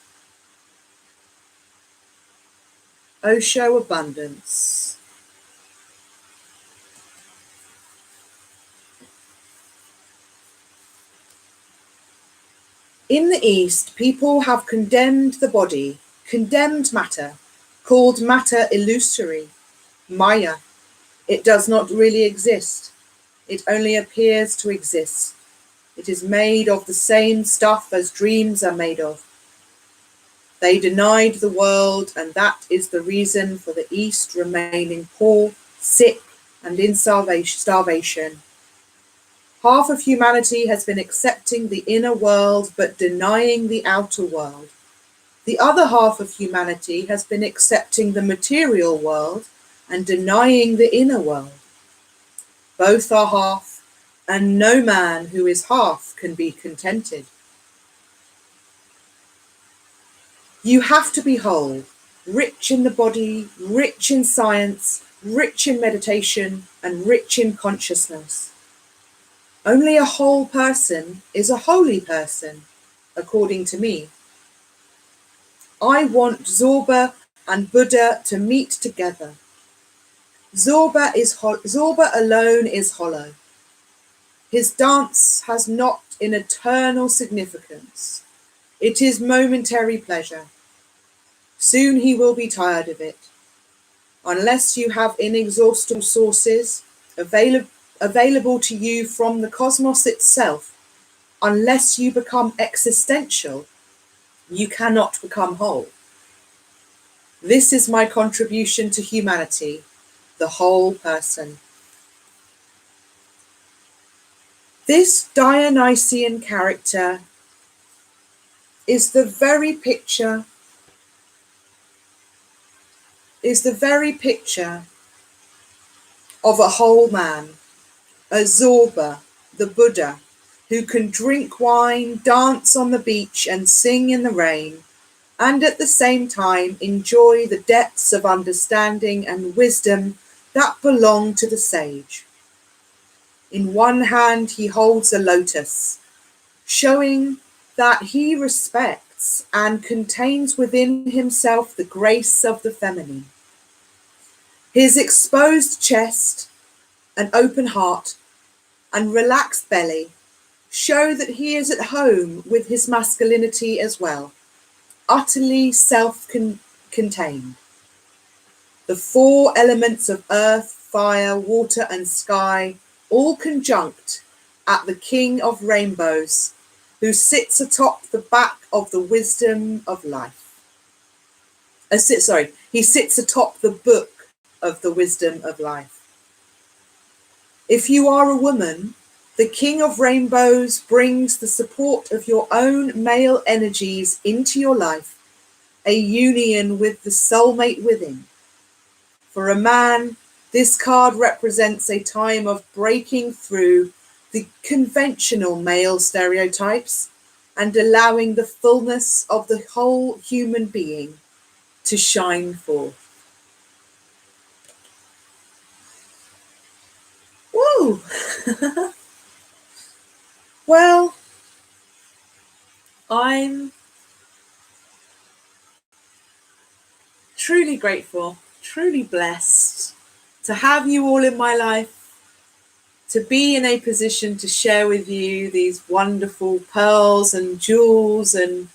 Osho abundance. In the East, people have condemned the body, condemned matter, called matter illusory, Maya. It does not really exist. It only appears to exist. It is made of the same stuff as dreams are made of. They denied the world, and that is the reason for the East remaining poor, sick, and in starvation. Half of humanity has been accepting the inner world but denying the outer world. The other half of humanity has been accepting the material world and denying the inner world. Both are half, and no man who is half can be contented. You have to be whole, rich in the body, rich in science, rich in meditation, and rich in consciousness. Only a whole person is a holy person, according to me. I want Zorba and Buddha to meet together. Zorba alone is hollow. His dance has not an eternal significance. It is momentary pleasure. Soon he will be tired of it. Unless you have inexhaustible sources available to you from the cosmos itself, unless you become existential, you cannot become whole. This is my contribution to humanity, the whole person. This Dionysian character is the very picture is the very picture of a whole man, a Zorba, the Buddha, who can drink wine, dance on the beach and sing in the rain, and at the same time enjoy the depths of understanding and wisdom that belong to the sage. In one hand he holds a lotus, showing that he respects and contains within himself the grace of the feminine. His exposed chest, an open heart, and relaxed belly show that he is at home with his masculinity as well, utterly self-contained. The four elements of earth, fire, water, and sky all conjunct at the King of Rainbows, who sits atop the back of the wisdom of life. He sits atop the book of the wisdom of life. If you are a woman, the King of Rainbows brings the support of your own male energies into your life, a union with the soulmate within. For a man, this card represents a time of breaking through the conventional male stereotypes and allowing the fullness of the whole human being to shine forth. Woo! Well, I'm truly grateful, truly blessed to have you all in my life, to be in a position to share with you these wonderful pearls and jewels and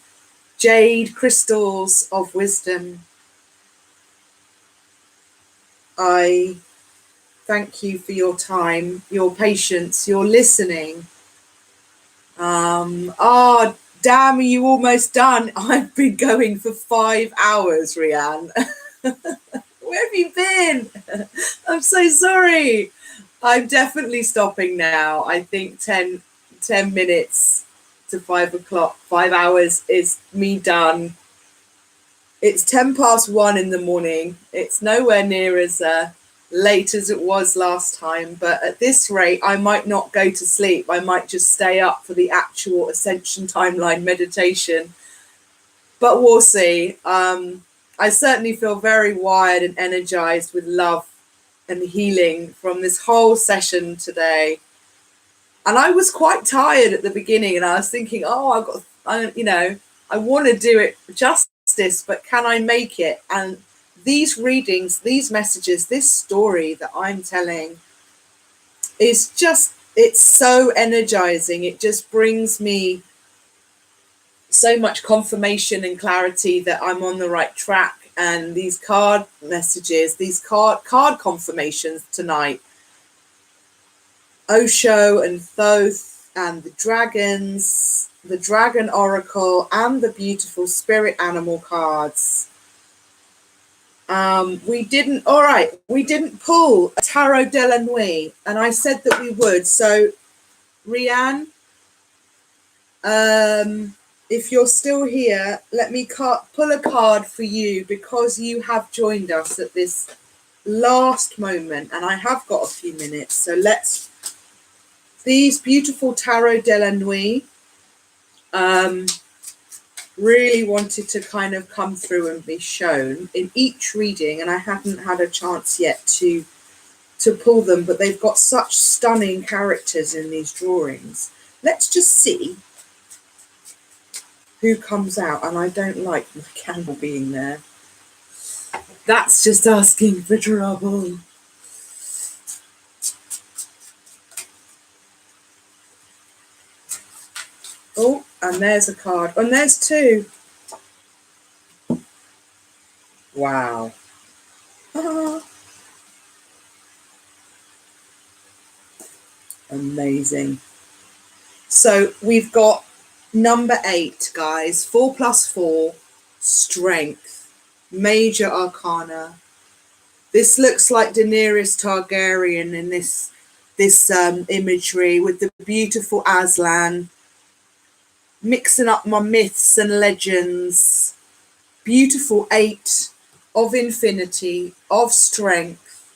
jade crystals of wisdom. I thank you for your time, your patience, your listening. Damn, are you almost done? I've been going for 5 hours, Rianne. Where have you been? I'm so sorry. I'm definitely stopping now. I think 10 minutes to 5 o'clock. 5 hours is me done. It's 1:10 in the morning. It's nowhere near as late as it was last time, but at this rate I might not go to sleep. I might just stay up for the actual ascension timeline meditation, but we'll see. I certainly feel very wired and energized with love and healing from this whole session today. And I was quite tired at the beginning, and I was thinking, I want to do it justice, but can I make it? And these readings, these messages, this story that I'm telling is just, it's so energizing. It just brings me so much confirmation and clarity that I'm on the right track. And these card messages, these card confirmations tonight, Osho and Thoth and the dragons, the dragon oracle, and the beautiful spirit animal cards. We didn't pull a Tarot de la Nuit, and I said that we would. So, Rianne, if you're still here, let me pull a card for you, because you have joined us at this last moment, and I have got a few minutes. So these beautiful Tarot de la Nuit, really wanted to kind of come through and be shown in each reading, and I haven't had a chance yet to pull them, but they've got such stunning characters in these drawings. Let's just see who comes out. And I don't like my candle being there. That's just asking for trouble. Oh, and there's a card. And there's two. Wow. Amazing. So we've got number 8, guys. 4 + 4. Strength. Major Arcana. This looks like Daenerys Targaryen in this imagery, with the beautiful Aslan. Mixing up my myths and legends. Beautiful 8 of infinity, of strength.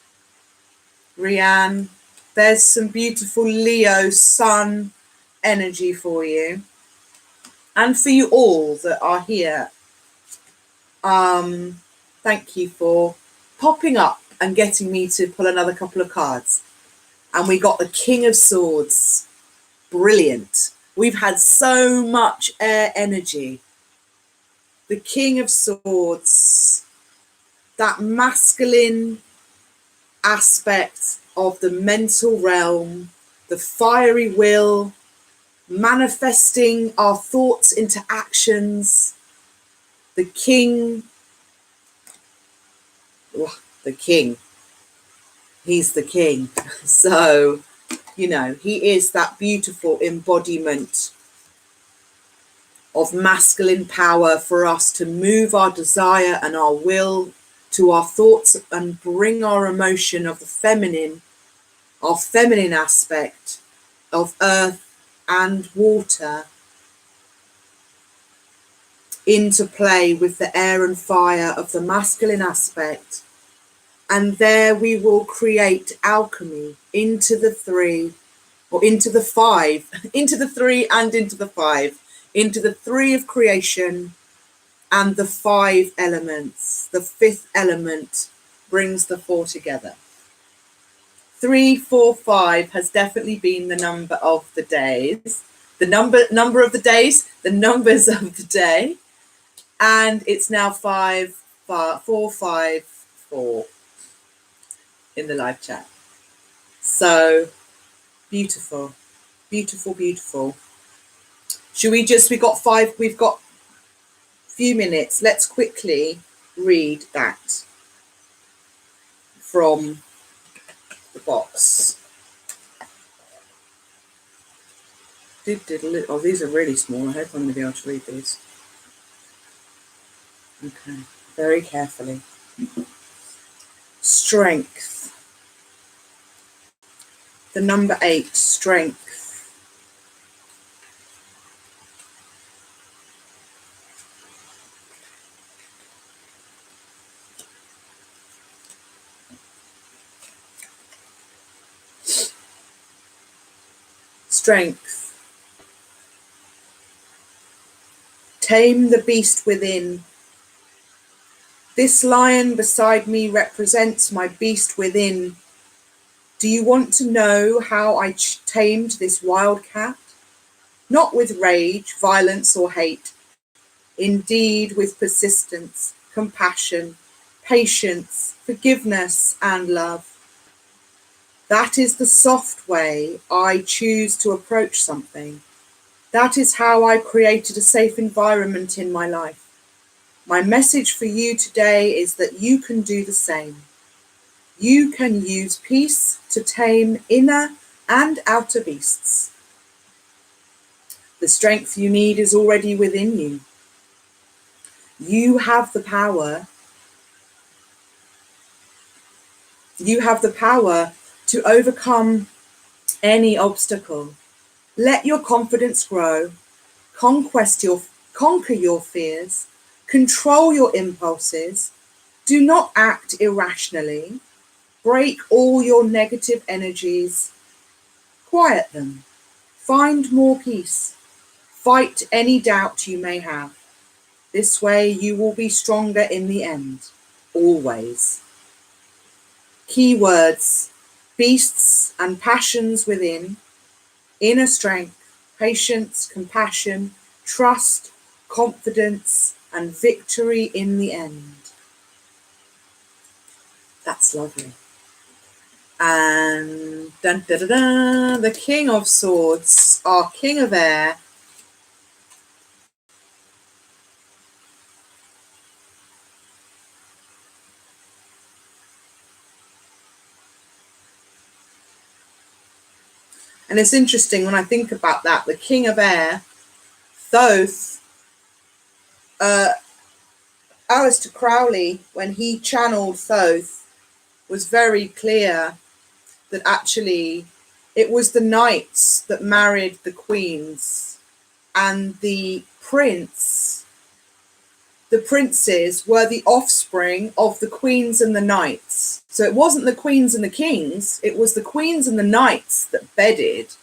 Rianne, there's some beautiful Leo sun energy for you. And for you all that are here, thank you for popping up and getting me to pull another couple of cards. And we got the King of Swords. Brilliant. We've had so much air energy. The King of Swords, that masculine aspect of the mental realm, the fiery will, manifesting our thoughts into actions. The king, he's the king. So, you know, he is that beautiful embodiment of masculine power for us to move our desire and our will to our thoughts and bring our emotion of the feminine, our feminine aspect of earth and water into play with the air and fire of the masculine aspect. And there we will create alchemy into the three, or into the five, into the three and into the five, into the three of creation and the five elements. The fifth element brings the four together. 3, 4, 5 has definitely been the number of the days, the number of the days, the numbers of the day. And it's now 4, 5, 4 in the live chat. So beautiful, beautiful, beautiful. Should we just, we've got a few minutes. Let's quickly read that from the box. Oh, these are really small. I hope I'm going to be able to read these. Okay, very carefully. Strength. The number 8, strength. Strength. Tame the beast within. This lion beside me represents my beast within. Do you want to know how I tamed this wild cat? Not with rage, violence, or hate. Indeed, with persistence, compassion, patience, forgiveness, and love. That is the soft way I choose to approach something. That is how I created a safe environment in my life. My message for you today is that you can do the same. You can use peace to tame inner and outer beasts. The strength you need is already within you. You have the power. You have the power to overcome any obstacle. Let your confidence grow. Conquer your fears. Control your impulses. Do not act irrationally. Break all your negative energies. Quiet them. Find more peace. Fight any doubt you may have. This way you will be stronger in the end. Always. Keywords: beasts and passions within. Inner strength, patience, compassion, trust, confidence, and victory in the end. That's lovely. And dun, da, da, da, the King of Swords, our King of Air. And it's interesting when I think about that, the King of Air, Thoth, Aleister Crowley, when he channeled Thoth, was very clear that actually it was the knights that married the queens, and the prince the princes were the offspring of the queens and the knights. So it wasn't the queens and the kings, it was the queens and the knights that bedded.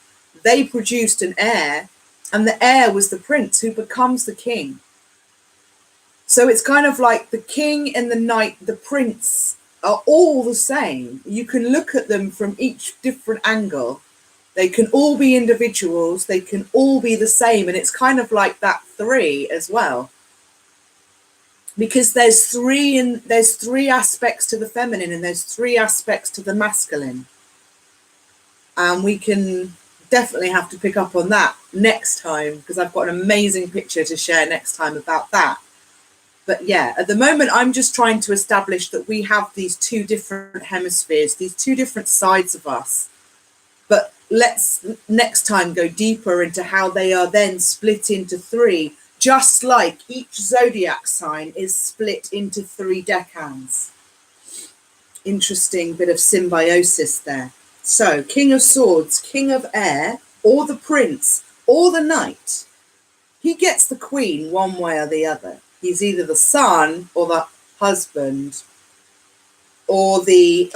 They produced an heir, and the heir was the prince who becomes the king. So it's kind of like the king and the knight, the prince are all the same. You can look at them from each different angle. They can all be individuals, they can all be the same, and it's kind of like that three as well. Because there's three aspects to the feminine and there's three aspects to the masculine. And we can definitely have to pick up on that next time, because I've got an amazing picture to share next time about that. But yeah, at the moment, I'm just trying to establish that we have these two different hemispheres, these two different sides of us. But let's next time go deeper into how they are then split into three, just like each zodiac sign is split into three decans. Interesting bit of symbiosis there. So, King of Swords, King of Air, or the Prince, or the Knight. He gets the Queen one way or the other. He's either the son or the husband or the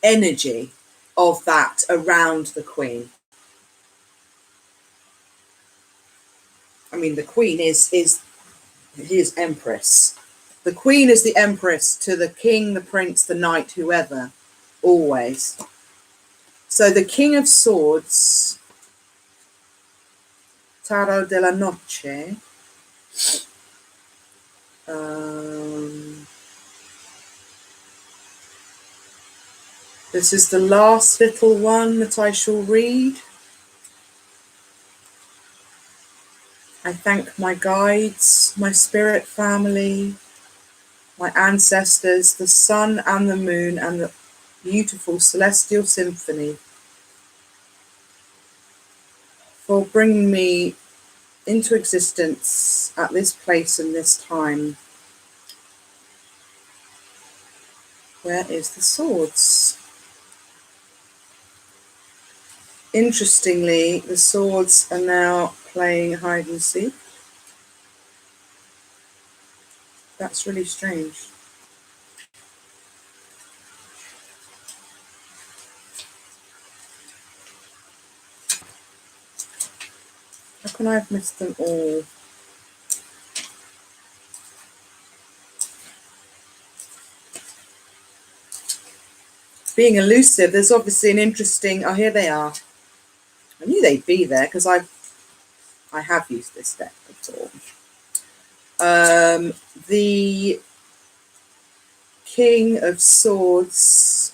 energy of that around the Queen. I mean, the Queen is Empress. The Queen is the Empress to the King, the Prince, the Knight, whoever, always. So the King of Swords, Tarot de la Noche. This is the last little one that I shall read. I thank my guides, my spirit family, my ancestors, the sun and the moon, and the beautiful celestial symphony for bringing me into existence at this place and this time. Where is the swords? Interestingly, the swords are now playing hide and seek. That's really strange. How can I have missed them all? Being elusive, there's obviously an interesting... Oh, here they are. I knew they'd be there because I have used this deck before. The King of Swords.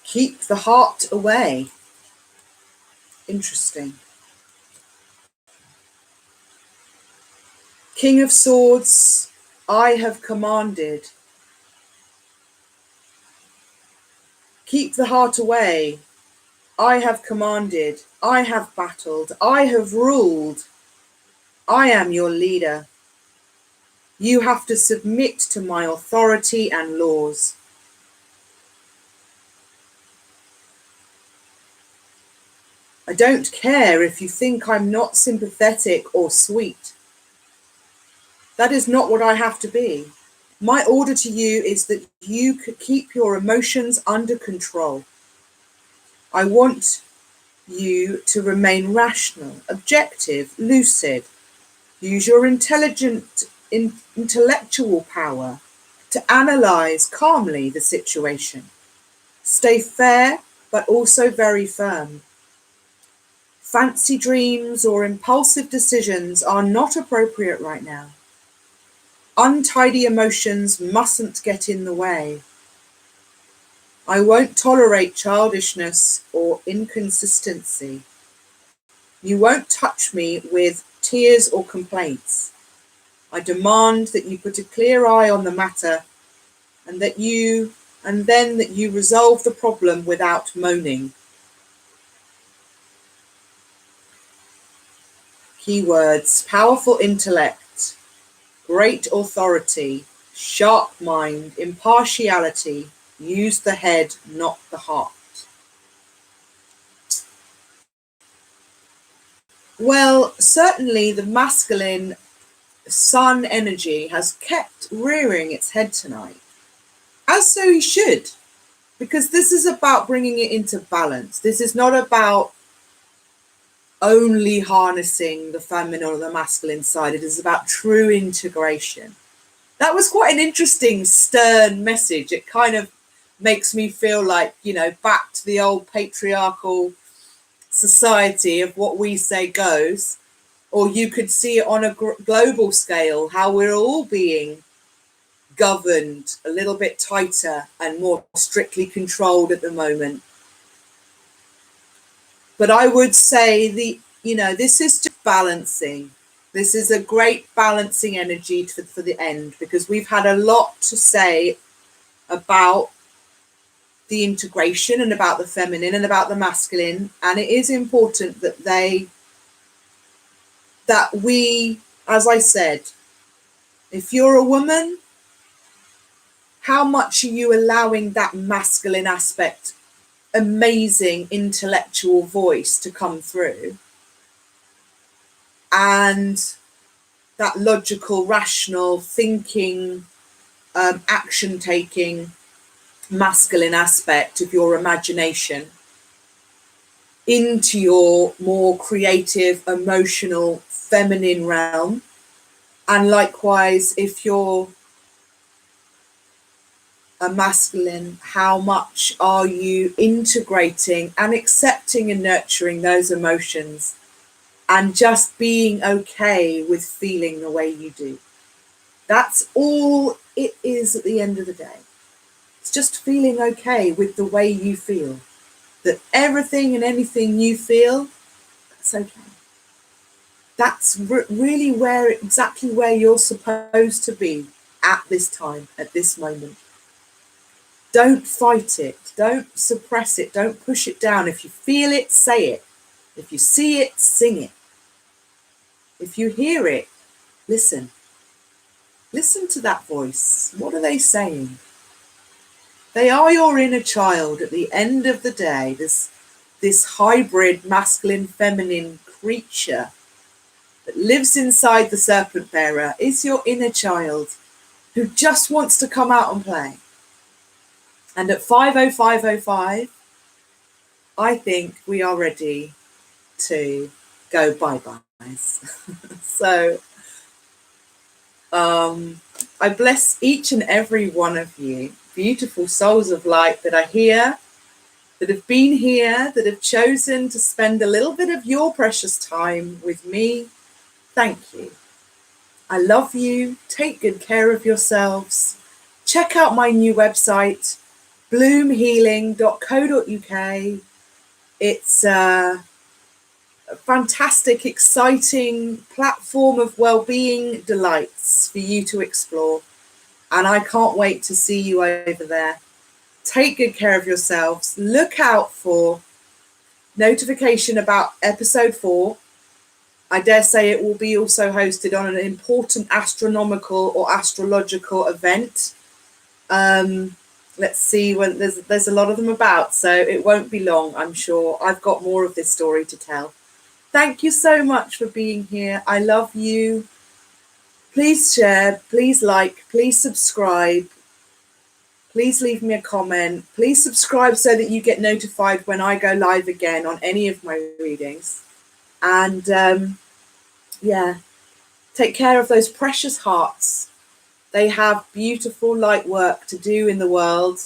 Keep the heart away. Interesting. King of Swords, I have commanded. Keep the heart away. I have commanded. I have battled. I have ruled. I am your leader. You have to submit to my authority and laws. I don't care if you think I'm not sympathetic or sweet. That is not what I have to be. My order to you is that you could keep your emotions under control. I want you to remain rational, objective, lucid. Use your intellectual power to analyze calmly the situation. Stay fair, but also very firm. Fancy dreams or impulsive decisions are not appropriate right now. Untidy emotions mustn't get in the way. I won't tolerate childishness or inconsistency. You won't touch me with tears or complaints. I demand that you put a clear eye on the matter and then that you resolve the problem without moaning. Keywords: powerful intellect, great authority, sharp mind, impartiality. Use the head, not the heart. Well, certainly the masculine sun energy has kept rearing its head tonight, as so he should, because this is about bringing it into balance. This is not about only harnessing the feminine or the masculine side. It is about true integration. That was quite an interesting, stern message. It kind of makes me feel like, you know, back to the old patriarchal society of what we say goes. Or you could see it on a global scale, how we're all being governed a little bit tighter and more strictly controlled at the moment. But I would say this is just balancing. This is a great balancing energy for the end, because we've had a lot to say about the integration and about the feminine and about the masculine. And it is important that we, as I said, if you're a woman, how much are you allowing that masculine aspect, amazing intellectual voice to come through, and that logical, rational thinking, action taking masculine aspect of your imagination into your more creative, emotional, feminine realm? And likewise, if you're a masculine, how much are you integrating and accepting and nurturing those emotions and just being okay with feeling the way you do? That's all it is at the end of the day. It's just feeling okay with the way you feel. That everything and anything you feel, that's okay. That's really exactly where you're supposed to be at this time, at this moment. Don't fight it. Don't suppress it. Don't push it down. If you feel it, say it. If you see it, sing it. If you hear it, listen. Listen to that voice. What are they saying? They are your inner child at the end of the day. This hybrid masculine feminine creature that lives inside the serpent bearer is your inner child who just wants to come out and play. And at 5:05:05, I think we are ready to go bye-byes. So I bless each and every one of you, beautiful souls of light that are here, that have been here, that have chosen to spend a little bit of your precious time with me. Thank you. I love you. Take good care of yourselves. Check out my new website, bloomhealing.co.uk. It's a fantastic, exciting platform of well-being delights for you to explore. And I can't wait to see you over there. Take good care of yourselves. Look out for notification about episode 4. I dare say it will be also hosted on an important astronomical or astrological event. Let's see, when there's a lot of them about, so it won't be long, I'm sure. I've got more of this story to tell. Thank you so much for being here. I love you. Please share, please like, please subscribe. Please leave me a comment. Please subscribe so that you get notified when I go live again on any of my readings. And take care of those precious hearts. They have beautiful light work to do in the world,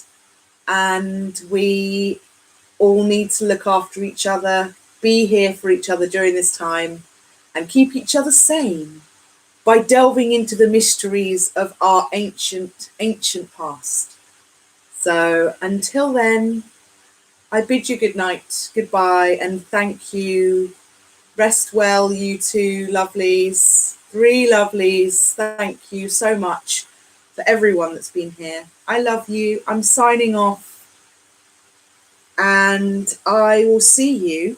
and we all need to look after each other, be here for each other during this time, and keep each other sane by delving into the mysteries of our ancient past. So until then, I bid you good night, goodbye, and thank you. Rest well, you two lovelies, 3 lovelies. Thank you so much for everyone that's been here. I love you. I'm signing off, and I will see you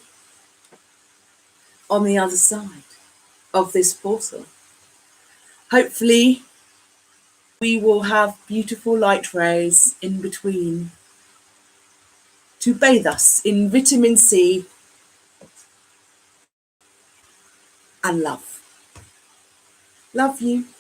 on the other side of this portal. Hopefully, we will have beautiful light rays in between to bathe us in vitamin C and love. Love you.